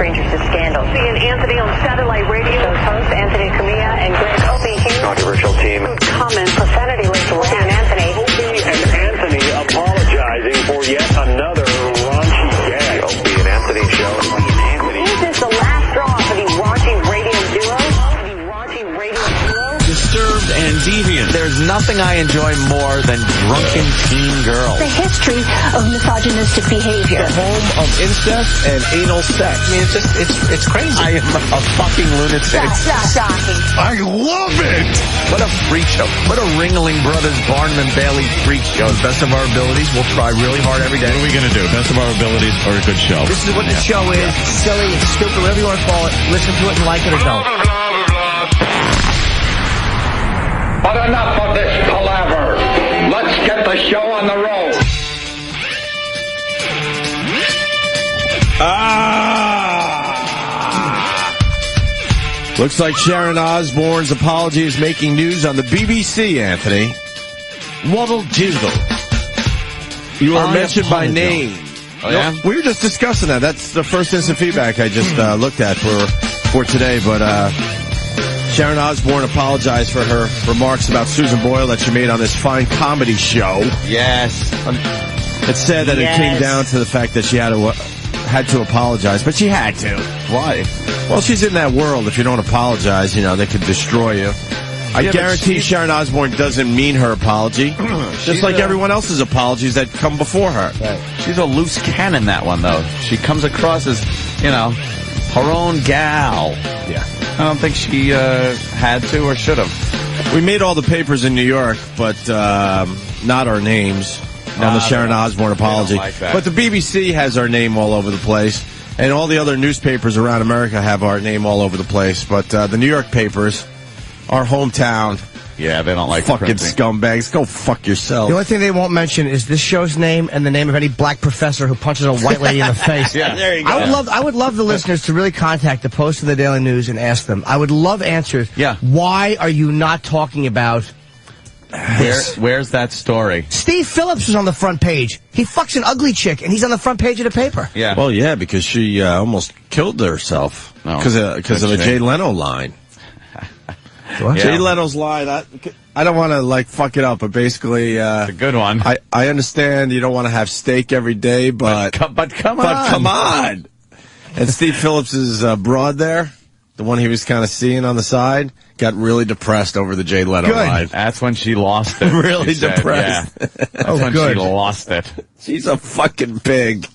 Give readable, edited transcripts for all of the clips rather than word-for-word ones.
strangers to scandal. Opie and Anthony on satellite radio. Those hosts, Anthony Camilla and Greg Opie here. Controversial team. Common profanity linked to Opie and Anthony. Opie and Anthony apologizing for yet another raunchy gag. Opie and Anthony show. Opie and Anthony. Is this the last straw for the raunchy radio duo? Disturbed and deviant. There's nothing I enjoy more than drunken teen girls. The history of misogynistic behavior. The home of incest and anal sex. I mean, it's crazy. I am a fucking lunatic. Shocking. I love it. What a freak show. What a Ringling Brothers, Barnum and Bailey freak show. Best of our abilities. We'll try really hard every day. What are we going to do? Best of our abilities or a good show? This is what the show is. It's silly, it's stupid, whatever you want to call it. Listen to it and like it or don't. But enough of this palaver. Let's get the show on the road. Looks like Sharon Osbourne's apology is making news on the BBC, Anthony. Waddle Doodle. You are mentioned by name. Oh, yeah? We were just discussing that. That's the first instant feedback I just looked at for today, but Sharon Osbourne apologized for her remarks about Susan Boyle that she made on this fine comedy show. Yes. It said that it came down to the fact that she had to apologize, but she had to. Why? Well, she's in that world. If you don't apologize, they could destroy you. I guarantee Sharon Osbourne doesn't mean her apology, just like everyone else's apologies that come before her. Right. She's a loose cannon, that one, though. She comes across as, her own gal. Yeah. I don't think she had to or should have. We made all the papers in New York, but not our names on the Sharon Osbourne apology. Like that. But the BBC has our name all over the place, and all the other newspapers around America have our name all over the place. But the New York papers, our hometown, yeah, they don't like fucking scumbags. Go fuck yourself. The only thing they won't mention is this show's name and the name of any black professor who punches a white lady in the face. Yeah, there you go. I would love the listeners to really contact the Post and the Daily News and ask them. I would love answers. Yeah. Why are you not talking about Where's that story? Steve Phillips is on the front page. He fucks an ugly chick, and he's on the front page of the paper. Yeah. Well, yeah, because she almost killed herself because of a Jay Leno line. What? Jay Leno's line. I don't want to fuck it up, but basically, it's a good one. I understand you don't want to have steak every day, but come on. And Steve Phillips's broad there, the one he was kind of seeing on the side, got really depressed over the Jay Leno line. That's when she lost it. Really depressed. Yeah. That's when she lost it. She's a fucking pig.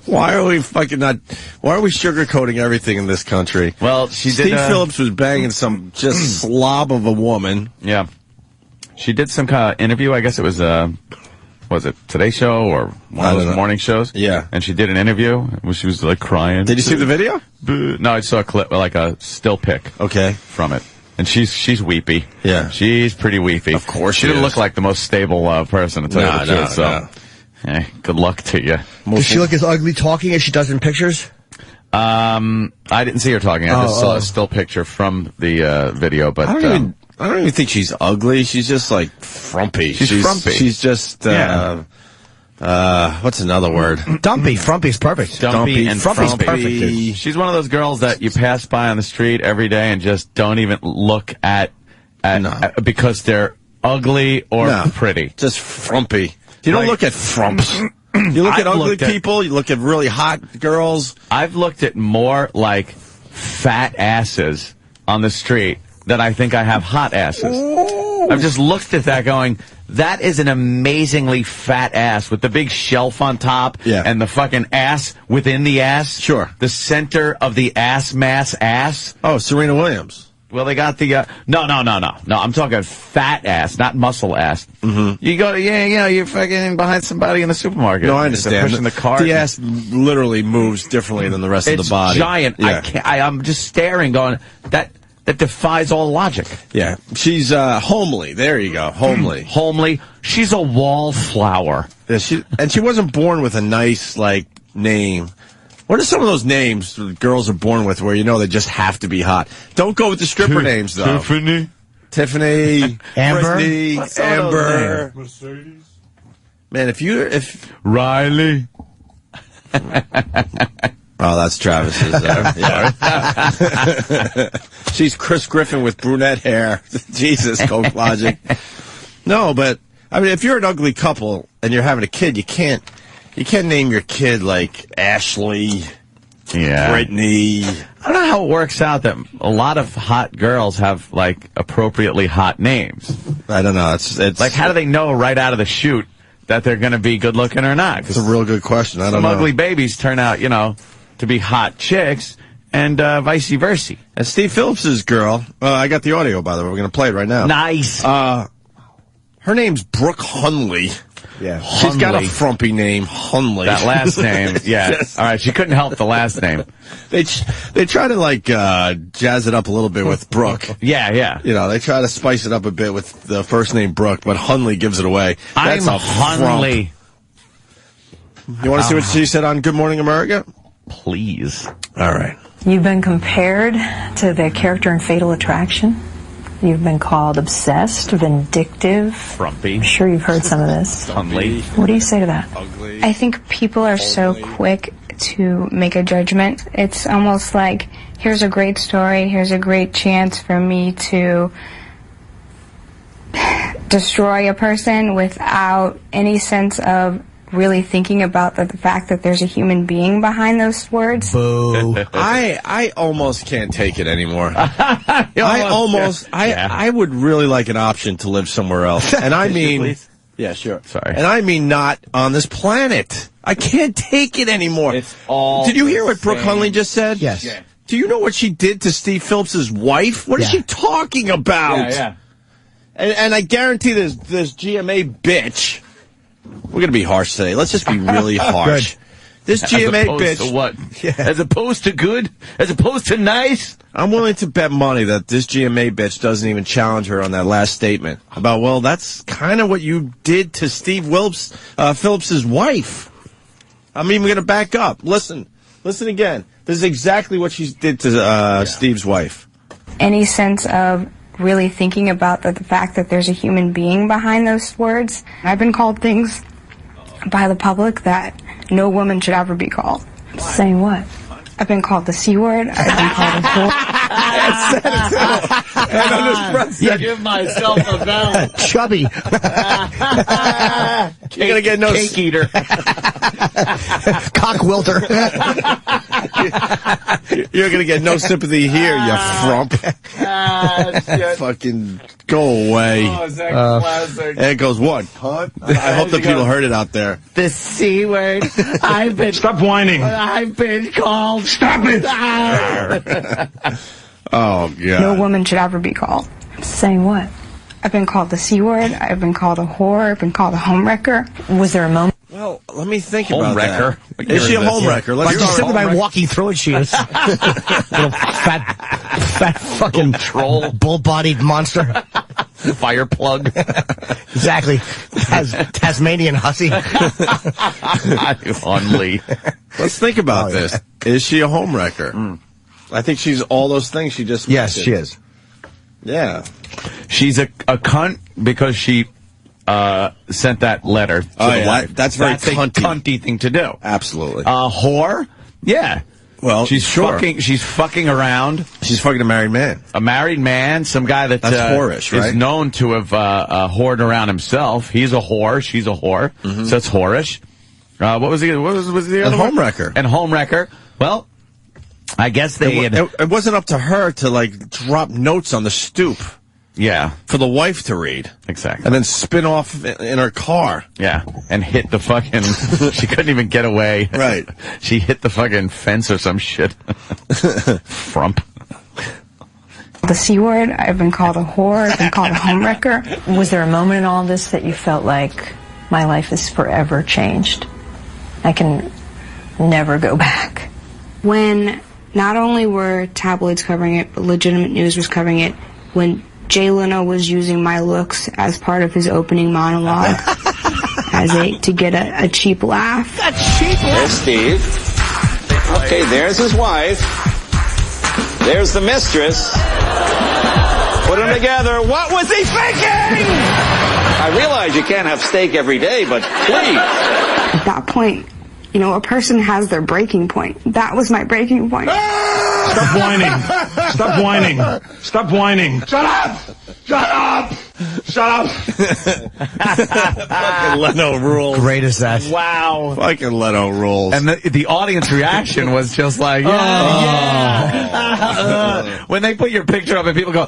Why are we sugarcoating everything in this country? Well, Steve Phillips was banging some just slob of a woman. Yeah. She did some kind of interview. I guess it was it Today Show or one of those morning shows? Yeah. And she did an interview where she was crying. Did you see the video? No, I saw a clip, a still pic. Okay. From it. And she's weepy. Yeah. She's pretty weepy. Of course she didn't look like the most stable person, to tell you the truth. So. No. Good luck to you. Does she look as ugly talking as she does in pictures? I didn't see her talking. I just saw a still picture from the video. But I don't even think she's ugly. She's just frumpy. She's frumpy. She's just what's another word? Dumpy. Frumpy's perfect. Dumpy and Frumpy's frumpy. perfect. Dude. She's one of those girls that you pass by on the street every day and just don't even look at because they're ugly or pretty. Just frumpy. You don't look at frumps. You look at ugly people. You look at really hot girls. I've looked at more fat asses on the street than I think I have hot asses. Ooh. I've just looked at that going, that is an amazingly fat ass with the big shelf on top and the fucking ass within the ass. Sure. The center of the ass mass ass. Oh, Serena Williams. Well, they got the, no, I'm talking fat ass, not muscle ass. Mm-hmm. You go to, you're fucking behind somebody in the supermarket. No, I understand. Pushing the cart. The ass literally moves differently than the rest of the body. It's giant. Yeah. I'm just staring going, that defies all logic. Yeah. She's, homely. There you go. Homely. Homely. She's a wallflower. Yeah, she wasn't born with a nice, name. What are some of those names girls are born with where they just have to be hot? Don't go with the stripper names, though. Tiffany. Amber. Brittany, Amber. Mercedes. Man, if Riley. Oh, that's Travis's. Yeah. She's Chris Griffin with brunette hair. Jesus, Coke Logic. No, but I mean, if you're an ugly couple and you're having a kid, you can't name your kid like Ashley, Brittany. I don't know how it works out that a lot of hot girls have like appropriately hot names. I don't know. It's like, how do they know right out of the chute that they're going to be good looking or not? It's a real good question. I don't know. Some ugly babies turn out, to be hot chicks, and vice versa. And Steve Phillips's girl, I got the audio, by the way. We're going to play it right now. Nice. Her name's Brooke Hundley. Yeah. She's got a frumpy name, Hundley. That last name, yeah. Yes. All right, she couldn't help the last name. They try to, like, jazz it up a little bit with Brooke. Yeah. They try to spice it up a bit with the first name Brooke, but Hundley gives it away. That's I'm Hundley. You want to see what she said on Good Morning America? Please. All right. You've been compared to the character in Fatal Attraction. You've been called obsessed, vindictive. Frumpy. I'm sure you've heard some of this. Hundley. What do you say to that? Ugly. I think people are so quick to make a judgment. It's almost like, here's a great story, here's a great chance for me to destroy a person without any sense of really thinking about the fact that there's a human being behind those words. Boo. I almost can't take it anymore. I would really like an option to live somewhere else. And I mean, yeah, sure. Sorry. And I mean not on this planet. I can't take it anymore. It's all. Did you hear what Brooke Hundley just said? Yes. Yeah. Do you know what she did to Steve Phillips's wife? What is she talking about? Yeah. And I guarantee this GMA bitch. We're going to be harsh today. Let's just be really harsh. This GMA bitch. To what? Yeah. As opposed to good? As opposed to nice? I'm willing to bet money that this GMA bitch doesn't even challenge her on that last statement about, well, that's kind of what you did to Steve Phillips's wife. I'm even going to back up. Listen again. This is exactly what she did to Steve's wife. Any sense of really thinking about the fact that there's a human being behind those words. I've been called things by the public that no woman should ever be called. Saying what? I've been called the C word. I've been called a whore. Yeah, give myself a bell. Chubby. You're going to get no cake eater. Cock wilter. You're going to get no sympathy here, you frump. Fucking go away. Oh, is that classic? And it goes, what? Cunt? I hope the people heard it out there. The C word. I've been. Stop whining. I've been called. Stop it. Oh, God. No woman should ever be called. Saying what? I've been called the C word. I've been called a whore. I've been called a homewrecker. Was there a moment? Well, let me think about Homewrecker. that. Is she a homewrecker? Like Let's just start. simply by walking through it, she is. Little fat fucking troll. bull-bodied monster. Fire plug. Exactly. Tasmanian hussy. Hundley. Let's think about this. Is she a homewrecker? I think she's all those things she just Yes, mentioned. she is. Yeah. She's a cunt because she sent that letter to the wife. That's very a cunty thing to do. Absolutely. Whore? Yeah. Well, she's sure. She's fucking around. She's fucking a married man. A married man, some guy that's whorish, right? is known to have whored around himself. He's a whore. She's a whore. So that's whorish. What was the other one? Homewrecker. And homewrecker. Well, I guess it wasn't up to her to like drop notes on the stoop. Yeah. For the wife to read. Exactly. And then spin off in her car. Yeah. And hit the fucking... she couldn't even get away. Right. She hit the fucking fence or some shit. Frump. The C word. I've been called a whore. I've been called a homewrecker. Was there a moment in all this that you felt like my life is forever changed? I can never go back. When not only were tabloids covering it, but legitimate news was covering it, when Jay Leno was using my looks as part of his opening monologue to get a cheap laugh. A cheap laugh? There's Steve. Okay, there's his wife. There's the mistress. Put them together. What was he thinking? I realize you can't have steak every day, but please. At that point, You know, a person has their breaking point. That was my breaking point. Stop whining. Stop whining. Stop whining. Shut up! Shut up! Shut up! Fucking Leno rules. Great as that. Wow. Fucking Leno rules. And the audience reaction was just like, yeah. When they put your picture up and people go,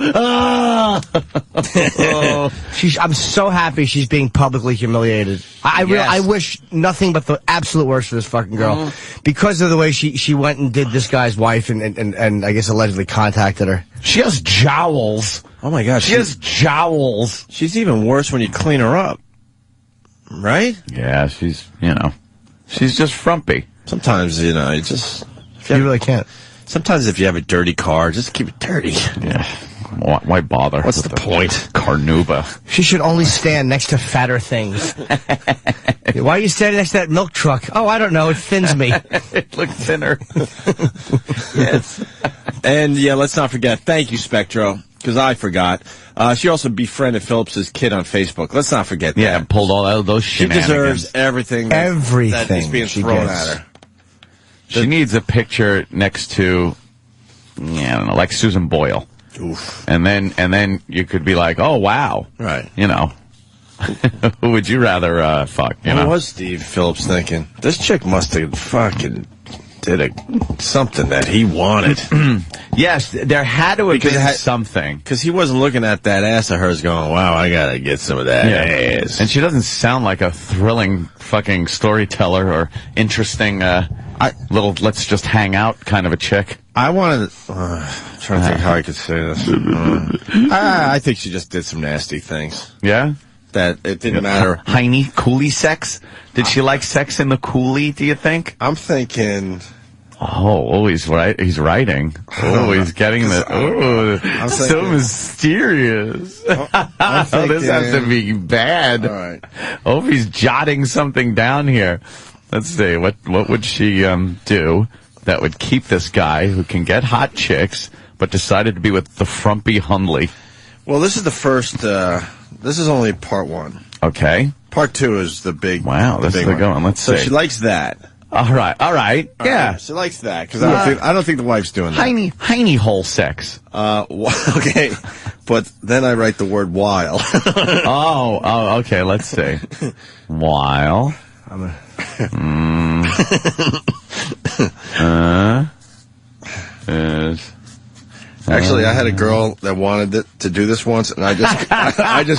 I'm so happy she's being publicly humiliated. I wish nothing but the absolute worst for this fucking girl. Because of the way she went and did this guy's wife and I guess allegedly contacted her. She has jowls. Oh my God. She has jowls. She's even worse when you clean her up. Right? Yeah, she's just frumpy. Sometimes, you really can't. Sometimes if you have a dirty car, just keep it dirty. Yeah. Why bother? What's the point? Carnauba. She should only stand next to fatter things. Why are you standing next to that milk truck? Oh, I don't know. It thins me. It looks thinner. Yes. And yeah, let's not forget. Thank you, Spectro, because I forgot. She also befriended Phillips's kid on Facebook. Let's not forget that. Yeah, pulled all those shenanigans. She deserves everything. That is being thrown at her. She needs a picture next to, I don't know, like Susan Boyle. Oof. And then you could be like, oh wow, right? Who would you rather fuck? What was Steve Phillips thinking? This chick must have fucking did something that he wanted. Yes, there had to have been something. Because he wasn't looking at that ass of hers going, wow, I gotta get some of that ass. And she doesn't sound like a thrilling fucking storyteller or interesting little let's just hang out kind of a chick. I wanted trying to think how I could say this. I think she just did some nasty things. Yeah? That it didn't matter. Heine, coolie sex? Did she like sex in the coolie, do you think? I'm thinking... Oh, he's right. He's writing. Oh, he's getting the... Oh, so mysterious. Thinking, this has to be bad. All right. Oh, he's jotting something down here. Let's see. What would she do that would keep this guy who can get hot chicks but decided to be with the frumpy Hundley? Well, this is the first... this is only part one. Okay. Part two is the big... Wow, this is the good one. Let's see. So she likes that. All right. Yeah. She likes that, because I don't think the wife's doing that. Heine hole sex. Okay. But then I write the word while. Oh, okay, let's see. While. Actually, I had a girl that wanted to do this once, and I just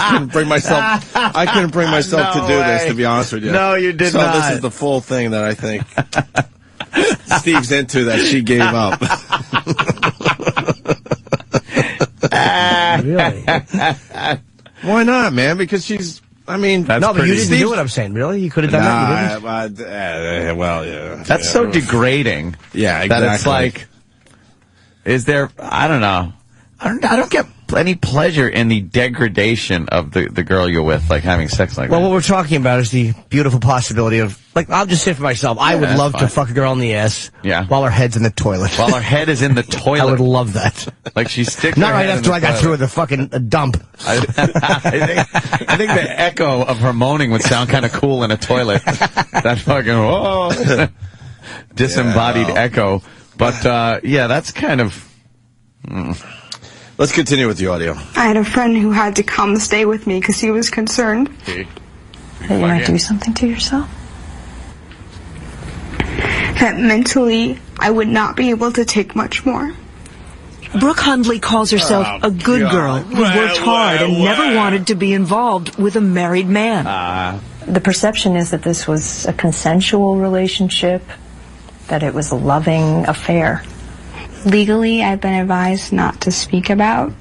couldn't bring myself. I couldn't bring myself to do this. To be honest with you, no, you did not. So this is the full thing that I think Steve's into that she gave up. Really? Why not, man? Because she's. I mean, but you didn't do what I'm saying. Really, you could have done that. You didn't. Well, yeah. That's so degrading. Yeah, exactly. That it's like. Is there, I don't know. I don't get any pleasure in the degradation of the girl you're with, like having sex like that. Well, what we're talking about is the beautiful possibility of, like, I'll just say for myself, I would love to fuck a girl in the ass while her head's in the toilet. While her head is in the toilet. I would love that. Like she sticks Not her right head after in I the got toilet. through with the fucking dump. I think the echo of her moaning would sound kind of cool in a toilet. That fucking, whoa. Disembodied echo. But, yeah, that's kind of... Let's continue with the audio. I had a friend who had to come stay with me because he was concerned that you might do something to yourself. That mentally I would not be able to take much more. Brooke Hundley calls herself a good girl who worked hard and never wanted to be involved with a married man. The perception is that this was a consensual relationship, that it was a loving affair. Legally, I've been advised not to speak about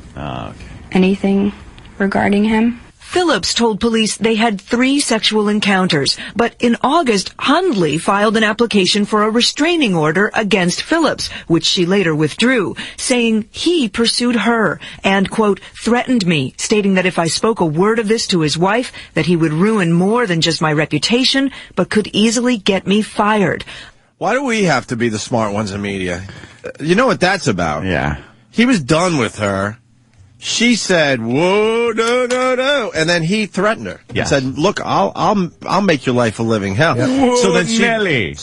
anything regarding him. Phillips told police they had 3 sexual encounters, but in August, Hundley filed an application for a restraining order against Phillips, which she later withdrew, saying he pursued her and, quote, threatened me, stating that if I spoke a word of this to his wife, that he would ruin more than just my reputation, but could easily get me fired. Why do we have to be the smart ones in media? You know what that's about. Yeah. He was done with her. She said, whoa, no, no. And then he threatened her. Yes. And said, look, I'll make your life a living hell. Whoa, So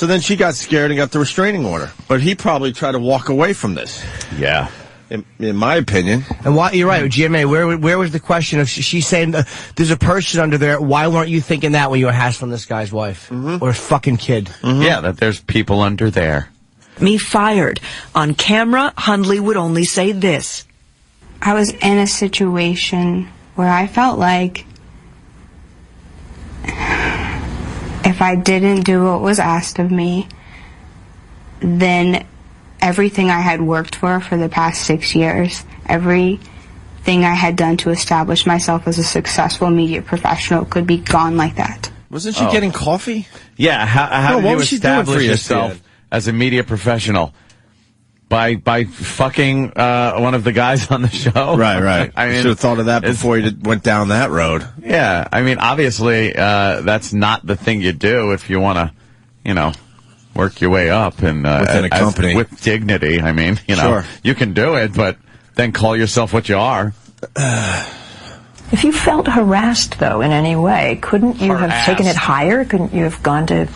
then she got scared and got the restraining order. But he probably tried to walk away from this. Yeah. In my opinion. And why, you're right, GMA, where was the question of she's saying there's a person under there, why weren't you thinking that when you were hassling this guy's wife? Or his fucking kid? Yeah, that there's people under there. Me fired. On camera, Hundley would only say this. I was in a situation where I felt like if I didn't do what was asked of me, then everything I had worked for the past 6 years, everything I had done to establish myself as a successful media professional could be gone like that. Wasn't she getting coffee? Yeah, how did you for establish you, yourself Stan? as a media professional? By fucking one of the guys on the show? Right. I mean, you should have thought of that before you went down that road. Yeah, I mean, obviously, that's not the thing you do if you want to, work your way up and within a company with dignity. I mean, Sure. you can do it, but then call yourself what you are. If you felt harassed, though, in any way, couldn't you have taken it higher? Couldn't you have gone to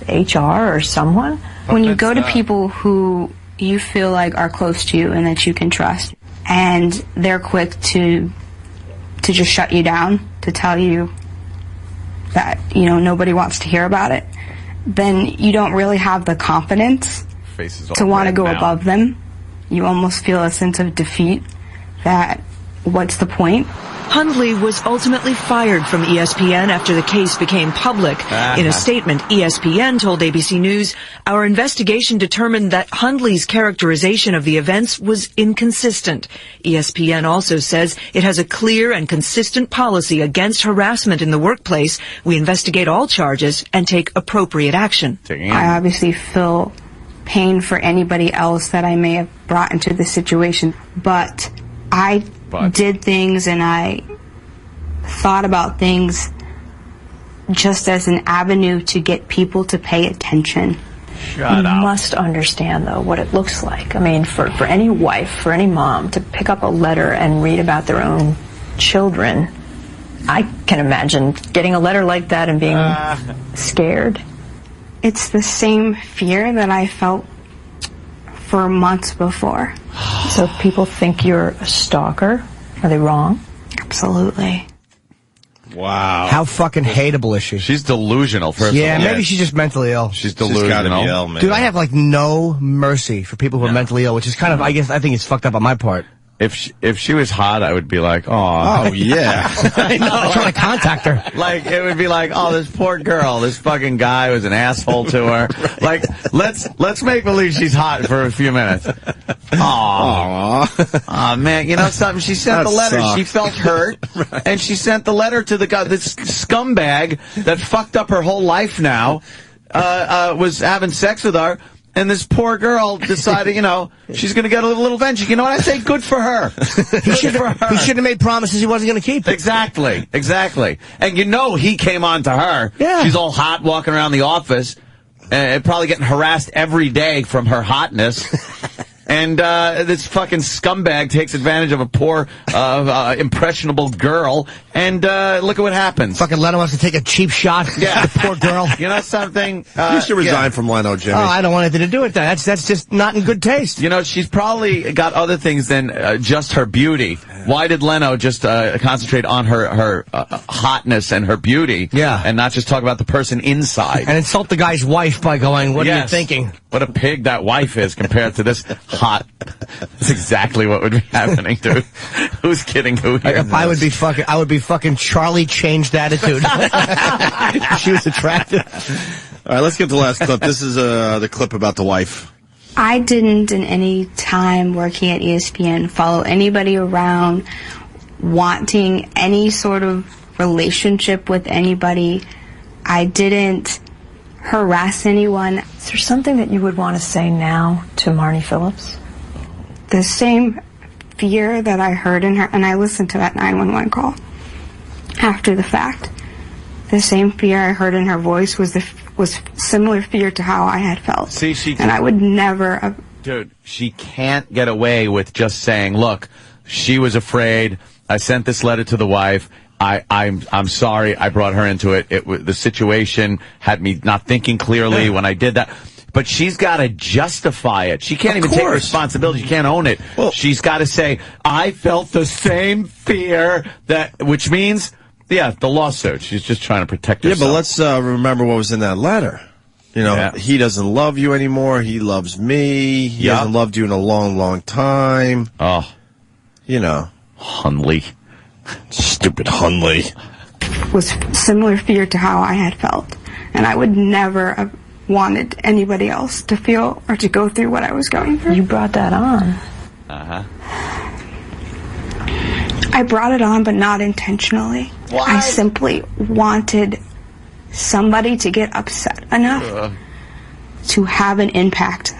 HR or someone? When you go to people who you feel like are close to you and that you can trust, and they're quick to just shut you down, to tell you that, nobody wants to hear about it, then you don't really have the confidence to want to go above them. You almost feel a sense of defeat that what's the point? Hundley was ultimately fired from ESPN after the case became public. In a statement, ESPN told ABC News, our investigation determined that Hundley's characterization of the events was inconsistent. ESPN also says it has a clear and consistent policy against harassment in the workplace. We investigate all charges and take appropriate action. I obviously feel pain for anybody else that I may have brought into this situation, but I did things and I thought about things just as an avenue to get people to pay attention. You must understand, though, what it looks like. I mean, for any wife, for any mom, to pick up a letter and read about their own children, I can imagine getting a letter like that and being scared. It's the same fear that I felt for months before. So people think you're a stalker? Are they wrong? Absolutely. Wow. How fucking hateable is she? She's delusional, first of all. Yeah, maybe she's just mentally ill. She's delusional. She's gotta be ill, man. Dude, I have no mercy for people who are mentally ill, which is kind of, I think it's fucked up on my part. If she was hot, I would be like, oh. Oh, yeah. I know. I'm trying to contact her. Like, it would be like, oh, this poor girl, this fucking guy was an asshole to her. Right. Like, let's make believe she's hot for a few minutes. Aw, man, you know something? She sent the letter. Sucks. She felt hurt, right. And she sent the letter to the guy, this scumbag that fucked up her whole life now, was having sex with her. And this poor girl decided, she's going to get a little vengeance. You know what I say? Good for her. He should have made promises he wasn't going to keep. Exactly. And he came on to her. Yeah. She's all hot walking around the office, probably getting harassed every day from her hotness. And this fucking scumbag takes advantage of a poor, impressionable girl, and look at what happens. Fucking Leno wants to take a cheap shot at the poor girl. You know something? You should resign from Leno, Jimmy. Oh, I don't want anything to do with that. That's just not in good taste. She's probably got other things than just her beauty. Why did Leno just concentrate on her hotness and her beauty? Yeah. And not just talk about the person inside? And insult the guy's wife by going, what are you thinking? What a pig that wife is compared to this hot. That's exactly what would be happening, dude. Who's kidding who here? I would be fucking Charlie changed attitude. She was attractive. All right, let's get to the last clip. This is the clip about the wife. I didn't in any time working at ESPN follow anybody around wanting any sort of relationship with anybody. I didn't harass anyone. Is there something that you would want to say now to Marnie Phillips? The same fear that I heard in her, and I listened to that 911 call after the fact. The same fear I heard in her voice was similar fear to how I had felt. See, and I would never. Dude, she can't get away with just saying, "Look, she was afraid. I sent this letter to the wife." I'm sorry I brought her into it. The situation had me not thinking clearly when I did that. But she's got to justify it. She can't even take responsibility. She can't own it. Well, she's got to say, I felt the same fear which means, the lawsuit. She's just trying to protect herself. Yeah, but let's remember what was in that letter. You know, he doesn't love you anymore. He loves me. He hasn't loved you in a long, long time. Oh. You know. Hundley. Stupid Hundley. Was similar fear to how I had felt. And I would never have wanted anybody else to feel or to go through what I was going through. You brought that on. Uh-huh. I brought it on, but not intentionally. Why? I simply wanted somebody to get upset enough to have an impact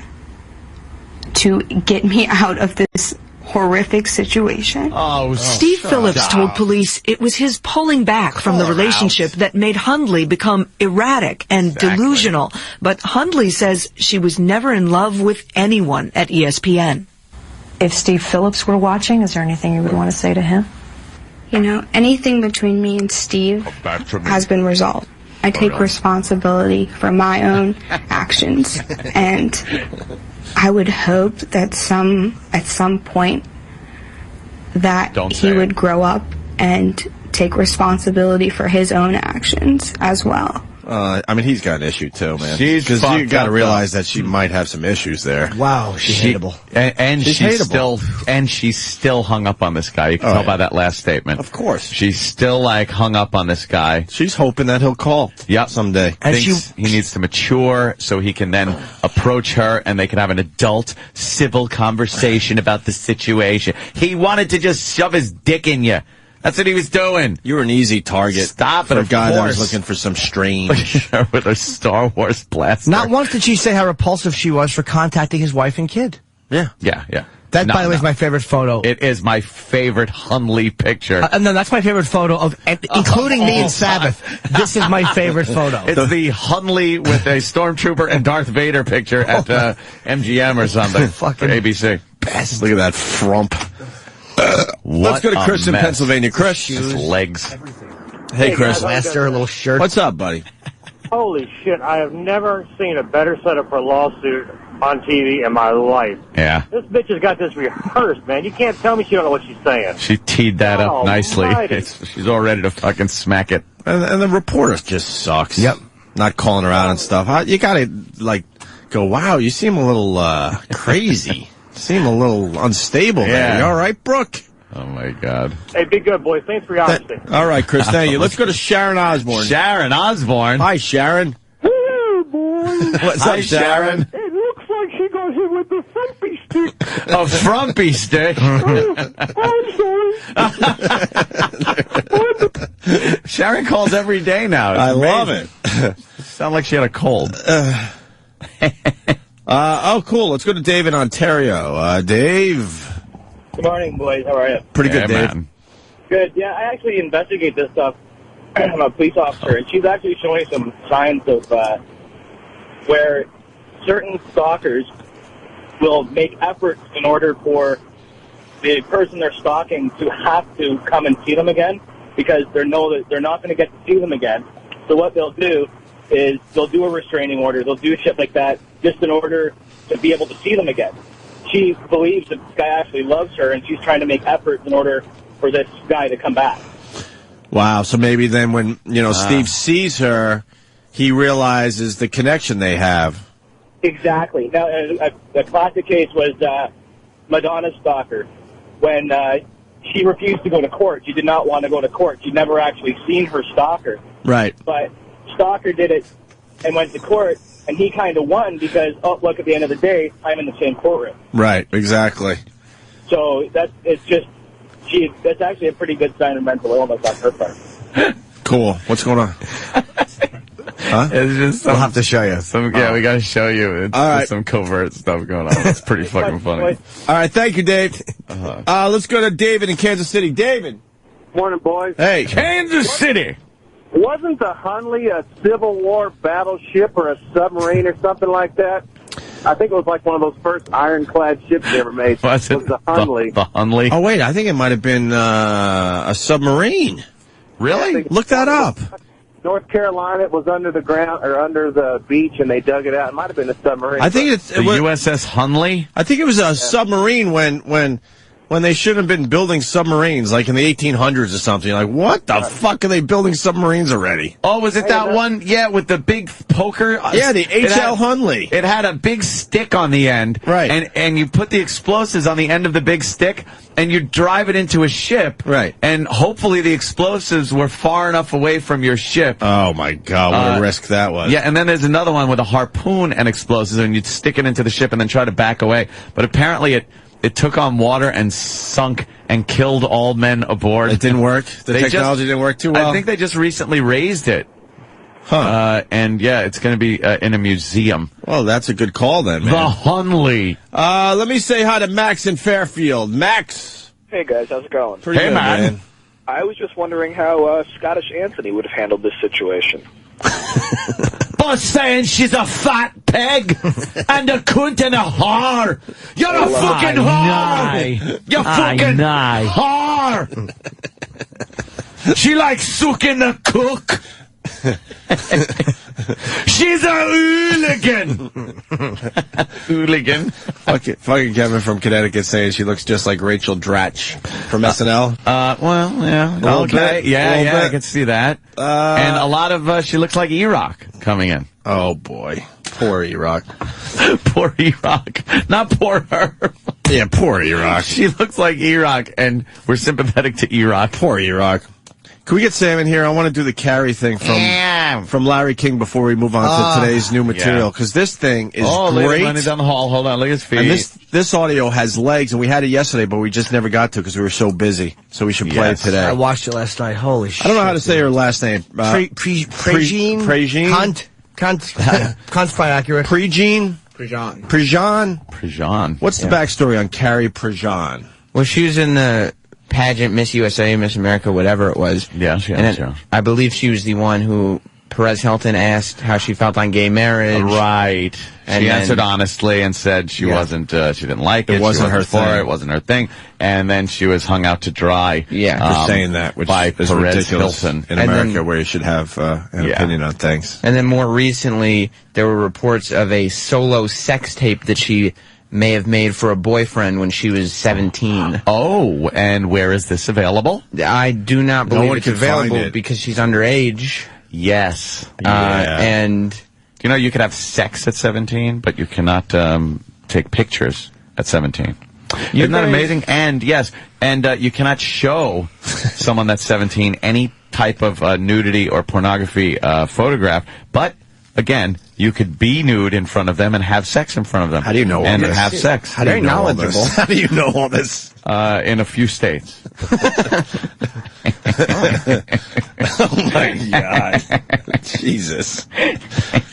to get me out of this horrific situation. Steve Phillips told police it was his pulling back from the relationship that made Hundley become erratic and delusional. But Hundley says she was never in love with anyone at ESPN. If Steve Phillips were watching, is there anything you would want to say to him? You know, anything between me and Steve has been resolved. I take responsibility for my own actions, and I would hope that at some point that he would grow up and take responsibility for his own actions as well. I mean, he's got an issue too, man. Because you got to realize that she might have some issues there. Wow, she's hateable. And she's hateable. she's still hung up on this guy. You can tell by that last statement. Of course. She's still hung up on this guy. She's hoping that he'll call someday. And thinks he needs to mature so he can then approach her and they can have an adult, civil conversation about the situation. He wanted to just shove his dick in you. That's what he was doing. You were an easy target. Stop it, for a guy that was looking for some strange... with a Star Wars blaster. Not once did she say how repulsive she was for contacting his wife and kid. Yeah. Yeah. That, by the way, is my favorite photo. It is my favorite Hundley picture. No, that's my favorite photo of, including me and Sabbath. This is my favorite photo. It's the Hundley with a Stormtrooper and Darth Vader picture at MGM or something. Fucking ABC. Best. Look at that frump. Let's go to Chris in Pennsylvania. Chris. His legs. Hey, Chris. Blaster, a little shirt. What's up, buddy? Holy shit, I have never seen a better setup for a lawsuit on TV in my life. Yeah. This bitch has got this rehearsed, man. You can't tell me she don't know what she's saying. She teed that up nicely. Almighty. She's all ready to fucking smack it. And the reporter just sucks. Yep. Not calling her out and stuff. You gotta, go, wow, you seem a little, crazy. Seem a little unstable there. You all right, Brooke? Oh, my God. Hey, be good, boys. Thanks for your honesty. All right, Chris, thank you. Let's go to Sharon Osborne. Sharon Osborne? Hi, Sharon. Hey, boy. What's up, Sharon? It looks like she got hit with the frumpy stick. A frumpy stick? I'm sorry. Sharon calls every day now. I love it. Sound like she had a cold. Oh, cool. Let's go to Dave in Ontario. Dave. Good morning, boys. How are you? Pretty good, Dave. Man. Good. Yeah, I actually investigate this stuff. I'm a police officer, and she's actually showing some signs of where certain stalkers will make efforts in order for the person they're stalking to have to come and see them again because they know that they're not going to get to see them again. So what they'll do is they'll do a restraining order. They'll do shit like that just in order to be able to see them again. She believes that this guy actually loves her, and she's trying to make efforts in order for this guy to come back. Wow. So maybe then when, Steve sees her, he realizes the connection they have. Exactly. Now, a classic case was Madonna's stalker. When she refused to go to court, she did not want to go to court. She'd never actually seen her stalker. Right. But stalker did it and went to court, and he kind of won because, look, at the end of the day, I'm in the same courtroom. Right, exactly. So that's actually a pretty good sign of mental illness on her part. Cool. What's going on? Huh? It's just we'll have to show you. We got to show you. It's all right. Some covert stuff going on. It's pretty fucking funny. All right, thank you, Dave. Let's go to David in Kansas City. David. Morning, boys. Hey. Kansas City. Wasn't the Hundley a Civil War battleship or a submarine or something like that? I think it was like one of those first ironclad ships they ever made. Was it the Hundley? The Hundley? Oh, wait, I think it might have been a submarine. Really? Look that up. North Carolina, it was under the ground or under the beach, and they dug it out. It might have been a submarine. I think it's the USS Hunley. I think it was a submarine when they shouldn't have been building submarines, like in the 1800s or something. Like, what the fuck are they building submarines already? Oh, was it that one? Yeah, with the big poker? Yeah, the H.L. Hunley. It had a big stick on the end. Right. And you put the explosives on the end of the big stick, and you drive it into a ship. Right. And hopefully the explosives were far enough away from your ship. Oh, my God, what a risk that was. Yeah, and then there's another one with a harpoon and explosives, and you'd stick it into the ship and then try to back away. But apparently it took on water and sunk and killed all men aboard. It didn't work? The technology didn't work too well? I think they just recently raised it. Huh. And yeah, it's going to be in a museum. Well, that's a good call then, man. The Hunley. Let me say hi to Max in Fairfield. Max. Hey, guys. How's it going? Pretty good, man. I was just wondering how Scottish Anthony would have handled this situation. By saying she's a fat peg and a cunt and a whore. You're a fucking whore. You're fucking whore. She likes sucking the cook. She's a hooligan. Hooligan. Fucking Kevin from Connecticut saying she looks just like Rachel Dratch from SNL. Well, yeah. Okay. Yeah, I can see that. And a lot of, she looks like E-Rock coming in. Oh, boy. Poor E-Rock. Poor E-Rock. Not poor her. Yeah, poor E-Rock. She looks like E-Rock, and we're sympathetic to E-Rock. Poor E-Rock. Can we get Sam in here? I want to do the Carrie thing from Larry King before we move on to today's new material, because this thing is great. Running down the hall. Hold on, look at his feet. And this audio has legs, and we had it yesterday, but we just never got to because we were so busy. So we should play it today. I watched it last night. Holy shit. I don't know how to say her last name. Prejean? Prejean? Cunt's probably accurate. Prejean? Prejean. What's the backstory on Carrie Prejean? Well, she was in the pageant Miss USA, Miss America, whatever it was. Yeah, she and was. then, I believe she was the one who Perez Hilton asked how she felt on gay marriage. Right. And she then, answered honestly and said she wasn't, she didn't like it. It wasn't her thing. It wasn't her thing. And then she was hung out to dry. For saying that, which by is Perez ridiculous Hilton. in America, where you should have an opinion on things. And then more recently, there were reports of a solo sex tape that she may have made for a boyfriend when she was 17. Oh, and where is this available? I do not No believe one it's can find available it. because she's underage. Yes. And you know, you could have sex at 17, but you cannot take pictures at 17. Isn't that amazing? And yes, and you cannot show someone that's 17 any type of nudity or pornography photograph, but again, you could be nude in front of them and have sex in front of them. How do you know all and this? have sex. How do you know all this? How do you know all this? In a few states. Oh my God. Jesus.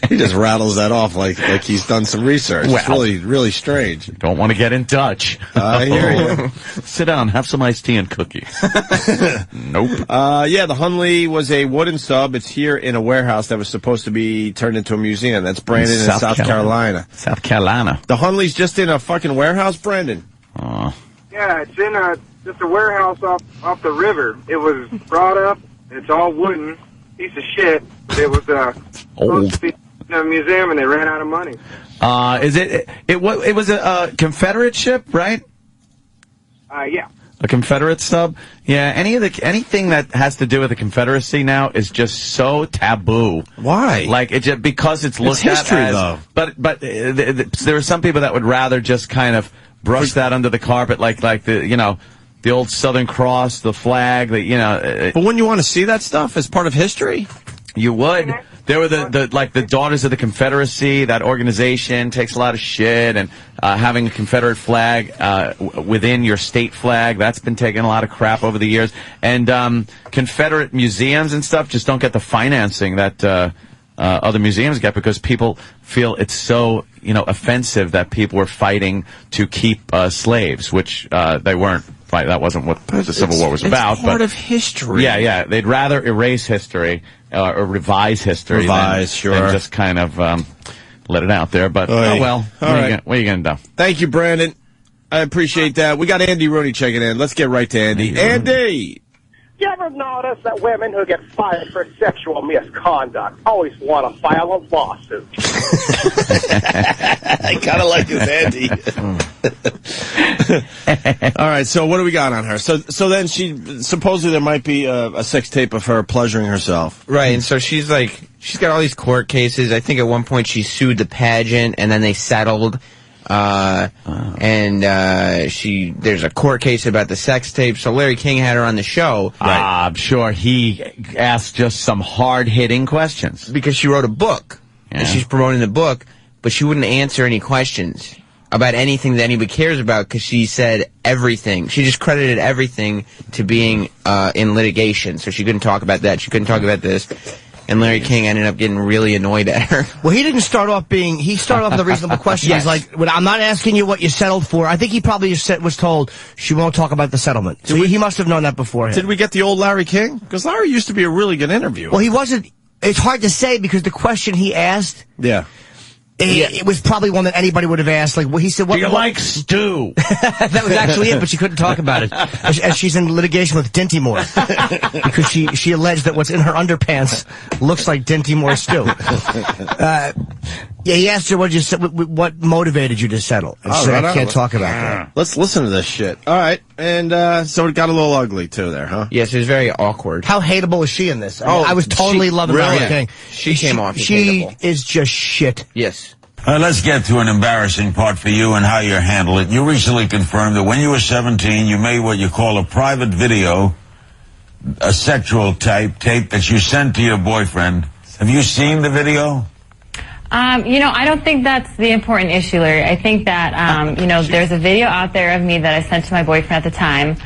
He just rattles that off like he's done some research. Well, it's really, really strange. Don't want to get in touch. I hear you. Sit down, have some iced tea and cookies. Nope. Yeah, the Hunley was a wooden sub. It's here in a warehouse that was supposed to be turned into a museum. That's Brandon in South Carolina. South Carolina. The Hunley's just in a fucking warehouse, Brandon? Yeah, it's in just a warehouse off the river. It was brought up. It's all wooden. Piece of shit. It was supposed to be in a museum, and they ran out of money. It was a Confederate ship, right? Yeah. A Confederate sub? Yeah, anything that has to do with the Confederacy now is just so taboo. Why? Like because it's looked history, at as, though. But there are some people that would rather just kind of brush that under the carpet, like the old Southern Cross, the flag, But wouldn't you want to see that stuff as part of history? You would. There were the Daughters of the Confederacy. That organization takes a lot of shit, and having a Confederate flag within your state flag, that's been taking a lot of crap over the years. And Confederate museums and stuff just don't get the financing that other museums get, because people feel it's so offensive that people were fighting to keep slaves, which they weren't. That wasn't what the Civil War was about. It's part of history. Yeah. They'd rather erase history or revise history than just kind of let it out there. But, what are you going to do? Thank you, Brandon. I appreciate that. We got Andy Rooney checking in. Let's get right to Andy. Andy! You ever notice that women who get fired for sexual misconduct always want to file a lawsuit? I kind of like his Andy. All right, so what do we got on her? So then supposedly there might be a sex tape of her pleasuring herself. Right, and so she's got all these court cases. I think at one point she sued the pageant, and then they settled. And there's a court case about the sex tape. So Larry King had her on the show. Right. I'm sure he asked just some hard-hitting questions. Because she wrote a book. Yeah. And she's promoting the book, but she wouldn't answer any questions about anything that anybody cares about because she said everything. She just credited everything to being in litigation. So she couldn't talk about that. She couldn't talk about this. And Larry King ended up getting really annoyed at her. Well, he didn't start off he started off with a reasonable question. Yes. He's like, well, I'm not asking you what you settled for. I think he probably just was told she won't talk about the settlement. So he must have known that beforehand. Did we get the old Larry King? Because Larry used to be a really good interviewer. Well, he wasn't. It's hard to say because the question he asked. Yeah. It was probably one that anybody would have asked. Like, he said, "What do you like stew?" That was actually it, but she couldn't talk about it as she's in litigation with Dinty Moore because she alleged that what's in her underpants looks like Dinty Moore stew. Yeah, he asked her what motivated you to settle, and she said, "I can't talk about that." Let's listen to this shit. All right, and so it got a little ugly too there, huh? Yes, it was very awkward. How hateable is she in this? I was totally loving Larry King. She came off as She hateable. is just shit. Yes. Let's get to an embarrassing part for you and how you handle it. You recently confirmed that when you were 17, you made what you call a private video, a sexual tape that you sent to your boyfriend. Have you seen the video? I don't think that's the important issue, Larry. I think that, there's a video out there of me that I sent to my boyfriend at the time.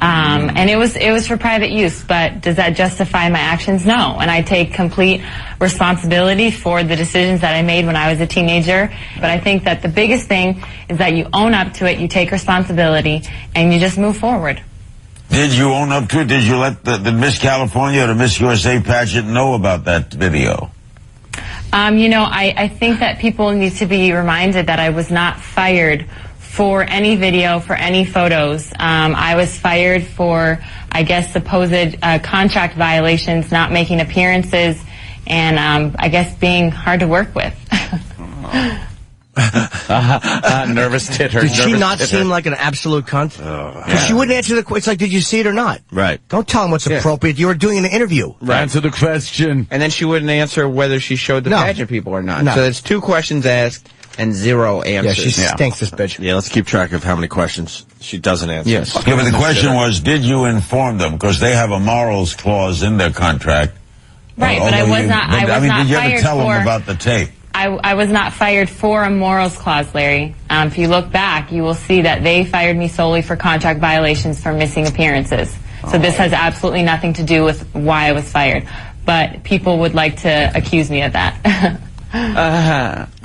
And it was for private use, but does that justify my actions? No. And I take complete responsibility for the decisions that I made when I was a teenager. But I think that the biggest thing is that you own up to it, you take responsibility, and you just move forward. Did you own up to it? Did you let the Miss California or the Miss USA pageant know about that video? I think that people need to be reminded that I was not fired for any video, for any photos. I was fired for, I guess, supposed contract violations, not making appearances, and I guess being hard to work with. Nervous titter. Did she not seem like an absolute cunt? Because she wouldn't answer the question. It's like, did you see it or not? Right. Don't tell him what's appropriate. You were doing an interview. Right. Answer the question. And then she wouldn't answer whether she showed the pageant people or not. No. So it's 2 questions asked and 0 answers. Yeah, she stinks, this bitch. Yeah, let's keep track of how many questions she doesn't answer. Yes. Yeah, but the question was, did you inform them? Because they have a morals clause in their contract. Right, but I was not did you ever fired tell for them about the tape? I was not fired for a morals clause, Larry. If you look back, you will see that they fired me solely for contract violations for missing appearances. So this has absolutely nothing to do with why I was fired. But people would like to accuse me of that.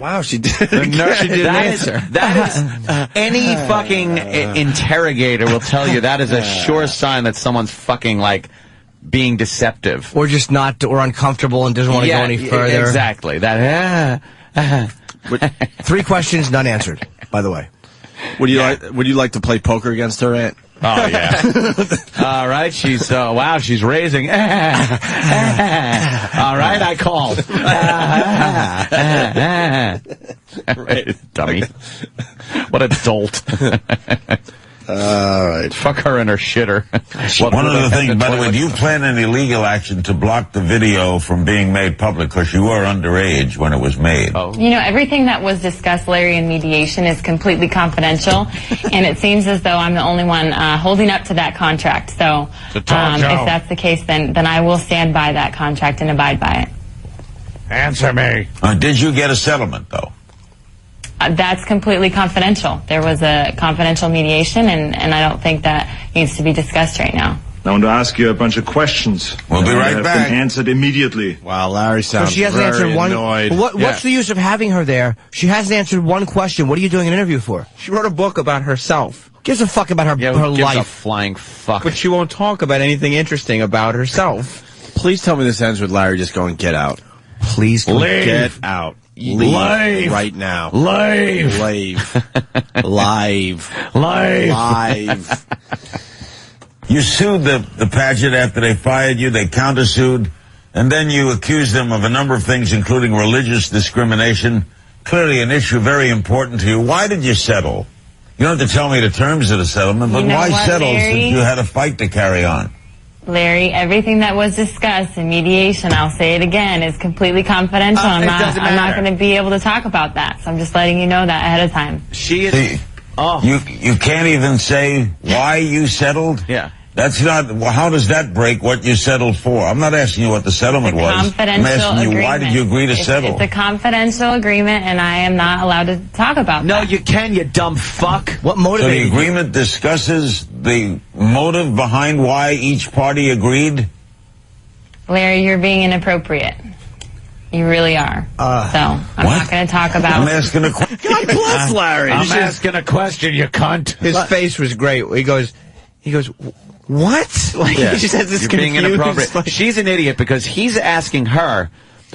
Wow, she did. No, she didn't answer. That is any fucking interrogator will tell you that is a sure sign that someone's fucking being deceptive, or just not, or uncomfortable and doesn't want to go any further. Exactly. 3 questions, none answered. By the way, would you like to play poker against her, Aunt? Oh yeah. All right, she's wow, she's raising. All right, I called. Right, dummy. What a dolt. All right. Fuck her and her shitter. One other thing, by the way, do you plan any legal action to block the video from being made public? Because you were underage when it was made. Oh. Everything that was discussed, Larry, in mediation is completely confidential, and it seems as though I'm the only one holding up to that contract. So if that's the case, then I will stand by that contract and abide by it. Answer me. Did you get a settlement, though? That's completely confidential. There was a confidential mediation, and I don't think that needs to be discussed right now. I want to ask you a bunch of questions. We'll be right back. Have them answered immediately. Wow, Larry sounds so she hasn't answered one. annoyed. What's the use of having her there? She hasn't answered one question. What are you doing an interview for? She wrote a book about herself. Gives a fuck about her gives life. a flying fuck. But she won't talk about anything interesting about herself. Please tell me this ends with Larry just going, get out. Please leave. Get out. Leave right now. Live. Live. Live. Live. Live. You sued the pageant after they fired you. They countersued. And then you accused them of a number of things, including religious discrimination. Clearly an issue very important to you. Why did you settle? You don't have to tell me the terms of the settlement, but why settle since you had a fight to carry on? Larry, everything that was discussed in mediation, I'll say it again, is completely confidential. I'm not going to be able to talk about that. So I'm just letting you know that ahead of time. She is... See, you can't even say why you settled? Yeah. That's not... Well, how does that break what you settled for? I'm not asking you what the settlement was. I'm asking you, why did you agree to settle? It's a confidential agreement, and I am not allowed to talk about that. No, you can, you dumb fuck. What motivated you? So the agreement discusses the motive behind why each party agreed? Larry, you're being inappropriate. You really are. So I'm not going to talk about... I'm asking a question. God bless Larry. I'm asking a question, you cunt. His face was great. He goes, what? Like, he just has this You're being inappropriate. like, she's an idiot because he's asking her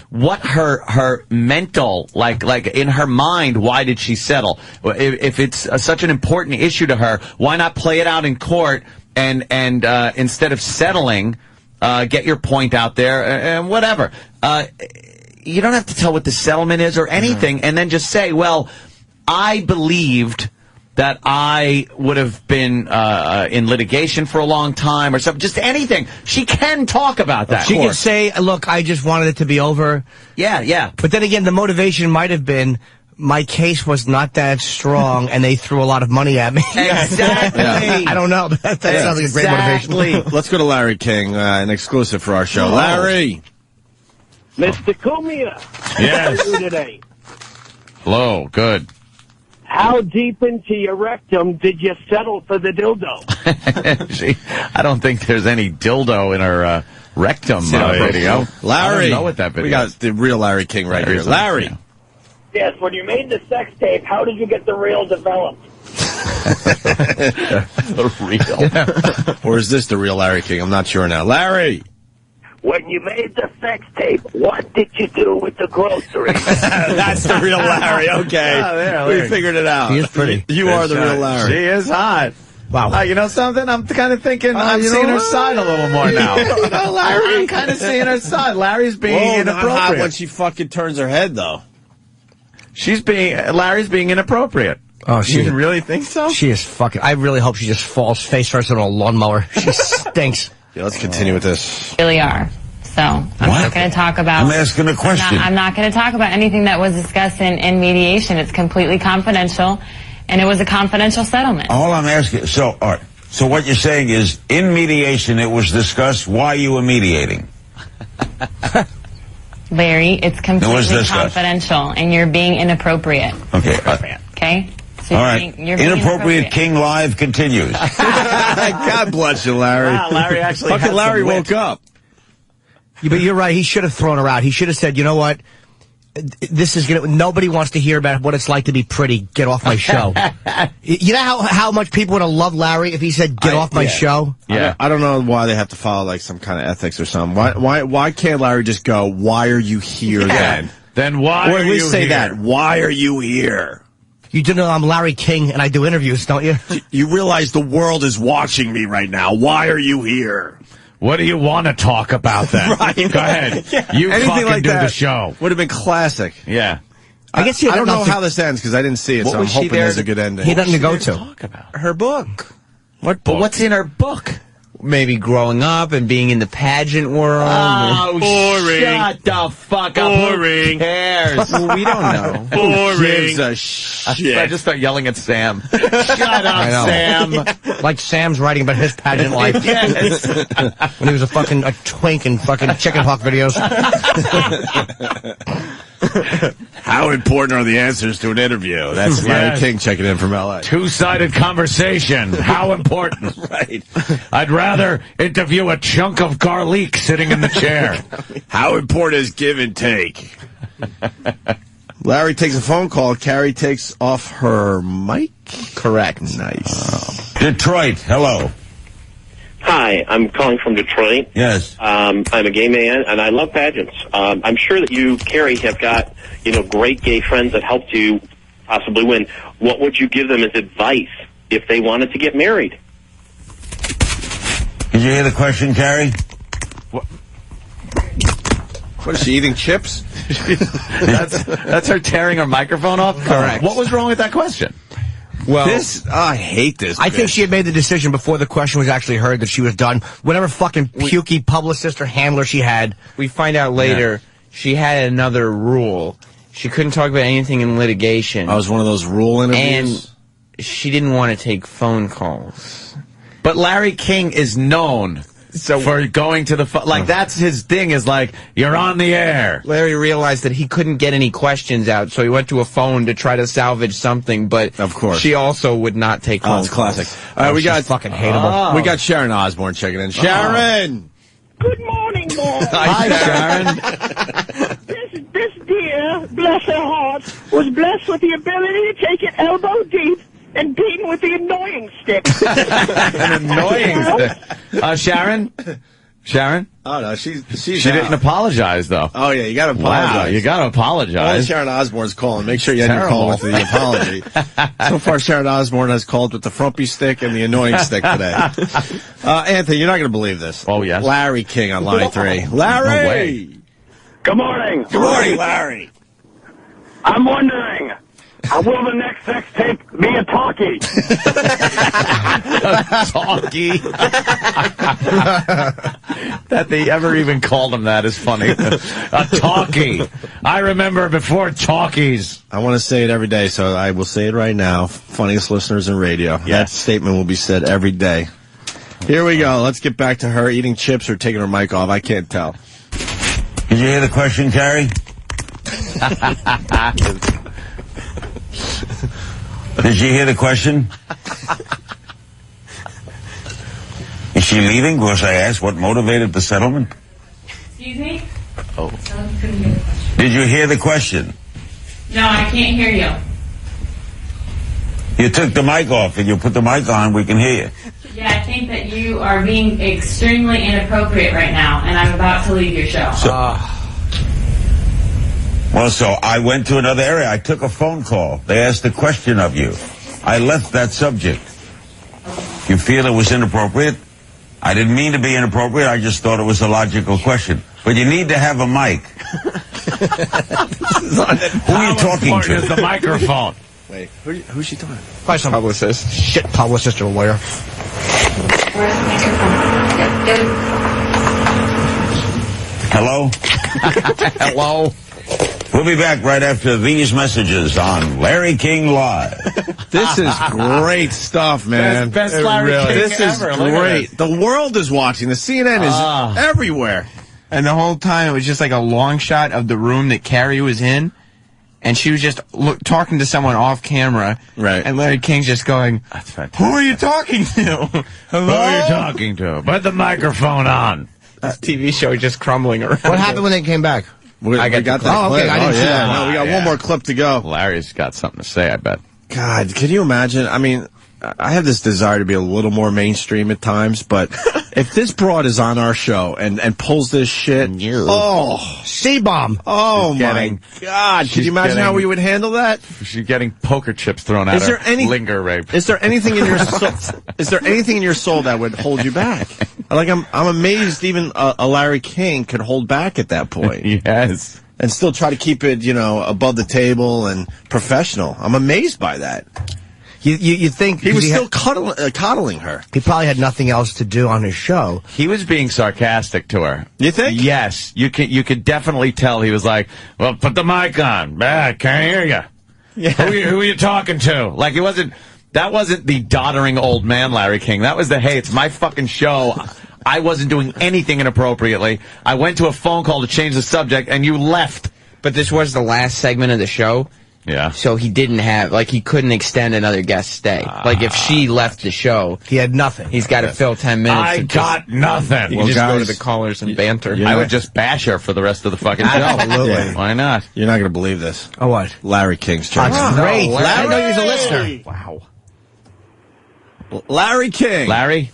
what her mental, like in her mind, why did she settle? If it's such an important issue to her, why not play it out in court and instead of settling, get your point out there and whatever. You don't have to tell what the settlement is or anything, and then just say, well, I believed that I would have been in litigation for a long time or something. Just anything. She can talk about that. She can say, look, I just wanted it to be over. Yeah. But then again, the motivation might have been, my case was not that strong, and they threw a lot of money at me. Exactly. I don't know. That sounds like a great motivation. Let's go to Larry King, an exclusive for our show. Oh. Larry. Mr. Cumia. Yes. How are you today? Hello. Good. How deep into your rectum did you settle for the dildo? I don't think there's any dildo in her rectum video. Larry. I don't know what that video We got is. the real Larry King right here. Larry. Yes, when you made the sex tape, how did you get the reel developed? The real. Or is this the real Larry King? I'm not sure now. Larry. When you made the sex tape, what did you do with the groceries? That's the real Larry. Okay. Larry. We figured it out. He is pretty. You are the real Larry. She is hot. Wow. You know something? I'm kind of thinking I'm seeing her side a little more now. Larry, I'm kind of seeing her side. Larry's being not hot inappropriate. when she fucking turns her head, though. Larry's being inappropriate. Oh, You really think so? She is fucking... I really hope she just falls face first on a lawnmower. She stinks. Yeah, let's continue with this. Really are. So I'm not going to talk about... I'm asking a question. I'm not going to talk about anything that was discussed in mediation. It's completely confidential, and it was a confidential settlement. All I'm asking... So, all right. So what you're saying is, in mediation, it was discussed why you were mediating. Larry, it's completely discussed. confidential, and you're being inappropriate. Okay. Okay? So All right. you're being Inappropriate King Live continues. God bless you, Larry. Wow, Larry actually Fucking had Larry some wit. woke up. Yeah, but you're right. He should have thrown her out. He should have said, you know what? This is gonna. Nobody wants to hear about what it's like to be pretty. Get off my show. You know how much people would have loved Larry if he said, "Get off my show." Yeah. I don't know why they have to follow like some kind of ethics or something. Why can't Larry just go? Why are you here then? Then why? Or at are least you say here? that. Why are you here? You do know I'm Larry King and I do interviews, don't you? You realize the world is watching me right now. Why are you here? What do you want to talk about then? Right. Go ahead. Yeah. You Anything fucking like do that the show. Would have been classic. Yeah. I guess I don't know how this ends because I didn't see it, What so I'm was she hoping there there's to- a good ending. He doesn't go to. Talk about her book. What But book? what's in her book? Maybe growing up and being in the pageant world. Oh, Boring. shut the fuck up. Boring. Who cares? Well, we don't know. Who gives a I shit? just start yelling at Sam. Shut up, Sam. Like Sam's writing about his pageant life. Yes. When he was a twink in fucking chicken hawk videos. How important are the answers to an interview? That's Larry Yes. King checking in from L.A. Two-sided conversation. How important? Right. I'd rather interview a chunk of garlic sitting in the chair. How important is give and take? Larry takes a phone call. Carrie takes off her mic. Correct. Nice. Detroit, hello. Hi, I'm calling from Detroit. Yes. I'm a gay man, and I love pageants. I'm sure that you, Carrie, have got, great gay friends that helped you possibly win. What would you give them as advice if they wanted to get married? Did you hear the question, Carrie? What is she eating, chips? That's her tearing her microphone off? Correct. What was wrong with that question? Well, I hate this. I think she had made the decision before the question was actually heard that she was done. Whatever fucking pukey publicist or handler she had. We find out later she had another rule. She couldn't talk about anything in litigation. I was one of those rule interviews. And she didn't want to take phone calls. But Larry King is known for going to the like that's his thing is like you're on the air. Larry realized that he couldn't get any questions out, so he went to a phone to try to salvage something. But of course, she also would not take phone calls. It's classic. All right, we got fucking hateable. We got Sharon Osbourne checking in. Sharon. Good morning, boys. Hi, Sharon. This dear, bless her heart, was blessed with the ability to take it elbow deep and beaten with the annoying stick. An annoying stick. Sharon? Sharon? Oh, no, she didn't apologize, though. Oh, yeah, you got to apologize. Wow, you got to apologize. Only Sharon Osbourne's calling. Make sure you end your call with the apology. So far, Sharon Osbourne has called with the frumpy stick and the annoying stick today. Anthony, you're not going to believe this. Oh, yes. Larry King on line 3. Larry! No way. Good morning. Good morning, Larry. I'm wondering, will the next sex tape be a talkie? Talkie. That they ever even called him that is funny. A talkie. I remember before talkies. I want to say it every day, so I will say it right now. Funniest listeners in radio. Yes. That statement will be said every day. Here we go. Let's get back to her eating chips or taking her mic off. I can't tell. Did you hear the question, Carrie? Did you hear the question? Is she leaving? Because I asked what motivated the settlement. Excuse me? Oh. Did you hear the question? No, I can't hear you. You took the mic off. If you put the mic on, we can hear you. Yeah, I think that you are being extremely inappropriate right now, and I'm about to leave your show. Well, so I went to another area. I took a phone call. They asked a question of you. I left that subject. You feel it was inappropriate? I didn't mean to be inappropriate. I just thought it was a logical question. But you need to have a mic. Who are you talking to? Is the microphone. Wait, who's she talking to? Probably some Publicist. shit publicist or lawyer. Hello? Hello? We'll be back right after these messages on Larry King Live. This is great stuff, man. Best Larry King This is ever. Look at great. this. The world is watching. The CNN is everywhere. And the whole time it was just like a long shot of the room that Carrie was in. And she was just talking to someone off camera. Right. And Larry King's just going, That's fantastic. who are you talking to? Hello? Who are you talking to? Put the microphone on. This TV show just crumbling around. What happened when they came back? We got that clip. okay, I didn't see that. No, we got one more clip to go. Larry's got something to say, I bet. God, can you imagine? I mean, I have this desire to be a little more mainstream at times, but if this broad is on our show and pulls this shit, C-bomb. Oh my God! Can you imagine how we would handle that? She's getting poker chips thrown at her. Linger rape. Is there anything in your soul? Is there anything in your soul that would hold you back? Like I'm amazed even a Larry King could hold back at that point. Yes. And still try to keep it, above the table and professional. I'm amazed by that. You think he was still coddling her? He probably had nothing else to do on his show. He was being sarcastic to her. You think? Yes. You could definitely tell he was like, well, put the mic on. I can't hear you. Yeah. Who are you talking to? Like, that wasn't the doddering old man Larry King. That was hey, it's my fucking show. I wasn't doing anything inappropriately. I went to a phone call to change the subject, and you left. But this was the last segment of the show. Yeah. So he didn't have, he couldn't extend another guest stay. If she left the show, he had nothing. He's got to fill 10 minutes. I got nothing. You can just go to the callers and banter. I would just bash her for the rest of the fucking show. Absolutely. Yeah. Why not? You're not going to believe this. Oh, what? Larry King's turn. That's great. Larry. I didn't know he was a listener. Wow. Larry King. Larry?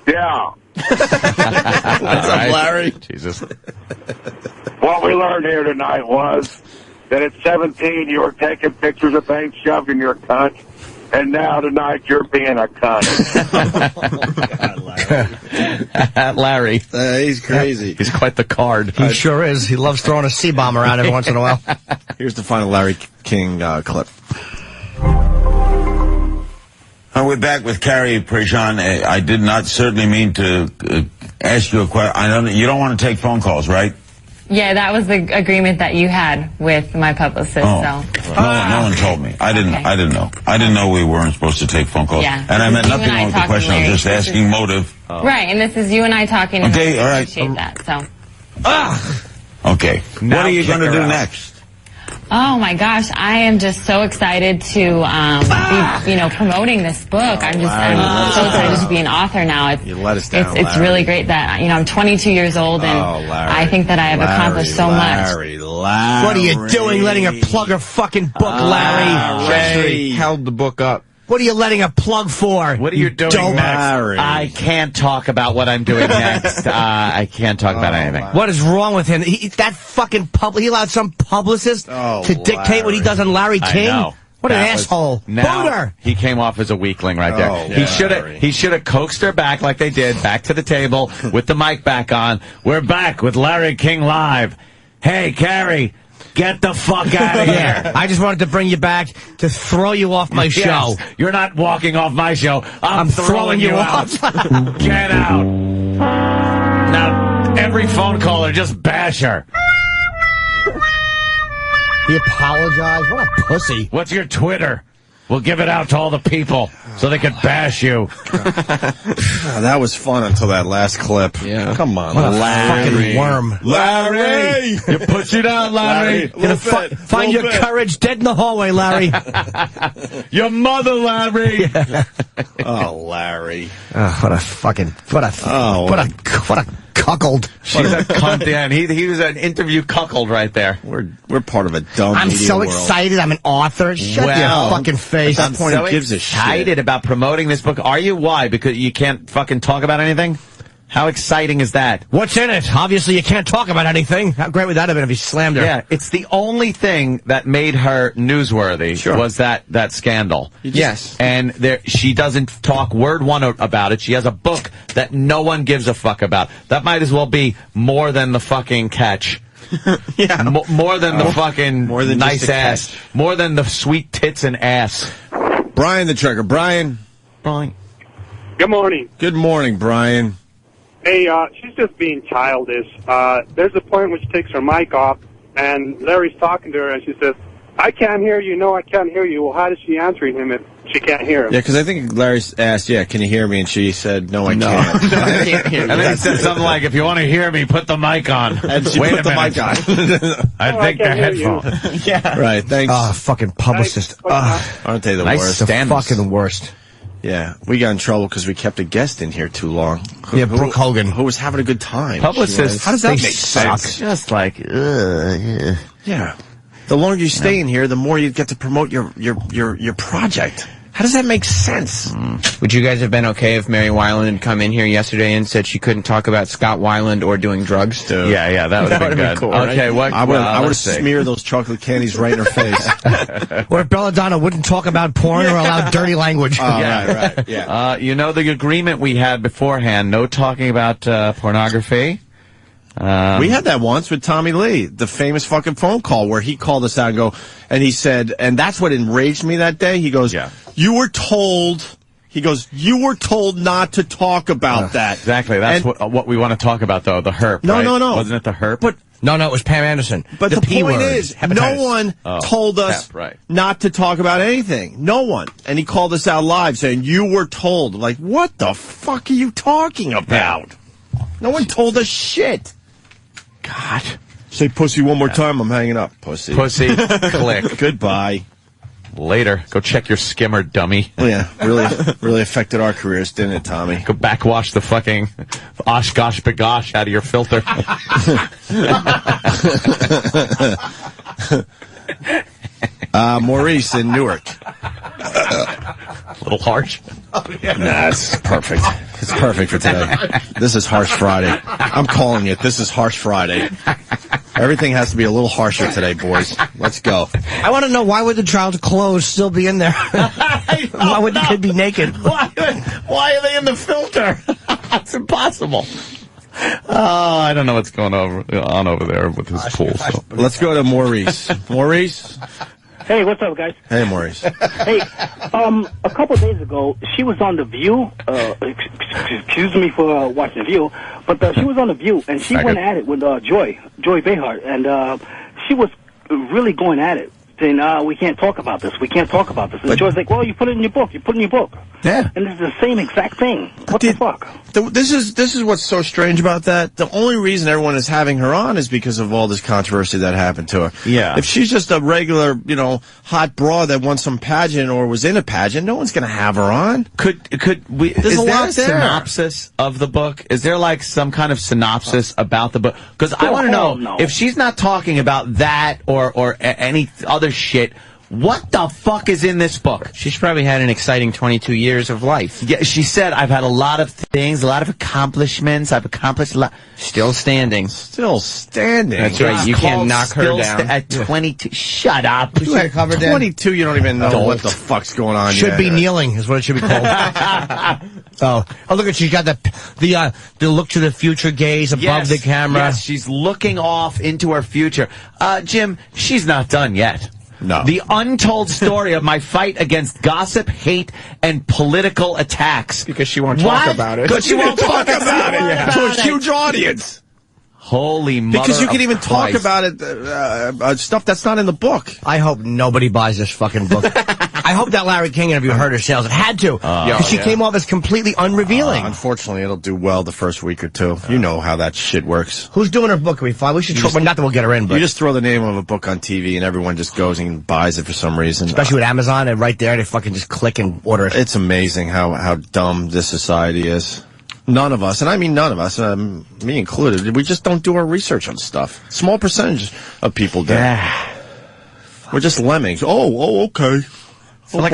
Yeah. What's up, Larry? Jesus. What we learned here tonight was that at 17 you were taking pictures of things shoved in your cunt, and now tonight you're being a cunt. Larry. He's crazy. He's quite the card. He sure is. He loves throwing a C-bomb around every once in a while. Here's the final Larry King clip. We're back with Carrie Prejean. I did not certainly mean to ask you a question. You don't want to take phone calls, right? Yeah, that was the agreement that you had with my publicist. Oh. So No one told me. I didn't know. I didn't know we weren't supposed to take phone calls. Yeah. And I meant You and nothing I wrong with the talking, question. I was Larry. just asking motive. right, and this is you and I talking. And Okay, I all right. appreciate that. So. Okay. What Now are you going to kick do her out. next? Oh my gosh, I am just so excited to be, promoting this book. I'm so excited to be an author now. You let us down, It's really great that I'm 22 years old and I think that I have accomplished so much. Larry. What are you doing letting her plug her fucking book, Larry? Jeffrey held the book up. What are you letting her plug for? What are you doing dope? next? Larry. I can't talk about what I'm doing next. I can't talk about anything. What is wrong with him? That fucking he allowed some publicist to dictate what he does on Larry King? I know. What an That was- asshole. Now Booter! he came off as a weakling right there. Oh, He should have coaxed her back like they did, back to the table with the mic back on. We're back with Larry King Live. Hey, Carrie, get the fuck out of here. Yeah, I just wanted to bring you back to throw you off my show. Yes, you're not walking off my show. I'm throwing you out. Get out. Now, every phone caller, just bash her. He apologized. What a pussy. What's your Twitter? We'll give it out to all the people so they can bash you. That was fun until that last clip. Yeah. Come on, What a Larry. fucking worm. Larry! You push it out, Larry. Gonna find your courage dead in the hallway, Larry. Your mother, Larry. Oh, Larry. Oh, what a cuckold. She's a cunt, yeah, and he was an interview cuckold right there. We're part of a dumb I'm media so world. excited. I'm an author. Shut your fucking face. At that point, so who gives a shit? excited about promoting this book. Are you? Why? Because you can't fucking talk about anything? How exciting is that? What's in it? Obviously, you can't talk about anything. How great would that have been if he slammed her? Yeah, it's the only thing that made her newsworthy was that scandal. Yes. And she doesn't talk word one about it. She has a book that no one gives a fuck about. That might as well be more than the fucking catch. Yeah. More than the fucking more than nice just a ass. catch. More than the sweet tits and ass. Brian the Trucker. Brian. Good morning. Good morning, Brian. Hey, she's just being childish. There's a point where she takes her mic off, and Larry's talking to her, and she says, I can't hear you. No, I can't hear you. Well, how is she answering him if she can't hear him? Yeah, because I think Larry asked, can you hear me? And she said, no, I can't. I can't hear And then he said something like, if you want to hear me, put the mic on. And she Wait put a the minute. mic on. I think the can't hear you. headphone. Yeah. Right, thanks. Oh, fucking publicist. Aren't they the Nice worst? The Standards. fucking worst. Yeah, we got in trouble because we kept a guest in here too long. Yeah, Brooke Hogan. Who was having a good time. Publicists, How does that they make suck. sense? Just like, yeah. Yeah. The longer you stay in here, the more you get to promote your project. How does that make sense? Would you guys have been okay if Mary Weiland had come in here yesterday and said she couldn't talk about Scott Weiland or doing drugs? Dude. Yeah, that would have been good. cool, Okay, right? what? I would let's have see. smeared those chocolate candies right in her face. Or if Belladonna wouldn't talk about porn or allow dirty language. Right, yeah. You know the agreement we had beforehand, no talking about pornography. We had that once with Tommy Lee, the famous fucking phone call where he called us out and he said, and that's what enraged me that day. He goes, you were told not to talk about that. Exactly. That's what we want to talk about, though. The herp. No, right? no. Wasn't it the herp? But No, it was Pam Anderson. But the P point word. is, Hepatitis. no one told us not to talk about anything. No one. And he called us out live saying, you were told. Like, what the fuck are you talking about? No one told us shit. God. Say pussy one more time, I'm hanging up. Pussy. Pussy. Click. Goodbye. Later. Go check your skimmer, dummy. Yeah, really affected our careers, didn't it, Tommy? Go backwash the fucking Oshkosh bagosh out of your filter. Maurice in Newark. A little harsh. Nah, it's perfect. It's perfect for today. This is Harsh Friday. I'm calling it. This is Harsh Friday. Everything has to be a little harsher today, boys. Let's go. I want to know, why would the child's clothes still be in there? Why would the kid be naked? Why are they in the filter? It's impossible. I don't know what's going on over there with his pool. So. Let's go to Maurice. Maurice? Hey, what's up, guys? Hey, Maurice. Hey, a couple of days ago, she was on The View. Excuse me for watching The View, but she was on The View, and she went at it with Joy Behar, and she was really going at it, saying, we can't talk about this, we can't talk about this. And Joy's like, well, you put it in your book, you put it in your book. Yeah. And it's the same exact thing. What the fuck? This is what's so strange about that. The only reason everyone is having her on is because of all this controversy that happened to her. Yeah. If she's just a regular, hot broad that won some pageant or was in a pageant, no one's going to have her on. Is there a synopsis of the book? Is there like some kind of synopsis about the book? Because I want to know if she's not talking about that or any other shit. What the fuck is in this book? She's probably had an exciting 22 years of life. Yeah, she said, I've had a lot of things, a lot of accomplishments. I've accomplished a lot. Still standing. Still standing. That's right. You can't knock her down. At 22. Shut up. You had covered 22, you don't even know what the fuck's going on. Should be kneeling is what it should be called. Oh, look at, she's got the look to the future gaze above the camera. Yes, she's looking off into her future. Jim, she's not done yet. No. The untold story of my fight against gossip, hate, and political attacks. Because she won't talk about it. Because she won't talk about it. Yeah. To a huge audience. Holy mother Because you can even Christ. talk about it, stuff that's not in the book. I hope nobody buys this fucking book. I hope that Larry King interview hurt her sales. It had to. Because she came off as completely unrevealing. Unfortunately, it'll do well the first week or two. You know how that shit works. Who's doing her book? Can we find? We should try. Well, not that we'll get her in, but you just throw the name of a book on TV and everyone just goes and buys it for some reason. Especially with Amazon, and right there, they fucking just click and order it. It's amazing how dumb this society is. None of us, and I mean none of us, me included, we just don't do our research on stuff. Small percentage of people do. Yeah. We're just lemmings. Oh, okay. It's like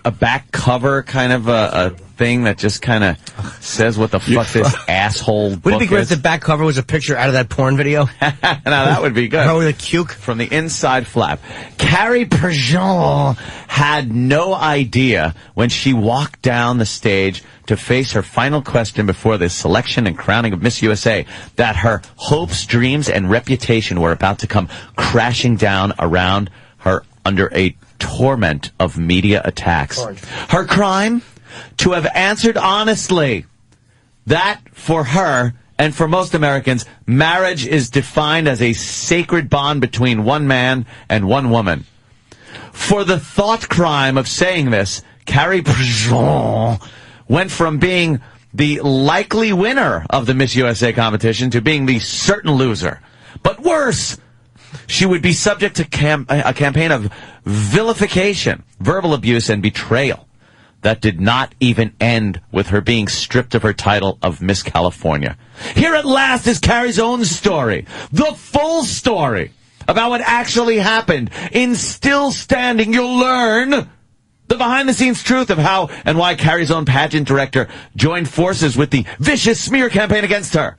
a back cover kind of a thing that just kind of says what the fuck this asshole book Would it be great is. if the back cover was a picture out of that porn video? Now that would be good. Her with a cuke. From the inside flap. Carrie Prejean had no idea when she walked down the stage to face her final question before the selection and crowning of Miss USA that her hopes, dreams, and reputation were about to come crashing down around her under a torment of media attacks. Her crime? To have answered honestly. That, for her, and for most Americans, marriage is defined as a sacred bond between one man and one woman. For the thought crime of saying this, Carrie Prejean went from being the likely winner of the Miss USA competition to being the certain loser. But worse, she would be subject to a campaign of vilification, verbal abuse, and betrayal that did not even end with her being stripped of her title of Miss California. Here at last is Carrie's own story, the full story about what actually happened. In Still Standing, you'll learn the behind-the-scenes truth of how and why Carrie's own pageant director joined forces with the vicious smear campaign against her.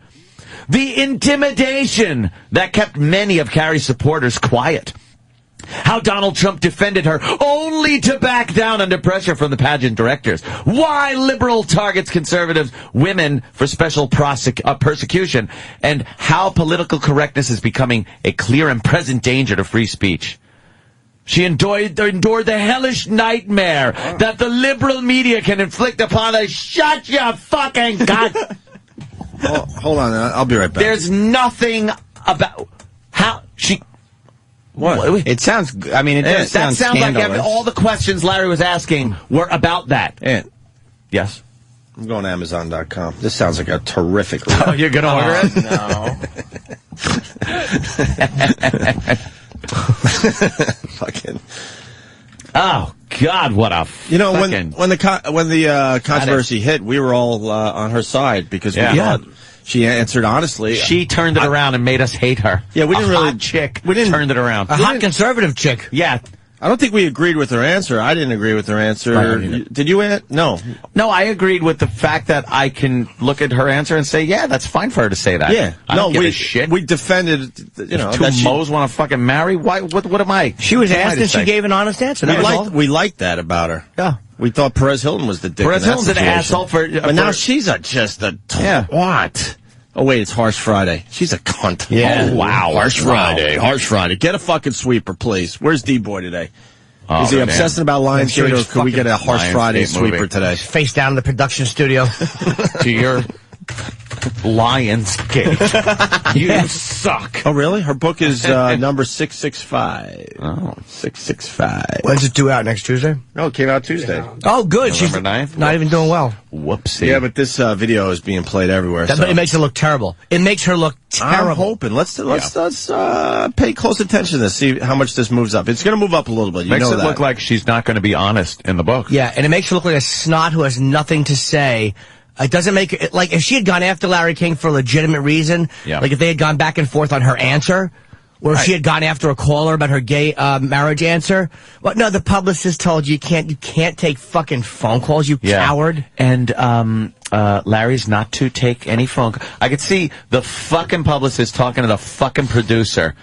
The intimidation that kept many of Carrie's supporters quiet. How Donald Trump defended her only to back down under pressure from the pageant directors. Why liberal targets conservative women for special persecution. And how political correctness is becoming a clear and present danger to free speech. She endured the hellish nightmare that the liberal media can inflict upon us. Shut your fucking god. Oh, hold on, I'll be right back. There's nothing about how she... What? It sounds... I mean, it does sound scandalous. Like all the questions Larry was asking were about that. Yes? I'm going to Amazon.com. This sounds like a terrific... Oh, you're going to order it? No. Fucking... Oh, God, what a when the controversy hit, we were all on her side because we thought she answered honestly. She turned it around and made us hate her. Yeah, we didn't really... Hot chick turned it around. A hot conservative chick. Yeah. I don't think we agreed with her answer. I didn't agree with her answer. Did you? No. No, I agreed with the fact that I can look at her answer and say, yeah, that's fine for her to say that. Yeah. I don't give a shit. We defended, if two Mo's want to fucking marry, why? What am I? She was asked and she gave an honest answer. We liked that about her. Yeah. We thought Perez Hilton was the dick. Perez Hilton's an asshole but now she's just a twat. Oh, wait, it's Harsh Friday. She's a cunt. Yeah. Oh, wow. Harsh Friday. Get a fucking sweeper, please. Where's D-Boy today? Is he obsessing about Lionsgate, or could we get a Harsh Friday sweeper today? Face down in the production studio. To your Lionsgate. You suck. Oh, really? Her book is number 665. Oh, 665. When's it due out? Next Tuesday? No, it came out Tuesday. Yeah. Oh, good. She's 9th? not even doing well. Whoopsie. Yeah, but this video is being played everywhere. But it makes it look terrible. It makes her look terrible. I'm hoping. Let's pay close attention to this, see how much this moves up. It's going to move up a little bit. Makes it look like she's not going to be honest in the book. Yeah, and it makes her look like a snot who has nothing to say. It doesn't make it, like, if she had gone after Larry King for a legitimate reason, like if they had gone back and forth on her answer, or if she had gone after a caller about her gay marriage answer. Well, no, the publicist told you you can't take fucking phone calls, you coward. And Larry's not to take any phone calls. I could see the fucking publicist talking to the fucking producer.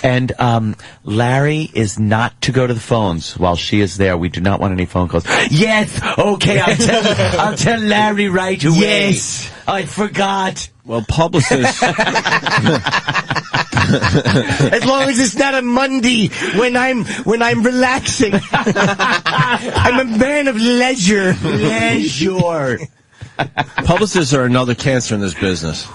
And Larry is not to go to the phones while she is there. We do not want any phone calls. Yes, okay, I'll tell Larry right away. Yes, I forgot. Well, publicists. As long as it's not a Monday when I'm relaxing. I'm a man of leisure. Publicists are another cancer in this business.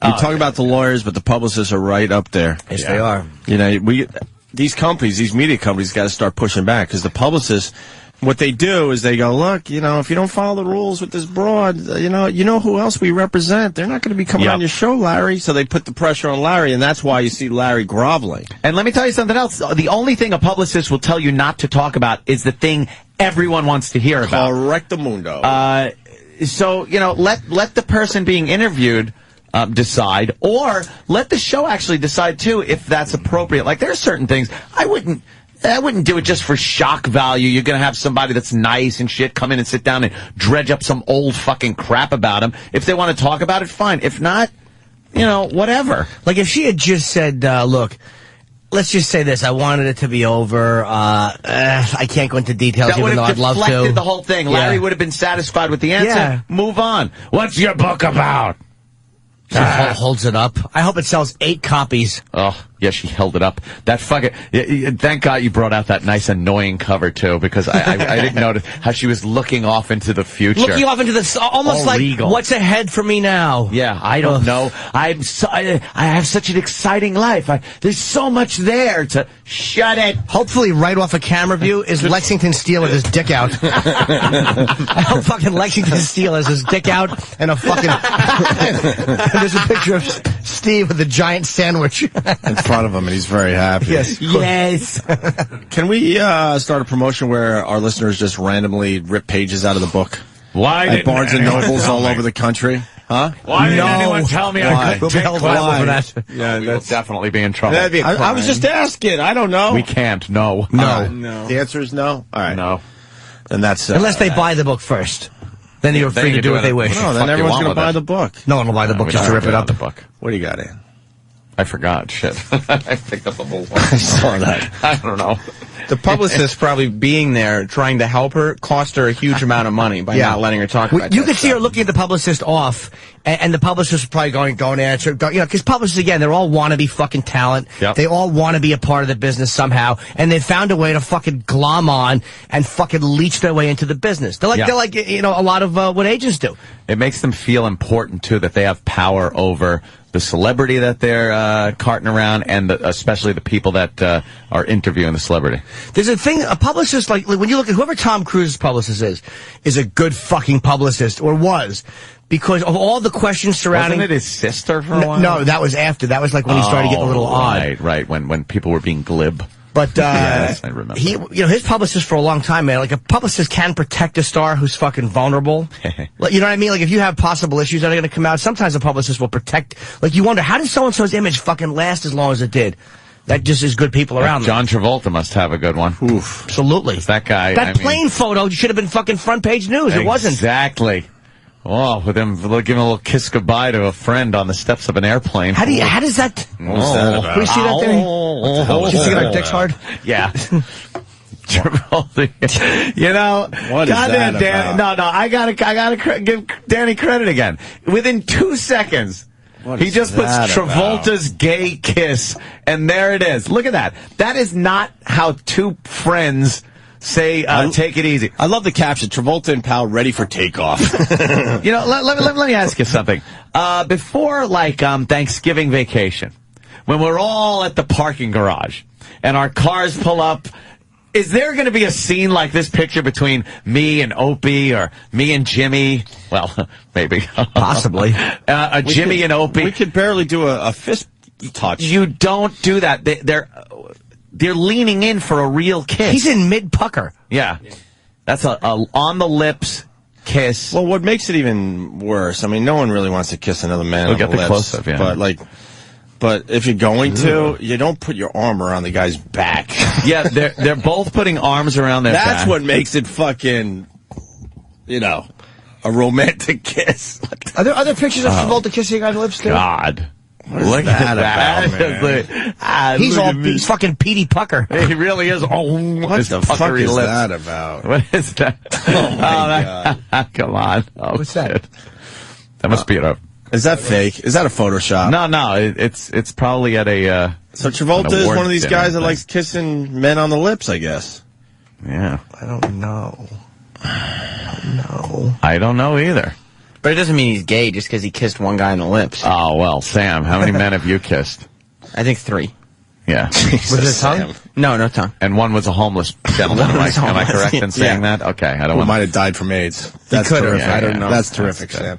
You talk about the lawyers, but the publicists are right up there. Yes, they are. You know, these companies, these media companies, got to start pushing back, because the publicists, what they do is they go, look, if you don't follow the rules with this broad, you know who else we represent. They're not going to be coming on your show, Larry. So they put the pressure on Larry, and that's why you see Larry groveling. And let me tell you something else. The only thing a publicist will tell you not to talk about is the thing everyone wants to hear about. Correctamundo. So, let the person being interviewed decide, or let the show actually decide, too, if that's appropriate. Like, there are certain things I wouldn't do it just for shock value. You're going to have somebody that's nice and shit come in and sit down and dredge up some old fucking crap about them. If they want to talk about it, fine. If not, whatever. Like, if she had just said, look, let's just say this. I wanted it to be over. I can't go into details, even though I'd love to. That would have deflected the whole thing. Larry would have been satisfied with the answer. Yeah. Move on. What's your book about? She holds it up. I hope it sells 8 copies. Oh, yeah, she held it up. That fucking... Thank God you brought out that nice, annoying cover, too, because I didn't notice how she was looking off into the future. Looking off into the... Almost all like, regal. What's ahead for me now? Yeah, I don't know. I have such an exciting life. There's so much there to... Shut it. Hopefully, right off a camera view is Lexington Steele with his dick out. I hope fucking Lexington Steele has his dick out and a fucking... There's a picture of Steve with a giant sandwich in front of him, and he's very happy. Yes. Can we start a promotion where our listeners just randomly rip pages out of the book? Why at Barnes and Nobles all over the country? Huh? Why didn't anyone tell me I could take for that? Yeah, we'll definitely be in trouble. I was just asking. I don't know. We can't. No. The answer is no? All right. No. And that's... Unless they buy the book first. Then you're free to do what they wish. No, then everyone's going to buy the book. No one will buy the book just to rip it up. The book. What do you got in? I forgot. Shit. I picked up a whole one. I saw that. I don't know. The publicist probably being there trying to help her cost her a huge amount of money by not letting her talk about it. You could see her looking at the publicist off, and the publicist was probably going to answer. Because publicists, again, they're all wannabe fucking talent. Yep. They all want to be a part of the business somehow, and they found a way to fucking glom on and fucking leech their way into the business. They're like a lot of what agents do. It makes them feel important, too, that they have power over the celebrity that they're carting around, and especially the people that are interviewing the celebrity. There's a thing, a publicist, like when you look at whoever Tom Cruise's publicist is a good fucking publicist, or was, because of all the questions surrounding... Wasn't it his sister for a while? No, that was after. That was like when he started getting a little odd. Right, when people were being glib. But yes, I remember. His publicist for a long time, man. Like, a publicist can protect a star who's fucking vulnerable. You know what I mean? Like, if you have possible issues that are going to come out, sometimes a publicist will protect. Like, you wonder, how did so and so's image fucking last as long as it did? That just is good people around them. John Travolta must have a good one. Oof. Absolutely. That guy. That plane photo should have been fucking front page news. It wasn't. Exactly. Oh, with him giving a little kiss goodbye to a friend on the steps of an airplane. How does that? What's that about? Can we see that there? Kissing our dicks hard? Yeah. You know, what is that Dan, about? No, I gotta give Danny credit again. Within 2 seconds, he just puts Travolta's gay kiss, and there it is. Look at that. That is not how two friends say, take it easy. I love the caption, Travolta and pal ready for takeoff. You know, let me ask you something. Before, Thanksgiving vacation, when we're all at the parking garage, and our cars pull up, is there going to be a scene like this picture between me and Opie or me and Jimmy? Well, maybe. Possibly. Jimmy and Opie. We could barely do a fist touch. You don't do that. They're leaning in for a real kiss. He's in mid-pucker. Yeah. That's a on the lips kiss. Well, what makes it even worse, I mean, no one really wants to kiss another man on the lips. Close-up, yeah. But if you're going to, you don't put your arm around the guy's back. Yeah, they're both putting arms around their back. That's what makes it fucking, a romantic kiss. Are there other pictures of Travolta kissing on lips too? God. Look at that. He's fucking Petey Pucker. He really is. Oh, what the fuck is that about? What is that? Oh, my God. Come on. Oh, what's that? That must be a... Is that fake? Is that a Photoshop? No. It's probably at a... So Travolta is one of these guys that likes kissing men on the lips, I guess. Yeah. I don't know. I don't know either. But it doesn't mean he's gay just because he kissed one guy on the lips. Oh, well, Sam, how many men have you kissed? I think 3. Yeah. Was it a tongue? No tongue. And one was a homeless gentleman. Am I correct in saying that? Okay, I don't want. Might have died from AIDS. That's terrific. I don't know. That's terrific, Sam.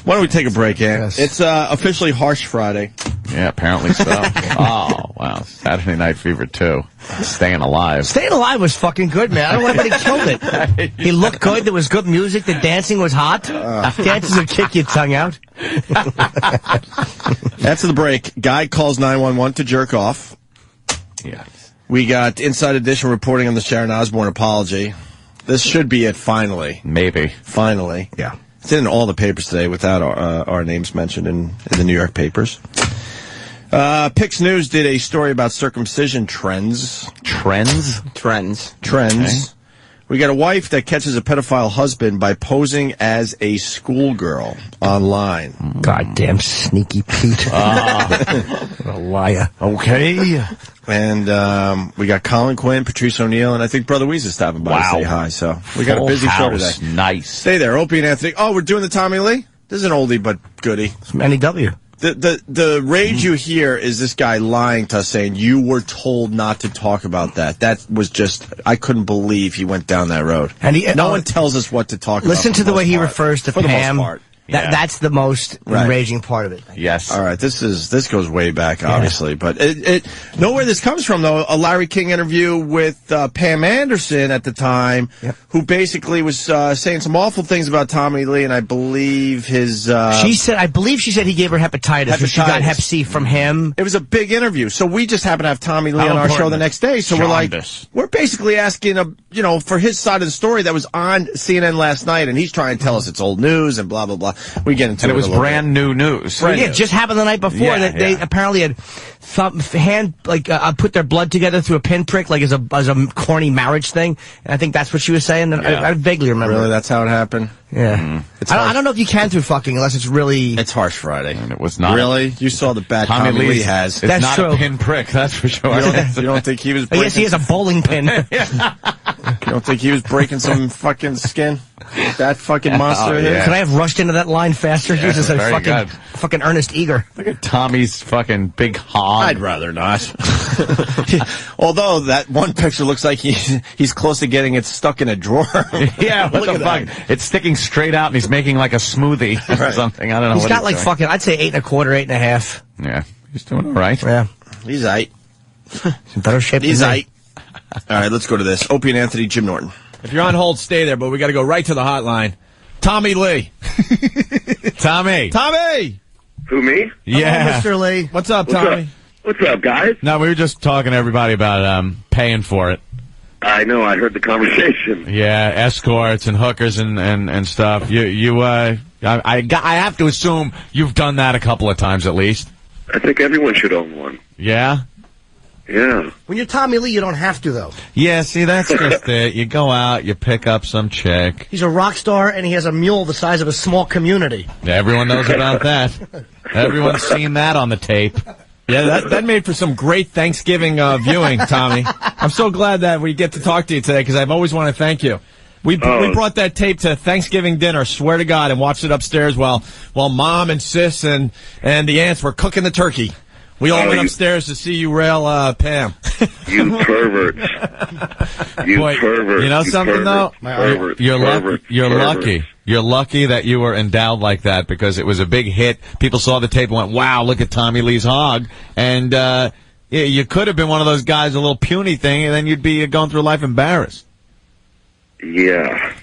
Why don't we take a break, Ann? Yes. It's officially Harsh Friday. Yeah, apparently so. Oh, wow. Saturday Night Fever 2. Staying Alive. Staying Alive was fucking good, man. I don't know why anybody killed it. He looked good. There was good music. The dancing was hot. Dancers would kick your tongue out. After the break, guy calls 911 to jerk off. Yeah. We got Inside Edition reporting on the Sharon Osbourne apology. This should be it, finally. Maybe. Finally. Yeah. It's in all the papers today without our names mentioned in the New York papers. Pix News did a story about circumcision trends. Trends? Trends. Okay. We got a wife that catches a pedophile husband by posing as a schoolgirl online. Goddamn sneaky Pete. What a liar. Okay. And we got Colin Quinn, Patrice O'Neill, and I think Brother Weezer stopping by to say hi. So we got a busy show today. Nice. Stay there, Opie and Anthony. Oh, we're doing the Tommy Lee? This is an oldie but goodie. Some NEW. The rage you hear is this guy lying to us saying you were told not to talk about that. That was just, I couldn't believe he went down that road. And no one tells us what to talk about. Listen to the way he refers to for Pam. the most part. That's the most enraging part of it. Yes. All right. This goes way back, obviously, but know where this comes from though. A Larry King interview with Pam Anderson at the time, who basically was saying some awful things about Tommy Lee, and I believe his. She said he gave her hepatitis. She got Hep C from him. It was a big interview, so we just happened to have Tommy Lee on our show the next day. So we're basically asking for his side of the story that was on CNN last night, and he's trying to tell us it's old news and blah blah blah. We get into it. And it was brand new news. It just happened the night before. They apparently had put their blood together through a pinprick, like as a corny marriage thing. And I think that's what she was saying. And I vaguely remember. Really, that's how it happened. Yeah. I don't know if you can through fucking unless it's really. It's Harsh Friday. And it was not. Really? You saw the bat Tommy Lee has. It's that's not true. A pinprick, that's for sure. You don't think he was breaking... Yes, he has a bowling pin. You don't think he was breaking some fucking skin? That fucking monster here? Could I have rushed into that line faster? Yeah, Jesus, fucking Ernest Eager. Look at Tommy's fucking big hog. I'd rather not. Although that one picture looks like he's close to getting it stuck in a drawer. Yeah, what the fuck? It's sticking straight out and he's making like a smoothie or something. I don't know He's what got like doing. fucking, I'd say 8 1/4, 8 1/2. Yeah, he's doing all right. Yeah. He's aight. He's in better shape He's than me. aight. All right, let's go to this. Opie and Anthony, Jim Norton. If you're on hold, stay there, but we got to go right to the hotline. Tommy Lee. Tommy. Tommy! Who, me? Yeah. Hello, Mr. Lee. What's up, Tommy? What's up, guys? No, we were just talking to everybody about paying for it. I know. I heard the conversation. Yeah, escorts and hookers and stuff. I have to assume you've done that a couple of times at least. I think everyone should own one. Yeah? Yeah. When you're Tommy Lee, you don't have to, though. Yeah, see, that's just it. You go out, you pick up some chick. He's a rock star, and he has a mule the size of a small community. Everyone knows about that. Everyone's seen that on the tape. Yeah, that made for some great Thanksgiving viewing, Tommy. I'm so glad that we get to talk to you today because I've always wanted to thank you. We brought that tape to Thanksgiving dinner, swear to God, and watched it upstairs while Mom and Sis and the aunts were cooking the turkey. We all went upstairs to see you rail Pam. You perverts. Pervert. You know something, though? You're lucky. You're lucky that you were endowed like that because it was a big hit. People saw the tape and went, wow, look at Tommy Lee's hog. And you could have been one of those guys, a little puny thing, and then you'd be going through life embarrassed. Yeah.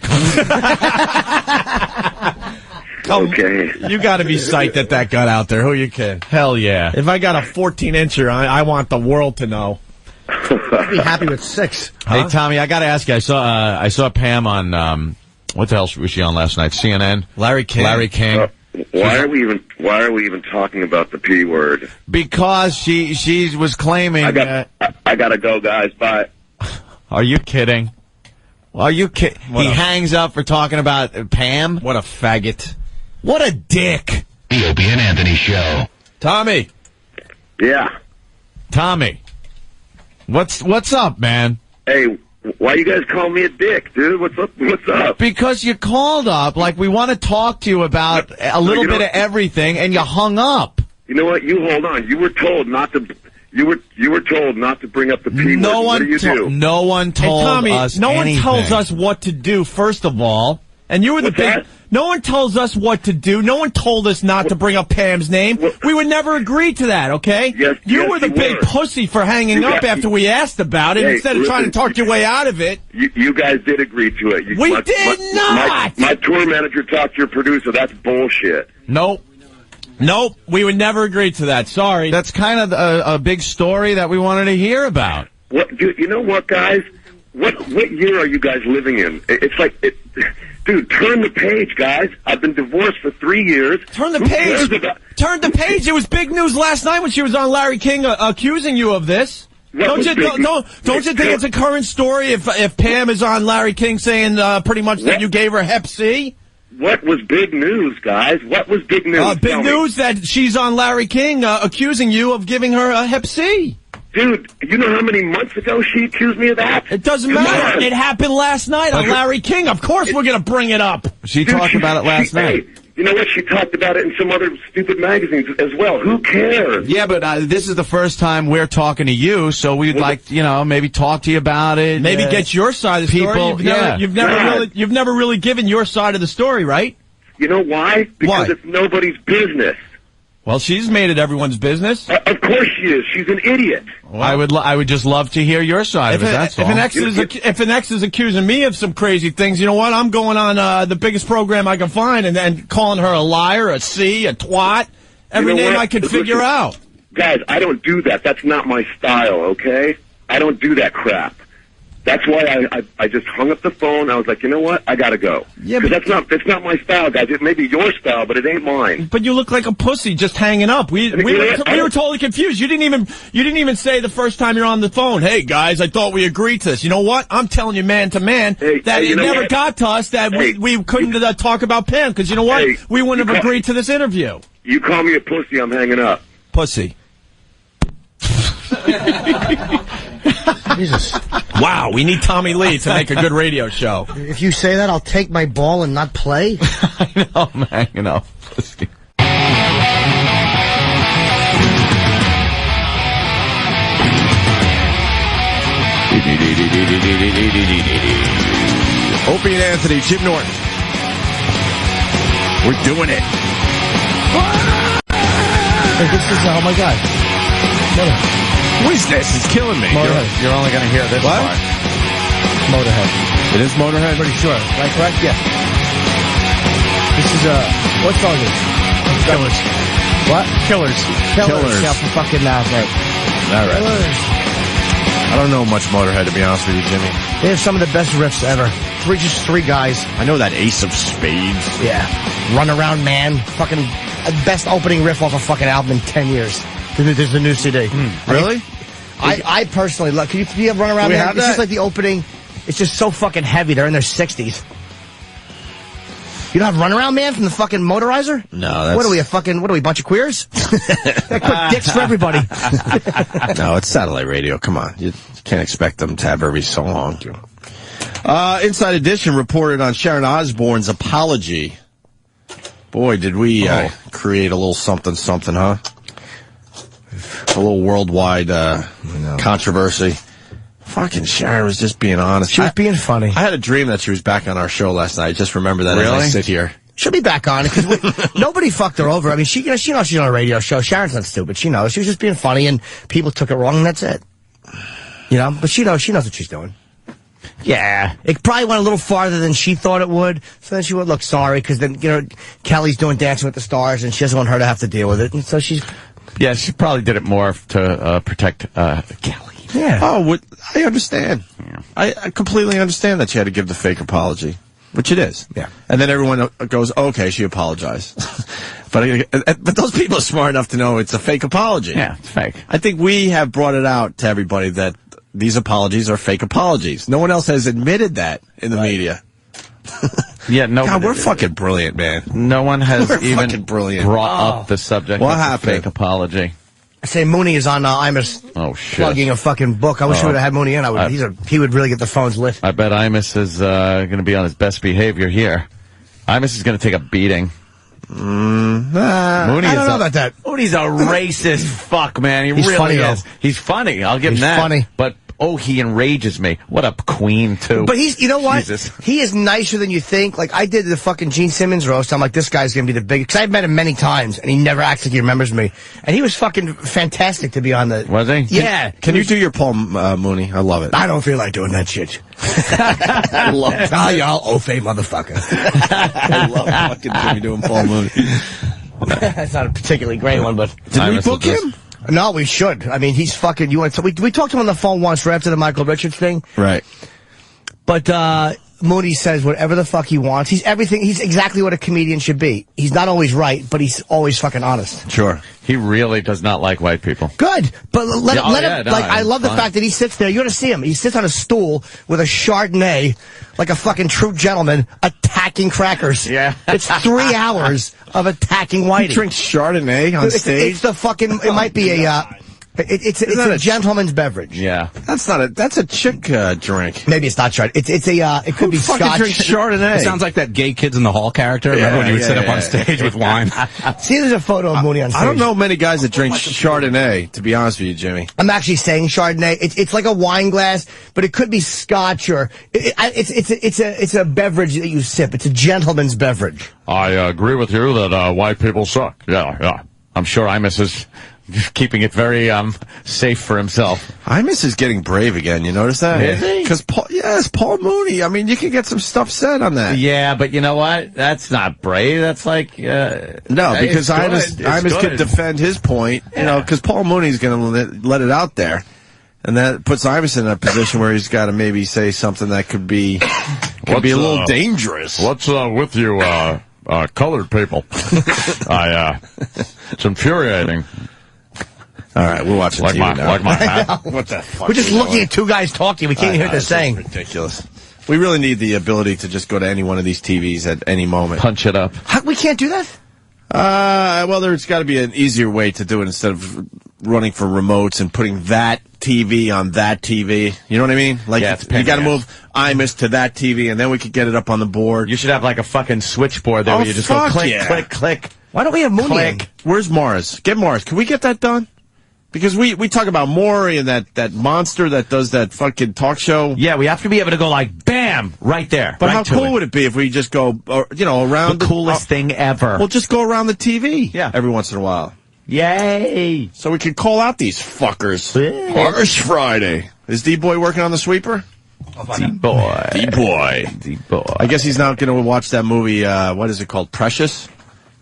Okay. You got to be psyched that got out there. Who you kidding? Hell yeah. If I got a 14-incher, I want the world to know. I'd be happy with 6. Huh? Hey, Tommy, I got to ask you. I saw Pam on what the hell was she on last night? CNN. Larry King. Why are we even talking about the P word? Because she was claiming. I gotta go, guys. Bye. Are you kidding? Are you kidding? He hangs up for talking about Pam. What a faggot. What a dick. The Opie and Anthony Show. Tommy. Yeah. Tommy. What's up, man? Hey, why you guys call me a dick, dude? What's up? Because you called up like we want to talk to you about a little bit of everything, and you hung up. You know what? You hold on. You were told not to. You were told not to bring up the P word. What do you do? No one told Tommy, us no anything. one tells us what to do, first of all. And you were the big... No one tells us what to do. No one told us not to bring up Pam's name. We would never agree to that, okay? You were the big pussy for hanging up after we asked about it instead of trying to talk your way out of it. You guys did agree to it. We did not! My tour manager talked to your producer. That's bullshit. Nope, we would never agree to that. Sorry. That's kind of a big story that we wanted to hear about. What? Dude, you know what, guys? What year are you guys living in? It's like... Dude, turn the page, guys. I've been divorced for 3 years. Turn the page. Turn the page. It was big news last night when she was on Larry King accusing you of this. Don't you think it's a current story if Pam is on Larry King saying pretty much that you gave her Hep C? What was big news, guys? What was big news? Big news that she's on Larry King accusing you of giving her a Hep C. Dude, you know how many months ago she accused me of that? It doesn't matter. It happened last night on Larry King. Of course we're going to bring it up. She talked about it last night. Hey, you know what? She talked about it in some other stupid magazines as well. Who cares? Yeah, but this is the first time we're talking to you, so we'd like, maybe talk to you about it. Maybe get your side of the story. You've never really given your side of the story, right? You know why? Because it's nobody's business. Well, she's made it everyone's business. Of course she is. She's an idiot. Well, I would just love to hear your side of it. That's all. If an ex is accusing me of some crazy things, you know what? I'm going on the biggest program I can find and calling her a liar, a C, a twat, every name I can figure out. Guys, I don't do that. That's not my style, okay? I don't do that crap. That's why I just hung up the phone. I was like, you know what? I gotta go. Yeah, because it's not my style, guys. It may be your style, but it ain't mine. But you look like a pussy just hanging up. We were totally confused. You didn't even say the first time you're on the phone, hey guys, I thought we agreed to this. You know what? I'm telling you, man to man, that it never got to us that we couldn't talk about Pam because you know what? We wouldn't have agreed to this interview. You call me a pussy, I'm hanging up. Pussy. Jesus. Wow, we need Tommy Lee to make a good radio show. If you say that, I'll take my ball and not play. I know, man, Pussy. Opie and Anthony, Jim Norton. We're doing it. Hey, this is, oh my God. Who is this? It's killing me. You're only going to hear this part. Motorhead. It is Motorhead? Pretty sure. Right, correct? Yeah. This is, what song is it? Killers. What? Killers. Yeah, for fucking right. All right. I don't know much Motorhead, to be honest with you, Jimmy. They have some of the best riffs ever. Just three guys. I know that Ace of Spades. Yeah. Run Around Man. Fucking best opening riff off a fucking album in 10 years. There's a new CD. Really? I personally love. Can you have Run Around Man? It's just like the opening. It's just so fucking heavy. They're in their 60s. You don't have Run Around Man from the fucking Motorizer? No, that's... What are we, a bunch of queers? Quick dicks for everybody. No, it's satellite radio. Come on. You can't expect them to have every song. Inside Edition reported on Sharon Osbourne's apology. Boy, did we create a little something, huh? A little worldwide controversy. Fucking Sharon was just being honest. She was being funny. I had a dream that she was back on our show last night. I just remember that as I sit here. She'll be back on it because nobody fucked her over. I mean, she knows she's on a radio show. Sharon's not stupid. She knows. She was just being funny, and people took it wrong, and that's it. You know, but she knows what she's doing. Yeah. It probably went a little farther than she thought it would. So then she would look sorry because then, Kelly's doing Dancing with the Stars, and she doesn't want her to have to deal with it. And so she's... Yeah, she probably did it more to protect Kelly. Yeah. Oh, I understand. Yeah. I completely understand that she had to give the fake apology, which it is. Yeah. And then everyone goes, okay, she apologized. But those people are smart enough to know it's a fake apology. Yeah, it's fake. I think we have brought it out to everybody that these apologies are fake apologies. No one else has admitted that in the media. Yeah, no. God, we're fucking brilliant, man. No one has even brought up the subject What of happened? the fake apology. I say Mooney is on Imus plugging a fucking book. I wish we would have had Mooney in. He would really get the phones lit. I bet Imus is going to be on his best behavior here. Imus is going to take a beating. Mooney I don't know about that. Mooney's a racist fuck, man. He's really funny, is. though. He's funny. I'll give him that. Funny. But he enrages me. What a queen, too. But you know what? Jesus. He is nicer than you think. Like, I did the fucking Gene Simmons roast. I'm like, this guy's gonna be the biggest. Because I've met him many times, and he never acts like he remembers me. And he was fucking fantastic to be on the... Was he? Yeah. Can you do your Paul Mooney? I love it. I don't feel like doing that shit. I love it. Oh, y'all Opie motherfucker. I love fucking Jimmy doing Paul Mooney. That's not a particularly great one, but... Did we book him? No, we should. I mean, he's fucking... We talked to him on the phone once right after the Michael Richards thing. Right. But Mooney says whatever the fuck he wants. He's everything. He's exactly what a comedian should be. He's not always right, but he's always fucking honest. Sure. He really does not like white people. Good. But let him... No, I love the fact that he sits there. You gotta see him. He sits on a stool with a Chardonnay, like a fucking true gentleman, attacking crackers. Yeah. It's 3 hours of attacking Whitey. He drinks Chardonnay on stage? It's the fucking... It might be a... It's a gentleman's beverage. Yeah. That's a chick drink. Maybe it's not Chardonnay. It could be Scotch. Drinks Chardonnay? It sounds like that Gay Kids in the Hall character. Remember when you would sit up on stage with wine? See, there's a photo of Mooney on stage. I don't know many guys that drink Chardonnay, to be honest with you, Jimmy. I'm actually saying Chardonnay. It's like a wine glass, but it could be Scotch or it's a beverage that you sip. It's a gentleman's beverage. I agree with you that white people suck. Yeah. I'm sure Imus is keeping it very safe for himself. Imus is getting brave again. You notice that? Is he? Because Paul Mooney. I mean, you can get some stuff said on that. Yeah, but you know what? That's not brave. That's like no, because Imus could defend his point. Yeah. You know, because Paul Mooney's going to let it out there, and that puts Imus in a position where he's got to maybe say something that could be a little dangerous. What's with you, colored people? It's infuriating. All right, we're watching TV now. Like my hat. What the fuck? We're just looking at two guys talking. We can't hear what they're saying. Ridiculous. We really need the ability to just go to any one of these TVs at any moment. Punch it up. We can't do that? Well, there's got to be an easier way to do it instead of running for remotes and putting that TV on that TV. You know what I mean? Like, you got to move Imus to that TV, and then we could get it up on the board. You should have like a fucking switchboard there where you just go click, click, click. Why don't we have Mooney? Where's Morris? Get Morris. Can we get that done? Because we talk about Maury and that monster that does that fucking talk show. Yeah, we have to be able to go like, bam, right there. But how cool would it be if we just go, around the coolest thing ever? We'll just go around the TV. Yeah. Every once in a while. Yay. So we can call out these fuckers. Harsh Friday. Is D-Boy working on the sweeper? D-Boy. I guess he's not going to watch that movie, what is it called, Precious?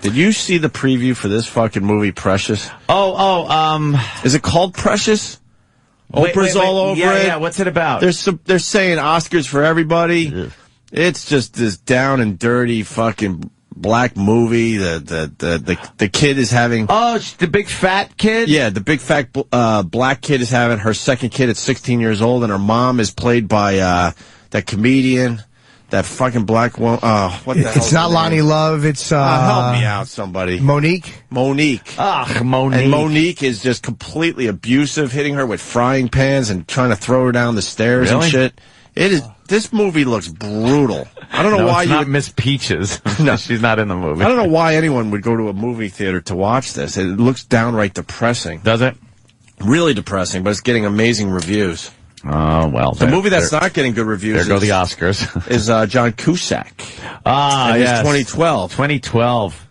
Did you see the preview for this fucking movie, Precious? Is it called Precious? Oprah's all over it. Yeah, what's it about? They're saying Oscars for everybody. Ugh. It's just this down and dirty fucking black movie. The kid is having... Oh, the big fat kid? Yeah, the big fat black kid is having her second kid at 16 years old, and her mom is played by that comedian... That fucking black woman. What the hell? It's not Lonnie Love. It's help me out, somebody. Monique. Monique. Monique. And Monique is just completely abusive, hitting her with frying pans and trying to throw her down the stairs and shit. It is. This movie looks brutal. I don't know why it's not Miss Peaches. No, she's not in the movie. I don't know why anyone would go to a movie theater to watch this. It looks downright depressing. Does it? Really depressing, but it's getting amazing reviews. Oh, well. The movie that's not getting good reviews There go the Oscars. is John Cusack. Yes. 2012. 2012.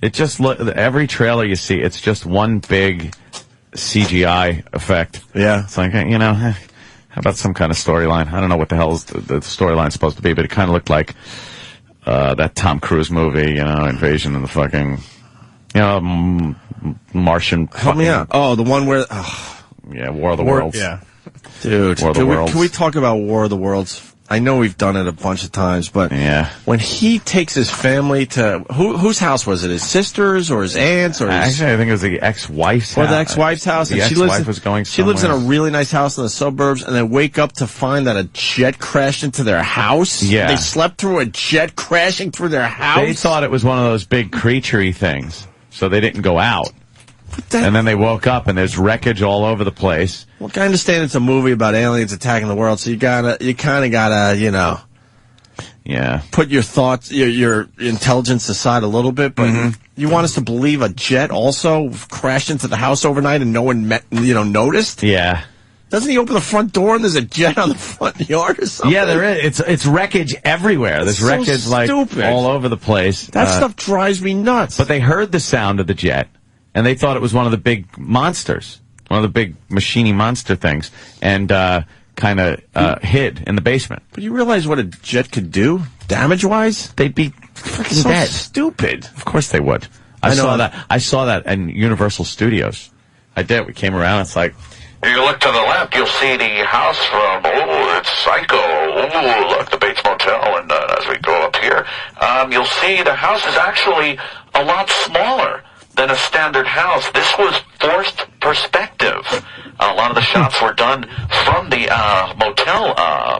It just every trailer you see, it's just one big CGI effect. Yeah. It's like, how about some kind of storyline? I don't know what the hell the storyline's supposed to be, but it kind of looked like that Tom Cruise movie, Invasion of the fucking, Martian. Help me out. Oh, the one where... yeah, War of the Worlds. Yeah. Dude, can we talk about War of the Worlds? I know we've done it a bunch of times, but when he takes his family to... whose house was it? His sister's or his aunt's? Or Actually, I think it was the ex-wife's house. Or the ex-wife's house. The ex-wife was going somewhere. She lives in a really nice house in the suburbs, and they wake up to find that a jet crashed into their house. Yeah. They slept through a jet crashing through their house. They thought it was one of those big creature-y things, so they didn't go out. And then they woke up and there's wreckage all over the place. Look, I understand it's a movie about aliens attacking the world, so you kind of gotta, put your thoughts, your intelligence aside a little bit, but you want us to believe a jet also crashed into the house overnight and no one noticed? Yeah. Doesn't he open the front door and there's a jet on the front yard or something? Yeah, there is. It's wreckage everywhere. There's wreckage all over the place. That stuff drives me nuts. But they heard the sound of the jet. And they thought it was one of the big monsters, one of the big machiny monster things, and kind of hid in the basement. But you realize what a jet could do, damage-wise? They'd be freaking dead. Stupid. Of course they would. I saw that in Universal Studios. I did. We came around. It's like, if you look to the left, you'll see the house from, it's Psycho. Look, the Bates Motel. And as we go up here, you'll see the house is actually a lot smaller than a standard house. This was forced perspective. A lot of the shots were done from the motel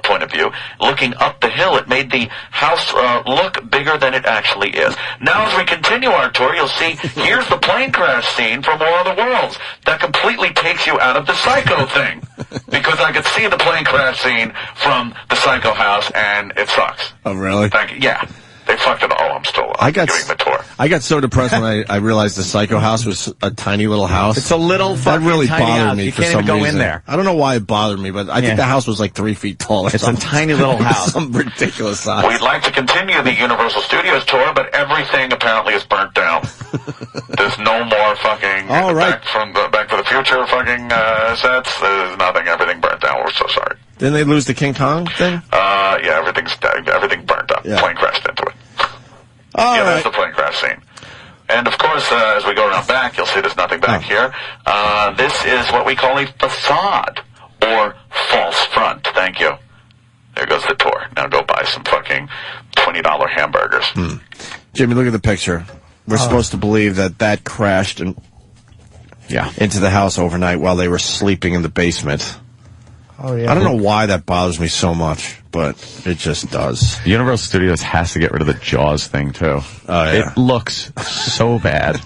point of view, looking up the hill. It made the house look bigger than it actually is. Now, as we continue our tour, you'll see here's the plane crash scene from War of the Worlds. That completely takes you out of the Psycho thing, because I could see the plane crash scene from the Psycho house, and it sucks. Oh, really? Thank you. Yeah. They fucked it all. I'm still giving the tour. I got so depressed when I realized the Psycho house was a tiny little house. It's a little fucking that really tiny bothered house. me You for can't some even go reason. in there. I don't know why it bothered me, but I think the house was like 3 feet tall. It's a tiny little house. Some ridiculous size. We'd like to continue the Universal Studios tour, but everything apparently is burnt down. There's no more fucking Back to the Future fucking sets. There's nothing. Everything burnt down. We're so sorry. Didn't they lose the King Kong thing? Yeah, everything burnt up. Yeah. Plane crashed into it. That's the plane crash scene. And of course, as we go around back, you'll see there's nothing back here. This is what we call a facade, or false front. Thank you. There goes the tour. Now go buy some fucking $20 hamburgers. Jimmy, look at the picture. We're supposed to believe that crashed into the house overnight while they were sleeping in the basement. Oh, yeah. I don't know why that bothers me so much, but it just does. Universal Studios has to get rid of the Jaws thing, too. Oh, yeah. It looks so bad.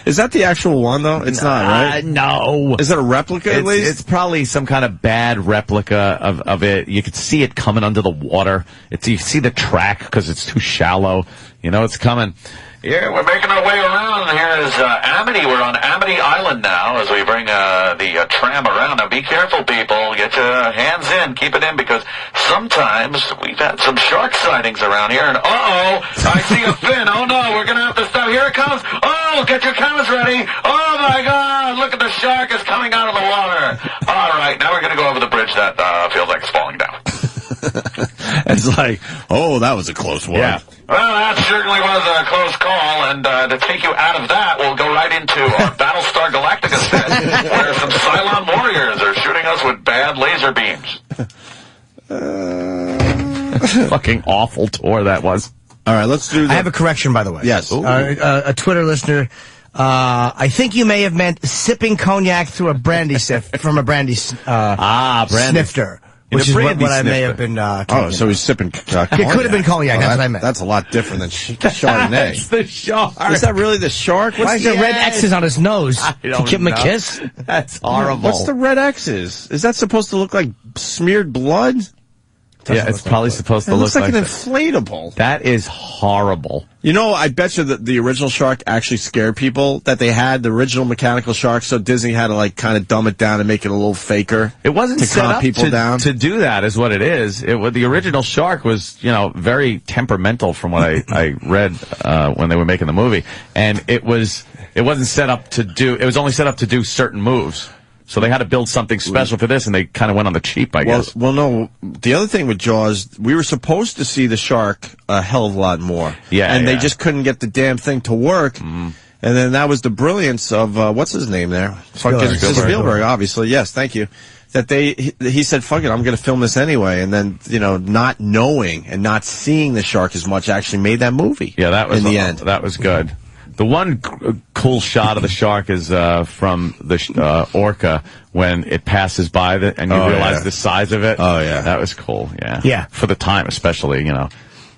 Is that the actual one, though? It's not, right? No. Is it a replica, at least? It's probably some kind of bad replica of it. You could see it coming under the water. You see the track because it's too shallow. You know it's coming. Yeah, we're making our way around. Here is Amity. We're on Amity Island now as we bring the tram around. Now, be careful, people. Get your hands in. Keep it in, because sometimes we've had some shark sightings around here. And, I see a fin. Oh, no, we're going to have to stop. Here it comes. Oh, get your cameras ready. Oh, my God. Look at the shark is coming out of the water. All right, now we're going to go over the bridge that feels like it's falling down. It's like, oh, that was a close one. Yeah. Well, that certainly was a close call, and to take you out of that, we'll go right into our Battlestar Galactica set, where some Cylon warriors are shooting us with bad laser beams. Fucking awful tour that was. All right, let's do that. I have a correction, by the way. Yes. A Twitter listener, I think you may have meant sipping cognac through a brandy from a brandy, brandy snifter. Which is what I may have been. So he's sipping cognac. It could have been cognac. That's what I meant. That's a lot different than Chardonnay. That's the shark. Is that really the shark? Why is there red X's on his nose? To give him a kiss? That's horrible. What's the red X's? Is that supposed to look like smeared blood? Yeah, it's probably supposed to look like an that. inflatable. That is horrible. You know, I bet you that the original shark actually scared people, that they had the original mechanical shark, so Disney had to, like, kind of dumb it down and make it a little faker. It wasn't to set calm up people down. to do that, is what it is. The original shark was, very temperamental from what I read when they were making the movie. And it wasn't set up to do, it was only set up to do certain moves. So they had to build something special for this, and they kind of went on the cheap, I guess. Well, no. The other thing with Jaws, we were supposed to see the shark a hell of a lot more. Yeah, and they just couldn't get the damn thing to work. And then that was the brilliance of, what's his name there? Spielberg, obviously. Yes, thank you. That he said, fuck it, I'm going to film this anyway. And then, not knowing and not seeing the shark as much actually made that movie. Yeah, that was in the end. That was good. The one cool shot of the shark is from the orca when it passes by and you realize the size of it. Oh, yeah. That was cool, yeah. Yeah. For the time, especially,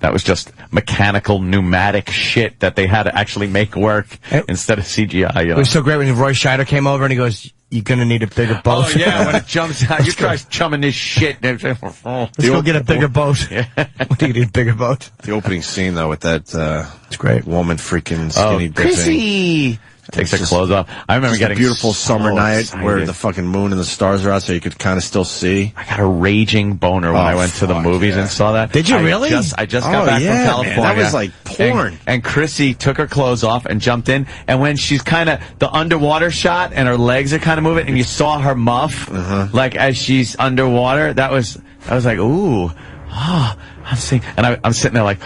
That was just mechanical, pneumatic shit that they had to actually make work instead of CGI. It was so great when Roy Scheider came over and he goes, "You're gonna need a bigger boat." Oh yeah, when it jumps out, you try chumming this shit. Let's go get a bigger boat. Yeah. We need a bigger boat. The opening scene though with that it's great woman freaking skinny dipping. Chrissy takes her clothes off. I remember getting a beautiful summer night excited. where the fucking moon and the stars are out, so you could kind of still see. I got a raging boner when I went to the movies and saw that. Did you really? I just got back from California. Man, that was like porn. And Chrissy took her clothes off and jumped in. And when she's kind of the underwater shot and her legs are kind of moving, and you saw her muff like as she's underwater, I was like, ooh, I'm seeing, and I'm sitting there like.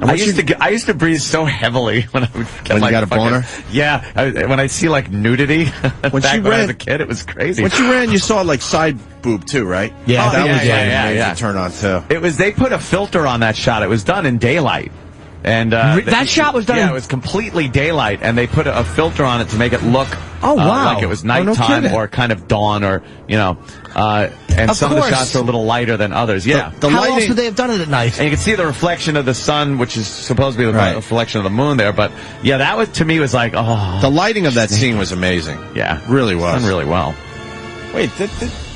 I used to breathe so heavily when I would get you got a boner? Yeah, when I see like nudity. When I was a kid, it was crazy. When she ran, you saw like side boob too, right? Yeah, that was yeah. turn on too. It was. They put a filter on that shot. It was done in daylight. And that shot was done. Yeah, it was completely daylight, and they put a filter on it to make it look like it was nighttime or kind of dawn, or and some of the shots are a little lighter than others. Yeah, how else would they have done it at night? And you can see the reflection of the sun, which is supposed to be the reflection of the moon there. But yeah, that was to me was like, the lighting of that scene was amazing. Yeah, really was done really well. Wait,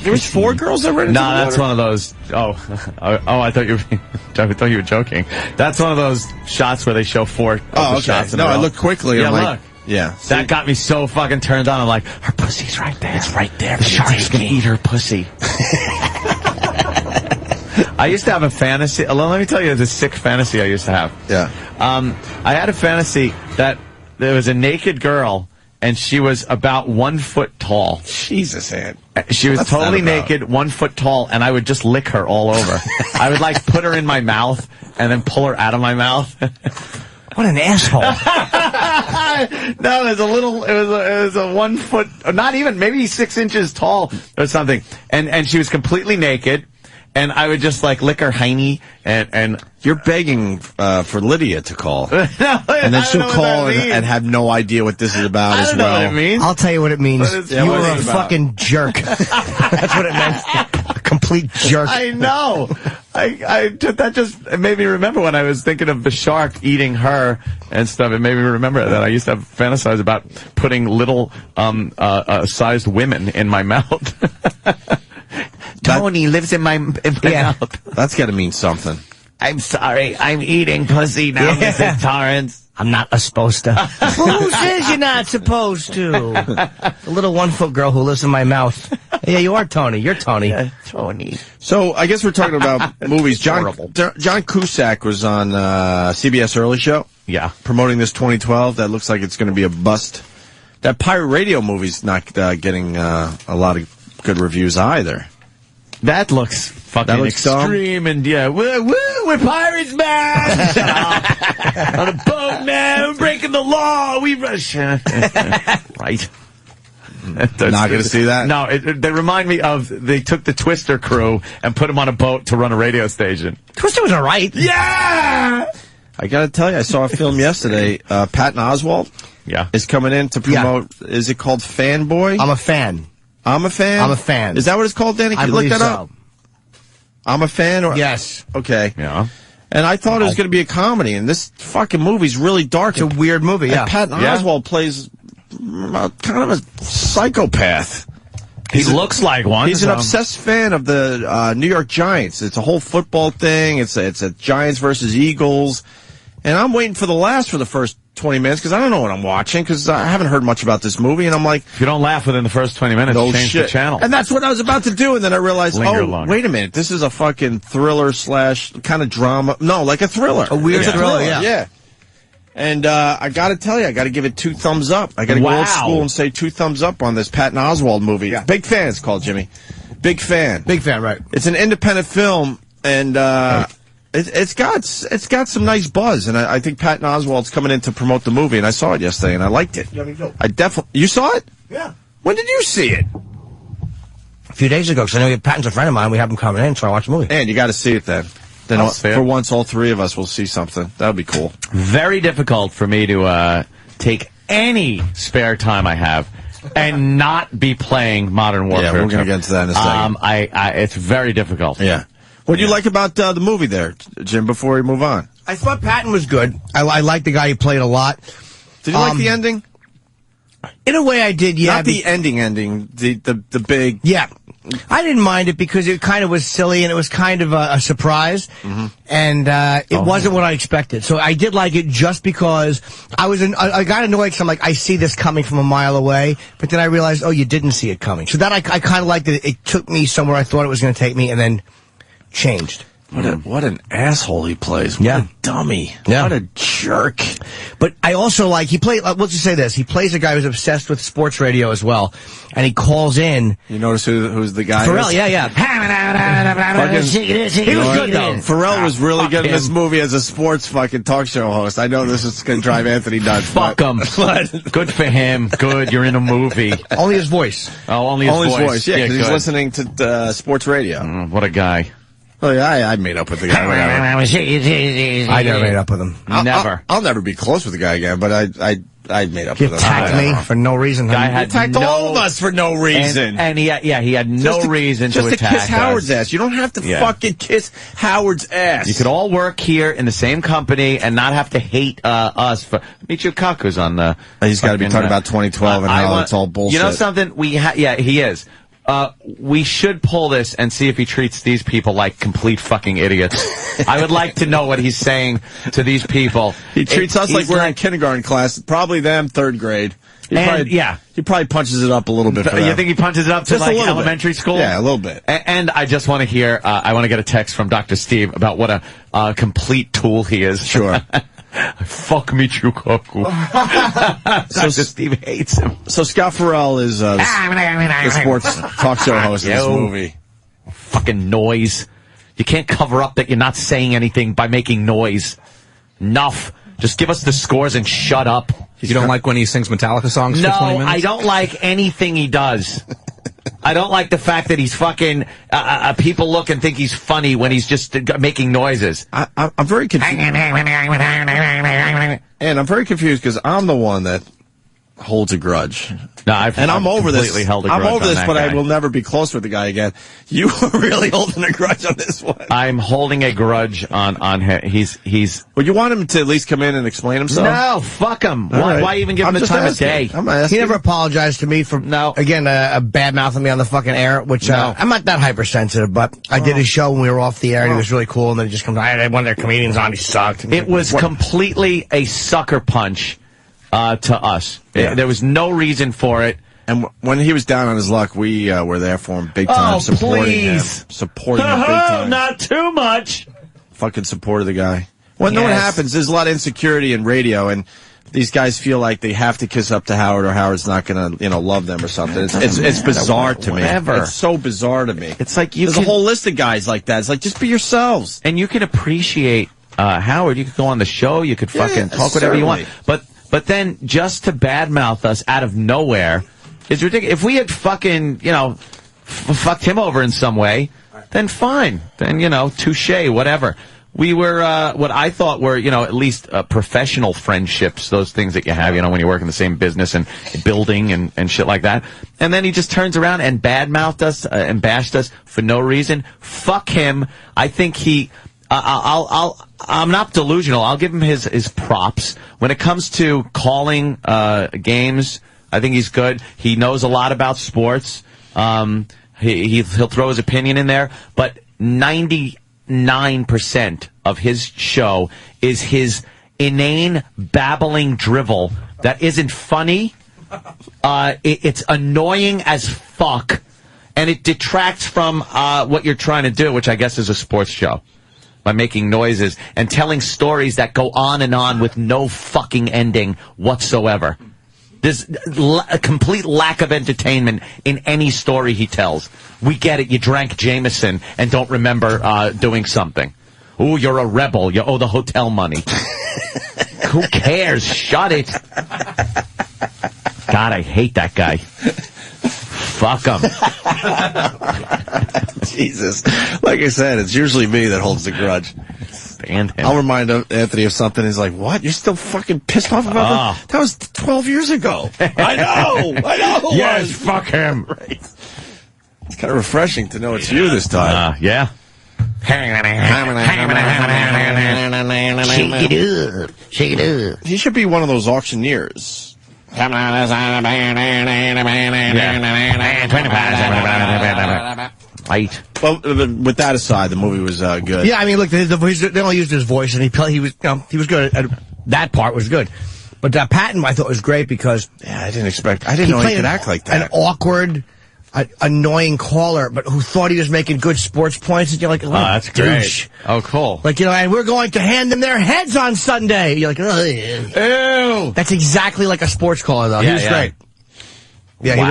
there was 4 girls that ran into the water? That's one of those. I thought you were joking. That's one of those shots where they show 4 shots. No, I looked quickly. Yeah, I'm look. like, yeah. That got me so fucking turned on. I'm like, her pussy's right there. It's right there. The shark's gonna eat her pussy. I used to have a fantasy. Let me tell you the sick fantasy I used to have. Yeah. I had a fantasy that there was a naked girl. And she was about 1 foot tall. Jesus, Ant. She was totally naked, 1 foot tall, and I would just lick her all over. I would like put her in my mouth and then pull her out of my mouth. What an asshole! No, it was a 1 foot, not even, maybe 6 inches tall or something. And she was completely naked. And I would just like lick her hiney, and you're begging for Lydia to call, and then she'll call and have no idea what this is about as well. Know what it means. I'll tell you what it means. You were a fucking jerk. That's what it meant. A complete jerk. I know. That just made me remember when I was thinking of the shark eating her and stuff. It made me remember that I used to have fantasize about putting little sized women in my mouth. Tony lives in my mouth. That's got to mean something. I'm sorry. I'm eating pussy now, Mrs. Torrance. I'm not supposed to. Who says you're not supposed to? The little 1 foot girl who lives in my mouth. Yeah, you are Tony. You're Tony. Tony. So I guess we're talking about movies. John Cusack was on CBS Early Show. Yeah. Promoting this 2012. That looks like it's going to be a bust. That pirate radio movie's not getting a lot of good reviews either. That looks Fucking extreme and we're pirates, man. Shut up. On a boat, man. We're breaking the law. We rush. Right. Not going to see that? No, they remind me of, they took the Twister crew and put them on a boat to run a radio station. Twister was all right. Yeah! I got to tell you, I saw a film yesterday. Patton Oswalt is coming in to promote, is it called Fanboy? I'm a fan. I'm a fan? I'm a fan. Is that what it's called, Danny? Can you look that up? I'm a fan? Or Yes. Okay. Yeah. And I thought it was going to be a comedy, and this fucking movie's really dark. It's a weird movie, and Patton Oswalt plays kind of a psychopath. He looks like one. He's an obsessed fan of the New York Giants. It's a whole football thing. It's a Giants versus Eagles. And I'm waiting for the first 20 minutes because I don't know what I'm watching because I haven't heard much about this movie. And I'm like, if you don't laugh within the first 20 minutes, change the channel. And that's what I was about to do. And then I realized, wait a minute. This is a fucking thriller / kind of drama. No, like a thriller. A weird thriller, yeah. And I got to tell you, I got to give it 2 thumbs up. I got to go old school and say 2 thumbs up on this Patton Oswalt movie. Yeah. Big fan, it's called, Jimmy. Big fan. Big fan, right. It's an independent film, and it's got some nice buzz. And I think Patton Oswalt's coming in to promote the movie, and I saw it yesterday, and I liked it. You saw it? Yeah. When did you see it? A few days ago, because I know Patton's a friend of mine. We have him coming in, so I watched the movie. And you got to see it then. Then for once, all 3 of us will see something. That would be cool. Very difficult for me to take any spare time I have and not be playing Modern Warfare. Yeah, we're going to get into that in a second. It's very difficult. Yeah. What do you like about the movie there, Jim, before we move on? I thought Patton was good. I liked the guy who played a lot. Did you like the ending? In a way I did, yeah. Not the ending, the big... Yeah. I didn't mind it because it kind of was silly and it was kind of a surprise. Mm-hmm. And it wasn't what I expected. So I did like it just because I got annoyed because I'm like, I see this coming from a mile away. But then I realized, oh, you didn't see it coming. So that I kind of liked it. It took me somewhere I thought it was going to take me and then changed. What an asshole he plays. What a dummy. Yeah. What a jerk. But I also like, let's just say this, he plays a guy who's obsessed with sports radio as well, and he calls in. You notice who's the guy? Pharrell, yeah. He was good, though. Pharrell was really good in this movie as a sports fucking talk show host. I know this is going to drive Anthony nuts. Fuck him. Good for him. Good, you're in a movie. Only his voice. Oh, only his voice. Yeah, because he's listening to sports radio. What a guy. Oh, yeah, I made up with the guy. I never made up with him. Never. I'll never be close with the guy again, but I made up with him. You attacked me for no reason. Guy had attacked all of us for no reason. And he had no reason to attack us. Just to kiss Howard's ass. You don't have to fucking kiss Howard's ass. You could all work here in the same company and not have to hate us for... Michio Kaku's on the... He's got to be talking about 2012 and how it's all bullshit. You know something? He is. We should pull this and see if he treats these people like complete fucking idiots. I would like to know what he's saying to these people. He treats us like we're in kindergarten class. Probably them, 3rd grade. He probably punches it up a little bit for them. You think he punches it up to like elementary school? Yeah, a little bit. And I just want to hear, I want to get a text from Dr. Steve about what a complete tool he is. Sure. Fuck Michio Kaku. Dr. Steve hates him. So Scott Farrell is the sports talk show host of this movie. Fucking noise. You can't cover up that you're not saying anything by making noise. Enough. Just give us the scores and shut up. You don't like when he sings Metallica songs for 20 minutes? No, I don't like anything he does. I don't like the fact that he's fucking, people look and think he's funny when he's just making noises. I'm very confused. And I'm very confused because I'm the one that holds a grudge. No, I'm over this. Held a grudge I'm over this, but guy. I will never be close with the guy again. You are really holding a grudge on this one. I'm holding a grudge on him. He's. Well, you want him to at least come in and explain himself? No, fuck him. Why even give him the time of day? He never apologized to me for again bad mouthing me on the fucking air, which I'm not that hypersensitive, but I did a show when we were off the air and he was really cool, and then he just comes, I had one of their comedians on, he sucked. It was completely a sucker punch. To us. Yeah. There was no reason for it. And when he was down on his luck, we were there for him big time, supporting him. Supporting him big time. Not too much. Fucking supported the guy. Well, no, what happens, there's a lot of insecurity in radio, and these guys feel like they have to kiss up to Howard or Howard's not going to, love them or something. It's bizarre to me. It's so bizarre to me. It's like there's a whole list of guys like that. It's like, just be yourselves. And you can appreciate Howard. You could go on the show. You could fucking talk whatever you want. But then just to badmouth us out of nowhere is ridiculous. If we had fucking, fucked him over in some way, then fine. Then, touche, whatever. We were, what I thought were, at least professional friendships, those things that you have, when you work in the same business and building and shit like that. And then he just turns around and badmouthed us and bashed us for no reason. Fuck him. I think I'm not delusional. I'll give him his props. When it comes to calling games, I think he's good. He knows a lot about sports. He'll throw his opinion in there, but 99% of his show is his inane, babbling drivel that isn't funny. It's annoying as fuck, and it detracts from what you're trying to do, which I guess is a sports show, by making noises and telling stories that go on and on with no fucking ending whatsoever. There's a complete lack of entertainment in any story he tells. We get it. You drank Jameson and don't remember doing something. Ooh, you're a rebel. You owe the hotel money. Who cares? Shut it. God, I hate that guy. Fuck him. Jesus. Like I said, it's usually me that holds the grudge. Stand him. I'll remind Anthony of something. He's like, what? You're still fucking pissed off about that? That was 12 years ago. I know. Yes, fuck him. Right. It's kind of refreshing to know it's you this time. Yeah. Shake it up. Shake it up. He should be one of those auctioneers. Right. Well, with that aside, the movie was good. Yeah, I mean, look, they only used his voice, and he was good. That part was good. But Patton, I thought, was great because I didn't know he could act like that. An awkward, annoying caller, but who thought he was making good sports points. And you're like, oh, that's douche. Great. Oh, cool. Like, and we're going to hand them their heads on Sunday. You're like, oh, yeah. Ew. That's exactly like a sports caller, though. He was great. Yeah, he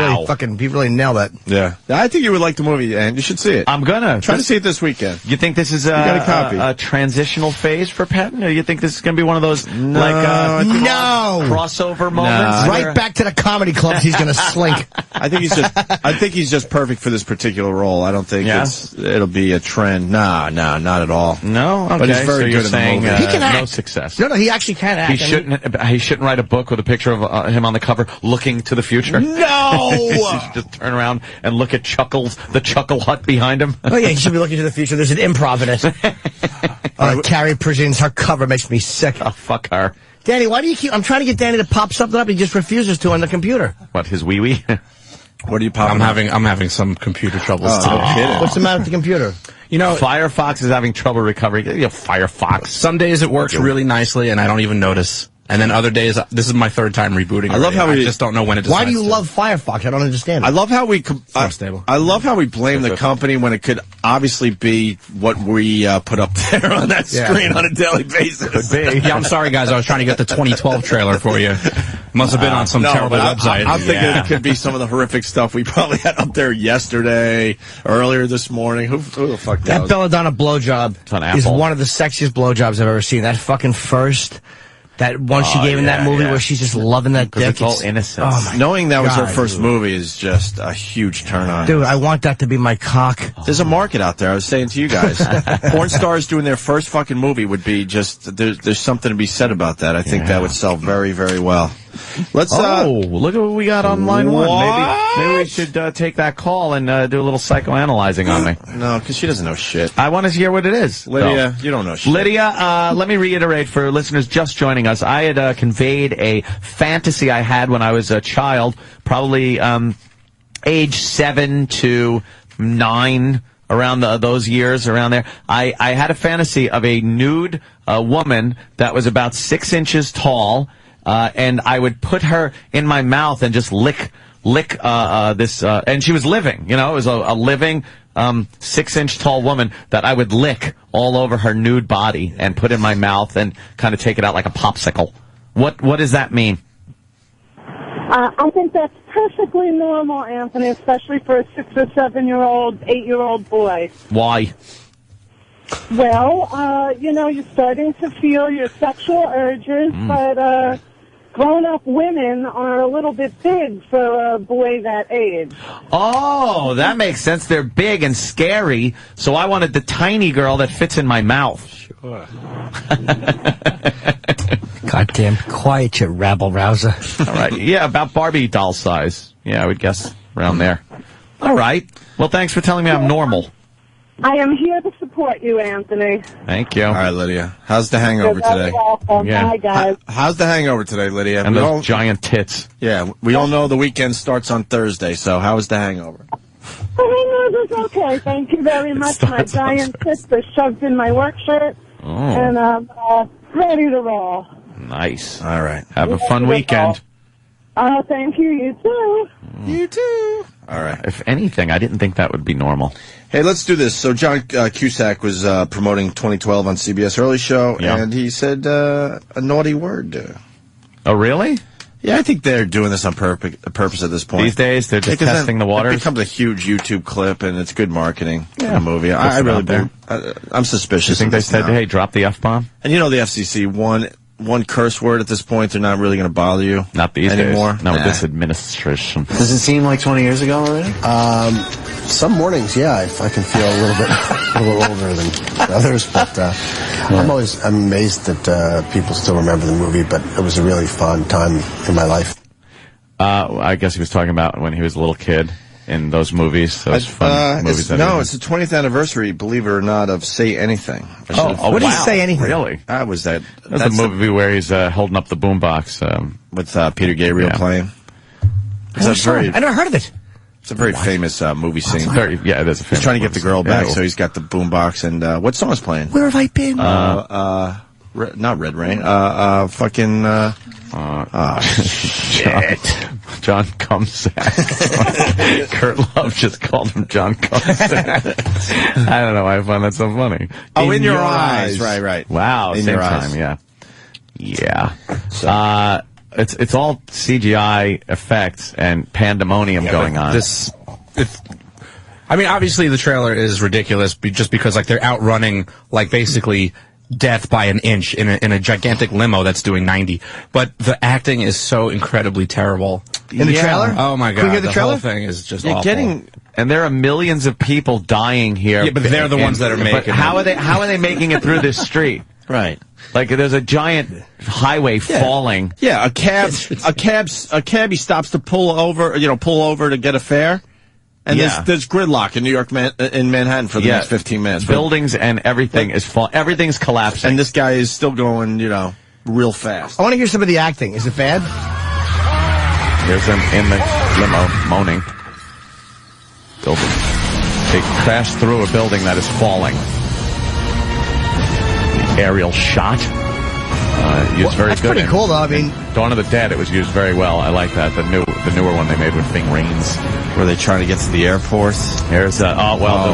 really nailed that. Yeah. I think you would like the movie, and you should see it. I'm gonna. Try to see it this weekend. You think this is a transitional phase for Patton, or you think this is going to be one of those crossover moments? Right back to the comedy clubs he's going to slink. I think he's just perfect for this particular role. I don't think it'll be a trend. No, not at all. No? Okay. But he's very good saying, in the movie. He can act. No success. No, he actually can act. He shouldn't write a book with a picture of him on the cover looking to the future. No! He should just turn around and look at the Chuckle Hut behind him. Oh, yeah, he should be looking to the future. There's an improv in it. Carrie presents her cover makes me sick. Oh, fuck her. Danny, why do you keep... I'm trying to get Danny to pop something up. He just refuses to on the computer. What, his wee-wee? What are you popping I'm having some computer troubles, too. What's the matter with the computer? Firefox is having trouble recovering. Firefox. Some days it works really nicely, and I don't even notice. And then other days, this is my third time rebooting. I love how I just don't know when it decides. Why do you love Firefox? I don't understand. I love how we stable. I love how we blame the company when it could obviously be what we put up there on that screen on a daily basis. Could be. Yeah, I'm sorry, guys. I was trying to get the 2012 trailer for you. Must have been on some terrible website. I'm thinking it could be some of the horrific stuff we probably had up there yesterday, earlier this morning. Who the fuck knows? That Belladonna blowjob is one of the sexiest blowjobs I've ever seen. That fucking first... That one she gave in that movie where she's just loving that dick. It's all innocent. Oh my Knowing that was her God, first movie is just a huge turn on. Dude, I want that to be my cock. There's a market out there. I was saying to you guys, porn stars doing their first fucking movie would be just, there's something to be said about that. I think that would sell very, very well. Let's, look at what we got on line one. Maybe we should take that call and do a little psychoanalyzing on me. No, because she doesn't know shit. I want to hear what it is. Lydia, you don't know shit. Lydia, let me reiterate for listeners just joining us. I had conveyed a fantasy I had when I was a child, probably age 7 to 9, around those years, around there. I had a fantasy of a nude woman that was about 6 inches tall, and I would put her in my mouth and just lick this, and she was living, it was a living 6-inch tall woman that I would lick all over her nude body and put in my mouth and kind of take it out like a popsicle. What does that mean? I think that's perfectly normal, Anthony, especially for a 6 or 7-year-old, 8-year-old boy. Why? Well, you're starting to feel your sexual urges, but grown-up women are a little bit big for a boy that age. Oh, that makes sense. They're big and scary, so I wanted the tiny girl that fits in my mouth. Sure. Goddamn quiet, you rabble-rouser. All right. Yeah, about Barbie doll size. Yeah, I would guess around there. All right. Well, thanks for telling me I'm normal. I am here to support you, Anthony. Thank you. All right, Lydia. How's the hangover You're very today? welcome. Yeah. Bye, guys. How's the hangover today, Lydia? And those giant tits. Yeah, we all know the weekend starts on Thursday, so how was the hangover? The hangover's okay. Thank you very much. My giant tits are shoved in my work shirt, and I'm ready to roll. Nice. All right. Have a fun weekend. Thank you. You too. You too. All right. If anything, I didn't think that would be normal. Hey, let's do this. So John Cusack was promoting 2012 on CBS Early Show, and he said a naughty word. Oh, really? Yeah, I think they're doing this on purpose at this point. These days, they're just testing the waters? It becomes a huge YouTube clip, and it's good marketing for the movie. I really do. I'm suspicious. You think they said, hey, drop the F-bomb? And you know the FCC, one curse word at this point, they're not really going to bother you. Not these anymore. days. No, this administration. Does it seem like 20 years ago already? Some mornings, yeah, I can feel a little older than others, but I'm amazed that people still remember the movie, but it was a really fun time in my life. I guess he was talking about when he was a little kid in those movies, those fun movies. It's the 20th anniversary, believe it or not, of Say Anything. What did he Say Anything? Really? That was that. That's the movie where he's holding up the boombox. With Peter Gabriel playing. I never heard of it. It's a very famous movie scene. It is a famous He's trying to get the girl back, Yeah. so he's got the boombox. And what song is playing? Where have I been? Not Red Rain. Shit. John Cumsack. Kurt Love just called him John Cumsack. I don't know why I find that so funny. Oh, In Your Eyes. Right. Wow, In same Your time, Eyes. yeah. It's all CGI effects and pandemonium going on. I mean, obviously the trailer is ridiculous just because, like, they're outrunning, like, basically death by an inch in a gigantic limo that's doing 90. But the acting is so incredibly terrible. In the trailer? Oh, my God. Can we hear the trailer? Whole thing is just awful. And there are millions of people dying here. Yeah, but they're the ones that are making it. How are they making it through this street? Right. Like there's a giant highway falling. Yeah, a cabbie stops to pull over to get a fare. And there's gridlock in New York, in Manhattan for the next 15 minutes. Buildings and everything everything's collapsing. And this guy is still going, real fast. I want to hear some of the acting. Is it bad? Here's him in the limo, moaning. They crashed through a building that is falling. The aerial shot. Used very that's good. That's pretty cool, though. I mean, Dawn of the Dead, it was used very well. I like that. The newer one they made with Ving Rhames. Were they trying to get to the airport? Here's the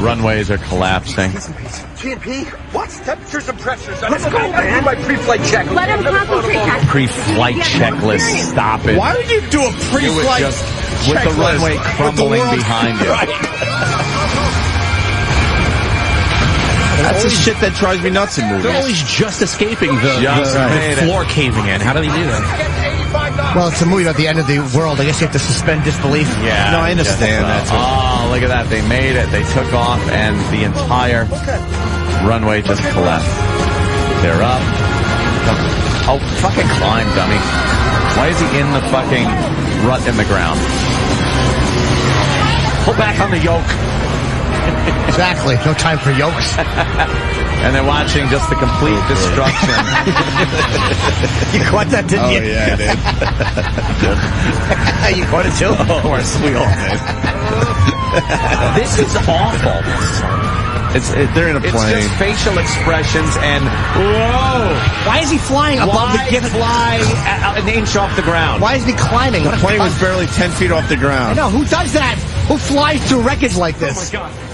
runways are collapsing. GNP, what's temperatures and pressures? Let's go, man. My pre-flight checklist. Let him concentrate. Pre-flight checklist. Stop it. Why would you do a pre-flight checklist? With the runway crumbling behind you. That's the shit that drives me nuts in movies. They're always just escaping the floor caving in. How do they do that? Well, it's a movie about the end of the world. I guess you have to suspend disbelief. Yeah. No, I understand that. Oh, look at that. They made it. They took off, and the entire runway just collapsed. They're up. Oh, fucking climb, dummy. Why is he in the fucking rut in the ground? Pull back on the yoke. Exactly. No time for yokes. And they're watching just the complete destruction. You caught that, didn't you? Oh, yeah, I did. You caught it, too? Of course, we all did. This is awful. They're in a plane. It's just facial expressions and, whoa! Why is he flying above the gift? Fly an inch off the ground? Why is he climbing? The plane was barely 10 feet off the ground. I know. Who does that? Who flies through wreckage like this? Oh, my God.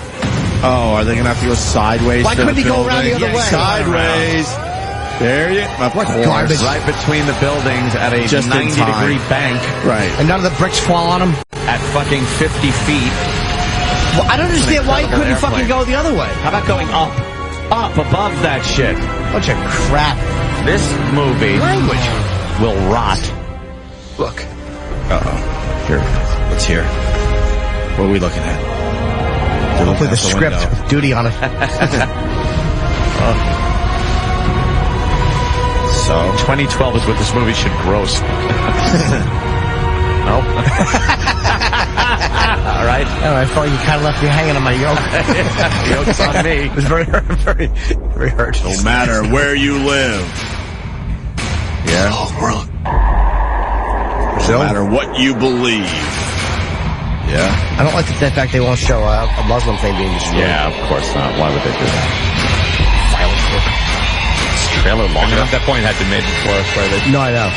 Oh, are they going to have to go sideways? Why couldn't he go around the other way? Sideways. There you go. Garbage. Right between the buildings at a 90-degree bank. Right. And none of the bricks fall on him? At fucking 50 feet. Well, I don't understand why you couldn't fucking go the other way. How about going up? Up above that shit. Bunch of crap. This movie will rot. Look. Uh-oh. Here. Let's hear. What are we looking at? Hopefully the script with duty on it. So 2012 is what this movie should gross. Nope. All right. Oh, I felt like you kind of left me hanging on my yoke. Yoke's on me. It was very hurt. No matter where you live. Yeah. No matter what you believe. Yeah. I don't like the fact they won't show a Muslim thing being destroyed. Yeah, of course not. Why would they do that? This trailer long enough. That point had been made before. No, I know.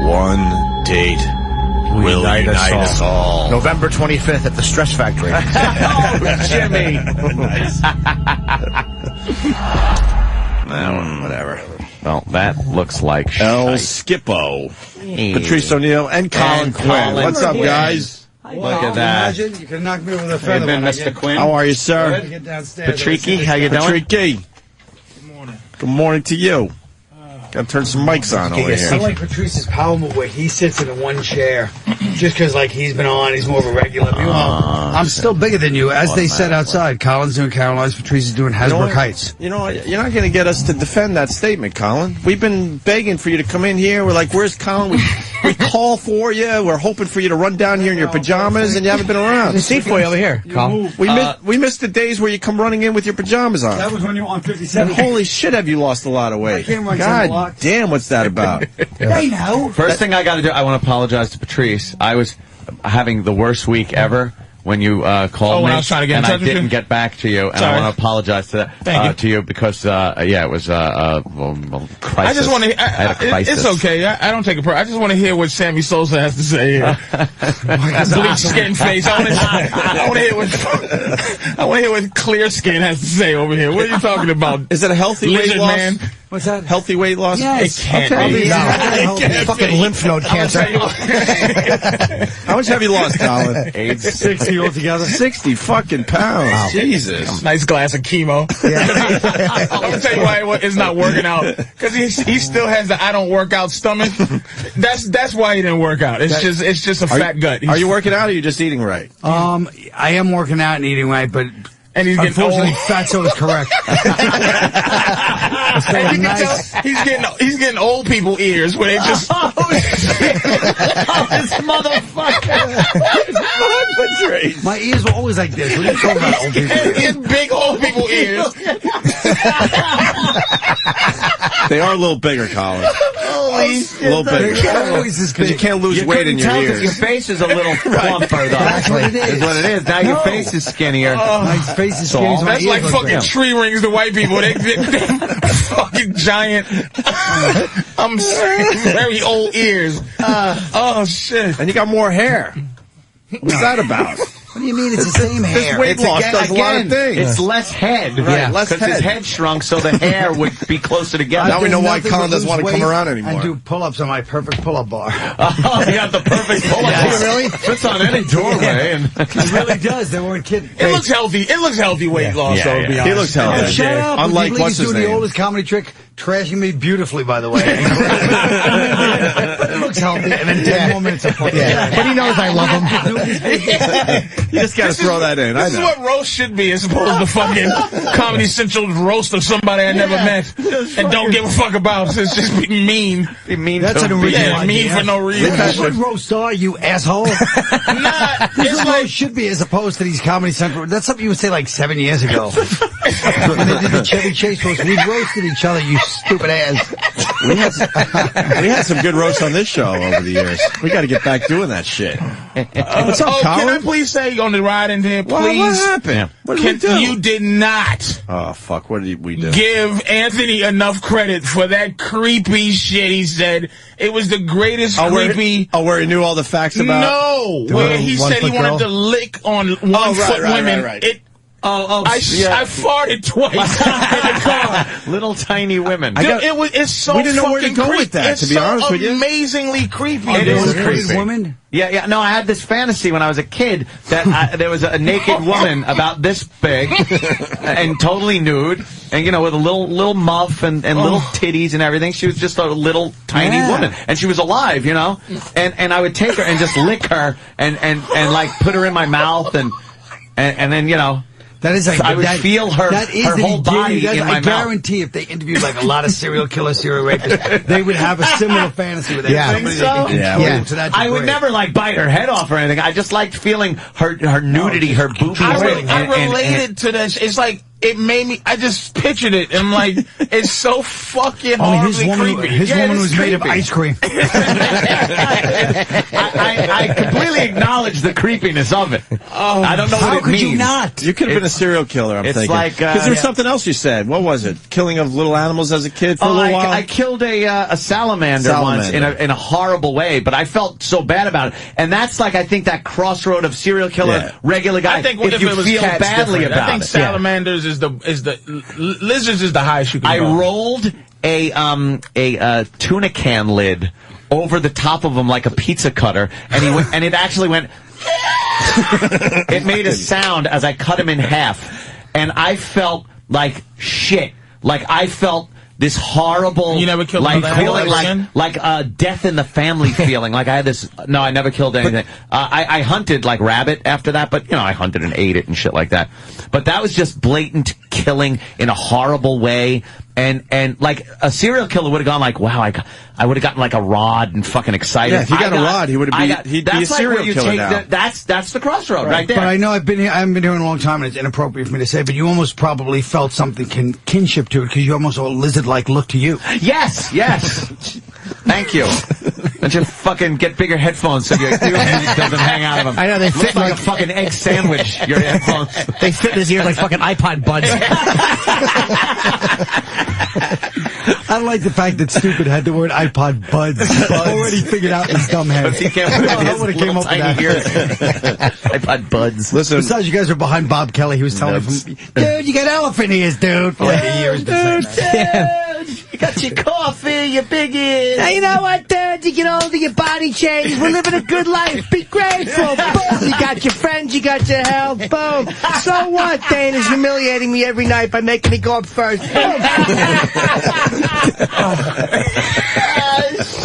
One date will unite us all. November 25th at the Stress Factory. Oh, Jimmy. Nice. Whatever. Well, that looks like El shite. Skippo, Patrice O'Neill, and Colin Quinn. What's up, guys? Look at that. Imagine you can knock me over the feather. Hey, Mr. Quinn. How are you, sir? Get downstairs. Patricky, how you doing? Patricky. Good morning. Good morning to you. Got to turn some mics on over I here. like Patrice's power move where he sits in the one chair just because like he's been on, he's more of a regular. I'm still bigger than you, as they said outside. Colin's doing Caroline's, Patrice is doing Hasbrook Heights. You know, you're not going to get us to defend that statement, Colin. We've been begging for you to come in here. We're like, where's Colin? We call for you. We're hoping for you to run down here in your pajamas, and you haven't been around. There's a seat for you over here, Colin. We missed the days where you come running in with your pajamas on. That was when you were on 57. And holy shit, have you lost a lot of weight. God damn, what's that about? Hey, now. First thing I got to do, I want to apologize to Patrice. I was having the worst week ever when you called me, when I was trying to get in touch with you? didn't get back to you, and Sorry. I want to apologize to to you because it was a crisis. I just want to. I had a crisis. It's okay. I don't take it personal. I just want to hear what Sammy Sosa has to say here. Bleach skin face. I want to hear what clear skin has to say over here. What are you talking about? Is it a healthy weight Lizard loss? Man. What's that? Healthy weight loss? Yes. It can't be. Fucking lymph node cancer. How much have you lost, Colin? 60 altogether. 60 fucking pounds. Wow. Jesus. Nice glass of chemo. I'm gonna tell you why it's not working out. Because he still has the I don't work out stomach. That's why he didn't work out. It's just a fat gut. Are you working out or are you just eating right? I am working out and eating right, but and he's getting unfortunately, old. fatso is correct. And you can tell he's getting old people ears where they just this motherfucker. My ears were always like this. What are you talking about, old people? and big old people ears. They are a little bigger, Colin. Holy shit. A little bigger. Because you can't lose weight in your ears. Your face is a little plumper, though. That's what it is. Is what it is. Now your face is skinnier. My face is skinny. That's like fucking tree rings to white people. They fucking giant. I'm very old ears. Oh shit! And you got more hair. What's that about? What do you mean it's the same hair? This weight loss does a lot of things. It's less head. Right, less Because his head shrunk, so the hair would be closer together. Now we know why Colin doesn't want to come around anymore. And do pull-ups on my perfect pull-up bar. Oh, you got the perfect pull-up. Yes. Really? Fits on any doorway. And It really does. They weren't kidding. It looks healthy. It looks healthy weight loss. So to be honest. He looks healthy. Oh, shut up. Unlike Would you what's please his do the name? oldest comedy trick, trashing me beautifully, by the way. It looks healthy. And then 10 more minutes of fun. Yeah. But he knows I love him. You just got to throw that in. This is what roast should be, as opposed to fucking Comedy Central's roast of somebody I never met and don't give a fuck about. It's just be mean. be mean. That's an original idea. Mean for no reason. What roast are you, asshole? Nah, This it's is what like it should be as opposed to these Comedy Central. That's something you would say like 7 years ago. When they did the Chevy Chase roast, we roasted each other, you stupid ass. We had some good roasts on this show over the years. We got to get back doing that shit. What's up, Colin? Can I please say on the ride in here, please? What happened? What did we do? You did not Oh, fuck. What did we do? give Anthony enough credit for that creepy shit he said. It was the greatest creepy. Where he knew all the facts about... No, where he said he wanted to lick on one foot women. Right. I farted twice in the car. Little tiny women. It's so we didn't know where to fucking go creepy. with that, It's to be so honest with you. amazingly creepy. It is Naked creepy. woman? Yeah. No, I had this fantasy when I was a kid that there was a naked woman about this big and totally nude, and with a little muff and little titties and everything. She was just a little tiny woman, and she was alive, And I would take her and just lick her and like put her in my mouth and then That is like I would feel her whole body in my I guarantee if they interviewed like a lot of serial killers, serial rapists, they would have a similar fantasy with that. I would never like bite her head off or anything. I just liked feeling her nudity, her boobies. I related to this. It's like it made me. I just pictured it, and I'm like, it's so fucking horribly creepy. His woman was made of ice cream. I completely acknowledge the creepiness of it. I don't know what it means. How could you not? You could have been a serial killer, I'm thinking. Like, because there was something else you said. What was it? Killing of little animals as a kid for a little while? I killed a salamander once in a horrible way, but I felt so bad about it. And that's like, I think, that crossroad of serial killer, regular guy. I think if you it was feel cats, badly different. about I think it. salamanders is the lizards is the highest you can I go. rolled a tuna can lid over the top of him like a pizza cutter, and and it actually went. It made a sound as I cut him in half, and I felt like shit. Like I felt this horrible, you never killed like another feeling animal like death in the family feeling. Like I had this. No, I never killed anything. I hunted like rabbit after that, but I hunted and ate it and shit like that. But that was just blatant killing in a horrible way. And like a serial killer would have gone like, wow, I would have gotten like a rod and fucking excited. Yeah, if he got a rod, he'd be a serial killer now. That's the crossroad right there. But I know I haven't been here in a long time, and it's inappropriate for me to say, but you almost probably felt something kinship to it because you almost saw a lizard-like look to you. Yes. Thank you. Don't you fucking get bigger headphones so your ear doesn't hang out of them. I know, they fit like a fucking egg sandwich, your headphones. They fit in his ear like fucking iPod buds. I like the fact that Stupid had the word iPod buds already figured out in his dumb head. He can't put it in his little tiny ears. iPod buds. Listen. Besides, you guys were behind Bob Kelly. He was telling me, dude, you got elephant ears, dude. For like a year. You got your coffee, your big ears. Hey, you know what, dude? You get older, your body changes. We're living a good life. Be grateful. Boom. You got your friends, you got your health. Boom. So what? Dana's humiliating me every night by making me go up first. Boom.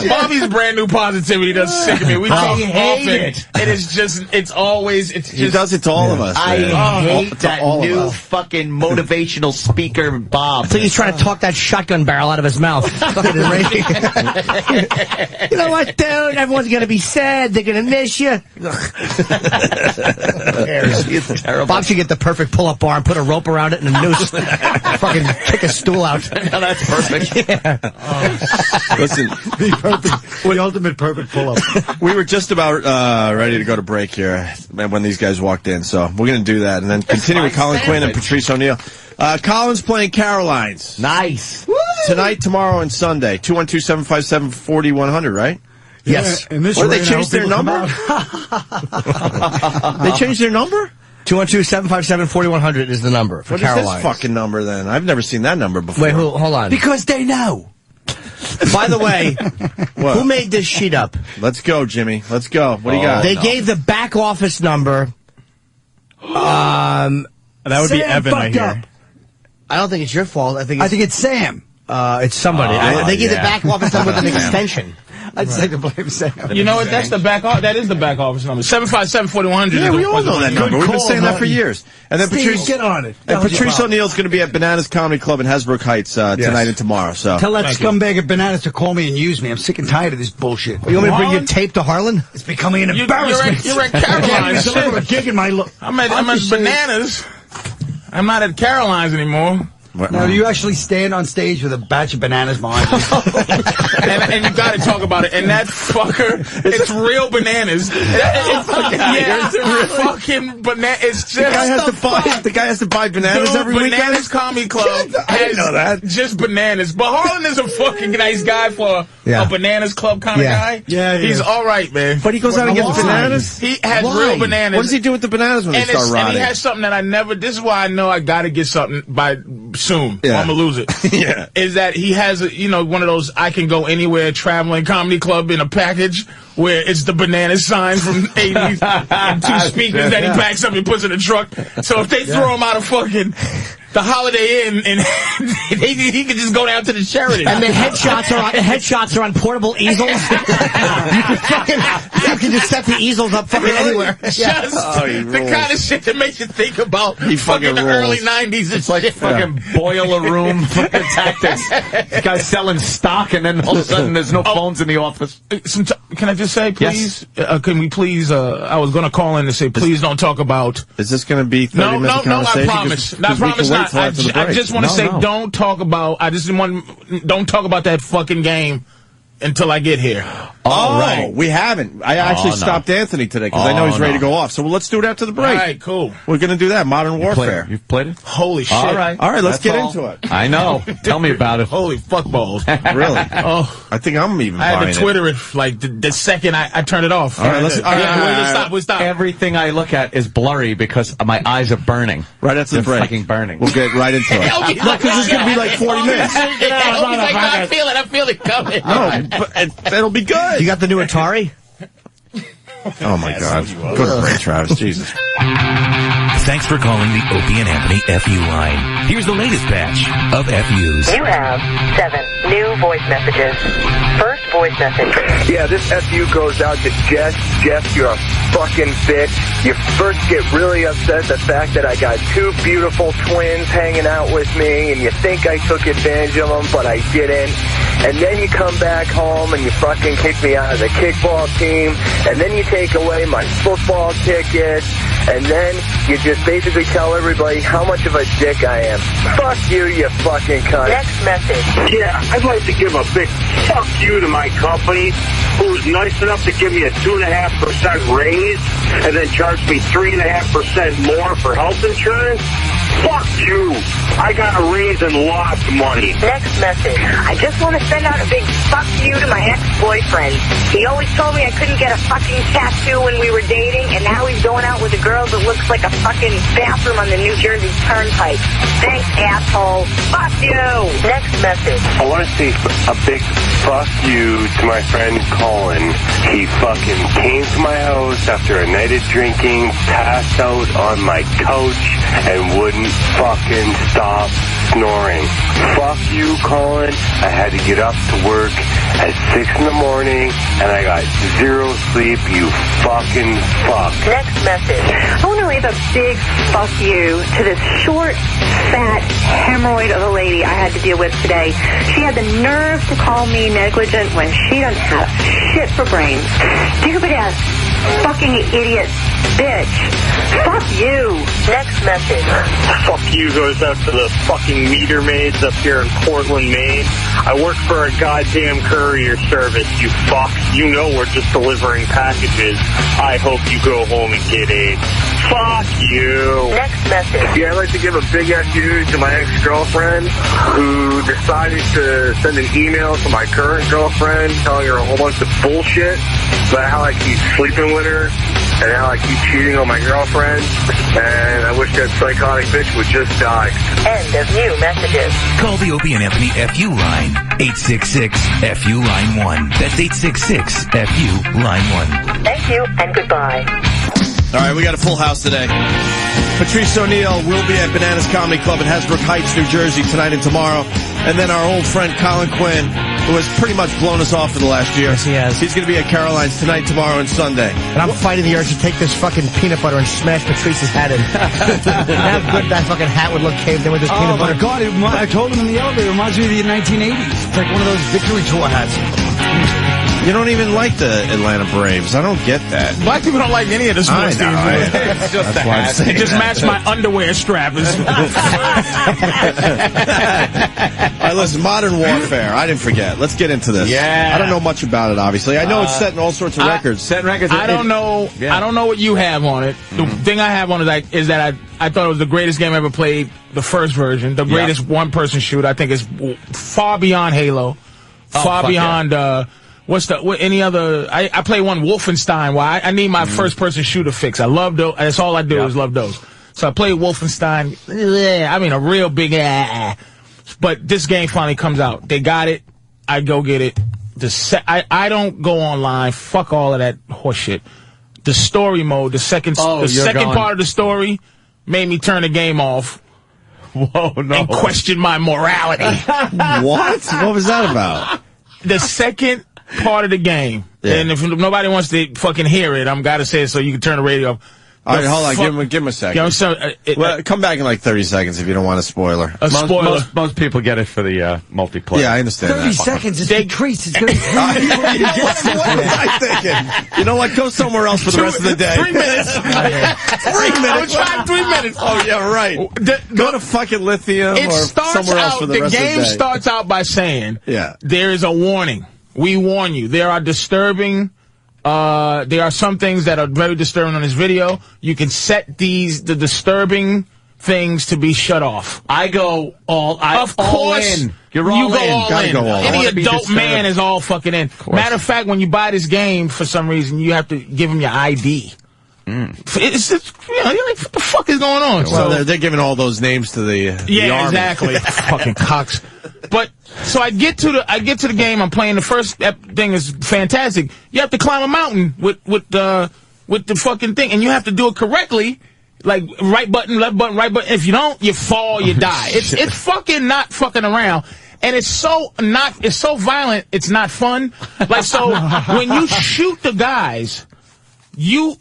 Bobby's brand new positivity does sick of me. We talk hate often. it. It is just, He does it to all of us. I hate that new fucking motivational speaker, Bob. So he's trying to talk that shotgun barrel out of his mouth. You know what, dude? Everyone's going to be sad. They're going to miss you. It's terrible. Bob should get the perfect pull-up bar and put a rope around it and a noose. Fucking kick a stool out. No, that's perfect. Yeah. Listen, The ultimate perfect pull-up. we were just about ready to go to break here when these guys walked in, so we're going to do that and then continue with Colin Quinn and Patrice O'Neill. Colin's playing Caroline's. Nice. Woo! Tonight, tomorrow, and Sunday. 212-757-4100, right? Yes. Or they changed their number? They changed their number? 212-757-4100 is the number for Caroline's. What is this fucking number, then? I've never seen that number before. Wait, hold on. Because they know. By the way, who made this sheet up? Let's go, Jimmy. Let's go. What do you got? They gave the back office number. That would be Evan, I hear. Up. I don't think it's your fault. I think it's Sam. It's somebody. They gave the back office number with an extension. I'd say to blame Sam. You know what? That's the back. That is the back office number. 757-4100. Yeah, we all know that number. We've been saying that for years. And then Steve, Patrice, get on it. And Patrice O'Neill's going to be at Bananas Comedy Club in Hasbrook Heights tonight and tomorrow. So tell that scumbag of Bananas to call me and use me. I'm sick and tired of this bullshit. You want me to bring your tape to Harlan? It's becoming an embarrassment. You're at Caroline's. I'm a gig in my look. I'm at Bananas. I'm not at Caroline's anymore. Now, you actually stand on stage with a batch of bananas behind you. and you got to talk about it. And that fucker, it's real bananas. It's real fucking banana. It's just the guy has to buy bananas every weekend. Bananas Comedy Club. I didn't know that. Just bananas. But Harlan is a fucking nice guy for a Bananas Club kind of guy. Yeah, he's all right, man. But he goes out and gets bananas. He has real bananas. What does he do with the bananas when they start rotting? And he has something that I never. This is why I know I got to get something by soon. Yeah. I'm gonna lose it. Yeah. Is that he has one of those I can go anywhere traveling comedy club in a package where it's the banana sign from 80s and 2 speakers that he packs up and puts in the truck. So if they throw him out of fucking the Holiday Inn and he can just go down to the Sheraton. And the headshots are on portable easels. you can just set the easels up fucking anywhere. Just the kind of shit that makes you think about fucking the early 90s. It's like fucking boiler room fucking tactics. This guy's selling stock, and then all of a sudden there's no phones in the office. Can I just say, please? Yes. Can we please? I was going to call in to say, please don't talk about. Is this going to be 30 minutes No, I promise. I promise not. I just want to say, don't talk about. Don't talk about that fucking game until I get here. Right. We haven't. I actually stopped Anthony today because I know he's ready to go off. So let's do it after the break. All right, cool. We're going to do that. Modern Warfare. You've played it? Holy shit. All right, let's get into it. I know. Tell me about it. Holy fuckballs. Really? Oh. I think I'm even I had buying to Twitter it like the second I turned it off. All right, we'll stop. Everything I look at is blurry because my eyes are burning. Right after the break. Fucking burning. We'll get right into it. No, because it's going to be like 40 minutes. I feel it coming. No, but it'll be good. You got the new Atari? Oh, my God. Go to break, Travis. Jesus. Thanks for calling the Opie and Anthony FU line. Here's the latest batch of FUs. You have 7 new voice messages. First voice message. Yeah, this FU goes out to Jess. Jess, you're a fucking bitch. You first get really upset at the fact that I got 2 beautiful twins hanging out with me, and you think I took advantage of them, but I didn't. And then you come back home and you fucking kick me out of the kickball team, and then you take away my football tickets, and then you just basically tell everybody how much of a dick I am. Fuck you, you fucking cunt. Next message. Yeah, I'd like to give a big fuck you to my company, who's nice enough to give me a 2.5% raise and then charge me 3.5% more for health insurance. Fuck you. I got a raise and lost money. Next message. I just want to send out a big fuck you to my ex-boyfriend. He always told me I couldn't get a fucking tattoo when we were dating, and now he's going out with a girl that looks like a fucking bathroom on the New Jersey Turnpike. Thanks, asshole. Fuck you. Next message. I want to say a big fuck you to my friend Colin. He fucking came to my house after a night of drinking, passed out on my couch, and wouldn't fucking stop snoring. Fuck you, Colin. I had to get up to work at 6 in the morning, and I got 0 sleep, you fucking fuck. Next message. I want to leave a big fuck you to this short, fat hemorrhoid of a lady I had to deal with today. She had the nerve to call me negligent when she doesn't have shit for brains. Stupid ass fucking idiot bitch. Fuck you. Next message. Fuck you goes out to the fucking meter maids up here in Portland, Maine. I work for a goddamn courier service, you fucks. You know we're just delivering packages. I hope you go home and get AIDS. Fuck you. Next message. Yeah, I'd like to give a big FU to my ex-girlfriend who decided to send an email to my current girlfriend telling her a whole bunch of bullshit about how I keep sleeping with her and how I keep cheating on my girlfriend, and I wish that psychotic bitch would just die. End of new messages. Call the Opie and Anthony FU line. 866-FU line 1. That's 866-FU line 1. Thank you, and goodbye. All right, we got a full house today. Patrice O'Neill will be at Bananas Comedy Club in Hasbrook Heights, New Jersey, tonight and tomorrow. And then our old friend Colin Quinn, who has pretty much blown us off for the last year. Yes, he has. He's going to be at Caroline's tonight, tomorrow, and Sunday. And I'm fighting the urge to take this fucking peanut butter and smash Patrice's head in. How good that fucking hat would look caved in with this peanut butter. Oh, my God. I told him in the elevator. It reminds me of the 1980s. It's like one of those victory tour hats. You don't even like the Atlanta Braves. I don't get that. Black people don't like any of the sports teams. It's just that's why I'm saying It just matched my underwear strap. All right, listen, Modern Warfare. I didn't forget. Let's get into this. Yeah. I don't know much about it, obviously. I know it's setting all sorts of records. Setting records. I don't know. Yeah. I don't know what you have on it. The thing I have on it is that I thought it was the greatest game I ever played. The first version, the greatest one-person shooter. I think it's far beyond Halo, far beyond. Any other? I play one Wolfenstein. Why? I need my first-person shooter fix. I love those. That's all I do is love those. So I played Wolfenstein. I mean, a real big. But this game finally comes out. They got it. I go get it. I don't go online. Fuck all of that horseshit. The story mode, the second part of the story, made me turn the game off. Whoa, no! And question my morality. What? What was that about? The second part of the game, and if nobody wants to fucking hear it, I'm gotta say it so you can turn the radio off. All right, hold on. Give him a second. You know, well, come back in like 30 seconds if you don't want a spoiler. Most people get it for the multiplayer. Yeah, I understand 30 seconds is decreased. It's going to be what was I thinking? You know what? Go somewhere else for the rest of the day. 3 minutes. 3 minutes. I was trying 3 minutes. Oh, yeah, right. Go to fucking Lithium or somewhere else for the rest of the day. The game starts out by saying, yeah, there is a warning. We warn you. There are disturbing... there are some things that are very disturbing on this video. You can set the disturbing things to be shut off. I go all in. You're all you go in. All Gotta in. go all Any in. adult man is all fucking in. Matter of fact, when you buy this game, for some reason, you have to give him your ID. It's just, you're like, what the fuck is going on? Well, they're giving all those names to the army. Exactly. Fucking cocks. But so I get to the game. I'm playing. The first thing is fantastic. You have to climb a mountain with the fucking thing, and you have to do it correctly. Like right button, left button, right button. If you don't, you fall, you die. It's fucking not fucking around. And it's so violent, it's not fun. Like, so when you shoot the guys, you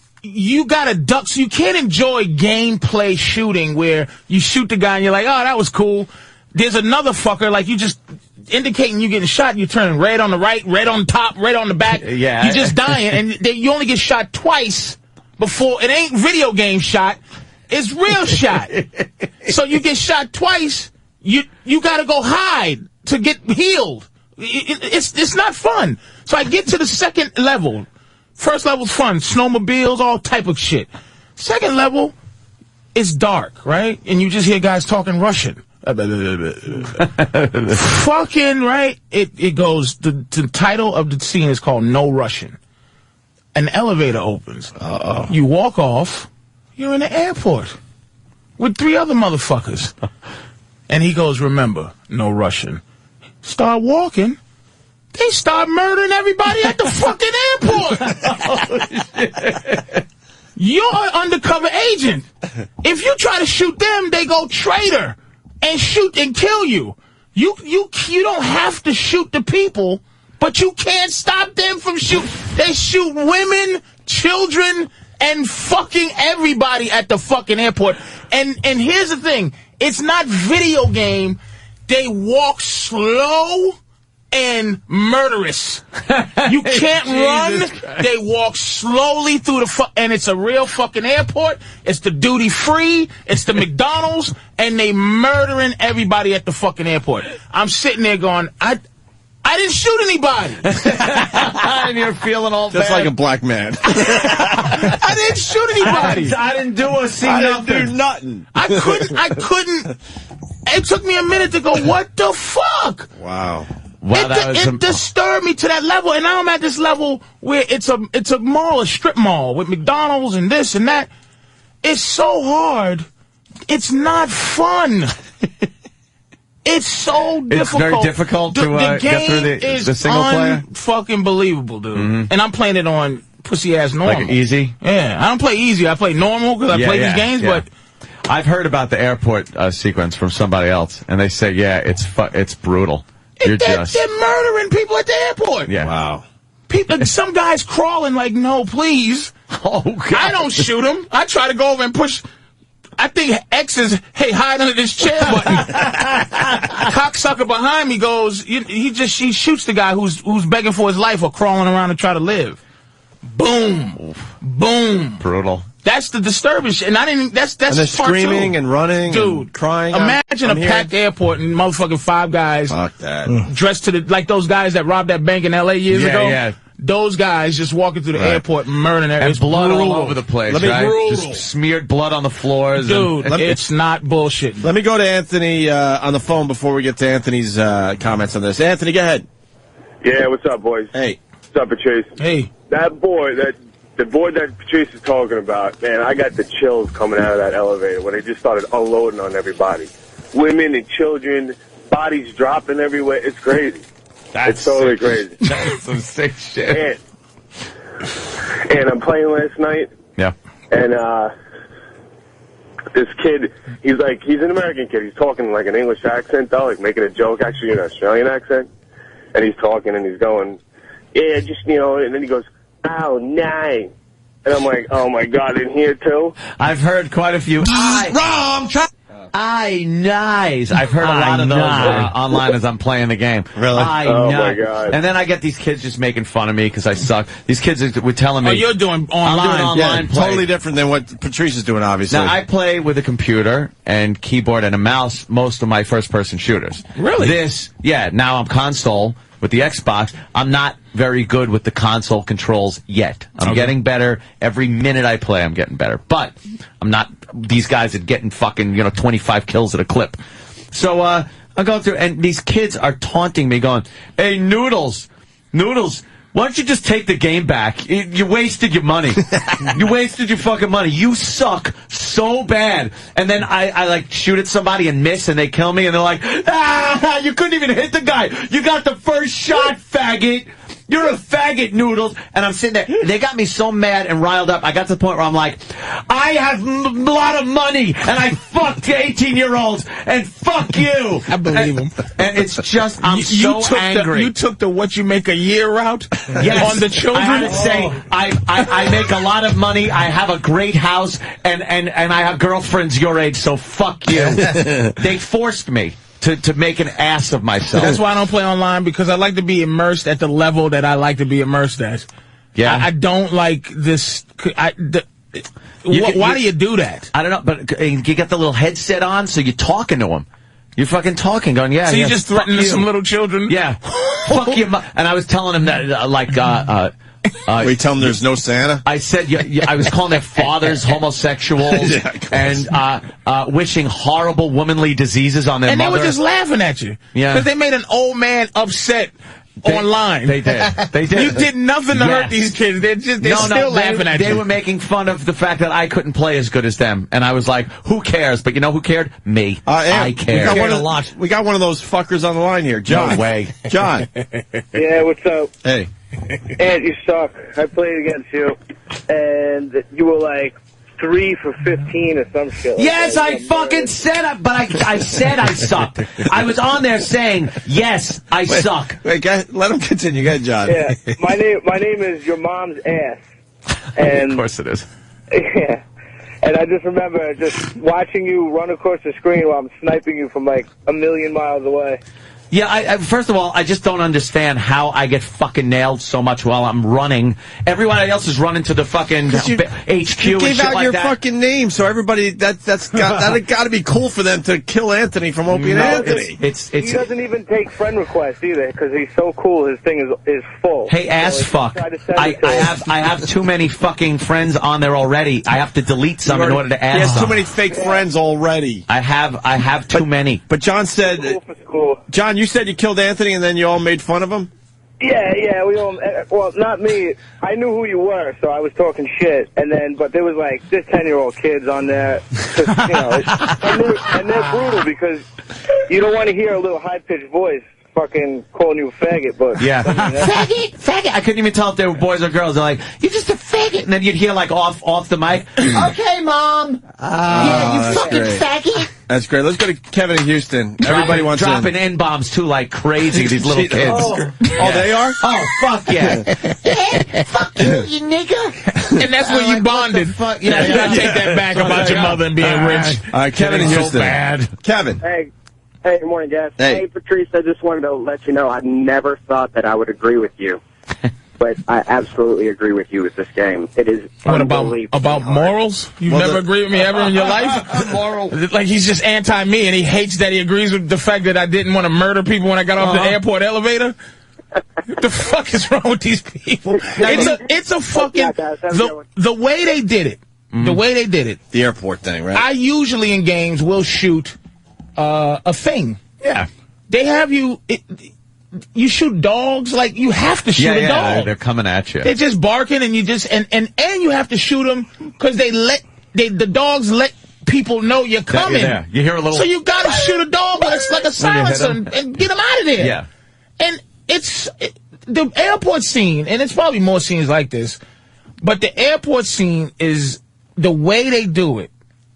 gotta duck, so you can't enjoy gameplay shooting where you shoot the guy and you're like, oh, that was cool. There's another fucker, like you just indicating you getting shot, you turn red on the right, red on the top, red on the back. Yeah. You're just dying, and you only get shot twice before. It ain't video game shot, it's real shot. So you get shot twice, you gotta go hide to get healed. It's not fun. So I get to the second level. First level's fun, snowmobiles, all type of shit. Second level, it's dark, right? And you just hear guys talking Russian. Fucking right. It goes. The title of the scene is called No Russian. An elevator opens. You walk off. You're in the airport with 3 other motherfuckers. And he goes, remember, no Russian. Start walking. They start murdering everybody at the fucking airport. You're an undercover agent. If you try to shoot them, they go traitor and shoot and kill you. You don't have to shoot the people, but you can't stop them from shooting. They shoot women, children, and fucking everybody at the fucking airport. And here's the thing. It's not video game. They walk slow and murderous. You can't run. They walk slowly through the and it's a real fucking airport. It's the duty free. It's the McDonald's, and they murdering everybody at the fucking airport. I'm sitting there going, I didn't shoot anybody. And you're feeling all just bad. like a black man. I didn't shoot anybody. I didn't do nothing. I couldn't. It took me a minute to go, what the fuck? Wow. Wow, It disturbed me to that level, and now I'm at this level where it's a mall, a strip mall with McDonald's and this and that. It's so hard. It's not fun. It's so difficult. It's very difficult to get through the single player. Fucking believable, dude. And I'm playing it on pussy ass normal. Like easy. Yeah, I don't play easy. I play normal because I play these games, but. I've heard about the airport sequence from somebody else, and they say, it's brutal. They're murdering people at the airport. Yeah. Wow. People, some guys crawling like, no, please. Oh, God. I don't shoot them. I try to go over and push. I think X is, hey, hide under this chair button. Cocksucker behind me goes, she shoots the guy who's begging for his life or crawling around to try to live. Boom. Boom. Brutal. That's the disturbing shit. And I didn't, that's and they're part screaming two. and running Dude, and crying. Imagine a packed airport and motherfucking 5 guys. Fuck that. Dressed to like those guys that robbed that bank in L.A. years ago. Yeah. Those guys just walking through the airport murdering everyone. And blood all over the place, right? Just smeared blood on the floors. Dude, it's not bullshit. Let me go to Anthony on the phone before we get to Anthony's comments on this. Anthony, go ahead. Yeah, what's up, boys? Hey. What's up, Patrice? Hey. That boy, the boy that Patrice is talking about, man, I got the chills coming out of that elevator when they just started unloading on everybody. Women and children, bodies dropping everywhere. It's crazy. It's totally crazy. That's some sick shit. And I'm playing last night. Yeah. And this kid, he's an American kid. He's talking like an English accent, though, like making a joke, actually an Australian accent. And he's talking and he's going, yeah, just, and then he goes, oh, nine. And I'm like, oh, my God, in here, too? I've heard quite a few. Wrong! Nice. I've heard a lot of those online as I'm playing the game. Really? My God. And then I get these kids just making fun of me because I suck. These kids were telling me. Oh, you're doing online. I'm doing online play. Totally different than what Patrice is doing, obviously. Now, I play with a computer and keyboard and a mouse most of my first-person shooters. Really? Now I'm console with the Xbox. I'm not very good with the console controls yet. I'm getting better. Every minute I play, I'm getting better. But I'm not these guys that getting fucking, 25 kills at a clip. So, I'm going through, and these kids are taunting me going, hey, Noodles, why don't you just take the game back? You wasted your money. You wasted your fucking money. You suck so bad. And then I like shoot at somebody and miss and they kill me and they're like, you couldn't even hit the guy. You got the first shot, faggot. You're a faggot, Noodles. And I'm sitting there. They got me so mad and riled up. I got to the point where I'm like, I have a lot of money, and I fucked 18-year-olds, and fuck you. I believe him. And it's just, I'm so angry. You took the what you make a year route yes. on the children? I had to say, I make a lot of money, I have a great house, and I have girlfriends your age, so fuck you. They forced me to make an ass of myself. That's why I don't play online, because I like to be immersed at the level that I like to be immersed at. Yeah. I don't like this. Why do you do that? I don't know, but you get the little headset on, so you're talking to them. You're fucking talking, going, yeah. So you just threatening some little children? Yeah. Fuck you. And I was telling him that, were you telling them there's no Santa? I said, I was calling their fathers homosexuals and wishing horrible womanly diseases on their mother. And they were just laughing at you. Yeah. Because they made an old man upset online. They did. They did. You did nothing to hurt these kids. They're still laughing at you. They were making fun of the fact that I couldn't play as good as them. And I was like, who cares? But you know who cared? Me. I cared. We got one of those fuckers on the line here. John. No way. John. Yeah, what's up? Hey. Ed, you suck. I played against you, and you were like 3 for 15 or some shit. Yes, I fucking said it, but I said I sucked. I was on there saying, yes, I suck. Wait, let him continue. Go ahead, John. Yeah, my name is your mom's ass. And of course it is. Yeah. And I just remember just watching you run across the screen while I'm sniping you from like a million miles away. Yeah, I first of all, I just don't understand how I get fucking nailed so much while I'm running. Everybody else is running to the fucking HQ you and shit gave out like your that. fucking name, so everybody that's got to be cool for them to kill Anthony from Opie and Anthony. He doesn't even take friend requests either because he's so cool. His thing is full. Hey, ass fuck! I have too many fucking friends on there already. I have to delete some in order to add. He has some. too many fake friends already. I have too many. But John said, John, you said you killed Anthony and then you all made fun of him? Yeah, we all, well, not me. I knew who you were, so I was talking shit. And then, but there was like, this 10-year-old kids on there, and they're brutal because you don't want to hear a little high-pitched voice fucking calling you a faggot, but... Yeah. Faggot! I couldn't even tell if they were boys or girls. They're like, you're just a faggot! And then you'd hear like off the mic, okay, Mom! Yeah, you fucking faggot! That's great. Let's go to Kevin in Houston. Everybody wants dropping N-bombs, too, like crazy, these little kids. Oh, they are? Oh, fuck yeah. Fuck you, you nigga. And that's where you bonded. Fuck? Yeah, you gotta take that back about your mother and being rich. All right, Kevin in Houston. So bad. Kevin. Hey, good morning, guys. Hey, Patrice, I just wanted to let you know I never thought that I would agree with you. But I absolutely agree with you with this game. It is What about morals? You've never agreed with me ever in your life? Moral. Like he's just anti-me and he hates that he agrees with the fact that I didn't want to murder people when I got off the airport elevator? What the fuck is wrong with these people? It's a fucking... The way they did it. The way they did it. The airport thing, right? I usually in games will shoot a thing. Yeah. They have you... You shoot dogs, like you have to shoot a dog. They're coming at you. They're just barking, and you just and you have to shoot them because the dogs let people know you're coming. Yeah, you hear a little. So you got to shoot a dog, but it's like a silencer and get them out of there. Yeah, and the airport scene, and it's probably more scenes like this, but the airport scene is the way they do it.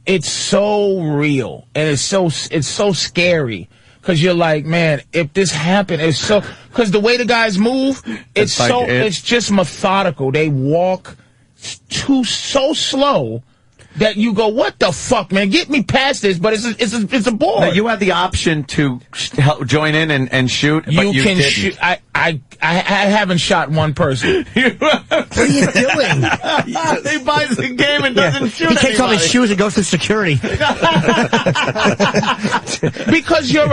It's so real and it's so scary. Because you're like, man, if this happened, it's so... Because the way the guys move, it's just methodical. They walk so slow that you go, what the fuck, man? Get me past this, but it's a bore. Now, you had the option to join in and shoot, but you can didn't. shoot. I haven't shot one person. What are you doing? He buys the game and doesn't shoot He takes off his anybody. shoes and goes through security. Because you're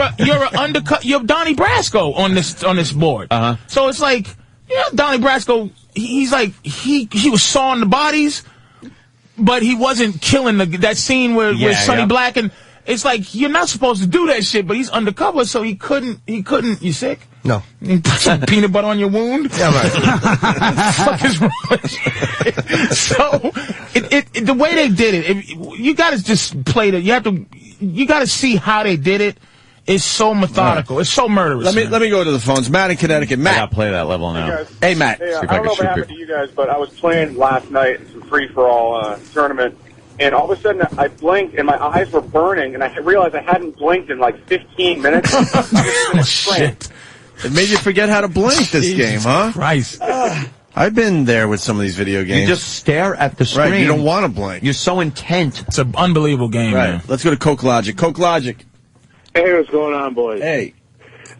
Donnie Brasco on this board. So it's like, Donnie Brasco, he's like, he was sawing the bodies, but he wasn't killing that scene where Sonny Black, and it's like, you're not supposed to do that shit, but he's undercover, so he couldn't, you sick? No. You put some peanut butter on your wound? Yeah, right. Fuck is wrong with you? So, the way they did it, you gotta just play you gotta see how they did it. It's so methodical. Right. It's so murderous. Let me go to the phones. Matt in Connecticut. Matt. I gotta play that level now. Hey, Matt. Hey, I don't know what happened to you guys, but I was playing last night in some free-for-all tournament, and all of a sudden I blinked and my eyes were burning, and I realized I hadn't blinked in like 15 minutes. Oh, shit. It made you forget how to blink this game, huh? Christ. I've been there with some of these video games. You just stare at the screen. Right, you don't want to blink. You're so intent. It's an unbelievable game, right. Man. Let's go to Coke Logic. Coke Logic. Hey, what's going on, boys? Hey.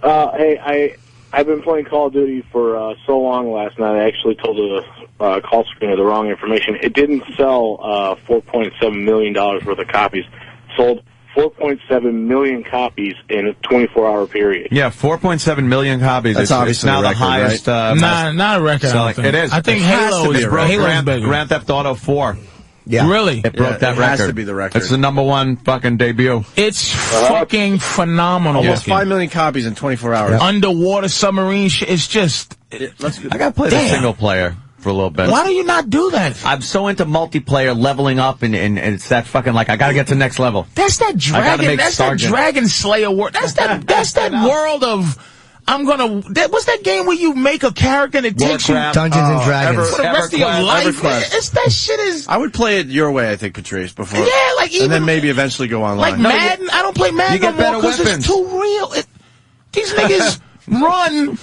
I've been playing Call of Duty for so long last night. I actually told the call screener the wrong information. It didn't sell $4.7 million worth of copies. Sold 4.7 million copies in a 24-hour period. Yeah, 4.7 million copies. That's obviously now the record, the highest. right? Not a record. I don't think. It is. I think Halo is bigger. Grand Theft Auto 4. Yeah. Really? It broke that it record. has to be the record. It's the #1 fucking debut. It's fucking phenomenal. Almost 5 million copies in 24 hours. Underwater submarine it's just... I gotta play the single player for a little bit. Why do you not do that? I'm so into multiplayer, leveling up, and it's that fucking, like, I gotta get to the next level. That's that dragon, that Dragon Slayer world. That's that world of... what's that game where you make a character and it takes you Dungeons and Dragons for the rest of your life? That shit is. I would play it your way, I think, Patrice, before. Yeah, like even, and then maybe eventually go online. Like Madden, I don't play Madden no more because it's too real. These niggas run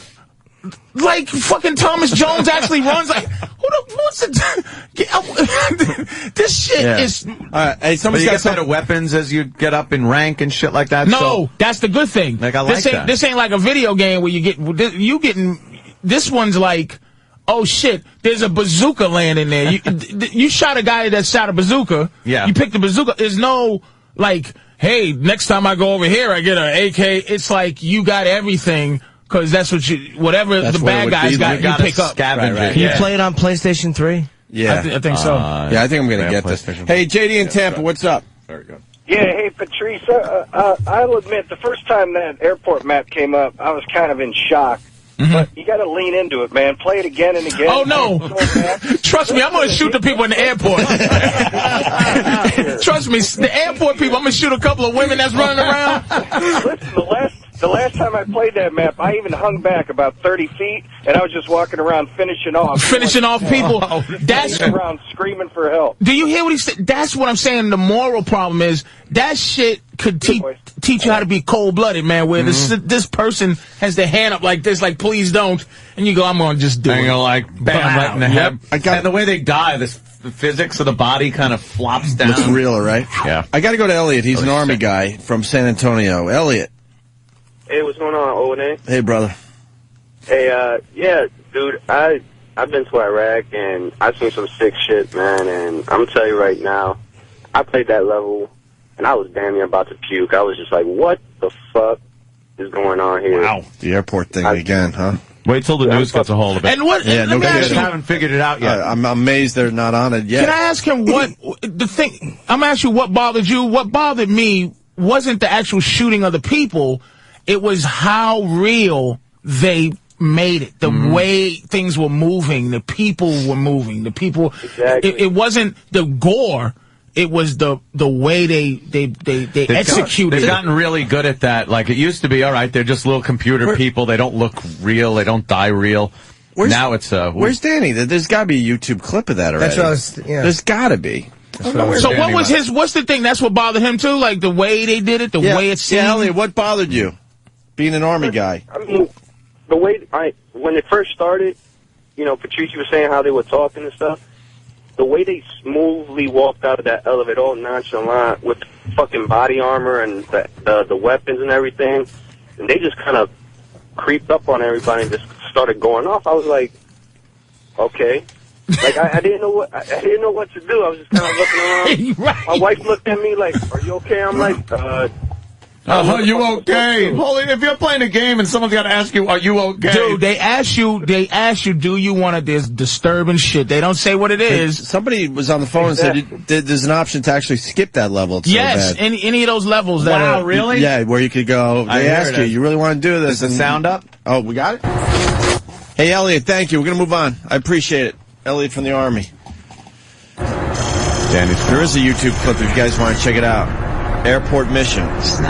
like fucking Thomas Jones actually runs. Like what's it? This shit is. Hey, somebody's got better weapons as you get up in rank and shit like that. No, that's the good thing. Like I like that. This ain't like a video game where you getting. This one's like, oh shit, there's a bazooka laying in there. You shot a guy that shot a bazooka. Yeah. You picked the bazooka. There's no like, hey, next time I go over here, I get an AK. It's like you got everything. Because that's what whatever the bad guys got, you pick up. Right. Can you play it on PlayStation 3? Yeah. I think so. Yeah, I think I'm going to get this. Hey, JD in Tampa, what's up? Very good. Yeah, hey, Patrice, I'll admit, the first time that airport map came up, I was kind of in shock. But you got to lean into it, man. Play it again and again. Oh, no. Trust me, I'm going to shoot the people in the airport. Trust me, the airport people, I'm going to shoot a couple of women that's running around. Listen, the last the last time I played that map, I even hung back about 30 feet, and I was just walking around finishing off people. That's around screaming for help. Do you hear what he said? That's what I'm saying. The moral problem is that shit could teach you how to be cold-blooded, man, where this person has their hand up like this, like, please don't, and you go, I'm going to just do it. And you're like, bam, right in the head. And the way they die, the physics of the body kind of flops down. Looks realer, right? Yeah. I got to go to Elliot. He's an Army guy from San Antonio. Elliot. Hey, what's going on, O&A? Hey, brother. Hey, yeah, dude, I've been to Iraq, and I've seen some sick shit, man, and I'm going to tell you right now, I played that level, and I was damn near about to puke. I was just like, what the fuck is going on here? Wow. The airport thing again, huh? Wait till the news gets a hold of it. And what? Yeah, let me ask you, haven't figured it out yet. I'm amazed they're not on it yet. Can I ask him what the thing? I'm asking you what bothered you. What bothered me wasn't the actual shooting of the people. It was how real they made it. The way things were moving, the people were moving. The people. Exactly. It wasn't the gore. It was the way they executed. They've gotten really good at that. Like, it used to be, all right, they're just little computer people. They don't look real. They don't die real. Now it's where's Danny? There's got to be a YouTube clip of that already. That's what I was. Yeah. There's got to be. So what was his? What's the thing? That's what bothered him too. Like the way they did it, the way it seemed. Yeah, Elliot, what bothered you? Being an Army guy. I mean, the way when it first started, you know, Patricia was saying how they were talking and stuff. The way they smoothly walked out of that elevator, all nonchalant, with fucking body armor and the weapons and everything, and they just kind of creeped up on everybody and just started going off. I was like, okay. Like I didn't know what to do. I was just kind of looking around. Right. My wife looked at me like, "Are you okay?" I'm like, are you okay? Holy, if you're playing a game and someone's got to ask you, are you okay? Dude, they ask you, do you want to, there's disturbing shit. They don't say what it is. Somebody was on the phone and said there's an option to actually skip that level. It's yes, so bad. any of those levels that Wow, really? Yeah, where you could go, they ask you really want to do this? Is the sound up? Oh, we got it? Hey, Elliot, thank you. We're going to move on. I appreciate it. Elliot from the Army. There is a YouTube clip if you guys want to check it out. Airport mission. It's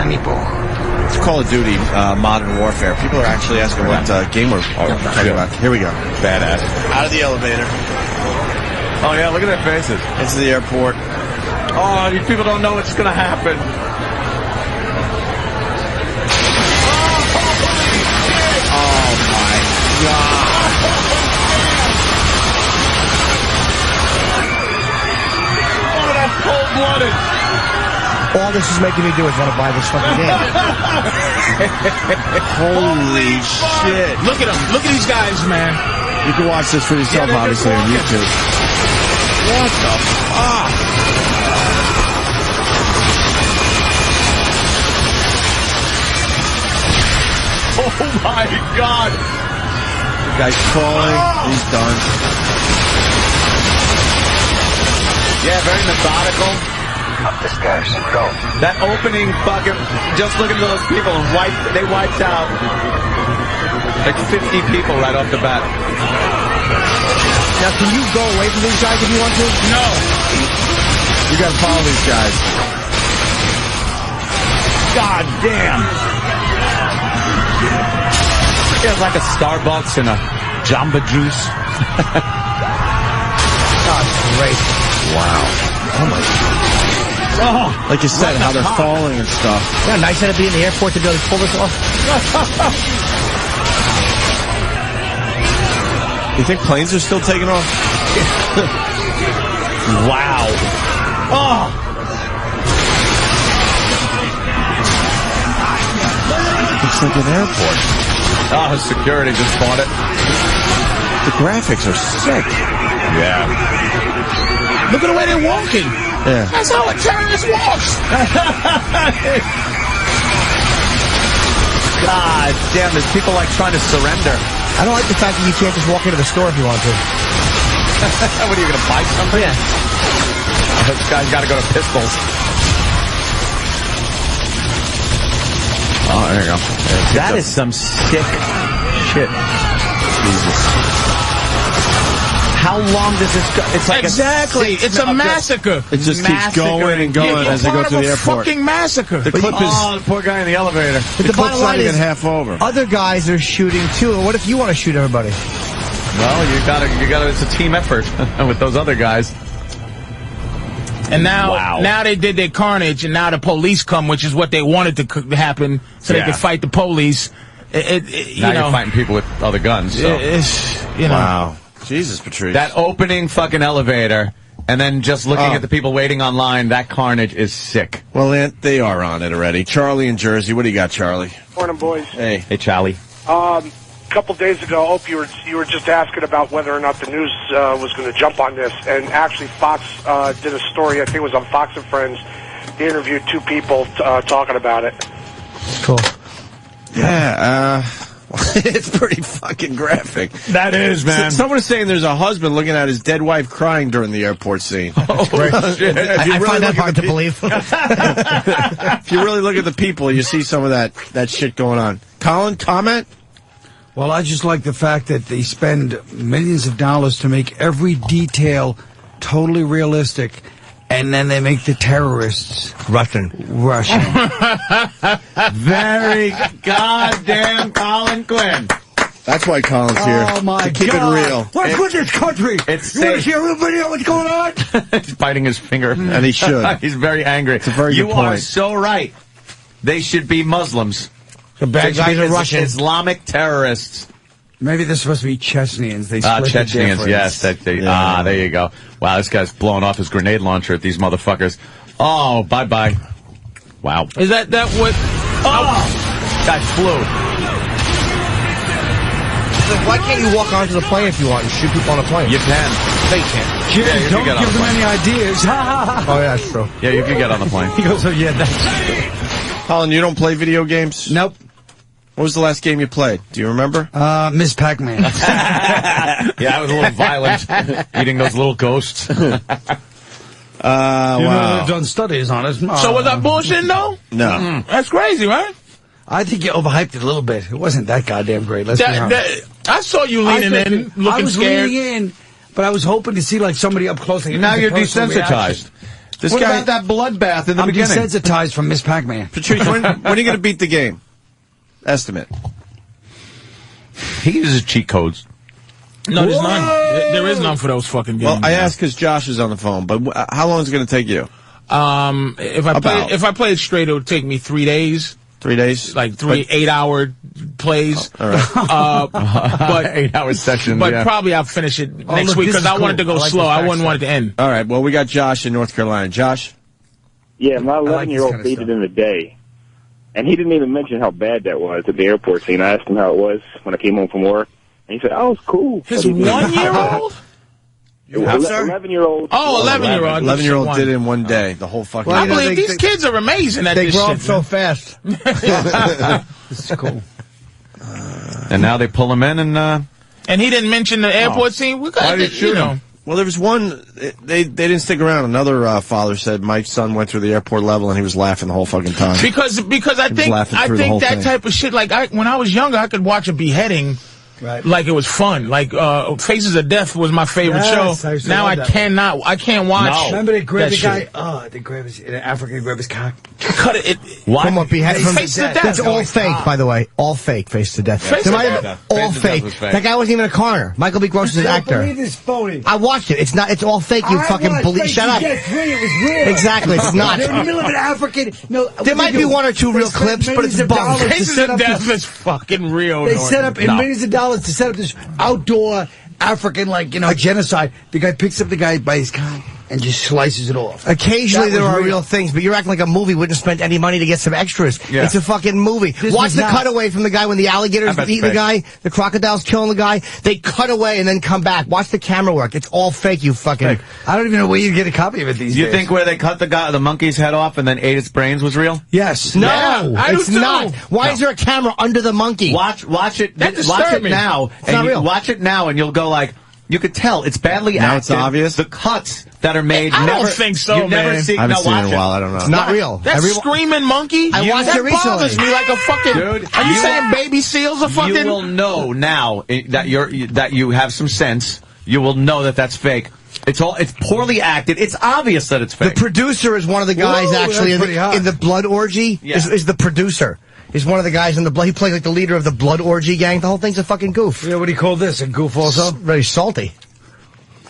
Call of Duty Modern Warfare. People are actually asking what game we're talking about. Here we go. Badass. Out of the elevator. Oh, yeah, look at their faces. Into the airport. Oh, these people don't know what's going to happen. Oh, my God. Oh, that's cold-blooded. All this is making me do is want to buy this fucking game. Holy shit. Look at them. Look at these guys, man. You can watch this for yourself, obviously, on YouTube. What the fuck? Oh, my God. The guy's falling. He's done. Yeah, very methodical. Up the stairs. Go. That opening fucking, just looking at those people, they wiped out like 50 people right off the bat. Now, can you go away from these guys if you want to? No. You gotta follow these guys. God damn. Yeah, it's like a Starbucks and a Jamba Juice. God, great. Wow. Oh, my God. Oh, like you said, how they're falling and stuff. Yeah, nice to be in the airport to be able to pull this off. You think planes are still taking off? Wow. Oh. Looks like an airport. Oh, security just bought it. The graphics are sick. Yeah. Look at the way they're walking. Yeah. That's how a terrorist walks. God damn, there's people like trying to surrender. I don't like the fact that you can't just walk into the store if you want to. What are you going to buy something? Yeah. This guy's got to go to Pistols. Oh, there you go. That is some sick shit. Jesus. How long does this go? It's like exactly. It's a massacre. It just keeps going and going as they go to the airport. Fucking massacre. The clip is. Oh, the poor guy in the elevator. But The the bottom clip's not line even is, half over. other guys are shooting too. And what if you want to shoot everybody? Well, you gotta. It's a team effort with those other guys. And now they did their carnage, and now the police come, which is what they wanted to happen, so they could fight the police. Now you're fighting people with other guns. So. Wow. Jesus, Patrice. That opening fucking elevator, and then just looking at the people waiting online, that carnage is sick. Well, they are on it already. Charlie in Jersey. What do you got, Charlie? Morning, boys. Hey, Charlie. A couple days ago, Opie, you were just asking about whether or not the news was going to jump on this, and actually Fox did a story, I think it was on Fox and Friends. They interviewed two people talking about it. Cool. Yeah, it's pretty fucking graphic. That is, man. Someone is saying there's a husband looking at his dead wife crying during the airport scene. Oh, shit. I find that hard to believe. If you really look at the people, you see some of that shit going on. Colin, comment? Well, I just like the fact that they spend millions of dollars to make every detail totally realistic, and then they make the terrorists Russian. Very goddamn Colin Quinn. That's why Colin's here. Oh, my to keep God. it real. What's with this country? It's You want to safe. see a real video? What's going on? He's biting his finger. And he should. He's very angry. It's a very good You are point. so right. They should be Muslims. The bad guys are Russian. Islamic terrorists. Maybe they're supposed to be Chechens. They split the Chechens, difference. yes. There you go. Wow, this guy's blowing off his grenade launcher at these motherfuckers. Oh, bye-bye. Wow. Is that what? Oh! That flew. Why can't you walk onto the plane if you want and shoot people on a plane? You can. No, you can't. Yeah, you Don't can get on give the them plane. any ideas. Oh, yeah, that's true. Yeah, you can get on the plane. He goes, oh, yeah, that's... Colin, you don't play video games? Nope. What was the last game you played? Do you remember? Miss Pac-Man. Yeah, I was a little violent. Eating those little ghosts. Wow. They've done studies on it. So was that bullshit, though? No. That's crazy, right? I think you overhyped it a little bit. It wasn't that goddamn great. Let's be honest. I saw you leaning in, looking I was scared. leaning in, but I was hoping to see like somebody up close. Like, Now you're personal desensitized. reaction. What about that bloodbath in the I'm beginning? desensitized from Miss Pac-Man. Patrice, when are you going to beat the game? Estimate. He uses cheat codes. No, there's none. There is none for those fucking games. Well, I asked because Josh is on the phone, but how long is it going to take you? If I play it straight, it would take me 3 days. 3 days? Like 8-hour plays. All right. But 8-hour sessions. But probably I'll finish it next look, week this because is I wanted to cool. go I like slow. the I facts wouldn't want it to end. All right. Well, we got Josh in North Carolina. Josh? Yeah, my like this 11-year-old kind of beat stuff. it in the day. And he didn't even mention how bad that was at the airport scene. I asked him how it was when I came home from work. And he said, oh, it's cool. His 1-year-old? 11-year-old. Oh, 11-year-old. 11-year-old did it in one day, the whole fucking I believe these kids are amazing at They this grow shit. up so fast. This is cool. And now they pull him in and... And he didn't mention the airport scene. We got, Why did he shoot him? Well, there was one, they didn't stick around. Another father said my son went through the airport level and he was laughing the whole fucking time. Because I He was think laughing through the whole that thing. type of shit, like when I was younger, I could watch a beheading like it was fun. Like Faces of Death was my favorite Yes, show. I used to Now love I that. can't watch. Remember they grabbed that the guy? shit. Oh, they grabbed his, in Africa, they grabbed his cock. Cut it. What? From what beheaded from Face to Death. That's all Oh, fake, God. by the way. All fake. Face to death. Face There to might have Death. been all Face to Death fake. was fake. That guy wasn't even a coroner. Michael B. Gross is an I don't actor. believe this phony. I watched it. It's not. It's all fake. You fucking believe. Shut up. It was real. Exactly. It's not. They're in the middle of an African. No, There might be one or two real clips, but it's bunk. Faces of Death is fucking real. They set up No. millions of dollars to set up this outdoor African, genocide. The guy picks up the guy by his cock and just slices it off. Occasionally That there was are real. real things, but you're acting like a movie wouldn't spend any money to get some extras. Yeah. It's a fucking movie. This Watch was the not. cutaway from the guy when the alligators I bet eating the fake. guy, the crocodile's killing the guy. They cut away and then come back. Watch the camera work. It's all fake, you fucking... Fake. I don't even know where you get a copy of it these You days. think where they cut the monkey's head off and then ate its brains was real? Yes. No, Yeah, I do it's too. not. Why is there a camera under the monkey? Watch it. That Watch disturbed it me. now. It's not real. Watch it now, and you'll go like. You could tell it's badly Now acted. it's obvious? The cuts that are made. I don't never, think so, you never man. see. I haven't no, seen it watch in a while. I don't know. It's not real. That screaming monkey? I watched that it recently. bothers me like a fucking... Dude, are you you- saying baby seals are fucking... You will know now that you have some sense. you will know that that's fake. It's poorly acted. It's obvious that it's fake. The producer is one of the guys actually in the blood orgy. Yeah. Is the producer. He's one of the guys in the blood. He plays like the leader of the blood orgy gang. The whole thing's a fucking goof. Yeah, what do you call this? A goof also? Very salty.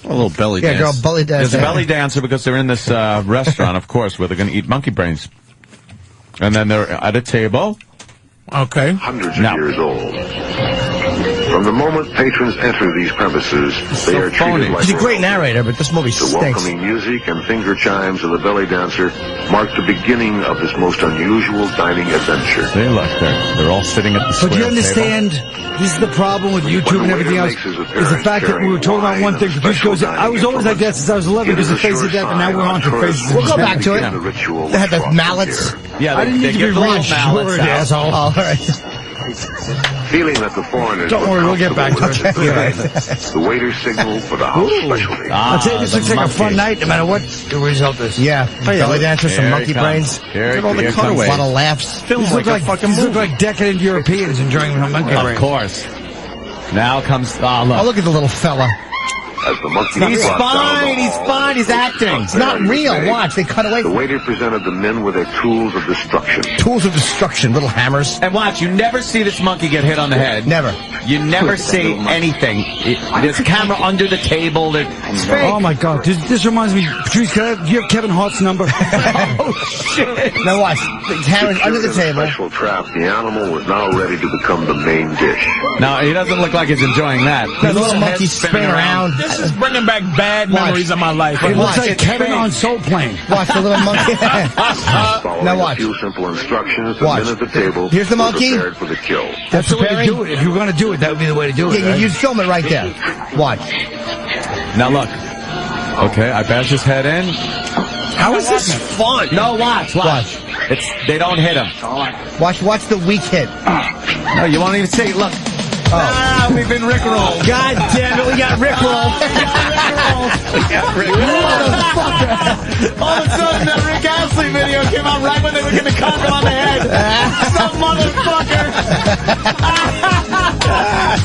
A little belly dance. Yeah, girl, belly dance. There's a belly dancer because they're in this restaurant, of course, where they're going to eat monkey brains. And then they're at a table. Okay. Hundreds of years old. From the moment patrons enter these premises, they are treated like He's a great narrator, but this movie the stinks. welcoming music and finger chimes of the belly dancer mark the beginning of this most unusual dining adventure. They look, they're all sitting at the square But you understand, this is the problem with YouTube and everything else, is the fact that we were told about one thing. Goes, I was always like that since I was 11 because of Face of Death, and now we're on to Face of Death. We'll go back to it. They had the mallets. Yeah, I didn't need to be reassured, asshole. All right. Feeling that the foreigners Don't worry, we'll get back to it. the waiter signaled for the house specialty. I'll tell you, this looks like a fun night, no matter what the result is. Yeah, belly dancer, some monkey brains. Look at all the cutaways. A lot of laughs. These look like decadent Europeans enjoying monkey brains. Of course. Now comes... Oh, look at the little fella. As the monkey He's fine, he's acting. It's not real, watch, they cut away The waiter presented the men with their tools of destruction. Tools of destruction, little hammers. And watch, you never see this monkey get hit on the head. Never. You never see anything. There's a camera under the table. It's fake. Oh, my God. This reminds me, Patrice, do you have Kevin Hart's number? Oh, shit. Now watch, the camera's under the table. Special trap, the animal was now ready to become the main dish. No, he doesn't look like he's enjoying that. The little monkey spinning around. This is bringing back bad memories of my life. It looks like Kevin on Soul Plane. Watch the little monkey. Now watch. A few simple instructions. The Watch. men at the table Here's the monkey. prepared for the kill. That's the way to do it. If you're going to do it, that would be the way to do it. Yeah, you'd film it right there. Watch. Now look. Okay, I bash his head in. How is this fun? No, watch. They don't hit him. Watch the weak hit. No, you won't even see it. Look. Oh. We've been rickrolled. God damn it, we got rickrolled. All of a sudden, that Rick Astley video came out right when they were going to conk him on the head. Some motherfucker.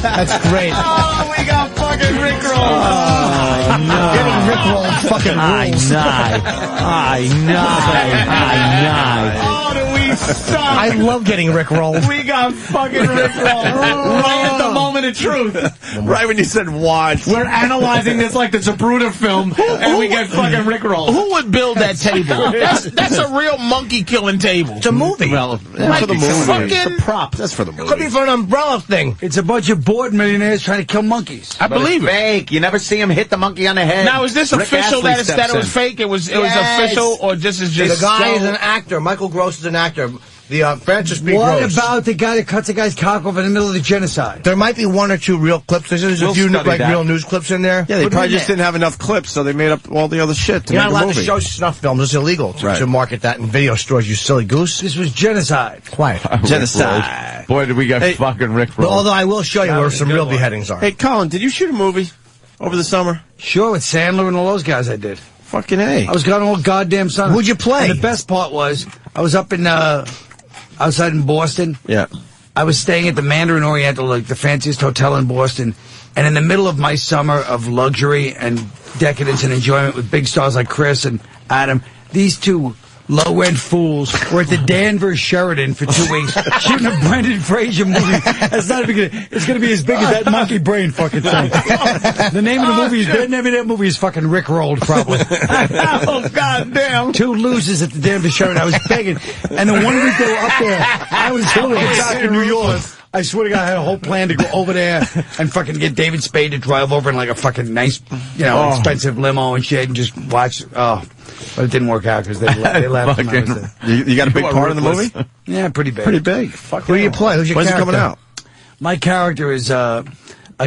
That's great. Oh, we got fucking rickrolled. Oh, no. Getting rickrolled fucking rules. I know. Oh, do we suck? I love getting rickrolled. We got fucking rickrolled. Right at the moment of truth. Right when you said watch. We're analyzing this like the Zapruder film, and we get fucking rickrolled. Who would build that table? That's a real monkey killing table. It's a movie. Well, Right, for the movie. fucking- It's a prop. That's for the movie. Could be for an umbrella thing. It's a bunch of bored millionaires trying to kill monkeys. I believe it. Fake. You never see him hit the monkey on the head. Now, is this Rick official Astley that it steps was in. fake? It was Yes. official, or just is just The guy is an actor. Michael Gross is an actor. The Francis B. What Gross. about the guy that cuts a guy's cock off in the middle of the genocide? There might be one or two real clips. There's a few real news clips in there. Yeah, they But probably we- just didn't have enough clips, so they made up all the other shit to You're make not a allowed to movie. show snuff films. It's illegal to market that in video stores, you silly goose. This was genocide. Quiet. Genocide. Boy, did we get fucking rickrolled. Although I will show you where some real beheadings are. Hey, Colin, did you shoot a movie over the summer? Sure, with Sandler and all those guys I did. Fucking A. I was gone all goddamn summer. Who'd you play? And the best part was, I was up in, outside in Boston. Yeah. I was staying at the Mandarin Oriental, like the fanciest hotel in Boston. And in the middle of my summer of luxury and decadence and enjoyment with big stars like Chris and Adam, these two low-rent fools were at the Danvers Sheraton for 2 weeks shooting a Brendan Fraser movie. It's not even gonna, it's going to be as big as that monkey brain fucking thing. The name of the movie is, the name of that movie is fucking Rick Rolled, probably. Oh, goddamn. Two losers at the Danvers Sheraton. I was begging. And the one week they were up there, I was back in New York. I swear to God, I had a whole plan to go over there and fucking get David Spade to drive over in like a fucking nice, expensive limo and shit and just watch. Oh, but it didn't work out because they left. When I was there. You got a big part in the movie? Yeah, pretty big. Pretty big. Who do you play? Who's your When's it character? coming out? My character is a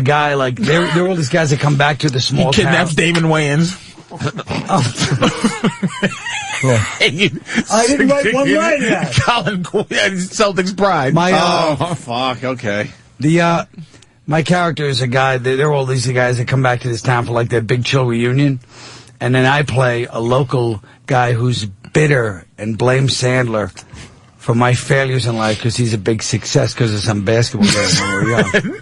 guy like they're all these guys that come back to the small He kidnaps town. Damon Wayans. I didn't write one line yet. Colin Celtics pride. Oh, fuck. Okay. My character is a guy. They're all these guys that come back to this town for like their big chill reunion, and then I play a local guy who's bitter and blames Sandler for my failures in life because he's a big success because of some basketball game when we were young.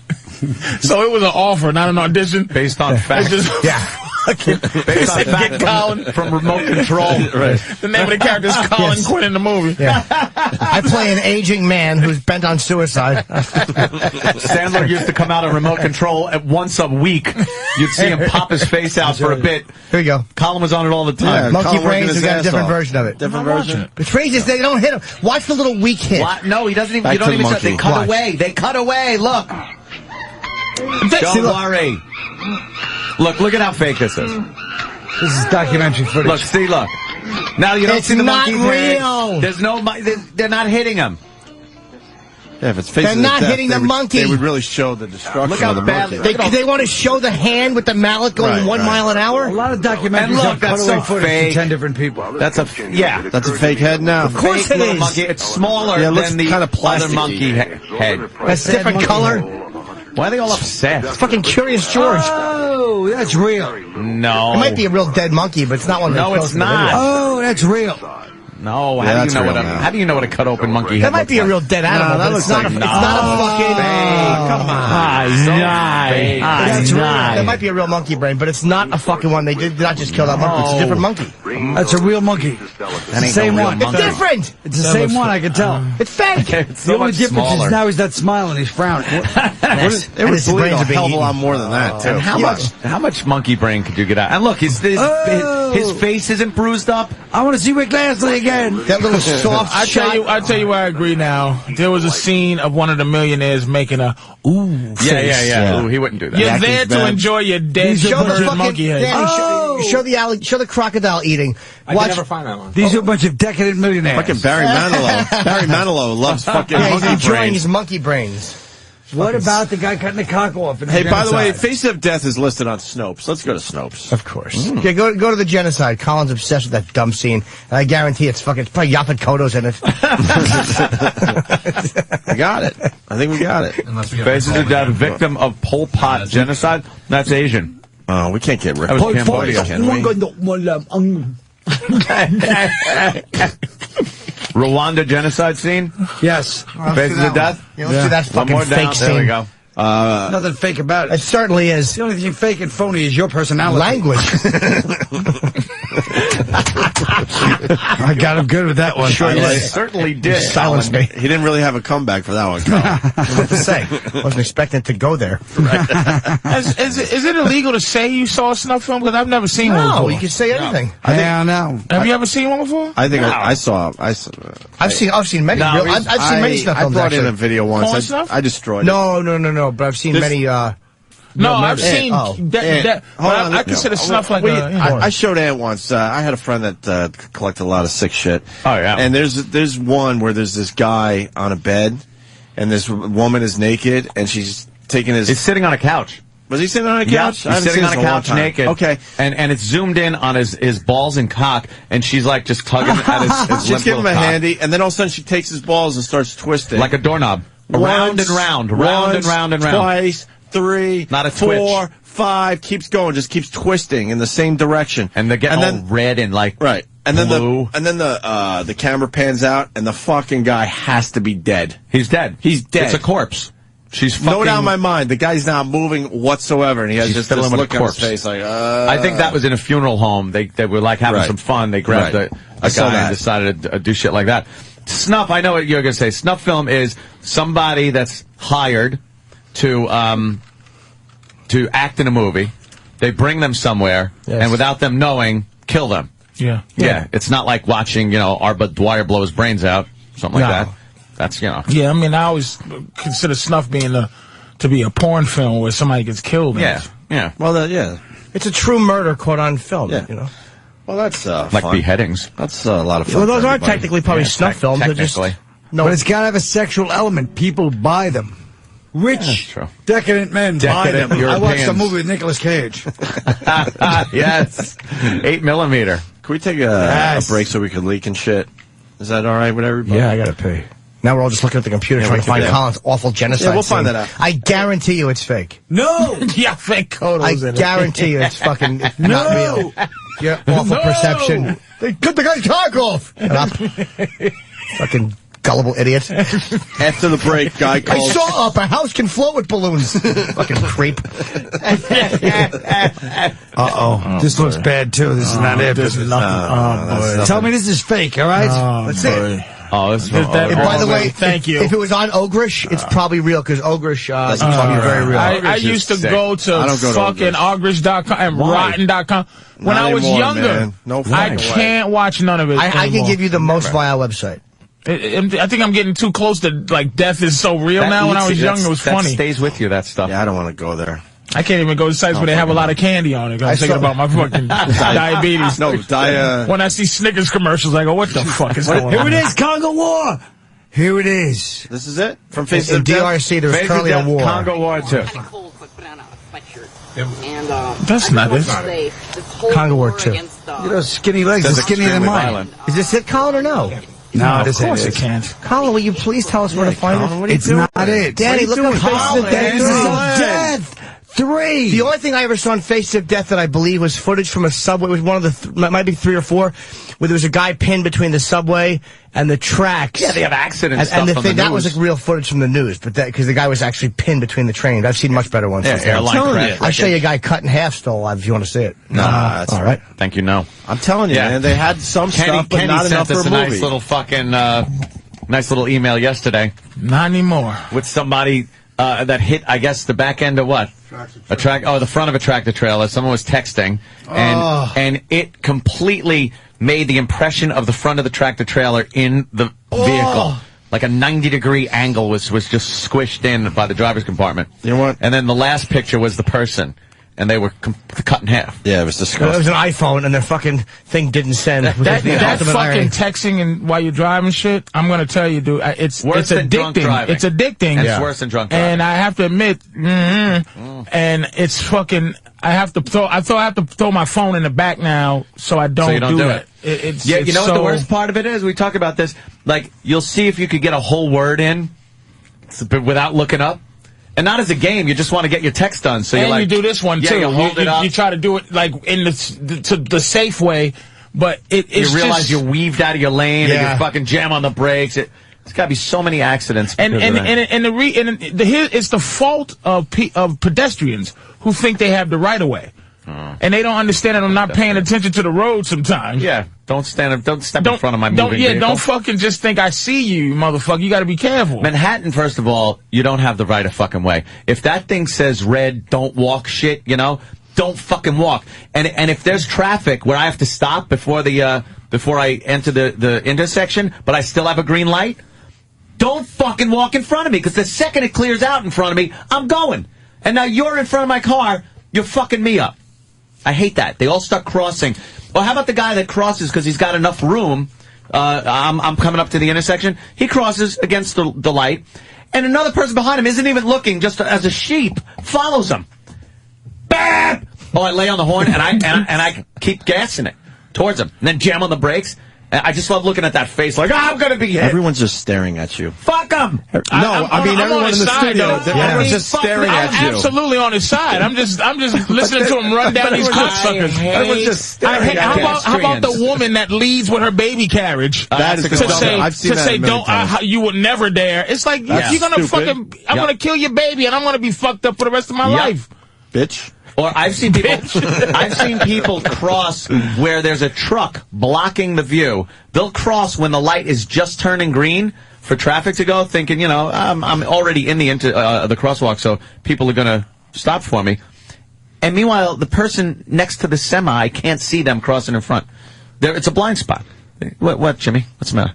So it was an offer, not an audition? Based on facts. Yeah. Based on Get Colin from Remote Control. Right. The name of the character is Colin Quinn in the movie. Yeah. I play an aging man who's bent on suicide. Sandler used to come out of Remote Control at once a week. You'd see him pop his face out for a bit. Here you go. Colin was on it all the time. Yeah, Monkey Colin working Brains, his we got a ass different off. version of it. Different version? The phrases, they don't hit him. Watch the little weak hit. No, he doesn't even. Back You don't to the even. monkey. They cut Watch. away. They cut away. Look. Don't worry. Look at how fake this is. This is documentary footage. Look. Now you don't It's see the not monkey's head. real. There's no. They're not hitting him. Yeah, if it's faces They're not of death, hitting the they would- monkey. They would really show the destruction Look how of the badly- monkey. They want to show the hand with the mallet going 1 mile an hour? A lot of documentaries And look, have that's cutaway so footage fake. to 10 different people. That's a That's a fake head now. Of course fake it little is. monkey. It's smaller Yeah, it looks than the kinda other plasticky. monkey head. That's Sad different monkey color. head. Why are they all upset? It's fucking Curious George. Oh, that's real. No. It might be a real dead monkey, but it's not one of No, those it's in the not. video. Oh, that's real. No, Yeah, how that's do you know real what now. how do you know what a cut open monkey head That might looks be a like? real dead animal, that but looks it's not, like- it's not a fucking... Come on. That's real. That might be a real monkey brain, but it's not a fucking one. They did not just kill that monkey. It's a different monkey. That's a real monkey. It's the same one. It's different. It's the same one, I can tell. It's fake. It's The so only much difference smaller. is now he's not smiling, he's frowning. It would bleed a hell of a lot more than that, too. And how much monkey brain could you get out? And look, his face isn't bruised up. I want to see Rick Astley again. That little soft I shot. tell you where I agree now. There was a scene of one of the millionaires making a ooh face. Yeah. Ooh, he wouldn't do that. You're there to enjoy your dead Show the murdered fucking monkey head. Danny, show the crocodile eating. I can never find that one. These are a bunch of decadent millionaires. Fucking Barry Manilow. Barry Manilow loves fucking Yeah, he's monkey enjoying brains. his monkey brains. What about the guy cutting the cock off? In Hey, the by the way, genocide? Face of Death is listed on Snopes. Let's go to Snopes. Of course. Okay, go to the genocide. Colin's obsessed with that dumb scene. And I guarantee it's probably Yaphet Kotto's in it. We got it. I think we got it. Faces of Death, victim of Pol Pot genocide. That's Asian. Oh, we can't get rid That of was Cambodia, can we? Rwanda genocide scene. Yes. Faces of Death. Yeah, let's do that One fucking more fake down. scene. There we go. Nothing fake about It it. certainly is. The only thing fake and phony is your personality. Language. I got him good with that one. Sure, He like- certainly did. Silence me. He didn't really have a comeback for that one, Colin. What to say? Wasn't expecting it to go there. Is it illegal to say you saw a snuff film? Because I've never seen one No, before. you can say anything. Hell no. Have you ever seen one before? I think I saw. I've seen many. No, I've seen many snuff I films. brought in Actually. a video once. Porn snuff? I destroyed it. No. But I've seen This- many. No, I've murder. seen Oh. that. Hold But on, I consider snuff like Wait, a. I showed Ant once. I had a friend that collected a lot of sick shit. Oh, yeah. And there's one where there's this guy on a bed, and this woman is naked, and she's taking his. He's sitting on a couch. Was he sitting on a couch? Yeah, I he's haven't sitting seen on this a in long couch time. naked. Okay. And it's zoomed in on his balls and cock, and she's like just tugging at his She's limp giving him little a cock. handy, and then all of a sudden she takes his balls and starts twisting. Like a doorknob. Round and round, round and round and round. Twice, 3, Not a 4, 5, keeps going, just keeps twisting in the same direction. And they're getting all red and like right. And then blue. the camera pans out, and the fucking guy has to be dead. He's dead. He's dead. It's a corpse. She's fucking. No doubt in my mind, the guy's not moving whatsoever, and he has She's just fiddling this with a look on his corpse. face like, I think that was in a funeral home. They were like having Right. some fun. They grabbed Right. I a saw guy that. and decided to do shit like that. Snuff, I know what you're going to say. Snuff film is somebody that's hired to act in a movie. They bring them somewhere, Yes. and without them knowing, kill them. Yeah. Yeah. It's not like watching, Arbut Dwyer blow his brains out, something like No. that. That's, Yeah, I mean, I always consider snuff being to be a porn film where somebody gets killed. in Yeah. it. Yeah. well, yeah. It's a true murder caught on film. Yeah. Well, that's Like fun. beheadings. That's a lot of fun. Well, those for are everybody. technically probably Yeah, snuff films. They're just technically. no. But it's got to have a sexual element. People buy them. Rich, That's true. decadent men buy Decadent them. I watched a Europeans. movie with Nicolas Cage. Yes. 8mm. Can we take a break so we can leak and shit? Is that all right with everybody? Yeah, I gotta pay. Now we're all just looking at the computer Yeah, trying we to find can- Colin's awful genocide. Yeah, we'll find scene. that out. I guarantee you it's fake. No! Yeah, fake I Kodos in it. guarantee you it's fucking not real. Your awful No! perception. They cut the guy's cock off. Shut up. Fucking gullible idiot. After the break, guy I called. saw a house can float with balloons. Fucking creep. Uh-oh. This looks bad, too. This is not it. This is nothing. Tell me this is fake, all right? Let's see it. Oh, this is And by the way, thank you. If it was on Ogrish, it's probably real because Ogrish is probably very real. I used to go to fucking Ogrish.com and Rotten.com when Not I was anymore, younger. man. No I fucking can't watch none of it. I can anymore. give you the most vile website. I think I'm getting too close to, like, death is so real now. When I was younger, it was funny. That stays with you, that stuff. Yeah, I don't want to go there. I can't even go to sites where they have a lot of candy on it. I'm thinking about my fucking diabetes. No, when I see Snickers commercials, I go, what the fuck is going on? Here it is, Congo War. Here it is. This is it? From Face In of Death? DRC, there's Face currently of a Death, war. Congo War 2. That's not it. Congo War 2. You know, skinny legs are skinnier than mine. Is this it, Colin, or no? No, Of this course ain't it can't. Colin, will you please tell us where to find it? It's not it. Danny, look up Faces of Death. Faces of Death. 3. The only thing I ever saw on Faces of Death that I believe was footage from a subway. It was one of the, might be 3 or 4, where there was a guy pinned between the subway and the tracks. Yeah, they have accident and, stuff and the from thing, the that was news. like real footage from the news, but that because the guy was actually pinned between the trains. I've seen much better ones. Yeah, since then. airline crash. I'll show you a guy cut in half still alive if you want to see it. That's all right. Thank you, no. I'm telling you, man, they had some stuff, but Kenny not enough sent for us a a movie. nice little fucking, nice little email yesterday. Not anymore. With somebody that hit, I guess, the back end of what? The front of a tractor trailer. Someone was texting, and it completely made the impression of the front of the tractor trailer in the vehicle. Like a 90-degree angle was just squished in by the driver's compartment. You know what? And then the last picture was the person, and they were cut in half. Yeah, it was It disgusting. was an iPhone, and their fucking thing didn't send. That Ultimate fucking irony. texting and while you're driving shit, I'm gonna tell you, dude, it's Worse than drunk addicting. driving. It's addicting. And it's worse than drunk driving. And I have to admit, and it's fucking. I have to throw my phone in the back now, so I don't, So you don't do it. It's Yeah, you know what the so- worst part of it is? We talk about this. Like, you'll see if you could get a whole word in without looking up. And not as a game, you just want to get your text done. So and you you do this one too. You hold it up. You try to do it like in the safe way, but it's you realize just, you're weaved out of your lane and Yeah. you fucking jam on the brakes. There's got to be so many accidents. And because of that. it's the fault of pedestrians who think they have the right of way, and they don't understand that I'm not paying attention to the road sometimes. Yeah, don't step in front of my moving vehicle. Don't fucking just think I see you, motherfucker. You got to be careful. Manhattan, first of all, you don't have the right of fucking way. If that thing says red, don't walk shit, don't fucking walk. And if there's traffic where I have to stop before I enter the intersection, but I still have a green light, don't fucking walk in front of me, because the second it clears out in front of me, I'm going. And now you're in front of my car, you're fucking me up. I hate that. They all start crossing. Well, how about the guy that crosses because he's got enough room? I'm coming up to the intersection. He crosses against the light, and another person behind him isn't even looking, just as a sheep, follows him. Bam! Oh, I lay on the horn, and I keep gassing it towards him, and then jam on the brakes. And I just love looking at that face, like, I'm going to be hit. Everyone's just staring at you. Fuck him! I mean, everyone in the studio, everyone's just staring at you. I'm absolutely on his side. I'm just listening to him run down these cocksuckers. Everyone's just staring at you. How about the woman that leads with her baby carriage? That is to say, many times. you would never dare. It's like, you're gonna stupid. I'm gonna kill your baby, and I'm gonna be fucked up for the rest of my life. Bitch. Or I've seen people cross where there's a truck blocking the view. They'll cross when the light is just turning green for traffic to go, thinking, I'm already in the crosswalk, so people are going to stop for me. And meanwhile, the person next to the semi can't see them crossing in front. It's a blind spot. What, Jimmy? What's the matter?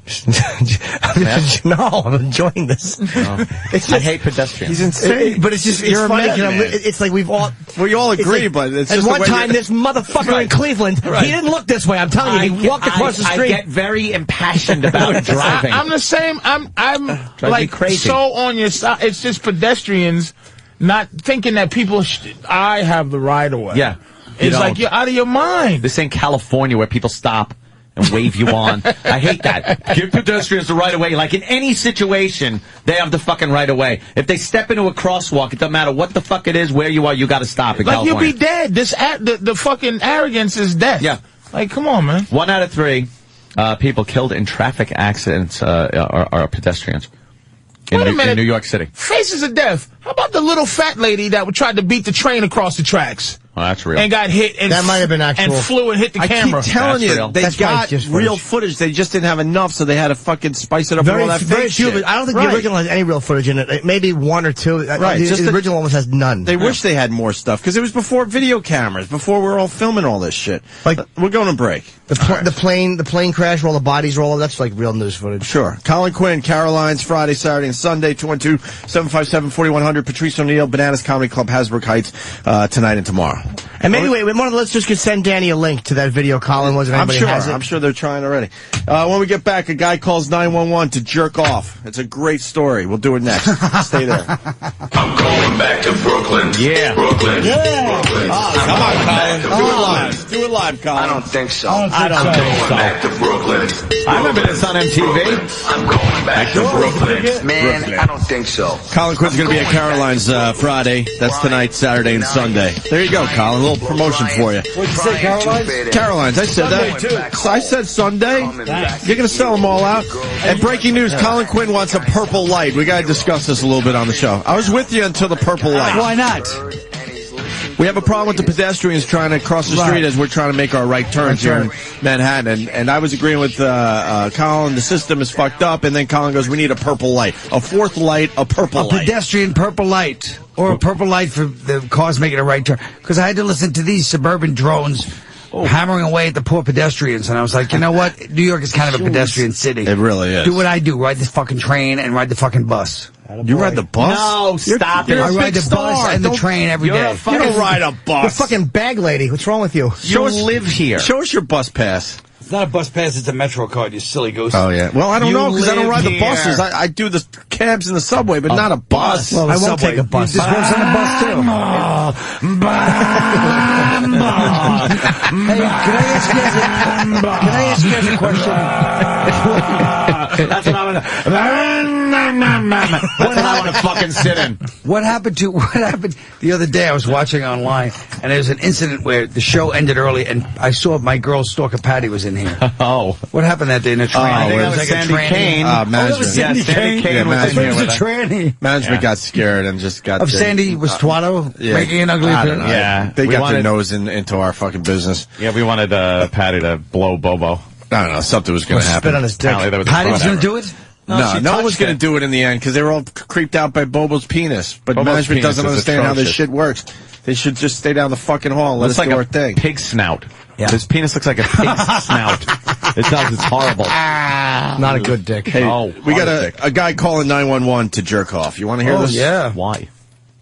No, I'm enjoying this. I hate pedestrians. He's insane. But it's just, it's You're a funny. madman. It's like we all agree, like, but it's and just the one way time you're- this motherfucker in Cleveland, he didn't look this way. I'm telling you, he walked across the street. I get very impassioned about driving. I'm the same. I'm me like crazy. so on your side. It's just pedestrians not thinking that people. I have the right of way. Yeah. It's like you're out of your mind. This ain't California where people stop and wave you on. I hate that. Give pedestrians the right of way. Like in any situation, they have the fucking right of way. If they step into a crosswalk, it doesn't matter what the fuck it is, where you are, you got to stop in Like California. you'll be dead. The fucking arrogance is death. Yeah. Like, come on, man. 1 out of 3 People killed in traffic accidents are pedestrians Wait a minute. in New York City. Faces of death. How about the little fat lady that tried to beat the train across the tracks? Oh, that's real. And got hit and That might have been actual. and flew and hit the camera. I keep telling That's you, real. they That's got probably just real footage. footage. They just didn't have enough, so they had to fucking spice it up with all that Very fake few, shit. but I don't think Right. the original has any real footage in it. Maybe one or two. Right, The, just the the- original almost has none. They wish they had more stuff, because it was before video cameras, before we were all filming all this shit. Like, we're going to break. The plane crash where all the bodies roll. That's like real news footage. Sure. Colin Quinn, Caroline's Friday, Saturday, and Sunday, 212-757-4100. Patrice O'Neill, Bananas Comedy Club, Hasbrook Heights, tonight and tomorrow. And maybe wait, one of the listeners could send Danny a link to that video Colin was. If anybody has it. I'm sure they're trying already. When we get back, a guy calls 911 to jerk off. It's a great story. We'll do it next. Stay there. I'm going back to Brooklyn. Yeah. Brooklyn. Yeah. Brooklyn. Come on, Colin. Do it live. Do it live, Colin. I don't think so. I don't think so. Back to Brooklyn. I remember this on MTV. I'm going back to Brooklyn. Man, I don't think so. Colin Quinn's going to be at Caroline's Friday. That's tonight, Saturday, and Sunday. There you go, Colin. A little promotion for you. What'd you say, Caroline's? Caroline's. I said that. I said Sunday. You're going to sell them all out. And breaking news, Colin Quinn wants a purple light. We got to discuss this a little bit on the show. I was with you until the purple light. Why not? We have a problem with the pedestrians trying to cross the street as we're trying to make our right turns here in Manhattan. And I was agreeing with Colin, the system is fucked up. And then Colin goes, we need a purple light. A fourth light, a purple light. A pedestrian purple light. Or a purple light for the cars making a right turn. Because I had to listen to these suburban drones hammering away at the poor pedestrians. And I was like, you know what? New York is kind of a pedestrian city. It really is. Do what I do. Ride this fucking train and ride the fucking bus. You ride the bus? No, stop it. I ride the bus and the train every day. You don't ride a You're a bus. fucking bag lady. What's wrong with you? You live here. Show us your bus pass. It's not a bus pass, it's a Metro card, you silly goose. Oh, yeah. Well, I don't You know, because I don't ride live the buses. here. I do the cabs in the subway, but not a bus. Well, I the won't subway. take a bus. This one's on a bus, too. Hey, can I ask you guys a question? That's what I want to fucking sit in. What happened the other day? I was watching online, and there was an incident where the show ended early, and I saw my girl Stalker Patty was in here. Oh. What happened that day in the train? I think It that was like Sandy a tranny. Kane. Management. Sandy Kane was in here It was a with us. tranny. Management got scared and just got... Of Sandy was Twato making an ugly I don't know. appearance? Yeah. They We got wanted- their nose into our fucking business. Yeah, we wanted Patty to blow Bobo. I don't know. Something was going Or to spit happen. on his dick. Apparently that was Patty was whatever. going to do it? No, she no one was touched going to it. do it in the end because they were all creeped out by Bobo's penis. But Bobo's management penis doesn't is understand how this atrocious. shit works. They should just stay down the fucking hall and let Looks us like do our a thing. pig snout. Yeah. His penis looks like a pig's snout. It does. It's horrible. Not a good dick. Hey, Oh, we got horrific. a guy calling 911 to jerk off. You want to hear Oh, this? yeah. Why?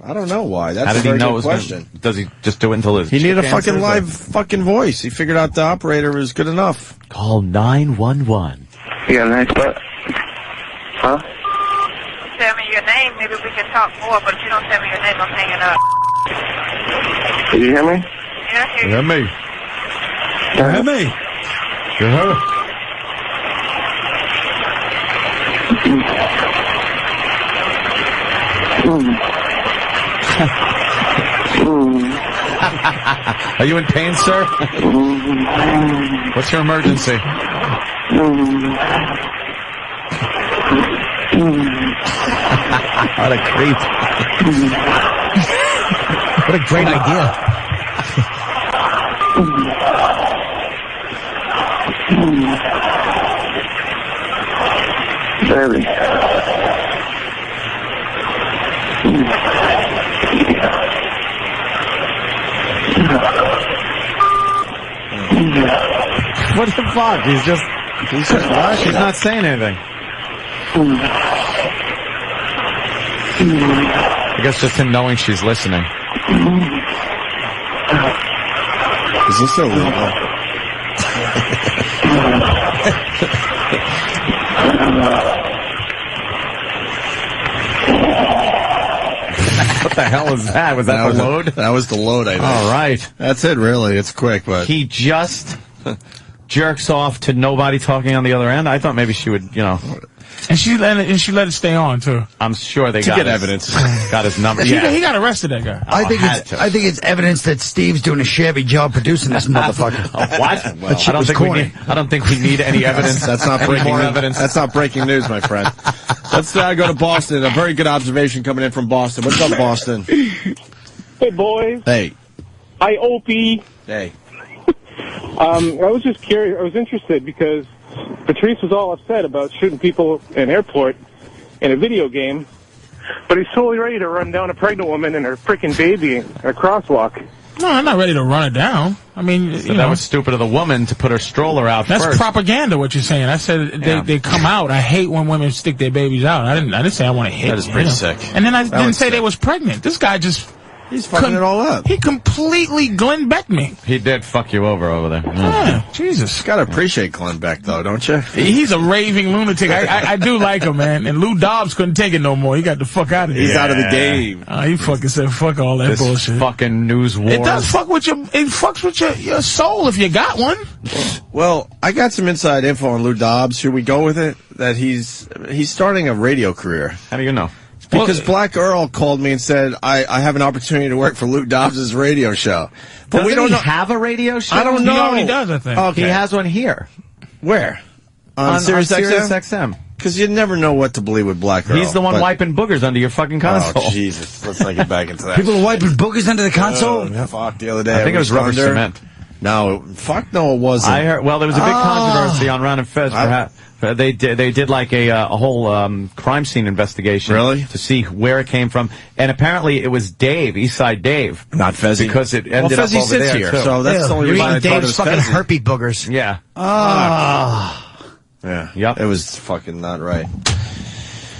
I don't know why. That's How did a very he know it good was question. Gonna, does he just do it until his He needed a chick fucking answers, or- live fucking voice. He figured out the operator was good enough. Call 911. You got a nice butt? Huh? Tell me your name, maybe we can talk more, but if you don't tell me your name, I'm hanging up. Did you hear me? Yeah, I hear you. Hear me. Hear me. You heard it? Are you in pain, sir? What's your emergency? What a creep. What a great idea. Baby. What the fuck? He's just watching. He's not saying anything. I guess just him knowing she's listening. Is this illegal? What the hell is that? Was that the load? That was the load, I think. All right. That's it, really. It's quick, but... He just jerks off to nobody talking on the other end. I thought maybe she would, And she let it stay on too. I'm sure they To get evidence. Got his number. He Yeah. got arrested, that guy. I think it's evidence that Steve's doing a shabby job producing this motherfucker. What? I don't think we need any evidence. That's not breaking more news. evidence. That's not breaking news, my friend. Let's go to Boston. A very good observation coming in from Boston. What's up, Boston? Hey, boys. Hey. Hi, Opie. Hey. I was just curious. I was interested because Patrice was all upset about shooting people in an airport in a video game, but he's totally ready to run down a pregnant woman and her freaking baby in a crosswalk. No, I'm not ready to run it down. I mean, that was stupid of the woman to put her stroller out That's first. propaganda, what you're saying. I said they come out. I hate when women stick their babies out. I didn't say I want to hit. That is pretty sick. And then I didn't say they was pregnant. This guy just... He's fucking it all up. He completely Glenn Becked me. He did fuck you over there. Yeah, Jesus. Gotta appreciate Glenn Beck, though, don't you? He's a raving lunatic. I do like him, man. And Lou Dobbs couldn't take it no more. He got the fuck out of here. He's out of the game. He fucking said, fuck all that This bullshit. fucking news war. It does fuck with it fucks with your soul if you got one. Well, I got some inside info on Lou Dobbs. Should we go with it? That he's starting a radio career. How do you know? Because Black Earl called me and said, I have an opportunity to work for Lou Dobbs' radio show. But we don't have a radio show? I don't know. He already does, I think. Okay. He has one here. Where? On Sirius XM? Because you never know what to believe with Black Earl. He's the one wiping boogers under your fucking console. Oh, Jesus. Let's not get back into that. People are wiping boogers under the console? Fuck, the other day. I think it was rubber Thunder. cement. No, fuck no, it wasn't. I heard. Well, there was a big controversy on Ron and Fez. They did like a whole crime scene investigation, really, to see where it came from, and apparently it was Dave, Eastside Dave, not Fezzy, because it ended up Fezzy over sits there here, too. so that's the only reason I thought it was fucking Fezzy. herpy boogers. Yeah. Yeah. Yep. It was fucking not right.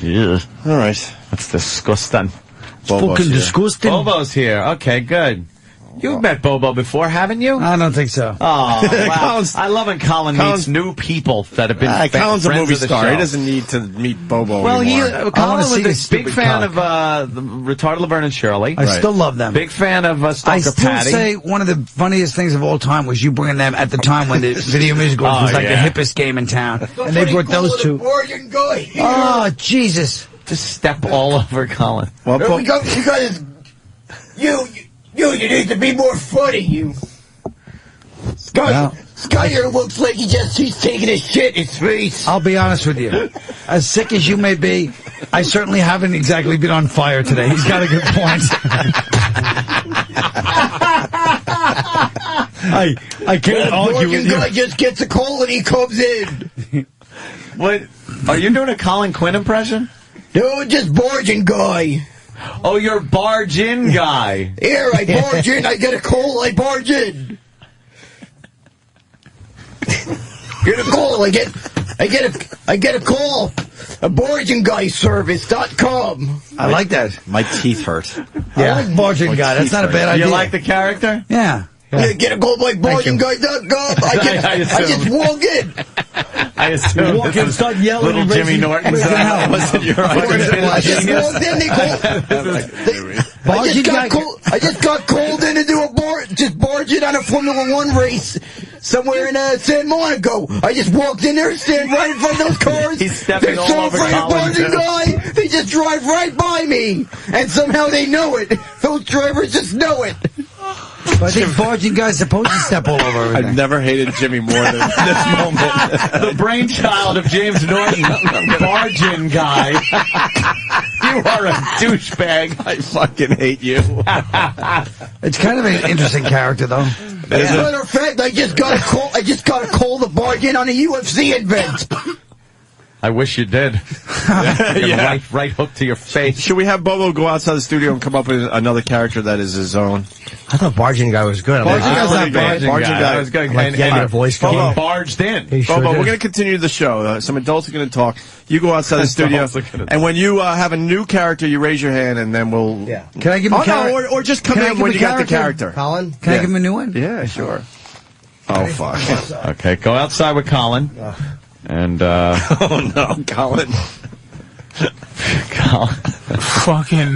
Yeah. All right. That's disgusting. Bobo's fucking here. disgusting. Bobo's here. Okay, good. You've met Bobo before, haven't you? I don't think so. Oh, wow. Colin's- I love when Colin meets new people that have been Colin's a friends movie of the star. show. He doesn't need to meet Bobo Well, anymore. Colin was see a this big stupid fan cock. of the retarded Laverne and Shirley. I still love them. Big fan of I Stalker still Patty. say one of the funniest things of all time was you bringing them at the time when the video music was like yeah. the hippest game in town. And they brought those two. Oh, Jesus. Just step all over Colin. Well, You guys, you need to be more funny, you. Guy here looks like he's taking a shit in his face. I'll be honest with you. As sick as you may be, I certainly haven't exactly been on fire today. He's got a good point. I can't argue with you. Guy just gets a call and he comes in. What? Are you doing a Colin Quinn impression? No, just barging guy. Oh, you're barge in guy. Here, I barge in. I get a call. I barge in. Get a call. I get a call. A bargainguy.service.com. I like that. My teeth hurt. Yeah. I like barging guy. That's not a bad idea. You like the character? Yeah. Yeah, get a call by bargainguy.com. I just walk in. I assume You walk in and start yelling little and Jimmy raising- Norton. raising hell. Wasn't your I just walked in. They called. I just got called in to do a barge in on a Formula One race somewhere in San Monaco. I just walked in there, stand right in front of those cars. He's stepping They're all so over afraid of Colin, barging too. guy. They just drive right by me, and somehow they know it. Those drivers just know it. I think barging guy's supposed to step all over everything. I've never hated Jimmy more than this moment. The brainchild of James Norton, barge in guy. You are a douchebag. I fucking hate you. It's kind of an interesting character, though. As a matter of fact, I just got a call the bargain on a UFC event. I wish you did. Yeah. Right hook to your face. Should we have Bobo go outside the studio and come up with another character that is his own? I thought barging guy was good. Barging guy's not bad. Barging guy. That was good. Like getting a voice he going. barged in. He sure Bobo, did. we're going to continue the show. Some adults are going to talk. You go outside the studio, and when you have a new character, you raise your hand, and then we'll... Yeah. Can I give him a character? or just come Can I in give when a you got the character. Colin? Can I give him a new one? Yeah, sure. Oh, fuck. Okay, go outside with Colin. And, Oh, no, Colin. Fucking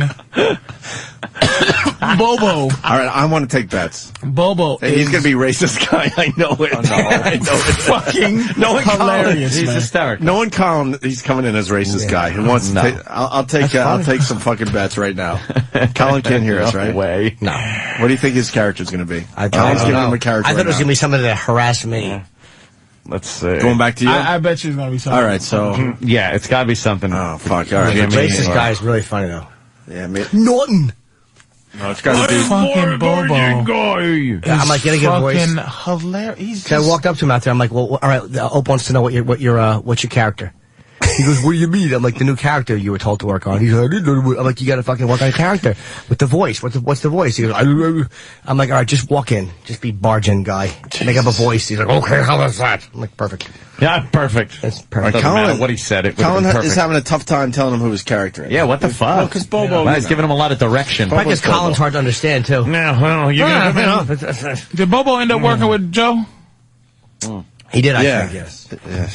Bobo. All right, I want to take bets. Bobo. Hey, he's going to be racist guy. I know it. I know it. Fucking Knowing hilarious. Colin, He's hysterical. Knowing Colin, he's coming in as racist guy. Who wants to take? I'll take some fucking bets right now. Colin can't hear us, right? No way. No. What do you think his character's going to be? Colin's giving him a character. I thought it was going to be somebody to harass me. Let's see. Going back to you. I bet you it's going to be something. All right, so yeah, it's got to be something. Oh fuck! All right, The racist guy is really funny though. Yeah, Norton. No, it's got to be Fucking Bobo. Yeah, I'm like, getting a voice. Fucking hilarious. So I walked up to him out there. I'm like, well, all right. Ope wants to know what's your character. He goes, what do you mean? I'm like, the new character you were told to work on. He's like, I'm like, you got to fucking work on a character with the voice. What's the voice? He goes, I'm like, all right, just walk in, just be bargain guy, make up a voice. He's like, okay, how is that? I'm like, perfect. Yeah, perfect. That's perfect. Doesn't matter what he said. It Colin perfect. is having a tough time telling him who his character is. Yeah, what the fuck? Because Bobo, He's giving him a lot of direction. I guess Colin's hard to understand too. No, well, you're gonna. Did Bobo end up working with Joe? He did, I Yeah. think, yes. Yeah.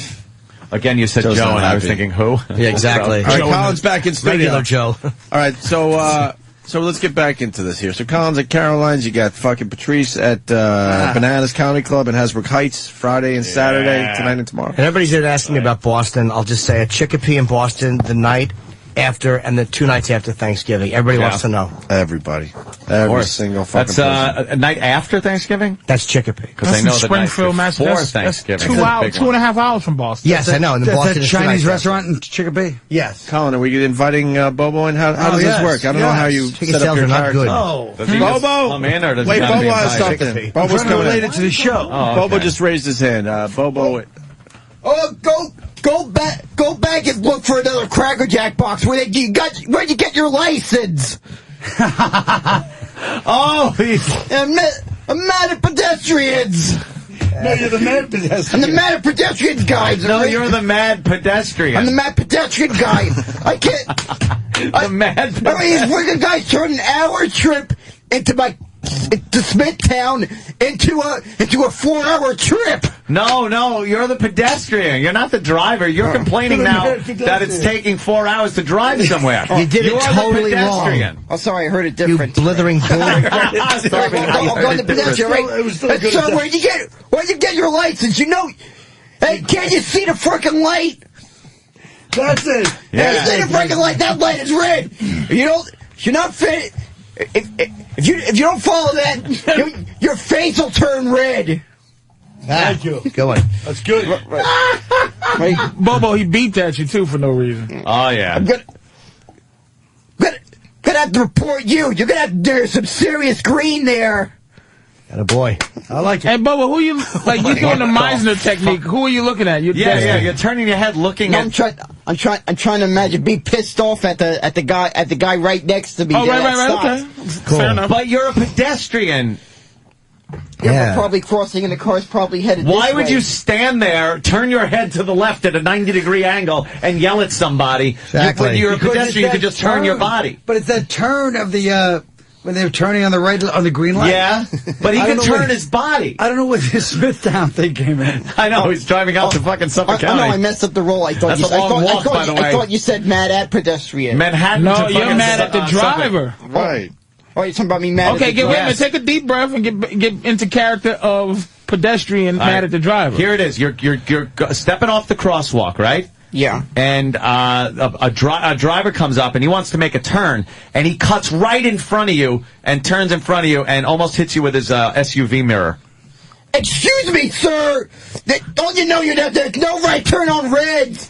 Again, you said Joe's Joe, not and I was happy. thinking who? Yeah, exactly. All right, Colin's back in studio. Regular Joe. All right, so let's get back into this here. So Colin's at Caroline's. You got fucking Patrice at Bananas Comedy Club in Hasbrook Heights, Friday and Saturday, tonight and tomorrow. And everybody's asking me about Boston. I'll just say a Chicopee in Boston the night after and the 2 nights after Thanksgiving. Everybody wants to know. Everybody. Every single fucking That's a night after Thanksgiving? That's Chicopee. Because I know the Springfield, night before Massachusetts. That's Thanksgiving. 2.5 hours from Boston. Yes, I know. And That's Boston a is 2 nights Chinese after. restaurant in Chicopee? Yes. Colin, are we inviting Bobo in? How does yes, this work? I don't know how you Ticket set up sales your are not character. good. Oh. Does he just Bobo? come in, or does he Wait, gotta be Bobo has invited? something. I'm Bobo's trying to coming relate in. it to the show. Oh, Bobo okay. just raised his hand. Bobo. Oh, go back and look for another Cracker Jack box. Where'd you get your license? Oh, I'm mad at pedestrians. No, you're the mad pedestrian. I'm the mad at pedestrians guy. No, you're the mad pedestrian. I'm the mad pedestrian guy. I can't. The mad I mean, pedestrian. we're the guys turning an hour trip into Smithtown into a 4-hour trip. No, you're the pedestrian. You're not the driver. You're complaining now that it's taking 4 hours to drive somewhere. You did it You're totally the pedestrian. wrong. Oh, sorry, I heard it You different. blithering bull. Sorry, I'm going to pedestrian, right? So where'd you get your license? You know, hey, can't you see the frickin' light? That's it. Yeah. See the frickin' light? That light is red. You're not fit. If you don't follow that, your face will turn red. Thank you. Go on. That's good. Right. Bobo, he beeped at you, too, for no reason. Oh, yeah. I'm gonna have to report you. You're gonna have to do some serious green there. And a boy. I like it. Hey, Bobo, who you, like, you doing the Meisner technique. Who are you looking at? You're turning your head looking No, at... I'm trying to imagine be pissed off at the guy right next to me. Oh, that right, stopped. okay. Cool. Fair enough. But you're a pedestrian. Yeah, but probably crossing and the car's probably headed this Why would way. you stand there, turn your head to the left at a 90-degree angle, and yell at somebody? Exactly. When you're a Because pedestrian, you it's could that just turn your body. But it's that turn of the, when they're turning on the right, on the green light. Yeah, but he I can don't know turn what- his body. I don't know what this Smithtown thing came in. I know, he's driving out to fucking Suffolk Oh, County. no, I messed up the roll. I thought That's a long walk, by the way. I thought you said mad at pedestrian. Manhattan No, to you're fucking mad at the driver. Right. Oh, you're talking about me mad Okay, at the wait a driver. minute. Take a deep breath and get into character of pedestrian mad at the driver. Here it is. You're stepping off the crosswalk, right? Yeah. And a driver comes up and he wants to make a turn, and he cuts right in front of you and turns in front of you and almost hits you with his SUV mirror. Excuse me, sir. Don't you know there's no right turn on reds?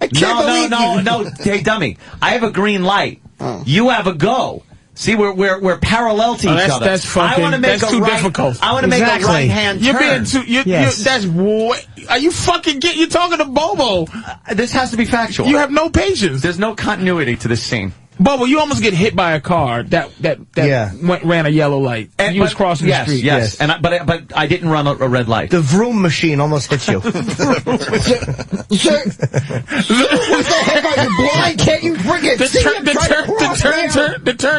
I can't believe you. No. Hey, dummy. I have a green light. Oh. You have a go. See, we're parallel to each other. That's fucking. I want to make that's a too right, difficult. I want to make a right hand You're turn. being too. Yes. That's way. Are you fucking You're talking to Bobo. This has to be factual. You have no patience. There's no continuity to this scene. Bobo, you almost get hit by a car that ran a yellow light. And you was crossing the street. Yes. But I didn't run a red light. The vroom machine almost hit you. Sir, what the heck are you blind? Can't you bring it? The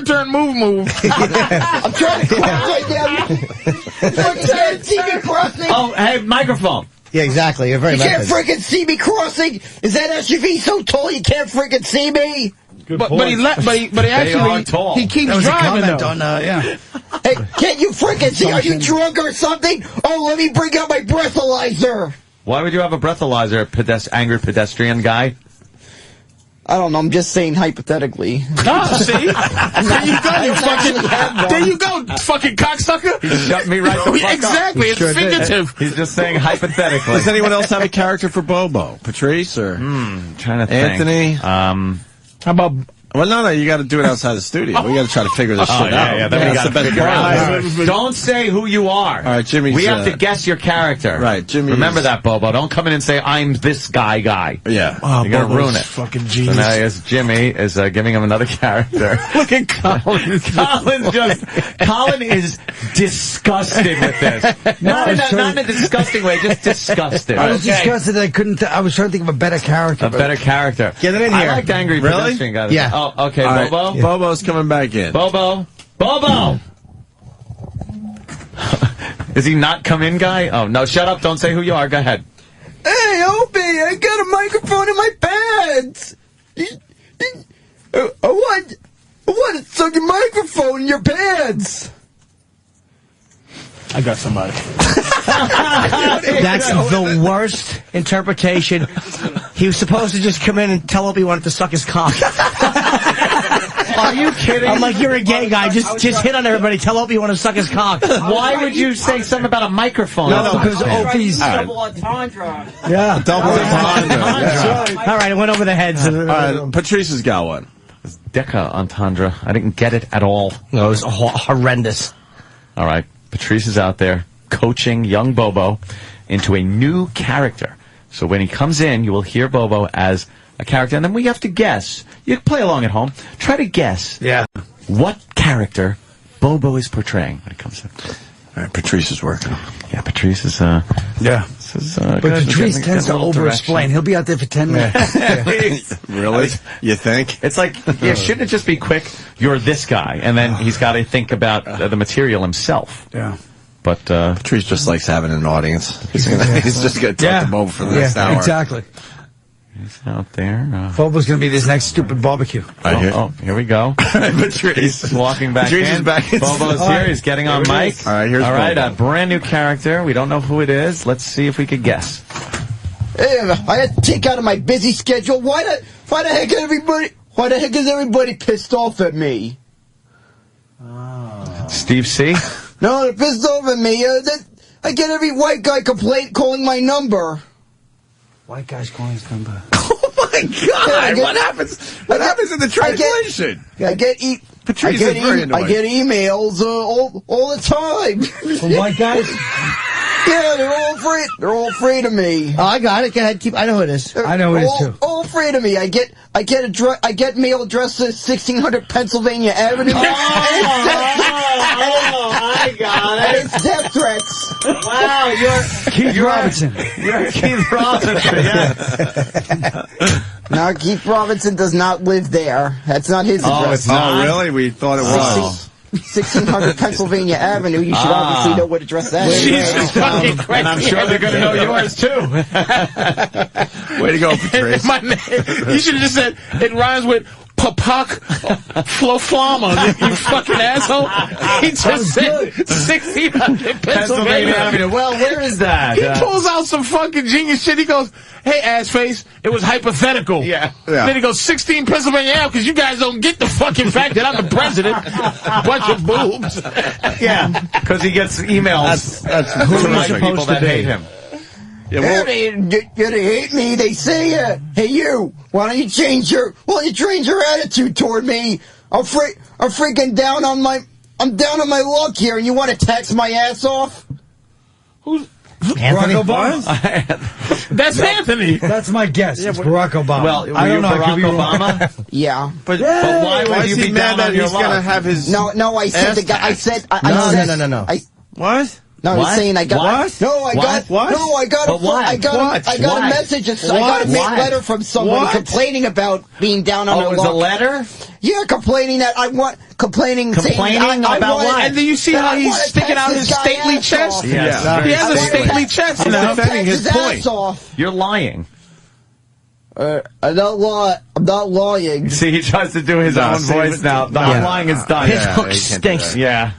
turn, move. I'm trying to cross right now. You can't see me crossing. Oh, hey, microphone. Yeah, exactly. You're very You can't method. freaking see me crossing. Is that SUV so tall you can't freaking see me? But he actually he keeps driving though. Hey, can't you freaking see? Are you drunk or something? Oh, let me bring out my breathalyzer. Why would you have a breathalyzer, angry pedestrian guy? I don't know. I'm just saying hypothetically. Oh, see? There you go, you fucking... There you go, fucking cocksucker. He shut me right the fuck Exactly, up. it's figurative. He's just saying hypothetically. Does anyone else have a character for Bobo? Patrice or trying to think. Anthony? How about... Well, no, you got to do it outside the studio. We got to try to figure this shit out. Yeah, then we That's got to figure out. Don't say who you are. All right, Jimmy. We have to guess your character. Right, Jimmy. Remember that, Bobo. Don't come in and say, I'm this guy. Yeah. Oh, You're going to ruin it. Fucking genius. So now yes, Jimmy is giving him another character. Look at Colin. Colin is disgusted with this. Not in a disgusting way, just disgusted. I was disgusted that I was trying to think of a better character. A better character. Get it in here. I like angry pedestrian guys. Yeah. Oh, okay, All right. Bobo. Yeah. Bobo's coming back in. Bobo. Is he not come in guy? Oh, no, shut up. Don't say who you are. Go ahead. Hey, Opie, I got a microphone in my pants. I want to suck your microphone in your pants. I got somebody. That's the worst interpretation. He was supposed to just come in and tell Opie he wanted to suck his cock. Are you kidding? I'm like, you're a gay guy. Just hit on everybody. Tell Opie you want to suck his cock. Why would you say something about a microphone? No, because Opie's... Double entendre. Yeah. Double entendre. Yeah. All right, it went over the heads. All right, Patrice has got one. It's Deca entendre. I didn't get it at all. No, it was horrendous. All right. Patrice is out there coaching young Bobo into a new character. So when he comes in, you will hear Bobo as a character, and then we have to guess. You can play along at home. Try to guess what character Bobo is portraying when it comes in. All right, Patrice is working. Yeah, Patrice is... Yeah. But Patrice tends to over-explain. He'll be out there for 10 minutes. Really? You think? It's like, shouldn't it just be quick? You're this guy, and then he's got to think about the material himself. Yeah. But Patrice just likes having an audience. He's just going to talk to Bobo for the next hour. Exactly. He's out there. Bobo's going to be this next stupid barbecue. Here we go. Patrice is walking back Patrice in. Is back in. Bobo's here. He's getting on mic. All right, here's Bobo. A brand new character. We don't know who it is. Let's see if we could guess. Hey, I had to take out of my busy schedule. Why the heck is everybody pissed off at me? Steve C? No, they're pissed off at me. I get every white guy calling my number. White guy's calling his number. Oh my God! What happens? What happens in the translation? I get emails all the time. From white guys? Yeah, they're all afraid of me. Oh, I got it. Go ahead. I know who it is. I know who it is too. All afraid of me. I get mail addressed to 1600 Pennsylvania Avenue. I got it. It's death threats. Wow, you're Keith Robinson. You're Keith Robinson, yes. No, Keith Robinson does not live there. That's not his address. Oh, it's not? Really? We thought it was. 1600 Pennsylvania Avenue. You should obviously know what address that is. Jesus fucking Christ. And I'm sure they're going to know yours, too. Way to go, Patrice. My name, you should have just said, it rhymes with Papak Floflama, you fucking asshole. He just said 1600 Pennsylvania Avenue. Well, where is that? He pulls out some fucking genius shit. He goes, hey, ass face, it was hypothetical. Yeah. Then he goes, 16 Pennsylvania Avenue, because you guys don't get the fucking fact that I'm the president. Bunch of boobs. Yeah, because he gets emails That's from people that hate him. Yeah, well, they hate me. They say, "Hey, you, why don't you change your attitude toward me? I'm freaking down on my luck here, and you want to tax my ass off?" Who's Anthony? Barack Obama? That's Anthony. That's my guess. It's Barack Obama. Well, I don't know. Barack Obama? Yeah. but why would you be mad down that on your he's going to luck? have his No, I said ass the guy. I taxed? said. No. What? No, What? he's saying I got. What? No, I got. What? No, I got. But what? I got a message. I got a letter from somebody complaining about being down on their luck. Oh, it was a letter? Yeah, complaining that complaining about what? And do you see how he's sticking out his stately chest? Yes. He has a stately chest He's now. defending his point. Off. You're lying. I'm not lying. See, he tries to do his own voice now. The lying is done. His hook stinks. Yeah.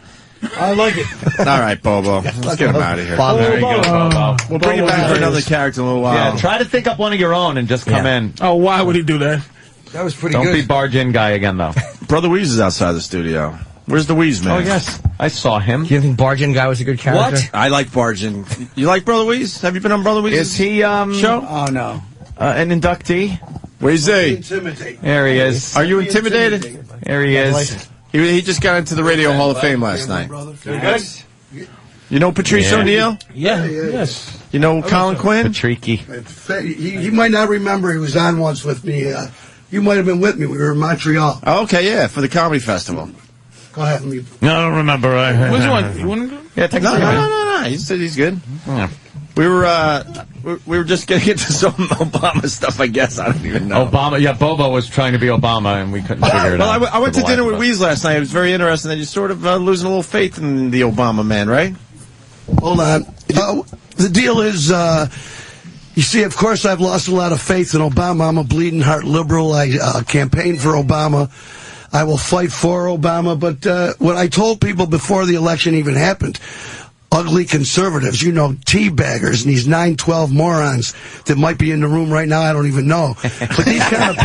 I like it. All right, Bobo. Let's get him out of here. There you go, Bobo. We'll bring you back for another character in a little while. Yeah, try to think up one of your own and just come in. Oh, why would he do that? That was pretty Don't good. be barge in guy again, though. Brother Weeze is outside the studio. Where's the Weeze, man? Oh, yes. I saw him. Do you think Bargain Guy was a good character? What? I like Bargain. You like Brother Weeze? Have you been on Brother Weeze's Is he, show? Oh, no. An inductee? Weezy. Intimidate. There he is. Are you intimidated? There he is. He just got into the Radio Hall of Fame last night. Good. You know Patrice O'Neill? Yeah, yes. You know Colin Quinn? Patricky. He might not remember he was on once with me. You might have been with me. We were in Montreal. Oh, okay, yeah, for the comedy festival. Go ahead. No, I don't remember. Which one? You want to go? Yeah, take No. He said he's good. Yeah. We were just getting into some Obama stuff, I guess. I don't even know. Obama, yeah, Bobo was trying to be Obama, and we couldn't figure it out. Well, I went to dinner with Weeze last night. It was very interesting that you're sort of losing a little faith in the Obama man, right? Hold on. The deal is, you see, of course, I've lost a lot of faith in Obama. I'm a bleeding heart liberal. I campaigned for Obama. I will fight for Obama. But what I told people before the election even happened, ugly conservatives, teabaggers, and these 9/12 morons that might be in the room right now, I don't even know. But these kind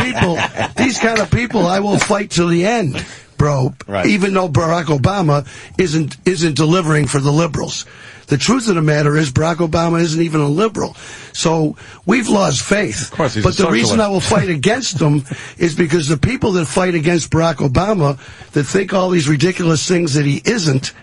of people, I will fight till the end, bro. Right. Even though Barack Obama isn't delivering for the liberals. The truth of the matter is Barack Obama isn't even a liberal. So we've lost faith. Of course, he's but a the reason socialist. I will fight against them is because the people that fight against Barack Obama, that think all these ridiculous things that he isn't,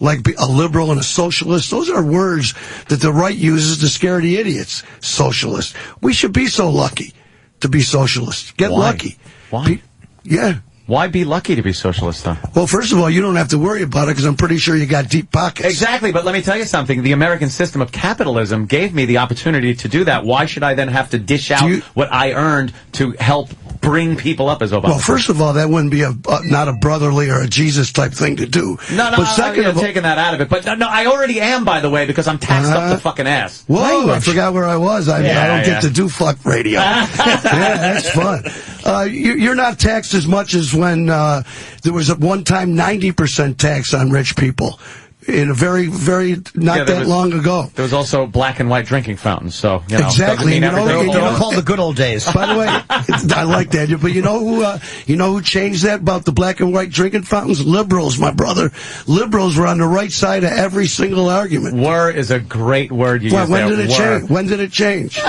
like a liberal and a socialist, those are words that the right uses to scare the idiots. Socialist. We should be so lucky to be socialists. Get lucky. Why? Yeah. Why be lucky to be socialist, though? Well, first of all, you don't have to worry about it because I'm pretty sure you got deep pockets. Exactly, but let me tell you something. The American system of capitalism gave me the opportunity to do that. Why should I then have to dish out what I earned to help bring people up as Obama? Well, first of all, that wouldn't be not a brotherly or a Jesus type thing to do. No, but second I'm taking that out of it. But no, I already am, by the way, because I'm taxed up the fucking ass. Whoa, I forgot where I was. I don't get to do fuck radio. Yeah, that's fun. You're not taxed as much as when there was at one time 90% tax on rich people. In a very, very, long ago. There was also black and white drinking fountains, so, Exactly. You know, called the good old days. By the way, I like that. But you know who changed that about the black and white drinking fountains? Liberals, my brother. Liberals were on the right side of every single argument. Were is a great word you use when there. did it change? When did it change?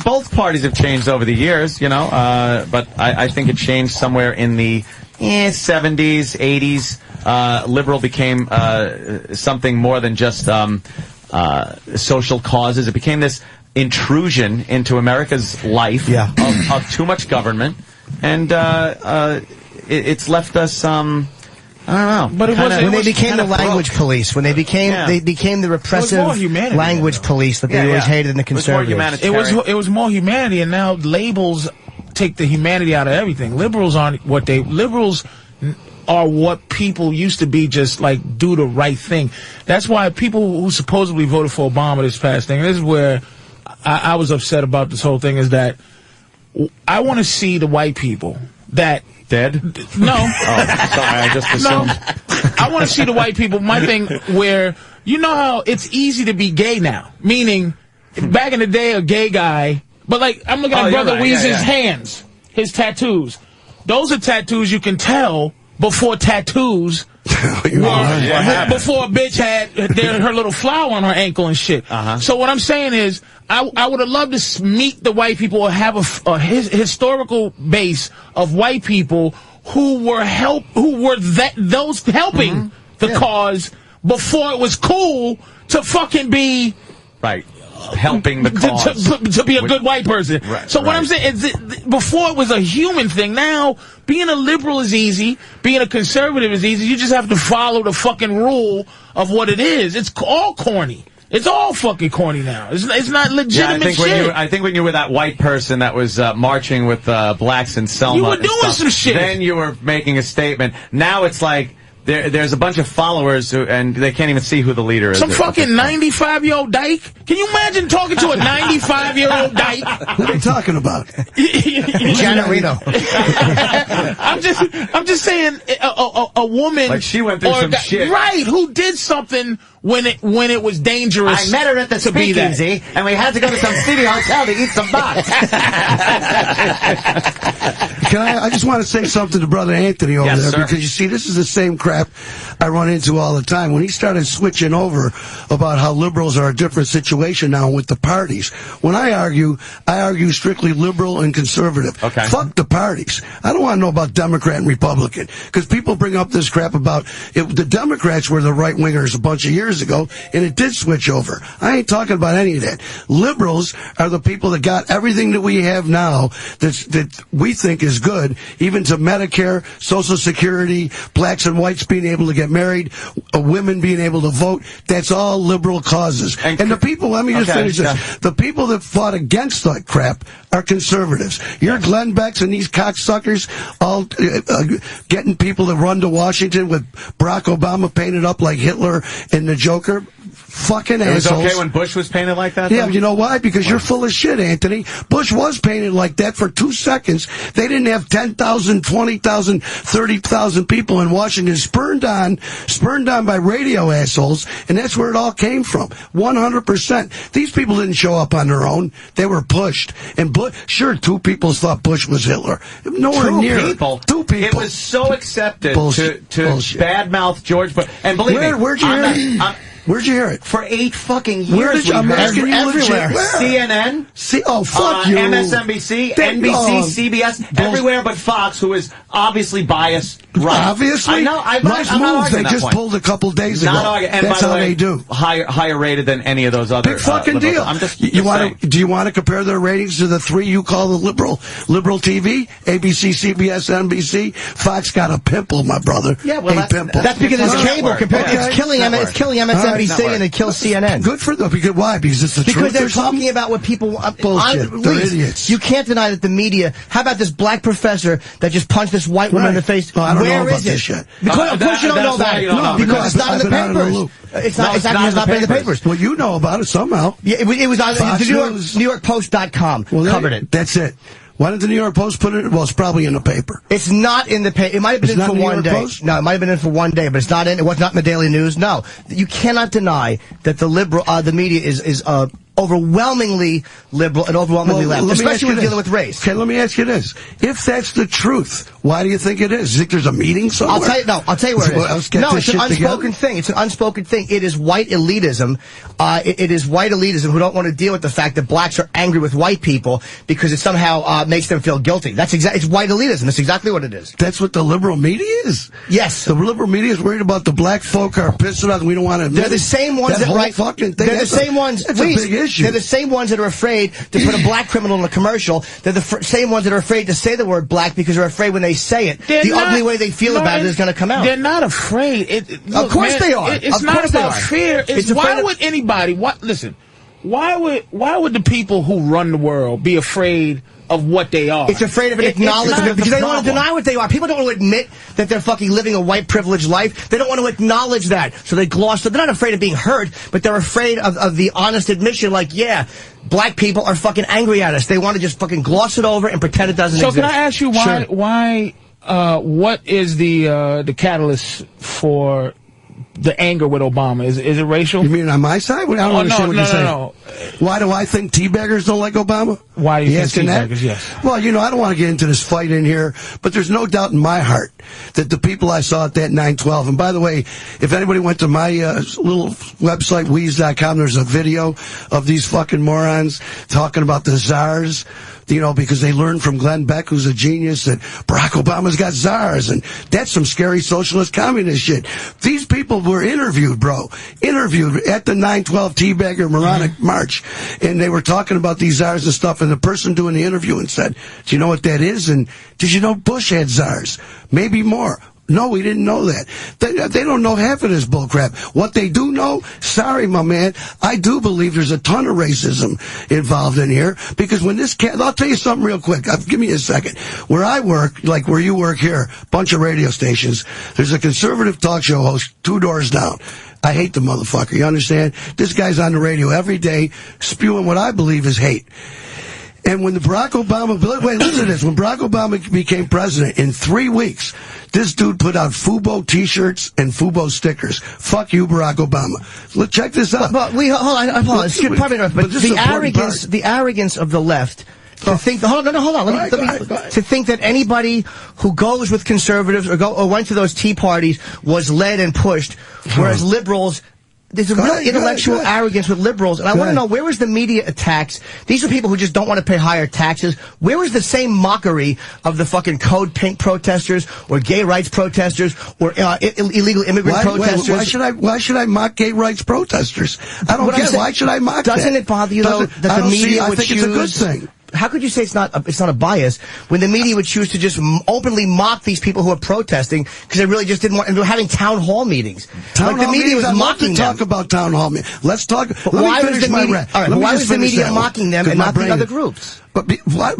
Both parties have changed over the years, but I think it changed somewhere in the 70s, 80s. Liberal became something more than just social causes. It became this intrusion into America's life of too much government, and it's left us. I don't know. But when they became the language police, when they became the repressive language police that they always hated in the conservatives. It was more humanity, and now labels take the humanity out of everything. Liberals aren't what liberals are what people used to be, just like do the right thing. That's why people who supposedly voted for Obama this past thing, and this is where I was upset about this whole thing, is that I want to see the white people that dead. No. Oh, sorry, I just assumed. No, I want to see the white people. My thing where how it's easy to be gay now, meaning back in the day a gay guy, but like I'm looking at Brother Weeze's hands, his tattoos. Those are tattoos you can tell before tattoos before a bitch had her little flower on her ankle and shit. So what I'm saying is, I would have loved to meet the white people or have a historical base of white people who were those helping the cause before it was cool to fucking be helping the cause. To be a good white person. Right, so what I'm saying is, before it was a human thing. Now, being a liberal is easy. Being a conservative is easy. You just have to follow the fucking rule of what it is. It's all corny. It's all fucking corny now. It's not legitimate shit. I think when you were that white person that was marching with blacks in Selma, you were doing some shit. Then you were making a statement. Now it's like there's a bunch of followers and they can't even see who the leader is. Some fucking 95-year-old dyke. Can you imagine talking to a 95-year-old dyke? What are you talking about? Janet Reno. I'm just saying a woman. Like she went through some shit. Right, who did something when it was dangerous. I met her at the speakeasy, and we had to go to some city hotel to eat some box. I just want to say something to Brother Anthony over there, because you see, this is the same crap I run into all the time. When he started switching over about how liberals are a different situation now with the parties, when I argue strictly liberal and conservative. Okay. Fuck the parties. I don't want to know about Democrat and Republican, because people bring up this crap about the Democrats were the right-wingers a bunch of years ago, and it did switch over. I ain't talking about any of that. Liberals are the people that got everything that we have now that we think is good, even to Medicare, Social Security, blacks and whites being able to get married, women being able to vote. That's all liberal causes. And the people, let me just finish this. The people that fought against that crap are conservatives. Your Glenn Becks and these cocksuckers all getting people to run to Washington with Barack Obama painted up like Hitler and the Joker. Fucking assholes. It was okay when Bush was painted like that, though? Yeah, you know why? Because you're full of shit, Anthony. Bush was painted like that for 2 seconds. They didn't have 10,000, 20,000, 30,000 people in Washington spurned on by radio assholes, and that's where it all came from. 100%. These people didn't show up on their own. They were pushed. And sure, 2 people thought Bush was Hitler. Nowhere near. 2 people. It was so accepted to badmouth George Bush. And believe me, where'd you hear it? Where'd you hear it? For 8 fucking years. Where did you? I'm asking you everywhere. Where? CNN. Fuck you. MSNBC, NBC, CBS, everywhere but Fox, who is obviously biased. Right. Obviously. I know. Nice move. They just pulled a couple days ago. And that's by the how way, they do. Higher rated than any of those other. Big fucking deal. I'm just do you want to compare their ratings to the 3 you call the liberal TV? ABC, CBS, NBC. Fox got a pimple, my brother. Yeah, well, that's because it's cable compared. It's killing MSNBC and it kills CNN. Good for them. Because why? Because it's the truth. Because they're talking about what people bullshit. They're idiots. You can't deny that the media. How about this black professor that just punched this white woman in the face? I don't know about is this it? shit. Because of course you don't know about it. No, because it's not in the papers. It's not been in the papers. Well, you know about it somehow. Yeah, it was on NewYorkPost.com. covered it. That's it. Why did the New York Post put it? Well, it's probably in the paper. It's not in the paper. It might have been in for one day. Post? No, it might have been in for one day, but it's not in. It was not in the Daily News. No, you cannot deny that the media is overwhelmingly liberal and overwhelmingly left, especially when dealing with race. Okay, let me ask you this: if that's the truth, why do you think it is? You think there's a meeting somewhere? I'll tell you where it is. No, it's an unspoken thing. It's an unspoken thing. It is white elitism. It is white elitism who don't want to deal with the fact that blacks are angry with white people because it somehow makes them feel guilty. It's white elitism. That's exactly what it is. That's what the liberal media is? Yes. The liberal media is worried about the black folk are pissed about and we don't want to admit They're the same ones that write fucking thing. They're the same ones. That's a big issue. They're the same ones that are afraid to put a black criminal in a commercial. They're the same ones that are afraid to say the word black because they're afraid when they say it, ugly way they feel about it is going to come out. They're not afraid. Of course they are. It's not about fear. Why would anybody? Listen. Why would the people who run the world be afraid of what they are? It's afraid of an acknowledgement because they don't want to deny what they are. People don't want to admit that they're fucking living a white privileged life. They don't want to acknowledge that, so they gloss it. They're not afraid of being hurt, but they're afraid of the honest admission. Like, yeah, black people are fucking angry at us. They want to just fucking gloss it over and pretend it doesn't exist. So can I ask you why? What is the catalyst for the anger with Obama? Is it racial? You mean on my side? I don't understand what you're saying. No. Why do I think teabaggers don't like Obama? Why do you think teabaggers? Yes. Well, I don't want to get into this fight in here, but there's no doubt in my heart that the people I saw at that 9/12, and by the way, if anybody went to my little website, Wheeze.com, there's a video of these fucking morons talking about the czars You know, because they learned from Glenn Beck, who's a genius, that Barack Obama's got czars, and that's some scary socialist communist shit. These people were interviewed, bro. Interviewed at the 9/12 Teabagger Moronic March, and they were talking about these czars and stuff, and the person doing the interview and said, do you know what that is? And did you know Bush had czars? Maybe more. No, we didn't know that. They don't know half of this bullcrap. What they do know, sorry, my man, I do believe there's a ton of racism involved in here. Because when this cat, I'll tell you something real quick. Give me a second. Where I work, like where you work here, bunch of radio stations, there's a conservative talk show host 2 doors down. I hate the motherfucker, you understand? This guy's on the radio every day spewing what I believe is hate. And when Barack Obama, wait, listen to this. When Barack Obama became president, in 3 weeks, this dude put out Fubo T-shirts and Fubo stickers. Fuck you, Barack Obama. Look, check this out. But hold on. Excuse me, but the arrogance of the left. To think, hold on. To think that anybody who goes with conservatives or went to those tea parties was led and pushed, whereas liberals. There's a real intellectual arrogance with liberals, and I want to know, where was the media attacks? These are people who just don't want to pay higher taxes. Where was the same mockery of the fucking Code Pink protesters, or gay rights protesters, or illegal immigrant protesters? Why should I mock gay rights protesters? I don't get it. Why should I mock that? Doesn't it bother you, though, that the media would choose... I think it's a good thing. How could you say it's not a bias when the media would choose to just openly mock these people who are protesting because they really just didn't want, and they're having town hall meetings? Town the media was mocking them. Talk about town hall meetings. Let's talk. Why was the media mocking them and not the other groups? But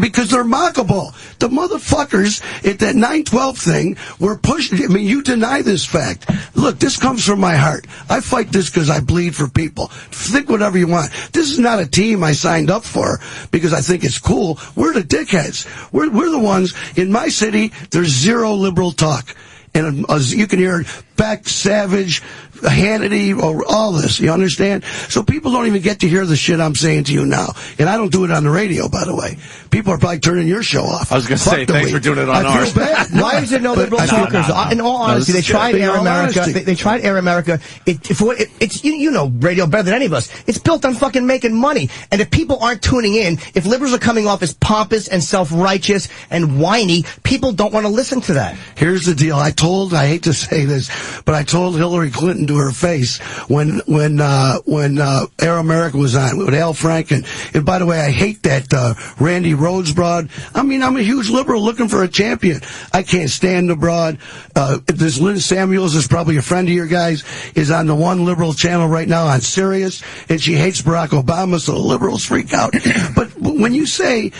because they're mockable. The motherfuckers at that 9/12 thing were pushing. I mean, you deny this fact. Look, this comes from my heart. I fight this because I bleed for people. Think whatever you want. This is not a team I signed up for because I think it's cool. We're the dickheads. We're the ones. In my city, there's zero liberal talk. And you can hear Beck, Savage, Hannity, or all this. You understand? So people don't even get to hear the shit I'm saying to you now. And I don't do it on the radio, by the way. People are probably turning your show off. I was going to say, thanks for doing it on ours. Why is there no liberal talkers? In all honesty, they tried Air America. They tried Air America. It's you know radio better than any of us. It's built on fucking making money. And if people aren't tuning in, if liberals are coming off as pompous and self-righteous and whiny, people don't want to listen to that. Here's the deal. I hate to say this, but I told Hillary Clinton to her face when Air America was on with Al Franken. And by the way, I hate that Randy Rhodes broad. I mean, I'm a huge liberal looking for a champion. I can't stand the broad. This Lynn Samuels is probably a friend of your guys, is on the one liberal channel right now on Sirius, and she hates Barack Obama, so the liberals freak out. But when you say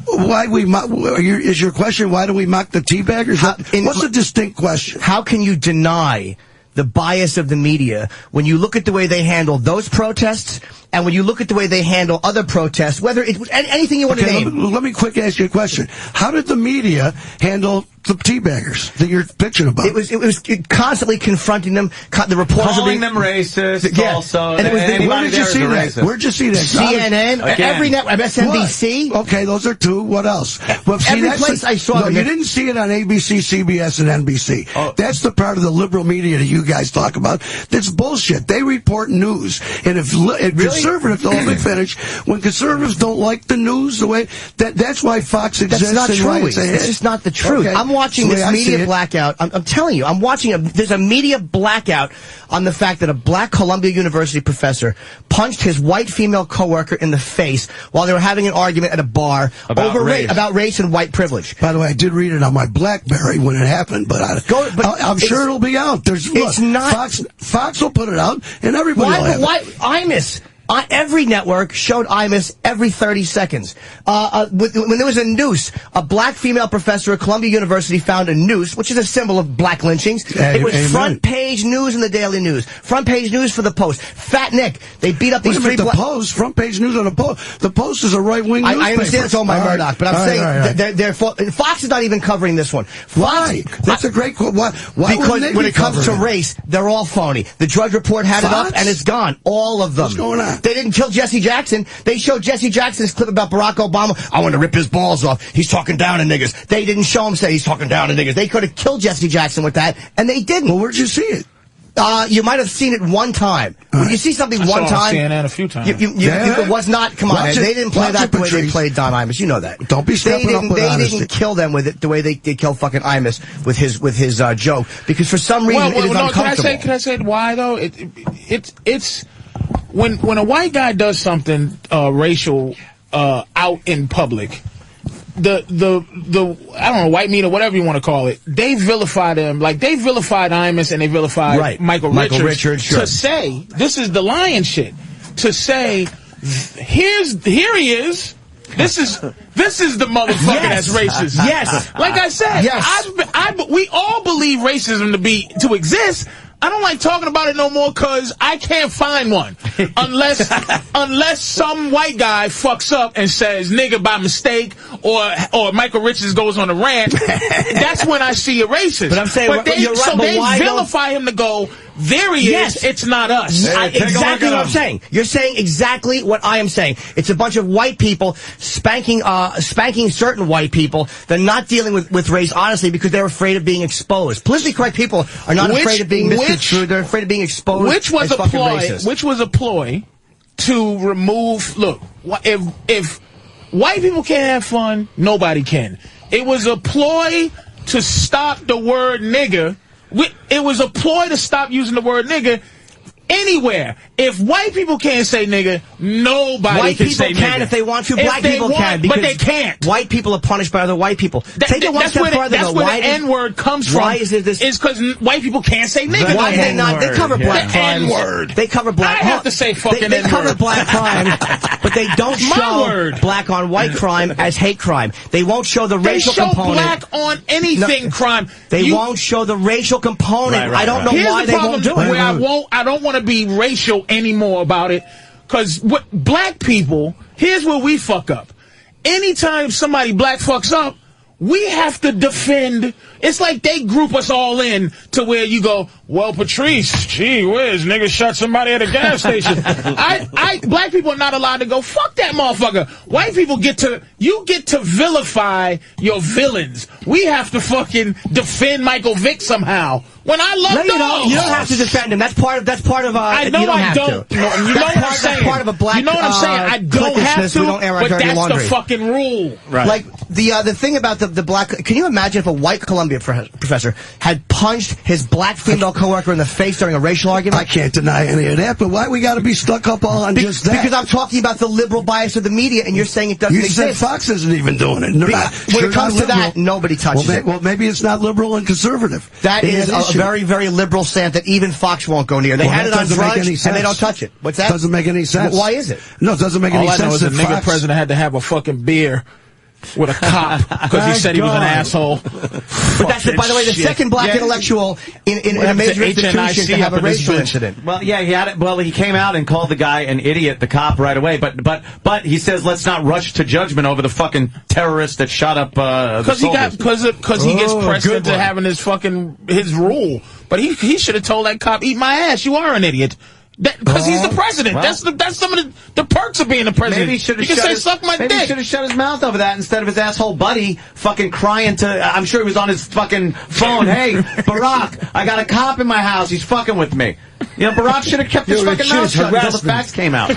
why we mock, is your question why do we mock the teabaggers? What's the distinct question? How can you deny the bias of the media when you look at the way they handle those protests and when you look at the way they handle other protests, whether it's anything you want to name? Let me quick ask you a question. How did the media handle the teabaggers that you're pitching about? It was constantly confronting them. The reporters calling them racist. Yeah. Also, and it was where did you see that? Where'd you see that? CNN, every network, MSNBC. What? Okay, those are two. What else? Well, see, every place I saw them. You didn't see it on ABC, CBS, and NBC. Oh. That's the part of the liberal media that you guys talk about. That's bullshit. They report news, and if conservatives, let me finish. When conservatives don't like the news, the way that's why Fox exists. That's not true. It's just not the truth. Okay. I'm watching this media blackout. I'm telling you, there's a media blackout on the fact that a black Columbia University professor punched his white female coworker in the face while they were having an argument at a bar about race and white privilege. By the way, I did read it on my BlackBerry when it happened, but I'm sure it'll be out. Fox will put it out, and everybody will have it. Imus? Every network showed Imus every 30 seconds. When there was a noose, a black female professor at Columbia University found a noose, which is a symbol of black lynchings. It was front page news in the Daily News. Front page news for the Post. Fat Nick. They beat up these three black... The Post? Front page news on the Post? The Post is a right-wing newspaper. I understand it's all my Murdoch, but I'm saying Fox is not even covering this one. Why? That's a great... Why because when it comes to race, they're all phony. The Drudge Report had it up, and it's gone. All of them. What's going on? They didn't kill Jesse Jackson. They showed Jesse Jackson's clip about Barack Obama. I want to rip his balls off. He's talking down to niggas. They didn't show him say he's talking down to niggas. They could have killed Jesse Jackson with that, and they didn't. Well, where'd you see it? You might have seen it one time. When you see something one time, CNN a few times. It was not. Come on, they didn't play that the way they played Don Imus. You know that. Don't be stepping up with They didn't kill them with it the way they kill fucking Imus with his joke, because for some reason it is uncomfortable. Can I say why though? It's when a white guy does something racial out in public. The I don't know, white meat or whatever you want to call it, they vilify them. Like, they vilified Imus and they vilified Michael Richards sure. to say, this is the lion shit. To say, here he is. This is the motherfucker that's racist. Yes. Like I said, we all believe racism to exist. I don't like talking about it no more because I can't find one. Unless some white guy fucks up and says nigga by mistake, or Michael Richards goes on a rant. That's when I see a racist. But I'm saying, they vilify him to go, there he is, it's not us. Exactly what I'm saying. You're saying exactly what I am saying. It's a bunch of white people spanking certain white people. They're not dealing with race honestly because they're afraid of being exposed. Politically correct people are not afraid of being misconstrued. They're afraid of being exposed. Which was a ploy to remove. Look, if white people can't have fun, nobody can. It was a ploy to stop the word nigger. It was a ploy to stop using the word nigger anywhere. If white people can't say nigger, nobody can say nigger. White people can if they want to. Black people can, but they can't. White people are punished by other white people. That's where the N-word comes from. Why is it this? It's because white people can't say nigger. Why they not? They cover black crimes. N-word. They cover black. I have to say fucking N-word. They cover black crime, but they don't show black on white crime as hate crime. They won't show the racial component. They show black on anything crime. They won't show the racial component. I don't know why they won't do it. I don't want to be racial anymore about it, because black people, here's where we fuck up. Anytime somebody black fucks up, we have to defend. It's like they group us all in to where you go, well, Patrice, gee whiz, nigga shot somebody at a gas station. Black people are not allowed to go, fuck that motherfucker. White people get to vilify your villains. We have to fucking defend Michael Vick somehow. When I love dogs. You don't have to defend him. That's part of I know I don't. You know what I'm saying? That's part of a black. You know what I'm saying? I don't have to. But that's the fucking rule. Right. Like the thing about the black. Can you imagine if a white Columbia professor had punched his black female coworker in the face during a racial argument? I can't deny any of that. But why we got to be stuck up all on just that? Because I'm talking about the liberal bias of the media, and you're saying it doesn't exist. You said Fox isn't even doing it. When it comes to that, nobody touches it. Well, maybe it's not liberal and conservative. That is a very, very liberal stance that even Fox won't go near. They had it on drugs, and they don't touch it. What's that? Doesn't make any sense. Why is it? No, it doesn't make any sense. All I know is the nigga president had to have a fucking beer with a cop because he said he was an asshole. But that's, by the way, the second black intellectual in a major institution to have a racial incident. Well, yeah, he had it. Well, he came out and called the guy an idiot, the cop, right away. But he says, let's not rush to judgment over the fucking terrorist that shot up the soldiers. Because he gets pressed into having his rule. But he should have told that cop, eat my ass. You are an idiot. Because he's the president. Well, that's some of the perks of being the president. Maybe he should have suck my dick. Maybe he should have shut his mouth over that instead of his asshole buddy fucking crying to. I'm sure he was on his fucking phone. Hey, Barack, I got a cop in my house. He's fucking with me. You know, Barack should have kept his fucking mouth shut until the facts came out.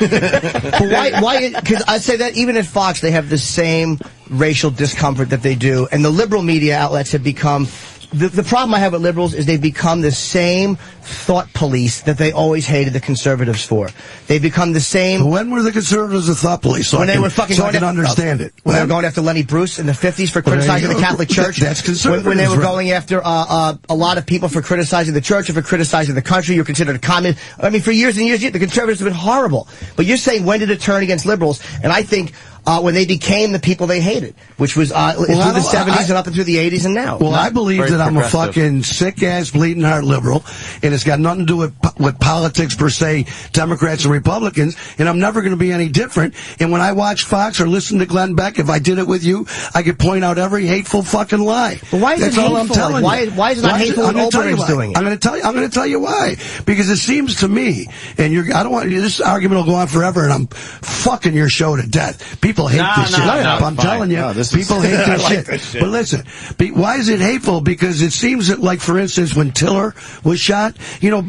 Why? Because I say that even at Fox, they have the same racial discomfort that they do, and the liberal media outlets have become. The problem I have with liberals is they've become the same thought police that they always hated the conservatives for. They've become the same. When were the conservatives a thought police? So when they were fucking going to understand it. When they were going after Lenny Bruce in the 50s for criticizing the Catholic Church. That's conservative. When they were going after a lot of people for criticizing the church or for criticizing the country, you're considered a communist. I mean, for years and years, the conservatives have been horrible. But you're saying, when did it turn against liberals? And I think when they became the people they hated, which was through the 70s and up into the 80s and now. Well, I believe that I'm a fucking sick-ass, bleeding-heart liberal, and it's got nothing to do with politics per se, Democrats and Republicans, and I'm never going to be any different. And when I watch Fox or listen to Glenn Beck, if I did it with you, I could point out every hateful fucking lie. But why is That's it all hateful? I'm telling you. Why is it not hateful when Oberman's doing it? I'm going to tell you why. Because it seems to me, and I don't want this argument will go on forever, and I'm fucking your show to death. People hate this shit. I'm telling you, people hate this shit. But listen, why is it hateful? Because it seems that, like, for instance, when Tiller was shot, you know,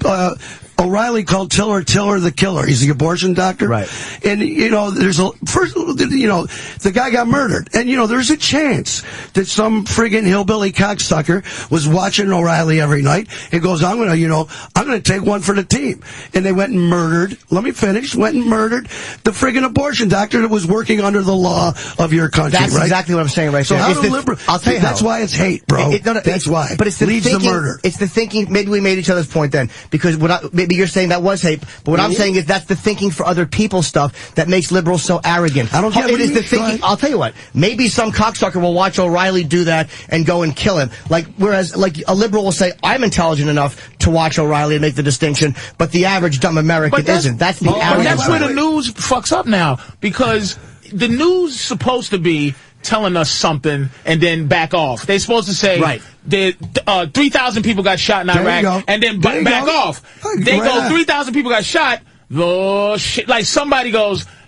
O'Reilly called Tiller the killer. He's the abortion doctor. Right. And, you know, the guy got murdered. And, you know, there's a chance that some friggin' hillbilly cocksucker was watching O'Reilly every night and goes, I'm going to take one for the team. And they went and murdered, went and murdered the friggin' abortion doctor that was working under the law of your country, That's right? exactly what I'm saying right so there. How do liberal, I'll tell you that's why it's hate, bro. That's why. But it's the leads thinking, to murder. It's the thinking. Maybe we made each other's point then, because maybe you're saying that was hate, but what I'm saying is that's the thinking for other people's stuff that makes liberals so arrogant. I don't get it is the thinking. I'll tell you what. Maybe some cocksucker will watch O'Reilly do that and go and kill him. Whereas a liberal will say, I'm intelligent enough to watch O'Reilly and make the distinction, but the average dumb American isn't. That's the arrogance. That's where the news fucks up now, because the news is supposed to be telling us something and then back off. They're supposed to say, right, 3,000 people got shot in Iraq, and then back off. They go, 3,000 people got shot. Oh, shit. Like somebody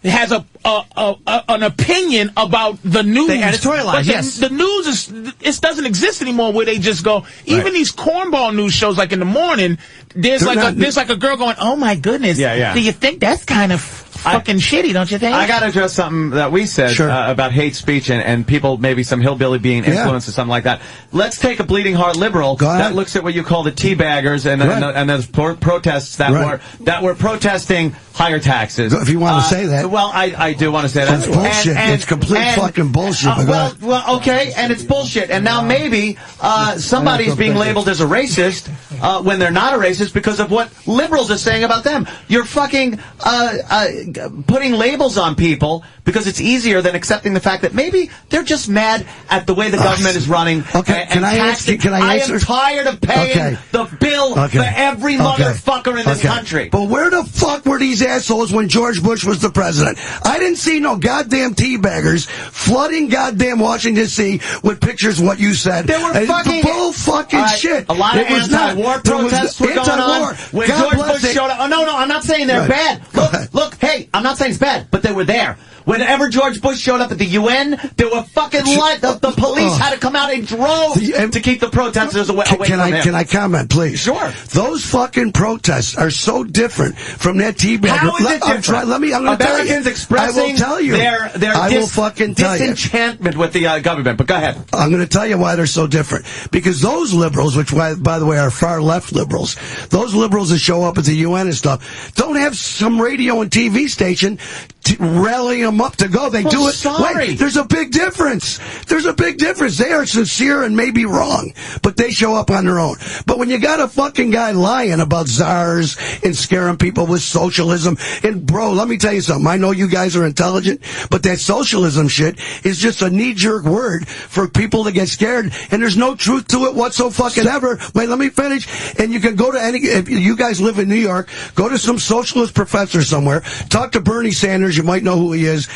has an opinion about the news. They editorialize, but yes. The news it doesn't exist anymore where they just go, even these cornball news shows, like in the morning, there's like a girl going, oh my goodness, do you think that's kind of fucking shitty, don't you think? I got to address something that we said about hate speech and people, maybe some hillbilly being influenced or something like that. Let's take a bleeding heart liberal that looks at what you call the teabaggers and those protests that were protesting higher taxes. If you want to say that. Well, I do want to say that. It's bullshit. It's complete fucking bullshit. Well, okay, and it's bullshit. And now maybe somebody's being labeled as a racist when they're not a racist because of what liberals are saying about them. You're fucking putting labels on people because it's easier than accepting the fact that maybe they're just mad at the way the government is running. Okay, can I answer? I am tired of paying the bill for every motherfucker in this country. But where the fuck were these assholes when George Bush was the president? I didn't see no goddamn teabaggers flooding goddamn Washington D.C. with pictures of what you said. There were fucking bull fucking shit. A lot of anti-war protests were going on when George Bush showed up. Oh, no, I'm not saying they're bad. Look, hey, I'm not saying it's bad, but they were there. Whenever George Bush showed up at the UN, there were fucking the police had to come out and drove to keep the protesters away from him. Can I comment, please? Sure. Those fucking protests are so different from that teabagger. How is it different? I'm going to tell you. Americans expressing I will tell you. their disenchantment with the government. But go ahead. I'm going to tell you why they're so different. Because those liberals, which, by the way, are far left liberals, those liberals that show up at the UN and stuff, don't have some radio and TV station rallying them up to go. They do it. Sorry. Wait, there's a big difference. There's a big difference. They are sincere and maybe wrong, but they show up on their own. But when you got a fucking guy lying about czars and scaring people with socialism, and bro, let me tell you something. I know you guys are intelligent, but that socialism shit is just a knee-jerk word for people to get scared, and there's no truth to it whatsoever. Wait, let me finish. And you can go to if you guys live in New York, go to some socialist professor somewhere, talk to Bernie Sanders. You might know who he is.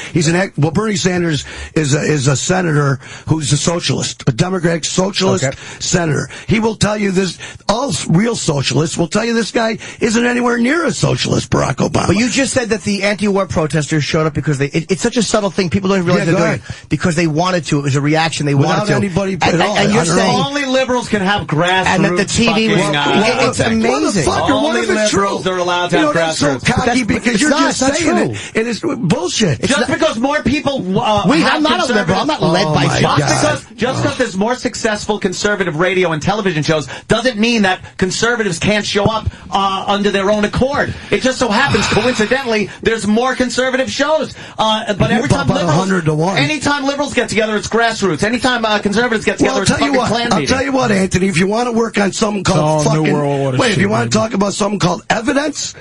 Bernie Sanders is a senator who's a socialist, a Democratic socialist senator. He will tell you this. All real socialists will tell you this guy isn't anywhere near a socialist, Barack Obama. But you just said that the anti-war protesters showed up because it's such a subtle thing. People don't realize they're doing it because they wanted to. It was a reaction. They wanted to. Without anybody at all. And you're saying only liberals can have grassroots. And that the TV was. It's amazing. Only liberals are allowed to have grassroots. That's so cocky because you're just saying it, and it's bullshit. Just because more people I'm not a liberal. I'm not led by just because there's more successful conservative radio and television shows doesn't mean that conservatives can't show up under their own accord. It just so happens, coincidentally, there's more conservative shows. But every time anytime liberals get together, it's grassroots. Anytime conservatives get together, it's fucking clan meeting. I'll tell you what, Anthony. If you want to work on something called if you want to talk about something called evidence.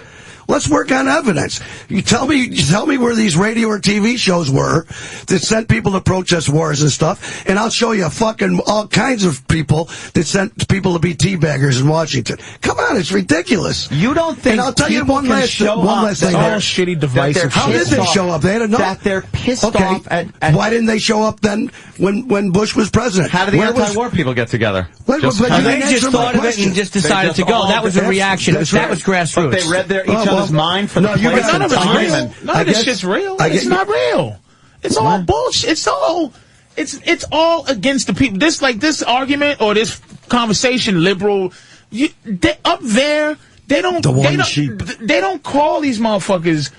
Let's work on evidence. You tell me where these radio or TV shows were that sent people to protest wars and stuff, and I'll show you fucking all kinds of people that sent people to be teabaggers in Washington. Come on, it's ridiculous. You don't think? And I'll tell you one last thing. All shitty divisive. How did they show up? They had enough. That they're pissed off at. Why didn't they show up then when Bush was president? How did the anti-war people get together? They just thought of it and just decided to go. That was a reaction. That was grassroots. But they read each other's mind for the none of it's real. None of this shit's real. It's not real. It's all bullshit. It's all against the people. This argument or this conversation, liberal, up there, they don't call these motherfuckers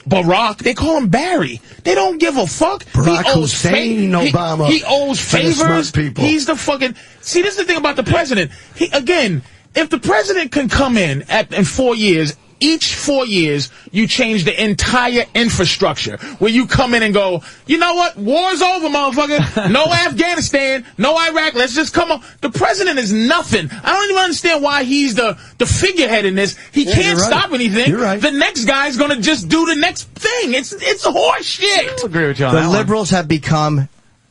Barack. They call him Barry. They don't give a fuck. Barack Hussein Obama. He owes favors. He's the fucking. See, this is the thing about the president. If the president can come in 4 years. Each 4 years, you change the entire infrastructure. Where you come in and go, you know what? War's over, motherfucker. No Afghanistan, no Iraq. Let's just come on. The president is nothing. I don't even understand why he's the figurehead in this. He can't stop anything. You're right. The next guy's going to just do the next thing. It's horse shit. I'll agree with you on the that liberals have become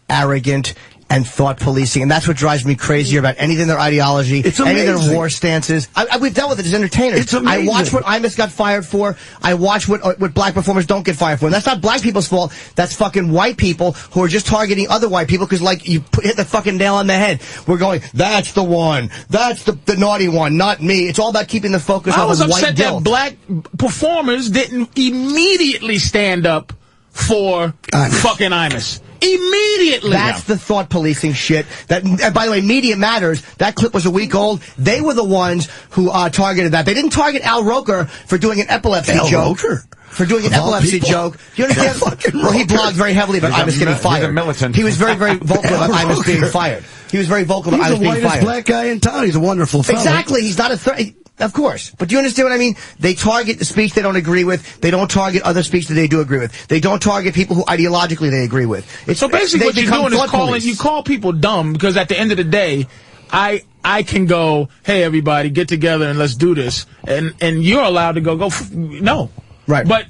arrogant and thought policing, and that's what drives me crazier about anything their ideology, any of their war stances. We've dealt with it as entertainers. It's amazing. I watch what Imus got fired for. I watch what black performers don't get fired for. And that's not black people's fault. That's fucking white people who are just targeting other white people because, like, you hit the fucking nail on the head. We're going, that's the one. That's the naughty one, not me. It's all about keeping the focus on white guilt. I was upset that black performers didn't immediately stand up for fucking Imus. Immediately. That's the thought policing shit. That, by the way, Media Matters, that clip was a week old. They were the ones who targeted that. They didn't target Al Roker for doing an epilepsy joke. Al Roker? For doing an epilepsy joke. Do you understand? Well, he blogged very heavily about Imus getting fired. He's a militant. He was very, very vocal about Imus being fired. He was very vocal about Imus being fired. He's the whitest black guy in town. He's a wonderful fellow. Exactly. He's not a threat. Of course. But do you understand what I mean? They target the speech they don't agree with. They don't target other speech that they do agree with. They don't target people who ideologically they agree with. So basically what you're doing is you call people dumb because at the end of the day, I can go, hey, everybody, get together and let's do this. And you're allowed to go no. Right. But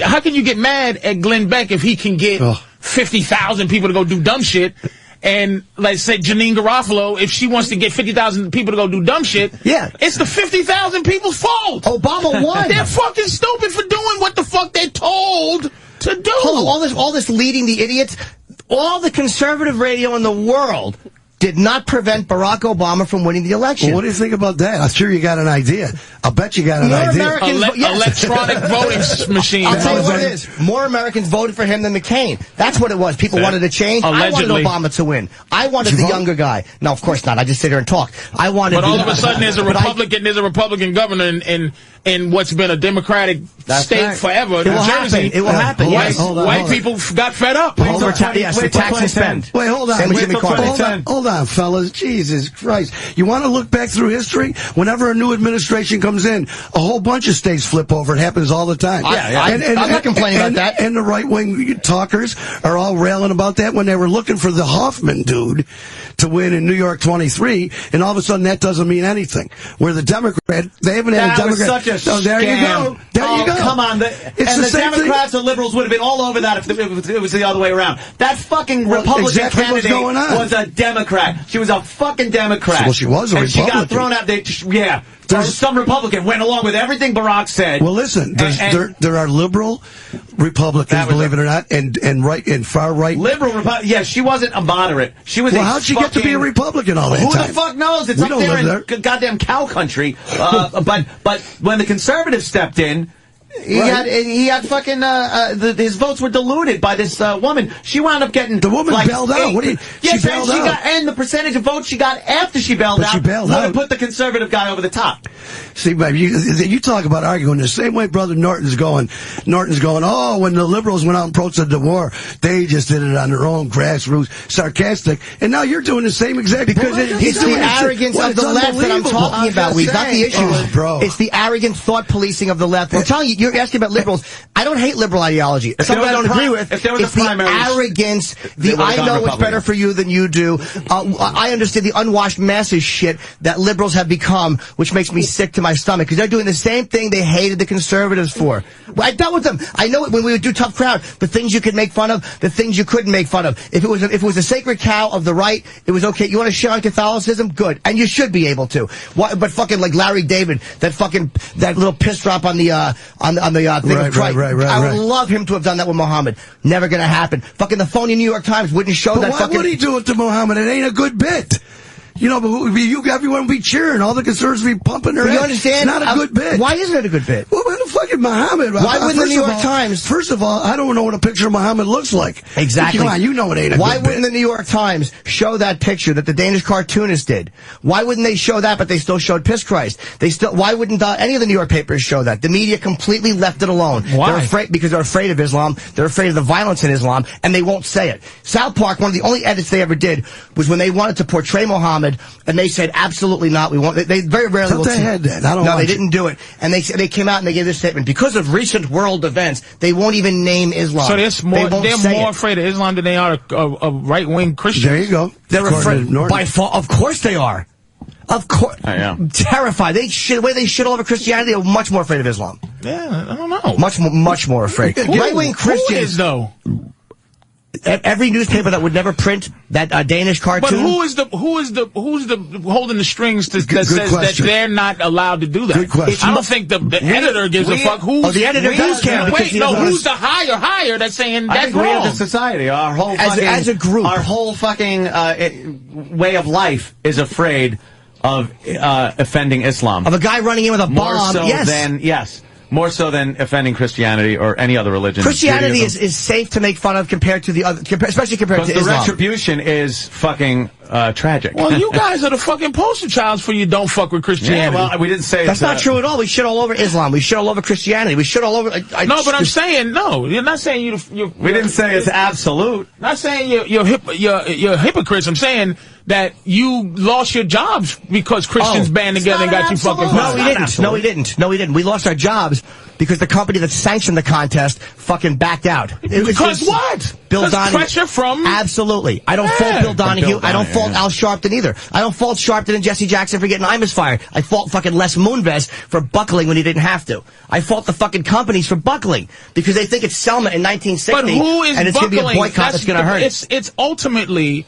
how can you get mad at Glenn Beck if he can get 50,000 people to go do dumb shit? And let's say Janine Garofalo, if she wants to get 50,000 people to go do dumb shit, it's the 50,000 people's fault. Obama won. They're fucking stupid for doing what the fuck they're told to do. All this leading the idiots, all the conservative radio in the world did not prevent Barack Obama from winning the election. Well, what do you think about that? I'm sure you got an idea. I'll bet you got an idea. Electronic voting machine. I'll tell you what it is. More Americans voted for him than McCain. That's what it was. People wanted to change. Allegedly. I wanted Obama to win. I wanted the younger guy. No, of course not. I just sit here and talk. But all of a sudden there's a Republican governor in what's been a Democratic state forever. New Jersey. It will happen. White people got fed up. The tax and spend. Wait, hold on. Hold on, fellas. Jesus Christ. You want to look back through history? Whenever a new administration comes in, a whole bunch of states flip over. It happens all the time. I'm not complaining about that. And the right-wing talkers are all railing about that when they were looking for the Hoffman dude to win in New York 23, and all of a sudden that doesn't mean anything. Where the Democrat, they haven't had a Democrat. That was such a there scam. You go. There you go. Come on. The Democrats and liberals would have been all over that if it was the other way around. That fucking Republican candidate was a Democrat. She was a fucking Democrat. Well, she was a and Republican. She got thrown out. Some Republican went along with everything Barack said. Well, listen, there are liberal Republicans, believe it or not, and right and far right. Liberal Republican. Yeah, she wasn't a moderate. She was. Well, how'd she get to be a Republican all that time? Who the fuck knows? It's up there in goddamn cow country. But when the conservatives stepped in. He had fucking his votes were diluted by this woman. She wound up getting the woman bailed out. What do you? Yes, she bailed out. And the percentage of votes she got after she bailed out would have put the conservative guy over the top. See, babe, you talk about arguing the same way Brother Norton's going. Oh, when the liberals went out and protested the war, they just did it on their own, grassroots, sarcastic. And now you're doing the same exact. Because it's the arrogance of the left that I'm talking about. We've got the issue, bro. It's the arrogant thought policing of the left. I'm telling you. You're asking about liberals. I don't hate liberal ideology. It's something I don't agree with. It's the arrogance, I know what's better for you than you do. I understand the unwashed masses shit that liberals have become, which makes me sick to my stomach, because they're doing the same thing they hated the conservatives for. I dealt with them. I know it when we would do Tough Crowd. The things you could make fun of, the things you couldn't make fun of. If it was a sacred cow of the right, it was okay. You want to shit on Catholicism? Good. And you should be able to. But fucking like Larry David, that little piss drop on the thing of Christ. I would love him to have done that with Muhammad. Never gonna happen. Fucking the phony New York Times wouldn't show that fucking... Why would he do it to Muhammad? It ain't a good bit. You know, but everyone would be cheering. All the conservatives would be pumping their head. You understand? It's not a good bit. Why isn't it a good bit? Well, fucking Muhammad. Why wouldn't the New York Times? First of all, I don't know what a picture of Muhammad looks like. Exactly. Come on, you know it ain't a Why good wouldn't the New York Times show that picture that the Danish cartoonist did? Why wouldn't they show that, but they still showed Piss Christ? Why wouldn't any of the New York papers show that? The media completely left it alone. Why? They're afraid, because they're afraid of Islam. They're afraid of the violence in Islam, and they won't say it. South Park, one of the only edits they ever did was when they wanted to portray Muhammad, and they said, absolutely not. We won't. They very rarely will. They had that. I don't No, watch they didn't do it. And they came out and they gave this statement. Because of recent world events, they won't even name Islam. So they're more afraid of Islam than they are of right-wing Christians. There you go. They're afraid. By far, of course they are. Of course. Terrified. The way they shit all over Christianity, they're much more afraid of Islam. Yeah, I don't know. Much more afraid. Right-wing Christians. Who is, though? Every newspaper that would never print that Danish cartoon. But who's the holding the strings that says that they're not allowed to do that? Good question. I don't think the editor gives a fuck. The editor does care. Wait, no, who's the higher that's saying I that's think we wrong? as a society, our whole as a group, our whole fucking way of life is afraid of offending Islam. Of a guy running in with a bomb. More so than offending Christianity or any other religion. Christianity is safe to make fun of compared to the other, especially compared to the Islam. retribution is fucking tragic. Well, you guys are the fucking poster childs for you don't fuck with Christianity. Yeah, well, we didn't say that's not true at all. We shit all over Islam. We shit all over Christianity. We shit all over. No, but I'm saying no. You're not saying you. We didn't say it's absolute. Not saying you're hypocrites. I'm saying that you lost your jobs because Christians band together and got you fucking. No, we didn't. We lost our jobs because the company that sanctioned the contest fucking backed out. Because what? Bill Donahue. Pressure from. Absolutely. I don't fault Bill Donahue. I don't fault Al Sharpton either. I don't fault Sharpton and Jesse Jackson for getting Imus fired. I fault fucking Les Moonves for buckling when he didn't have to. I fault the fucking companies for buckling because they think it's Selma in 1960. But who is and it's buckling? Going to be a boycott that's going to hurt. It's ultimately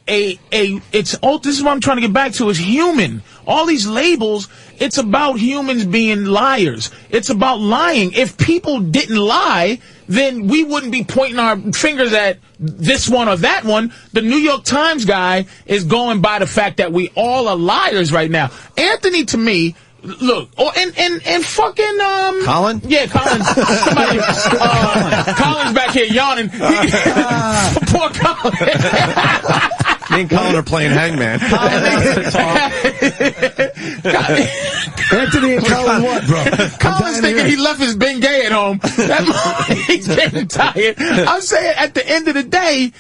this is what I'm trying to get back to is human. All these labels, it's about humans being liars. It's about lying. If people didn't lie, then we wouldn't be pointing our fingers at this one or that one. The New York Times guy is going by the fact that we all are liars right now. Anthony, to me, look, and fucking Colin? Yeah, Colin. Somebody, Colin's back here yawning. Poor Colin. Me and Colin are playing hangman. Anthony and Colin what, bro? Colin's thinking he left his Bengay at home. He's getting tired. I'm saying at the end of the day,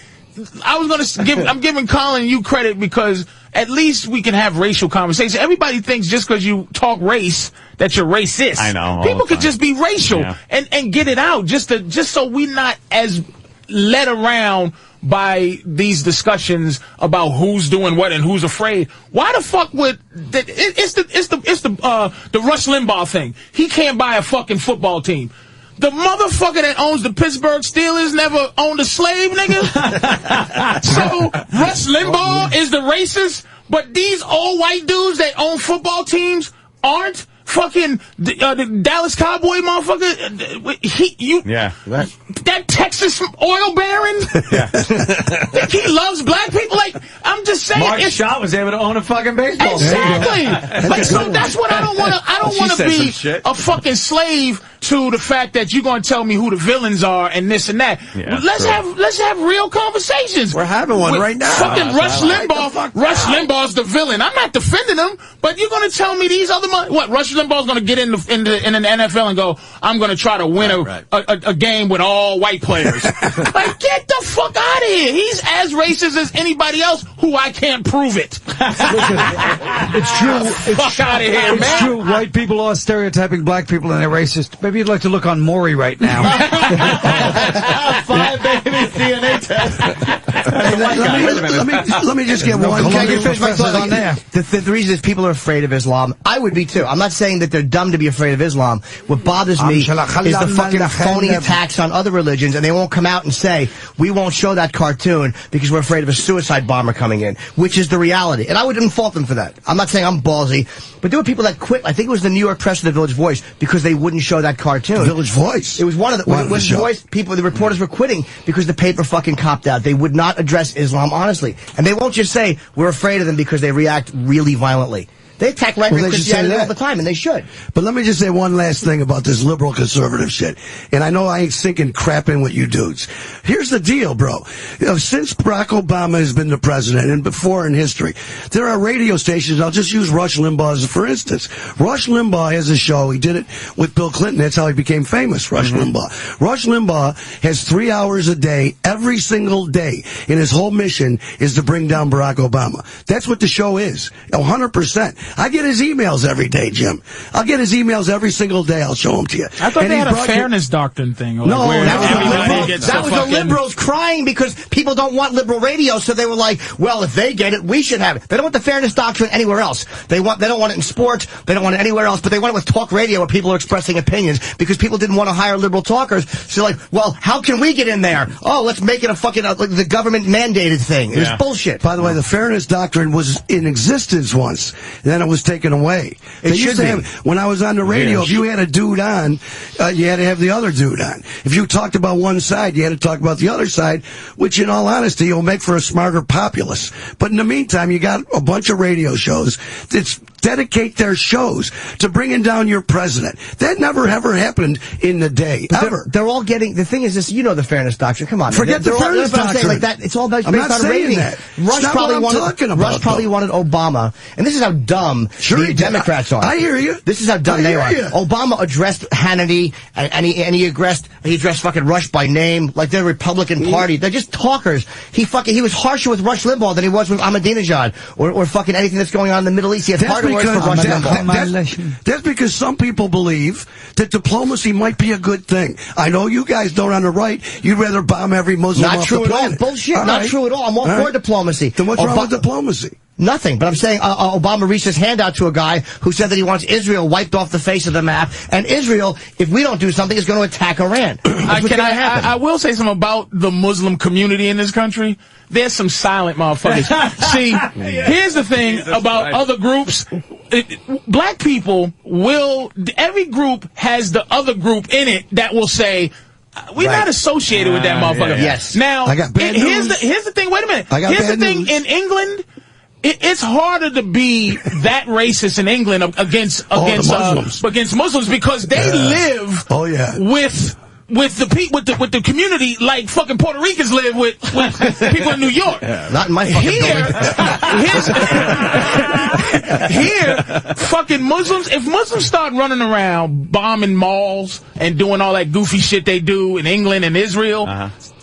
I'm giving Colin you credit because at least we can have racial conversations. Everybody thinks just because you talk race that you're racist. I know. People could just be racial and get it out just so we're not as led around by these discussions about who's doing what and who's afraid. Why the fuck would it's the Rush Limbaugh thing? He can't buy a fucking football team. The motherfucker that owns the Pittsburgh Steelers never owned a slave, nigga. So Rush Limbaugh is the racist, but these old white dudes that own football teams aren't. Fucking the Dallas Cowboy motherfucker. That Texas oil baron. He loves black people. Like I'm just saying. Mark Schott was able to own a fucking baseball team. Exactly. Like so, that's what I don't want to. I don't want to be a fucking slave to the fact that you're going to tell me who the villains are and this and that. Yeah, let's have real conversations. We're having one right now. Fucking Rush Limbaugh. Rush Limbaugh's the villain. I'm not defending him, but you're going to tell me these other what Rush Limbaugh's going to get in the NFL and go, I'm going to try to win a game with all white players. Like, get the fuck out of here. He's as racist as anybody else who I can't prove it. Listen, it's true. Fuck out of here, man. It's true. White people are stereotyping black people and they're racist. Maybe you'd like to look on Maury right now. 5 babies DNA test. Let me just get one. Can I get finish my thought on there? The reason is people are afraid of Islam. I would be too. I'm not saying that they're dumb to be afraid of Islam. What bothers me is the fucking phony attacks on other religions, and they won't come out and say, we won't show that cartoon because we're afraid of a suicide bomber coming in, which is the reality. And I wouldn't fault them for that. I'm not saying I'm ballsy, but there were people that quit. I think it was the New York Press or the Village Voice because they wouldn't show that cartoon. The Village Voice? It was one of the Voice people, the reporters were quitting because the paper fucking copped out. They would not address Islam honestly. And they won't just say, we're afraid of them because they react really violently. They attack right-wing Christianity all the time, and they should. But let me just say one last thing about this liberal conservative shit. And I know I ain't sinking crap in with you dudes. Here's the deal, bro. Since Barack Obama has been the president, and before in history, there are radio stations. I'll just use Rush Limbaugh as for instance. Rush Limbaugh has a show. He did it with Bill Clinton. That's how he became famous, Rush Limbaugh. Rush Limbaugh has 3 hours a day, every single day, and his whole mission is to bring down Barack Obama. That's what the show is. 100%. I get his emails every day, Jim. I'll get his emails every single day. I'll show them to you. I thought they had a fairness doctrine thing. No, that was the liberals crying because people don't want liberal radio, so they were like, well, if they get it, we should have it. They don't want the fairness doctrine anywhere else. They don't want it in sports. They don't want it anywhere else, but they want it with talk radio where people are expressing opinions because people didn't want to hire liberal talkers. So like, well, how can we get in there? Oh, let's make it a fucking like the government mandated thing. It was bullshit. By the way, the fairness doctrine was in existence once, and then it was taken away. It should be. When I was on the radio, if you had a dude on, you had to have the other dude on. If you talked about one side, you had to talk about the other side, which in all honesty will make for a smarter populace. But in the meantime, you got a bunch of radio shows that dedicate their shows to bringing down your president. That never ever happened in the day, ever. They're all getting, the thing is this, you know the fairness doctrine. Come on. Forget the fairness doctrine. Like that, it's all based I'm not on saying rating. that. Rush probably wanted Obama, and this is how dumb the Democrats are. I hear you. This is how dumb they are. Obama addressed Hannity, and he addressed fucking Rush by name, like they're Republican Party. They're just talkers. He was harsher with Rush Limbaugh than he was with Ahmadinejad, or fucking anything that's going on in the Middle East. He had harder words for Rush Limbaugh. That's because some people believe that diplomacy might be a good thing. I know you guys don't on the right. You'd rather bomb every Muslim off the planet. Not true at all. Bullshit. Not true at all. I'm all for diplomacy. Then what's wrong with diplomacy? Nothing. But I'm saying Obama reached his hand out to a guy who said that he wants Israel wiped off the face of the map. And Israel, if we don't do something, is going to attack Iran. I will say something about the Muslim community in this country. There's some silent motherfuckers. See, here's the thing about other groups. Black people every group has the other group in it that will say, we're not associated with that motherfucker. Yes. Now, I got bad here's the thing. Wait a minute. Here's the thing. In England, it's harder to be that racist in England against Muslims because they live with the community like fucking Puerto Ricans live with people in New York. Not in my fucking Here, fucking Muslims, if Muslims start running around bombing malls and doing all that goofy shit they do in England and Israel,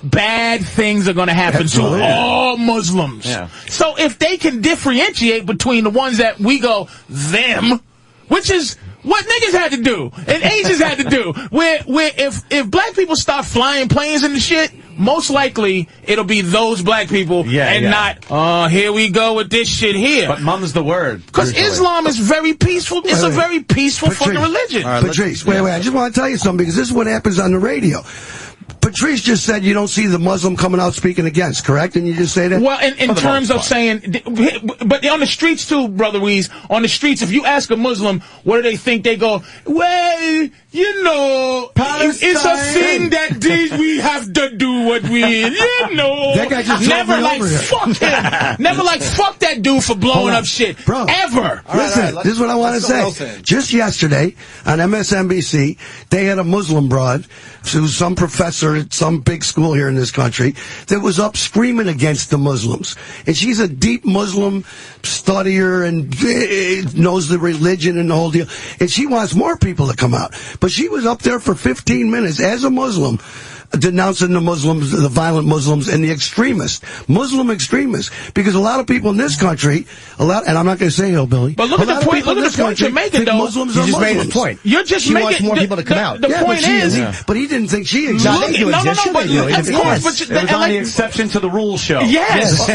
bad things are going to happen to all Muslims. Yeah. So if they can differentiate between the ones that we go, them, which is what niggas had to do and Asians had to do, where if black people start flying planes and the shit, most likely it'll be those black people not, here we go with this shit here. But mum's the word. Because Islam is very peaceful. It's a very peaceful fucking religion. Patrice, wait. I just want to tell you something because this is what happens on the radio. Patrice just said you don't see the Muslim coming out speaking against, correct? And you just say that? Well, in terms of saying, but on the streets too, Brother Weeze, on the streets, if you ask a Muslim, what do they think? They go, well, you know, it's a thing that we have to do what we, you know. That guy just never like fuck him. Never like fuck that dude for blowing up shit. Bro, ever. Listen, this is what I want to say. Just yesterday on MSNBC, they had a Muslim broad, who's some professor at some big school here in this country, that was up screaming against the Muslims. And she's a deep Muslim studier and knows the religion and the whole deal. And she wants more people to come out. But she was up there for 15 minutes as a Muslim, denouncing the Muslims, the violent Muslims, and the Muslim extremists. Because a lot of people in this country, and I'm not going to say hillbilly, but look at the point. Look at the point you're making, though. Muslims you are just Muslims. made the point. You're just she making wants more people to come out. The point is, but he didn't think she existed. No, but of course, it was on the exception to the rule show. Yes.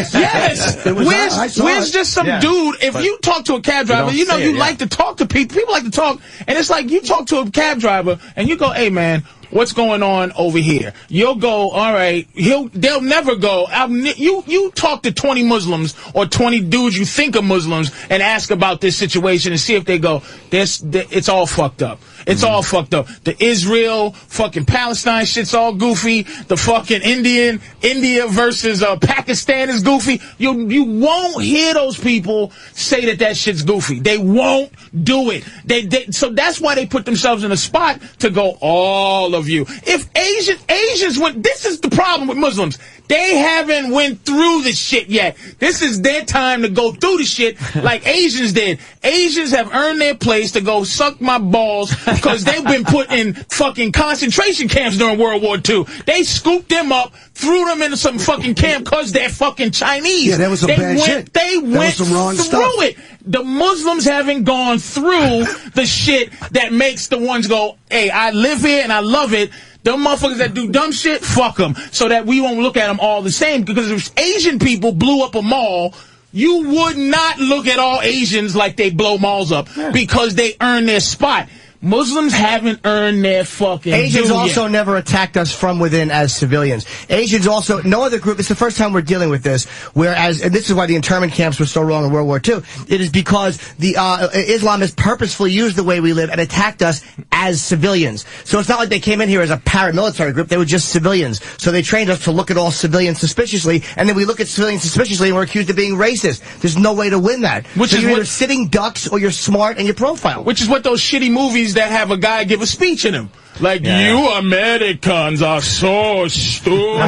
Where's just some dude? If you talk to a cab driver, you know you like to talk to people. People like to talk, and it's like you talk to a cab driver and you go, "Hey, man, what's going on over here?" You'll go, all right. They'll never go. You talk to 20 Muslims or 20 dudes you think are Muslims and ask about this situation and see if they go, it's all fucked up. It's all fucked up. The Israel, fucking Palestine shit's all goofy. The fucking India versus Pakistan is goofy. You won't hear those people say that shit's goofy. They won't do it. So that's why they put themselves in a spot to go, all of you. If Asians went, this is the problem with Muslims. They haven't went through the shit yet. This is their time to go through the shit like Asians did. Asians have earned their place to go suck my balls because they've been put in fucking concentration camps during World War II. They scooped them up, threw them into some fucking camp because they're fucking Chinese. Yeah, that was some bad shit. They went some wrong through stuff. it. The Muslims haven't gone through the shit that makes the ones go, hey, I live here and I love it. Them motherfuckers that do dumb shit, fuck them. So that we won't look at them all the same. Because if Asian people blew up a mall, you would not look at all Asians like they blow malls up. Because they earn their spot. Muslims haven't earned their fucking Asians due also yet. never attacked us from within as civilians. Asians also, no other group, it's the first time we're dealing with this, whereas, and this is why the internment camps were so wrong in World War II, it is because the Islamists purposefully used the way we live and attacked us as civilians. So it's not like they came in here as a paramilitary group, they were just civilians. So they trained us to look at all civilians suspiciously, and then we look at civilians suspiciously and we're accused of being racist. There's no way to win that. Which so is you're what- either sitting ducks or you're smart and your profile. Which is what those shitty movies that have a guy give a speech in them. Like, you Americans are so stupid.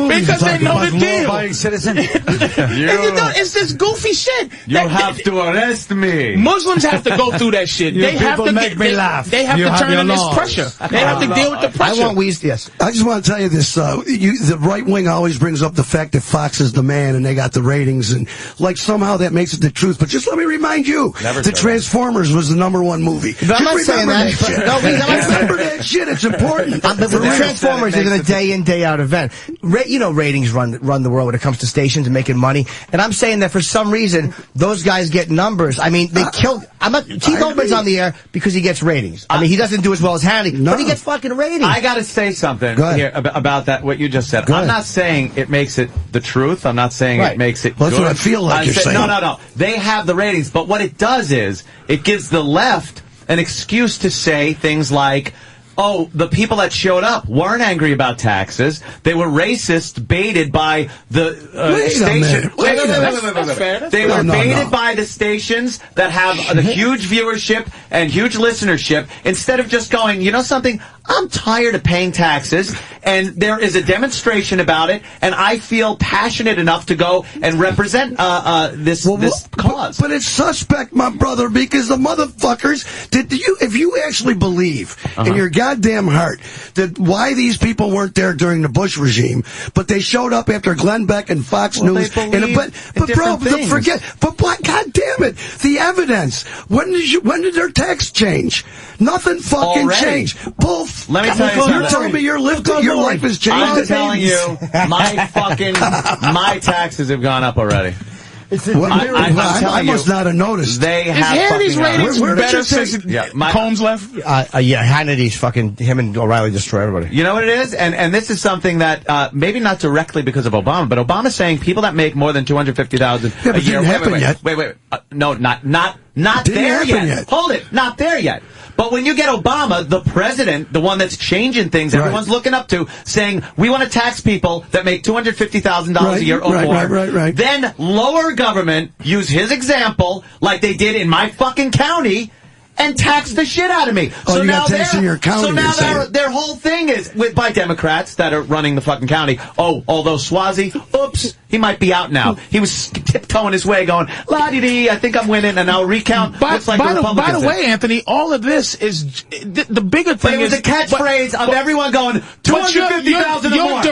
Because they know the deal. Citizen. It's this goofy shit. You have to arrest me. Muslims have to go through that shit. You They have people to make me laugh. They have You to have turn your in this laws. pressure. They have to deal with the pressure. I want Weez, yes. I just want to tell you this. The right wing always brings up the fact that Fox is the man and they got the ratings, and like somehow that makes it the truth. But just let me remind you, the Transformers was the #1 movie. But I'm not Just saying remember that. shit. No, Weez, I'm not saying Remember that shit. It's important. But the Transformers is a day in, day out event. Ratings run the world when it comes to stations and making money. And I'm saying that for some reason, those guys get numbers. I mean, they killed. Keith Olbermann's on the air because he gets ratings. I mean, he doesn't do as well as Hannity, but he gets fucking ratings. I gotta say something here about that, what you just said. I'm not saying it makes it the truth. I'm not saying it makes it Well, that's good. what I feel like you're saying. No. They have the ratings, but what it does is, it gives the left an excuse to say things like, oh, the people that showed up weren't angry about taxes. They were racist, baited by the station. They were baited by the stations that have a huge viewership and huge listenership. Instead of just going, you know something? I'm tired of paying taxes, and there is a demonstration about it, and I feel passionate enough to go and represent this cause. But it's suspect, my brother, because the motherfuckers. If you actually believe in your goddamn heart that why these people weren't there during the Bush regime, but they showed up after Glenn Beck and Fox News, but bro, forget. But what? God damn it, the evidence. When did their tax change? Nothing fucking changed. Bull. Let me tell you something. You're telling me your life has changed. I'm telling you, my taxes have gone up already. I must not have noticed. They have Hannity's ratings better since Combs left? Hannity's fucking, him and O'Reilly destroy everybody. You know what it is? And this is something that, maybe not directly because of Obama, but Obama's saying people that make more than $250,000 a year. Wait. No, not there yet. Hold it. Not there yet. But when you get Obama, the president, the one that's changing things, everyone's looking up to, saying, we want to tax people that make $250,000 a year or more. Then lower government, use his example, like they did in my fucking county, and tax the shit out of me. So now their whole thing is by Democrats that are running the fucking county. Oh, although Swazi, oops, he might be out now. He was tiptoeing his way, going la-di-di, I think I'm winning, and now recount. By the way, Anthony, all of this is the bigger thing. But it was a catchphrase of everyone going 250,000 or more.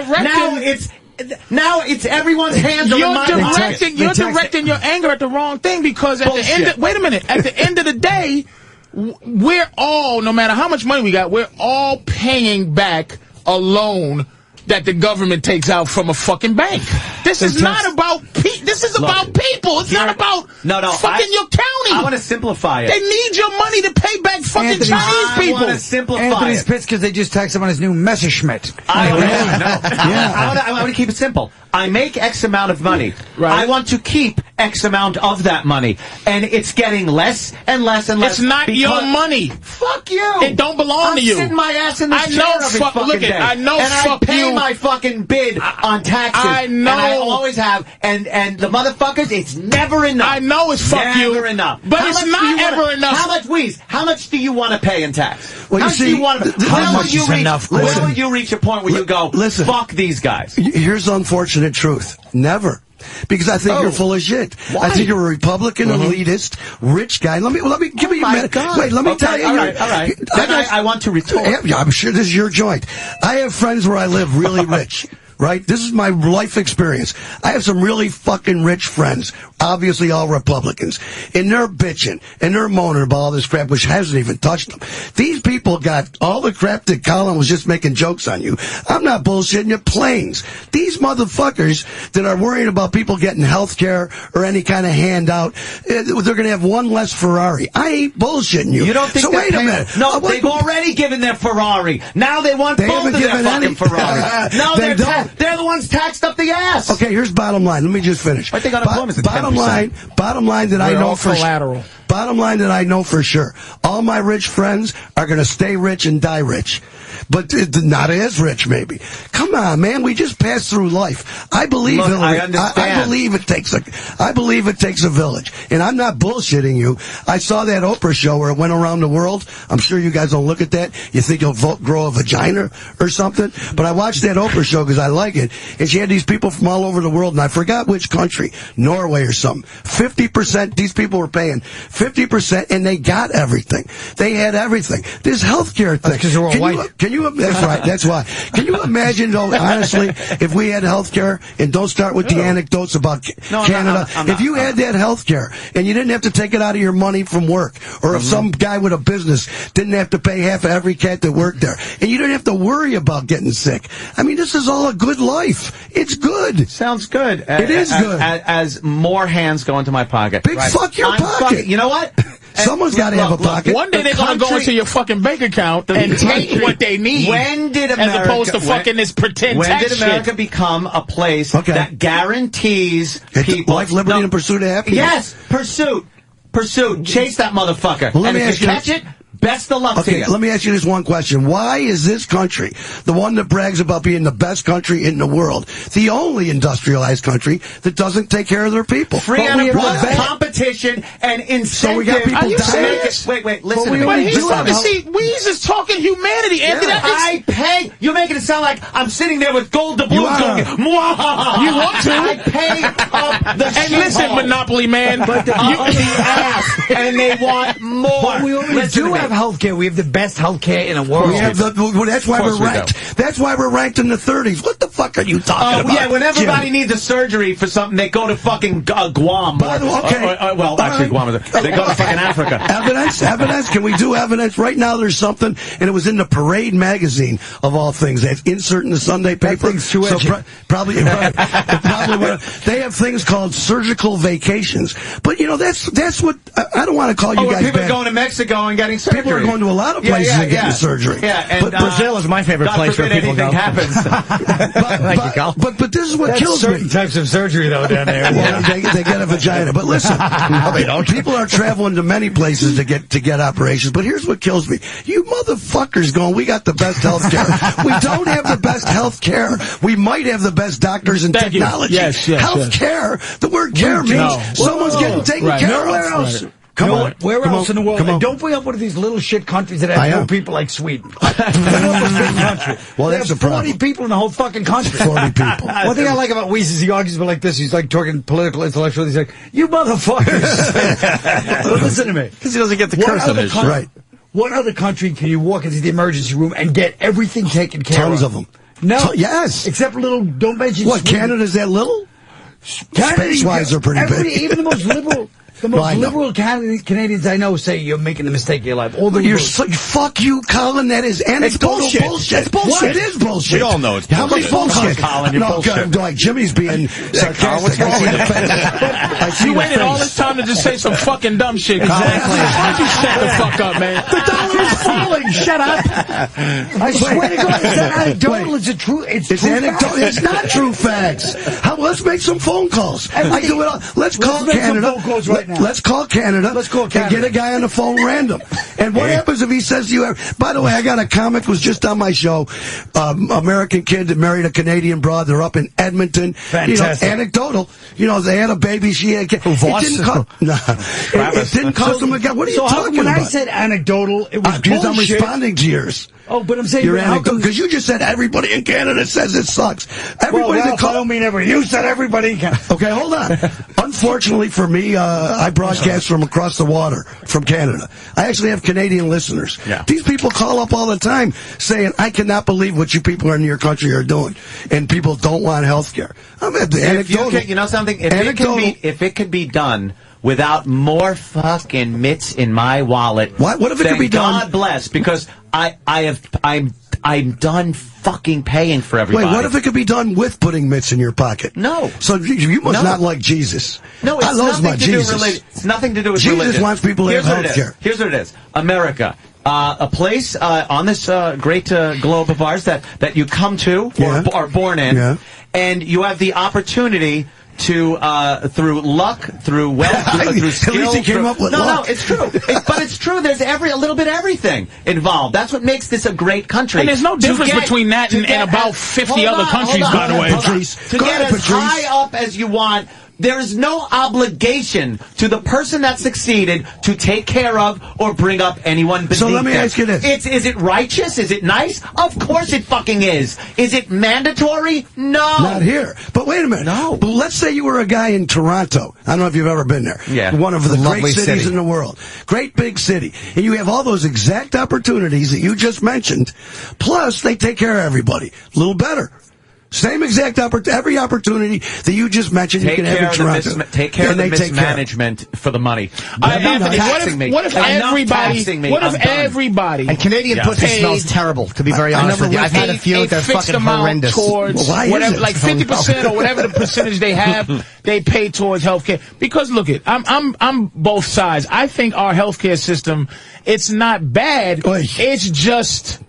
Now it's everyone's hands are in my pocket. You're directing your anger at the wrong thing because at the end. Wait a minute. At the end of the day, we're all, no matter how much money we got, we're all paying back a loan that the government takes out from a fucking bank. This is not about this is about people. It's not about fucking your county. I want to simplify it. They need your money to pay back fucking Chinese people. I want to simplify Anthony's it. pissed because they just taxed him on his new Messerschmitt. I want to keep it simple. I make X amount of money. Right. I want to keep X amount of that money. And it's getting less and less and less. It's not your money. Fuck you. It don't belong to you. I'm sitting my ass in this chair every fucking day. I know and fuck I pay you. my fucking bid on taxes. I know. And I always have. And the motherfuckers, it's never enough. I know it's fuck you. Never enough. But it's not ever enough. How much, Weeze? How much do you want to pay in tax? Well, how you much see, do you want to how much is enough? Where will you reach a point where you go, fuck these guys? Here's the unfortunate truth. Never. Because I think you're full of shit. Why? I think you're a Republican, elitist, rich guy. Let me give you a minute. Wait, let me tell you. All right. Then I want to retort. Yeah, I'm sure this is your joint. I have friends where I live really rich. Right? This is my life experience. I have some really fucking rich friends, obviously all Republicans, and they're bitching, and they're moaning about all this crap, which hasn't even touched them. These people got all the crap that Colin was just making jokes on you. I'm not bullshitting you, planes. These motherfuckers that are worrying about people getting health care or any kind of handout, they're going to have one less Ferrari. I ain't bullshitting you. You don't think so wait a minute. No, they've already given their Ferrari. Now they want both of their fucking Ferraris. No, they're the ones taxed up the ass. Okay, here's bottom line. Let me just finish. I think unemployment's at bottom 10%. Bottom line that I know for collateral. Bottom line that I know for sure. All my rich friends are going to stay rich and die rich. But not as rich, maybe. Come on, man. We just pass through life. I believe Look, Hillary. I understand. I believe it takes a village. And I'm not bullshitting you. I saw that Oprah show where it went around the world. I'm sure you guys don't look at that. You think you'll grow a vagina or something. But I watched that Oprah show because I like it. And she had these people from all over the world, and I forgot which country, Norway or something. 50%, these people were paying 50%, and they got everything. They had everything. This healthcare thing. Because they're all white. That's right. That's why. Can you imagine, though, honestly, if we had health care, and don't start with the anecdotes about Canada, if you had that health care, and you didn't have to take it out of your money from work, or if some guy with a business didn't have to pay half of every cat that worked there, and you didn't have to worry about getting sick. I mean, this is all a good life. It's good. Sounds good. It is good. As more hands go into my pocket. Big fuck your pocket. You know what? Someone's got to have a pocket. One day they're going to go into your fucking bank account and take what they need. When did America, as opposed to fucking this pretend when tax did America shit. become a place that guarantees people life, liberty, and pursuit of happiness? Yes, pursuit. Chase that motherfucker. Well, and if you catch it, best of luck to you. Let me ask you this one question. Why is this country, the one that brags about being the best country in the world, the only industrialized country that doesn't take care of their people? Free enterprise, competition, and incentive. So we got people dying. Wait, listen to me. But he's talking, see, Weeze is talking humanity, Anthony. I pay. You're making it sound like I'm sitting there with gold doubloons going, Mwah! You want to? I pay up the And listen, Monopoly man. But the ass, and they want more. But we already do have healthcare. We have the best healthcare in the world. We have that's why we're ranked. That's why we're ranked in the 30s. What the fuck are you talking about? Yeah, when everybody needs a surgery for something, they go to fucking Guam. Well, actually, Guam is. They go to fucking Africa. Evidence. Can we do evidence? Right now, there's something, and it was in the Parade magazine of all things. They insert in the Sunday paper. That thing's too edgy. Probably they have things called surgical vacations. But you know, that's what I don't want to call you guys. People bad. are going to Mexico and getting surgery. People are going to a lot of places and getting surgery. Yeah, and but Brazil is my favorite God place where forbid people go. happens. But this is what kills certain me. types of surgery though down there. Well, they get a vagina. But listen, people are traveling to many places to get operations. But here's what kills me: you motherfuckers going, we got the best health care. We don't have the best health care. We might have the best doctors and technology. Yes. Health care. The word care means someone's getting taken care of. Nowhere else. Right. Come on. Where else in the world? Come on. And don't bring up one of these little shit countries that have no people like Sweden. Bring up a big country. Well, that's a problem. 40 people in the whole fucking country. 40 people. One thing I like about Weeze is he argues about like this. He's like talking political, intellectual. He's like, you motherfuckers. Listen to me. Because he doesn't get the curse on his shit. Right. What other country can you walk into the emergency room and get everything taken care of? Tons of them. No. Yes. Except little, don't mention What, Sweden. Canada's that little? Space-wise, they're pretty big. Even the most liberal... The most liberal Canadians I know say you're making the mistake of your life. All the fuck you, Colin. That is anecdotal bullshit. It's bullshit. It is bullshit. We all know it's How bullshit. many bullshit? Colin, you're bullshit. Like Jimmy's being sarcastic. You waited all this time to just say some fucking dumb shit, Colin. Exactly. Why don't you shut the fuck up, man? The dollar is falling. Shut up. I swear to God, it's not anecdotal. It's a true. It's true anecdotal. facts. It's not true facts. Let's make some phone calls. I do it all. Let's call make some Canada. phone calls right now. Let's call Canada. Let's call Canada. And get a guy on the phone random. And what happens if he says to you, by the way, I got a comic who's just on my show, American kid that married a Canadian broad. They're up in Edmonton. Fantastic. Anecdotal. They had a baby. She had a kid. It didn't cost them a guy. What are you talking when about? I said anecdotal, it was because I'm bullshit. responding to yours. Oh, but I'm saying, You're how come? because you just said everybody in Canada says it sucks. Everybody I don't mean everybody. You said everybody in Canada. Okay, hold on. Unfortunately for me, I broadcast from across the water from Canada. I actually have Canadian listeners. Yeah. These people call up all the time saying, I cannot believe what you people in your country are doing. And people don't want health care. I'm at the anecdotal. You know something? If it could be done without more fucking mitts in my wallet. What if it could be done? God bless, because I'm done fucking paying for everybody. Wait, what if it could be done with putting mitts in your pocket? No. So you must not like Jesus. No, it's I love nothing my to do Jesus. with religion. It's nothing to do with Jesus religion. wants people to have health care. Here's what it is. America. A place on this great globe of ours that you come to or are born in, and you have the opportunity to through luck, through wealth, through skill. At least he came up with luck. No, it's true. But it's true. There's a little bit of everything involved. That's what makes this a great country. And there's no difference between that and about 50 other countries, by the way. To get as high up as you want. There is no obligation to the person that succeeded to take care of or bring up anyone beneath them. So let me ask you this. Is it righteous? Is it nice? Of course it fucking is. Is it mandatory? No. Not here. But wait a minute. No. But let's say you were a guy in Toronto. I don't know if you've ever been there. Yeah. One of the great Lovely cities city. in the world. Great big city. And you have all those exact opportunities that you just mentioned. Plus, they take care of everybody. A little better. Same exact every opportunity that you just mentioned you can have in Toronto. Take care of the mismanagement for the money. Anthony, what if everybody and Canadian pussy smells terrible, to be very honest with you. I've had a few that are fucking horrendous. Towards whatever, like 50% or whatever the percentage they have, they pay towards healthcare. Because look I'm both sides. I think our healthcare system, it's not bad. It's just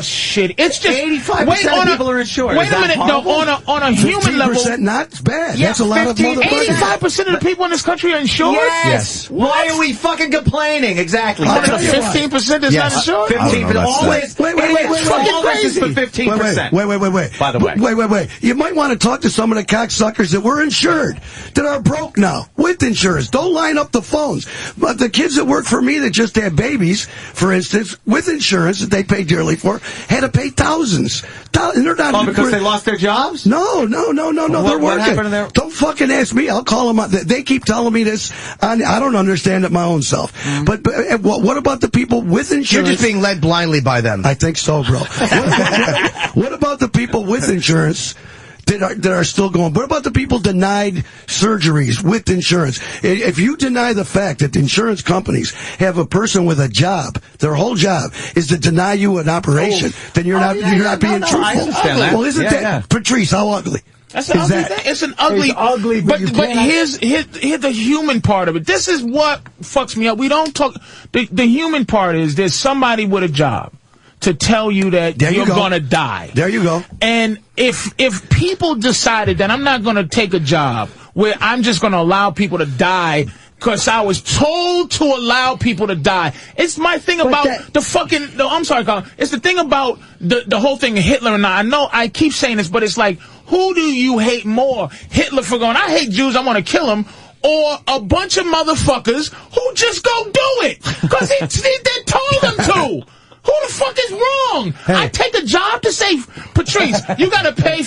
shit. It's just 85% of people are insured. Wait a minute, no. On a human level, 15% not bad. Yeah, That's a lot of motherfuckers. 85% of the people in this country are insured. Yes. Why are we fucking complaining? Exactly. The 15% is not insured. 15%. Always. Wait. Fucking crazy. For 15%. Wait. By the way. Wait. You might want to talk to some of the cocksuckers that were insured, that are broke now, with insurance. Don't line up the phones. But the kids that work for me that just had babies, for instance, with insurance that they pay dearly for, had to pay thousands. They're not because they lost their jobs? No. They're working. What happened there? Don't fucking ask me. I'll call them out. They keep telling me this. I don't understand it my own self. But what about the people with insurance? You're just being led blindly by them. I think so, bro. What about the people with insurance that are still going? What about the people denied surgeries with insurance? If you deny the fact that the insurance companies have a person with a job, their whole job is to deny you an operation, then you're not being truthful. I understand that. Well, isn't that Patrice? How ugly? That's an ugly thing. It's an ugly. But here's the human part of it. This is what fucks me up. We don't talk. The human part is there's somebody with a job to tell you that you're going to die. There you go. And if people decided that I'm not going to take a job where I'm just going to allow people to die because I was told to allow people to die. It's my thing about I'm sorry, Colin. It's the thing about the whole thing of Hitler and I know I keep saying this, but it's like, who do you hate more? Hitler for going, I hate Jews, I want to kill them, or a bunch of motherfuckers who just go do it because they told them to? Who the fuck is wrong? I take a job to say, Patrice, you gotta pay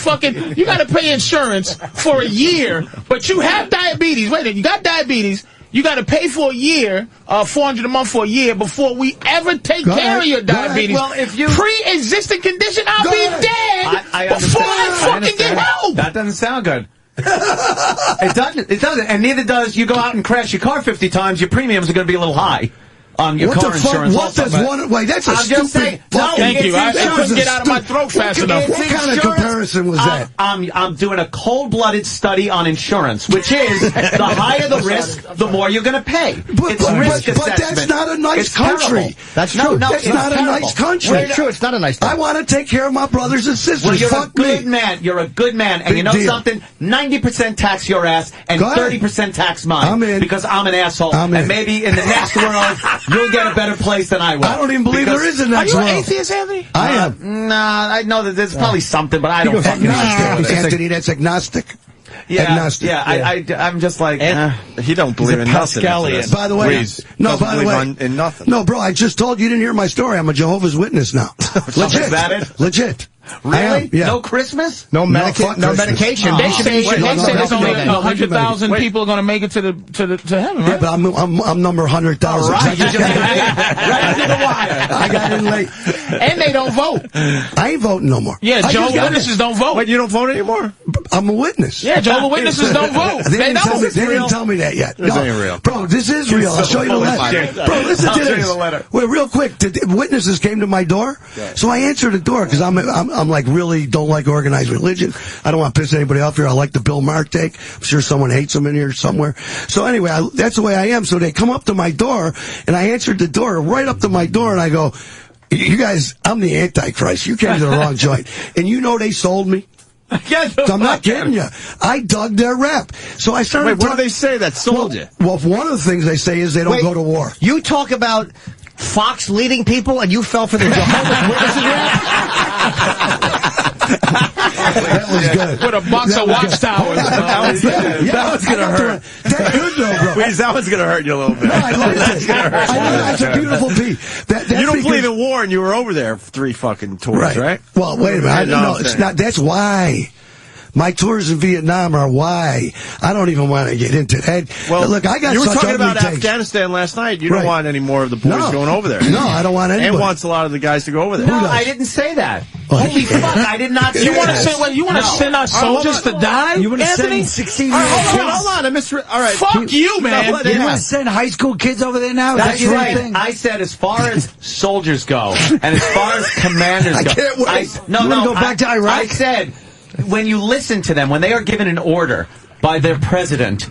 insurance for a year, but you have diabetes. Wait a minute, you got diabetes. You got to pay for a year, $400 a month for a year before we ever take care of your diabetes. Well, if you pre-existing condition, I'll be dead before I fucking get help. That doesn't sound good. It doesn't. It doesn't. And neither does you go out and crash your car 50 times. Your premiums are going to be a little high on your car insurance. What does one? Wait, that's a stupid. Thank you. I couldn't get out of my throat fast enough. What kind of comparison was that? I'm doing a cold-blooded study on insurance, which is the higher the risk, the more you're going to pay. But that's not a nice country. That's true. No, that's not a nice country. It's true. It's not a nice country. I want to take care of my brothers and sisters. Well, you're Fuck a good me. man. You're a good man. And you know something? 90% tax your ass and 30% tax mine. I'm in. Because I'm an asshole. I'm in. And maybe in the next world, you'll get a better place than I will. I don't even believe there is a next world. Are you an atheist, Anthony? I am. Nah, I know that there's probably something, but I don't fucking understand. Anthony, that's agnostic. Yeah, Agnostic. I'm just like, he don't believe in nothing. By the way, in nothing. No, bro, I just told you didn't hear my story. I'm a Jehovah's Witness now. Legit. Is that it? Legit. Really? Yeah. No Christmas? No medication. They say there's only 100,000 people are going to make it to heaven, right? Yeah, but I'm number 100,000. Right. You just right under the wire. I got in late. And they don't vote. I ain't voting no more. Yeah, Jehovah's Witnesses don't vote. Wait, you don't vote anymore? I'm a witness. Yeah, Jehovah's Witnesses don't vote. They didn't tell me that yet. This ain't real. Bro, this is real. I'll show you the letter. Bro, listen to this. Wait, real quick. Witnesses came to my door, so I answered the door because I'm like really don't like organized religion. I don't want to piss anybody off here. I like the Bill Maher take. I'm sure someone hates him in here somewhere. So anyway, that's the way I am. So they come up to my door, and I answered the door right up to my door, and I go, "You guys, I'm the Antichrist. You came to the wrong joint." And you know they sold me. I'm not kidding you. I dug their rap. So I started. Wait, what do they say that sold you? Well, one of the things they say is they don't go to war. You talk about Fox leading people, and you fell for the Jehovah's Witnesses rap? That was good. With a box of watchtowers. That was going to hurt. That's good, though, bro. Wait, that one's going to hurt you a little bit. No, I like it. That's a beautiful beat. You don't believe in war, and you were over there for 3 fucking tours, right? Well, wait a minute. No, it's not. That's why. My tours in Vietnam are why. I don't even want to get into that. Well, look, I got. You were such talking about takes. Afghanistan last night. You don't want any more of the boys going over there. No, I don't want anybody. And wants a lot of the guys to go over there. No, I didn't say that. Holy fuck! I did not say You want to that. send? You want to send our soldiers to die? You want to Anthony? send 16-year-old kids? Hold on. I misread. All right. Fuck you, man. You want to send high school kids over there now? That's Is that right. your thing? I said as far as soldiers go, and as far as commanders go. I can't wait. You wanna go back to Iraq? I said, when you listen to them, when they are given an order by their president,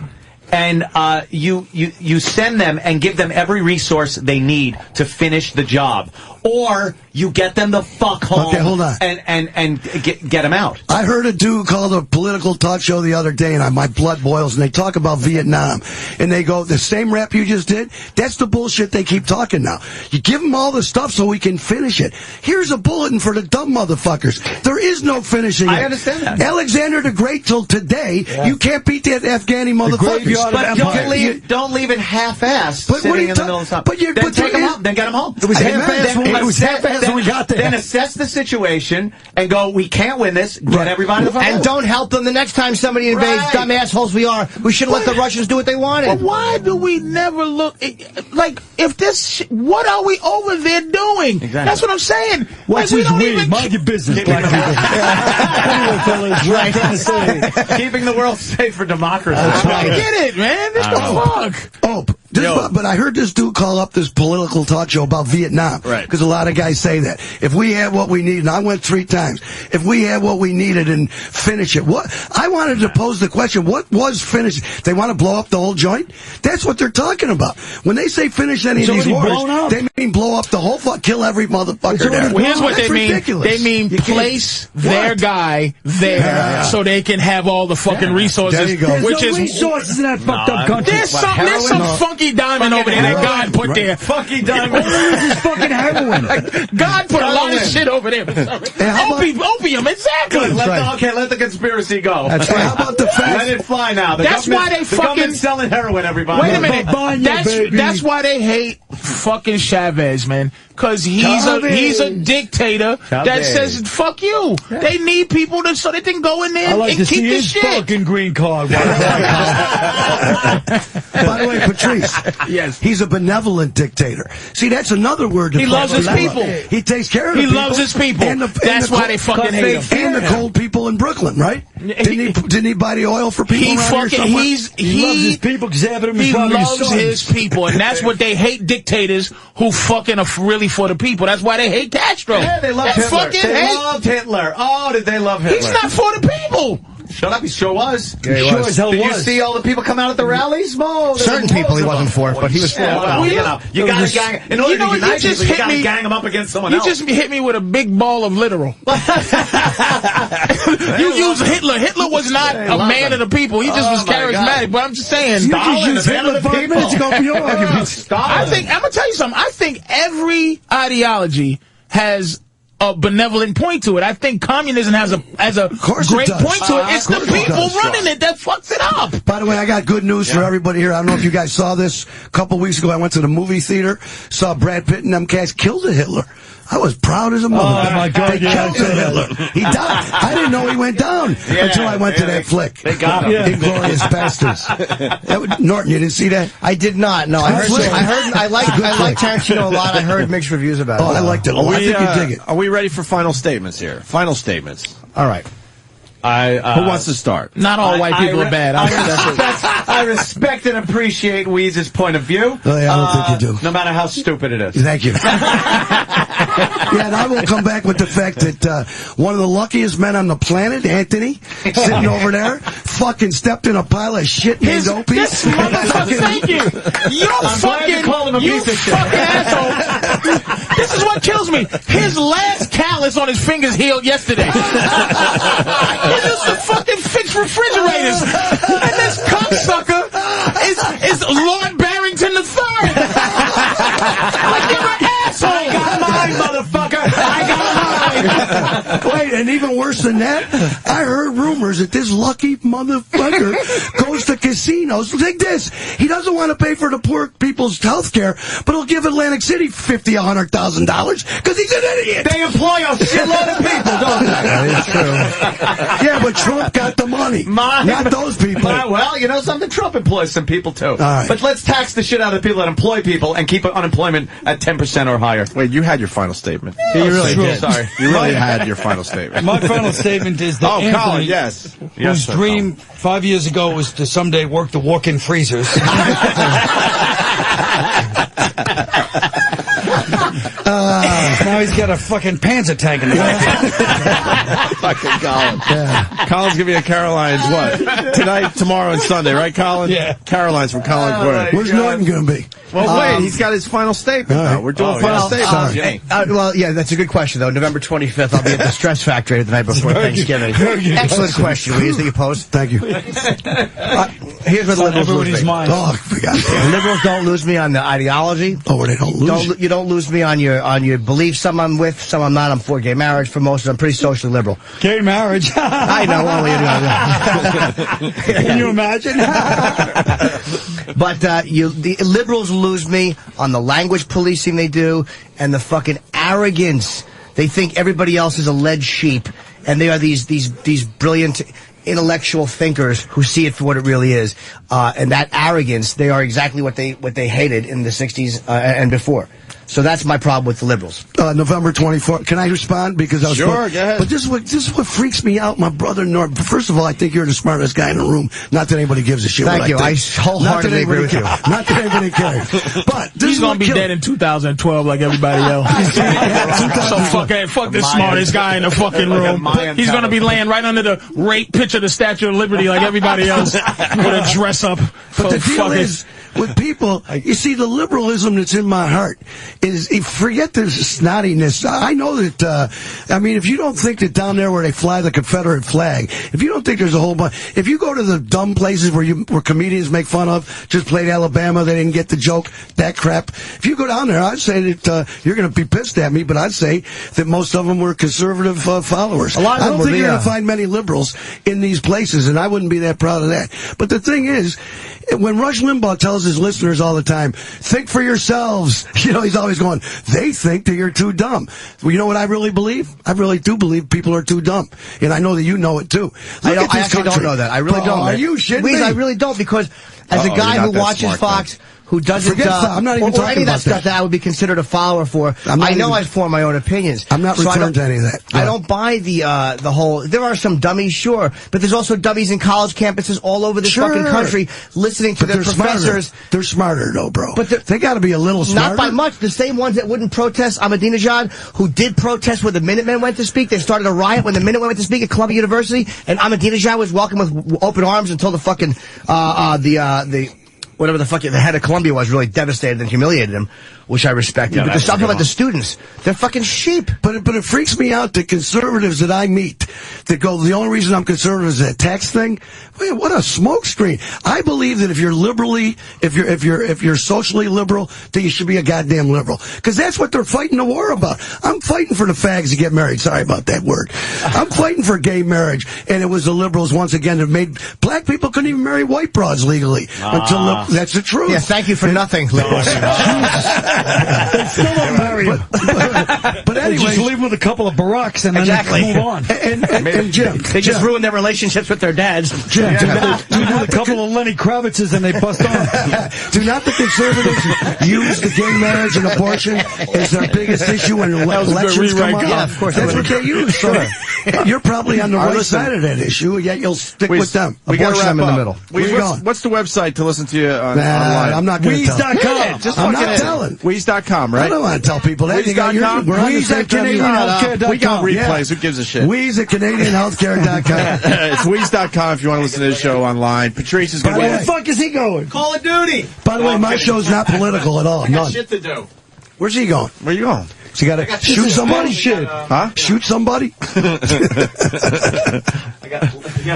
and you send them and give them every resource they need to finish the job, or you get them the fuck home. Okay, hold on. And get them out. I heard a dude called a political talk show the other day, and my blood boils, and they talk about Vietnam. And they go, the same rap you just did, that's the bullshit they keep talking now. You give them all the stuff so we can finish it. Here's a bulletin for the dumb motherfuckers. There is no finishing it. I understand that. Alexander the Great till today, you can't beat that Afghani motherfuckers. But don't leave it half-assed sitting in the middle of something. Then take them home. Then get them home. It was half-assed when we got there. Then assess the situation and go, we can't win this. Get everybody the fuck And home. don't help them the next time somebody invades. Dumb assholes we are. We should let the Russians do what they wanted. But why do we never look like if this? What are we over there doing? Exactly. That's what I'm saying. What's like, his weed? Mind your business, black people. Anyway, fellas, right. Keeping the world safe for democracy. I don't get it, man. This the fuck. But I heard this dude call up this political talk show about Vietnam. Right. Because a lot of guys say that. If we had what we needed, and I went 3 times, if we had what we needed and finish it, what? I wanted to pose the question, what was finished? They want to blow up the whole joint? That's what they're talking about. When they say finish any of these wars, they mean blow up the whole kill every motherfucker there. Well, here's what they mean. Ridiculous. They mean place their guy there so they can have all the fucking resources. There you go. There's Which no is resources in that fucked up country. There's some funky diamond over there that God put there. Funky diamond. This is fucking heroin. God put a lot of shit over there. Opium, exactly. Good. Let the conspiracy go. That's right. How about the fact? Let it fly now. That's why they the government's selling heroin, everybody. Wait a minute. That's why they hate fucking Chavez, man. because he's a dictator that says fuck you. Yeah. They need people so they can go in there and keep the shit. Fucking green card. By the way, Patrice. Yes. He's a benevolent dictator. See, that's another word. He loves his people. He takes care of He people. loves his people. That's why they fucking hate him. And the cold people in Brooklyn, right? Didn't he buy the oil for people he around here somewhere? He loves his people because they have him. He loves his people, and that's what they hate dictators who fucking are really for the people. That's why they hate Castro. Yeah, they loved Hitler. They loved Hitler. Oh, did they love Hitler? He's not for the people. Shut up, he sure was. Yeah, he sure was. as hell Did you see all the people come out at the rallies? Certain people he wasn't for, but he was for. Well, you gotta gang. In order to unite people, you gotta gang them up against someone else. You just hit me with a big ball of literal. You use Hitler. Hitler was not a man of the people. He just was charismatic. But I'm just saying. You just used Hitler 5 minutes ago for your arguments. I'm gonna tell you something. I think every ideology has a benevolent point to it. I think communism has a great point to it. It's the people running it that fucks it up. By the way, I got good news for everybody here. I don't know if you guys saw this. A couple weeks ago, I went to the movie theater, saw Brad Pitt and them cats killed a Hitler. I was proud as a mother. Oh, my God. They killed Hitler. He died. I didn't know he went down until I went to that flick. They got him. Inglorious Bastards. Norton, you didn't see that? I did not. No, I like Tarantino a lot. I heard mixed reviews about it. Oh, I liked it. I think you dig it. Are we ready for final statements here? Final statements. All right. Who wants to start? Not all white people are bad. I respect and appreciate Weeze's point of view. Oh, yeah, I don't think you do. No matter how stupid it is. Thank you. Yeah, and I will come back with the fact that one of the luckiest men on the planet, Anthony, sitting over there, fucking stepped in a pile of shit named Opie. This motherfucker, thank you. I'm glad you called him a piece of shit. Fucking asshole. This is what kills me. His last callus on his fingers healed yesterday. He used to fucking fix refrigerators. And this cocksucker is Lord Barrington III. Like, you're an asshole. I got mine, motherfucker. I got mine. Wait, and even worse than that, I heard rumors that this lucky motherfucker goes to casinos. Like this. He doesn't want to pay for the poor people's health care, but he'll give Atlantic City $50,000, $100,000 because he's an idiot. They employ a shitload of people, don't they? That is true. Yeah, but Trump got the money. Not those people. Well, you know something? Trump employs some people, too. All right. But let's tax the shit out of the people that employ people and keep unemployment at 10% or higher. Wait, you had your final statement. Yeah, you really did. Sorry. You really had your final statement. My final statement is that Anthony, Colin, yes. Whose dream 5 years ago was to someday work the walk-in freezers. Now he's got a fucking Panzer tank in the back. Fucking Colin. Yeah. Colin's gonna be at Caroline's what? Tonight, tomorrow, and Sunday, right, Colin? Yeah. Caroline's from Colin Quinn. Where's Norton gonna be? Well, wait, he's got his final statement. Right. We're doing final statement. Well, yeah, that's a good question, though. November 25th, I'll be at the Stress Factory the night before Thanksgiving. Excellent question. Will you think you post? Thank you. Here's where the liberals lose me. Oh, I forgot that. Liberals don't lose me on the ideology. Oh, they don't lose. You don't lose me on your beliefs. Some I'm with, some I'm not. I'm for gay marriage. For most of them, I'm pretty socially liberal. Gay marriage. I know. Can you imagine? But the liberals lose me on the language policing they do and the fucking arrogance. They think everybody else is a lead sheep, and they are these brilliant intellectual thinkers who see it for what it really is. And that arrogance, they are exactly what they hated in the 60s and before. So that's my problem with the liberals. November 24th. Can I respond? Because I was sure, go ahead. But this is what freaks me out, my brother Norton. First of all, I think you're the smartest guy in the room. Not that anybody gives a shit. Thank you. I wholeheartedly agree with you. Not that anybody cares. But this he's gonna be dead in 2012 like everybody else. So fuck this smartest guy in the fucking room. He's gonna be laying right under the rape picture of the Statue of Liberty like everybody else with a dress up. But the deal is, with people, you see, the liberalism that's in my heart is, forget the snottiness. I know that, I mean, if you don't think that down there where they fly the Confederate flag, if you don't think there's a whole bunch, if you go to the dumb places where comedians make fun of, just played Alabama, they didn't get the joke, that crap. If you go down there, I'd say that, you're going to be pissed at me, but I'd say that most of them were conservative followers. I don't think you're going to find many liberals in these places, and I wouldn't be that proud of that. But the thing is, when Rush Limbaugh tells his listeners all the time, think for yourselves, you know, he's always always going, they think that you're too dumb. Well, you know what I really believe? I really do believe people are too dumb. And I know that you know it, too. I actually don't know that. I really don't. Are you shitting me? I really don't, because as a guy who watches Fox, who doesn't, I'm not even or talking any of that about stuff that I would be considered a follower for. I know I form my own opinions. I'm not referring to any of that. I don't buy the whole. There are some dummies, sure, but there's also dummies in college campuses all over this fucking country listening to their professors. They're smarter, though, bro. But they got to be a little smarter. Not by much. The same ones that wouldn't protest Ahmadinejad, who did protest when the Minutemen went to speak. They started a riot when the Minutemen went to speak at Columbia University, and Ahmadinejad was welcomed with open arms until the fucking whatever the fuck the head of Columbia was really devastated and humiliated him, which I respected. Yeah, but there's something about the students. They're fucking sheep. But it freaks me out that conservatives that I meet that go, the only reason I'm conservative is that tax thing. Man, what a smokescreen. I believe that if you're socially liberal, then you should be a goddamn liberal. Because that's what they're fighting the war about. I'm fighting for the fags to get married. Sorry about that word. I'm fighting for gay marriage. And it was the liberals, once again, that made black people couldn't even marry white broads legally. Until that's the truth. Yeah, thank you for nothing, liberals. They still don't marry him. But anyway, just leave him with a couple of Baracks and then move on. And Jim, they just ruined their relationships with their dads. Jim, do a couple of Lenny Kravitzes and they bust on. Do not the conservatives use the gay marriage and abortion as their biggest issue when elections come up? Yeah, of course. That's what they use. So you're probably on the right side of that issue, yet you'll stick with them. We got to wrap in the middle. Where you going? What's the website to listen to you online? I'm not going to tell. Weeze.com. I'm not telling. Weeze.com, right? I don't want to tell people that. Weeze.com? Weeze at CanadianHealthcare.com. We got replays. Who gives a shit? Weeze at CanadianHealthcare.com. It's Weeze.com if you want to listen to this show online. Patrice is going to be... Where the fuck is he going? Call of Duty. By the way, my show's not political at all. I got None. shit to do. Where's he going? Where you going? So you got to shoot somebody? Huh? Shoot somebody?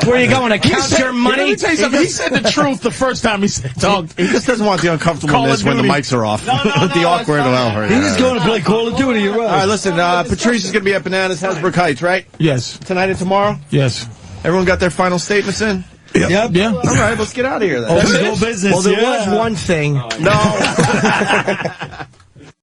Where are you going to count your money? Let me tell you something. He said the truth the first time he said talk. He just doesn't want the uncomfortableness when the mics are off. The awkward. He's going to play Call of Duty. You're right. All right, listen. Patrice is going to be at Bananas Hasbrook Heights, right? Yes. Tonight and tomorrow? Yes. Everyone got their final statements in? Yep. Yeah. All right, let's get out of here then. Let's go business. Well, there was one thing. No.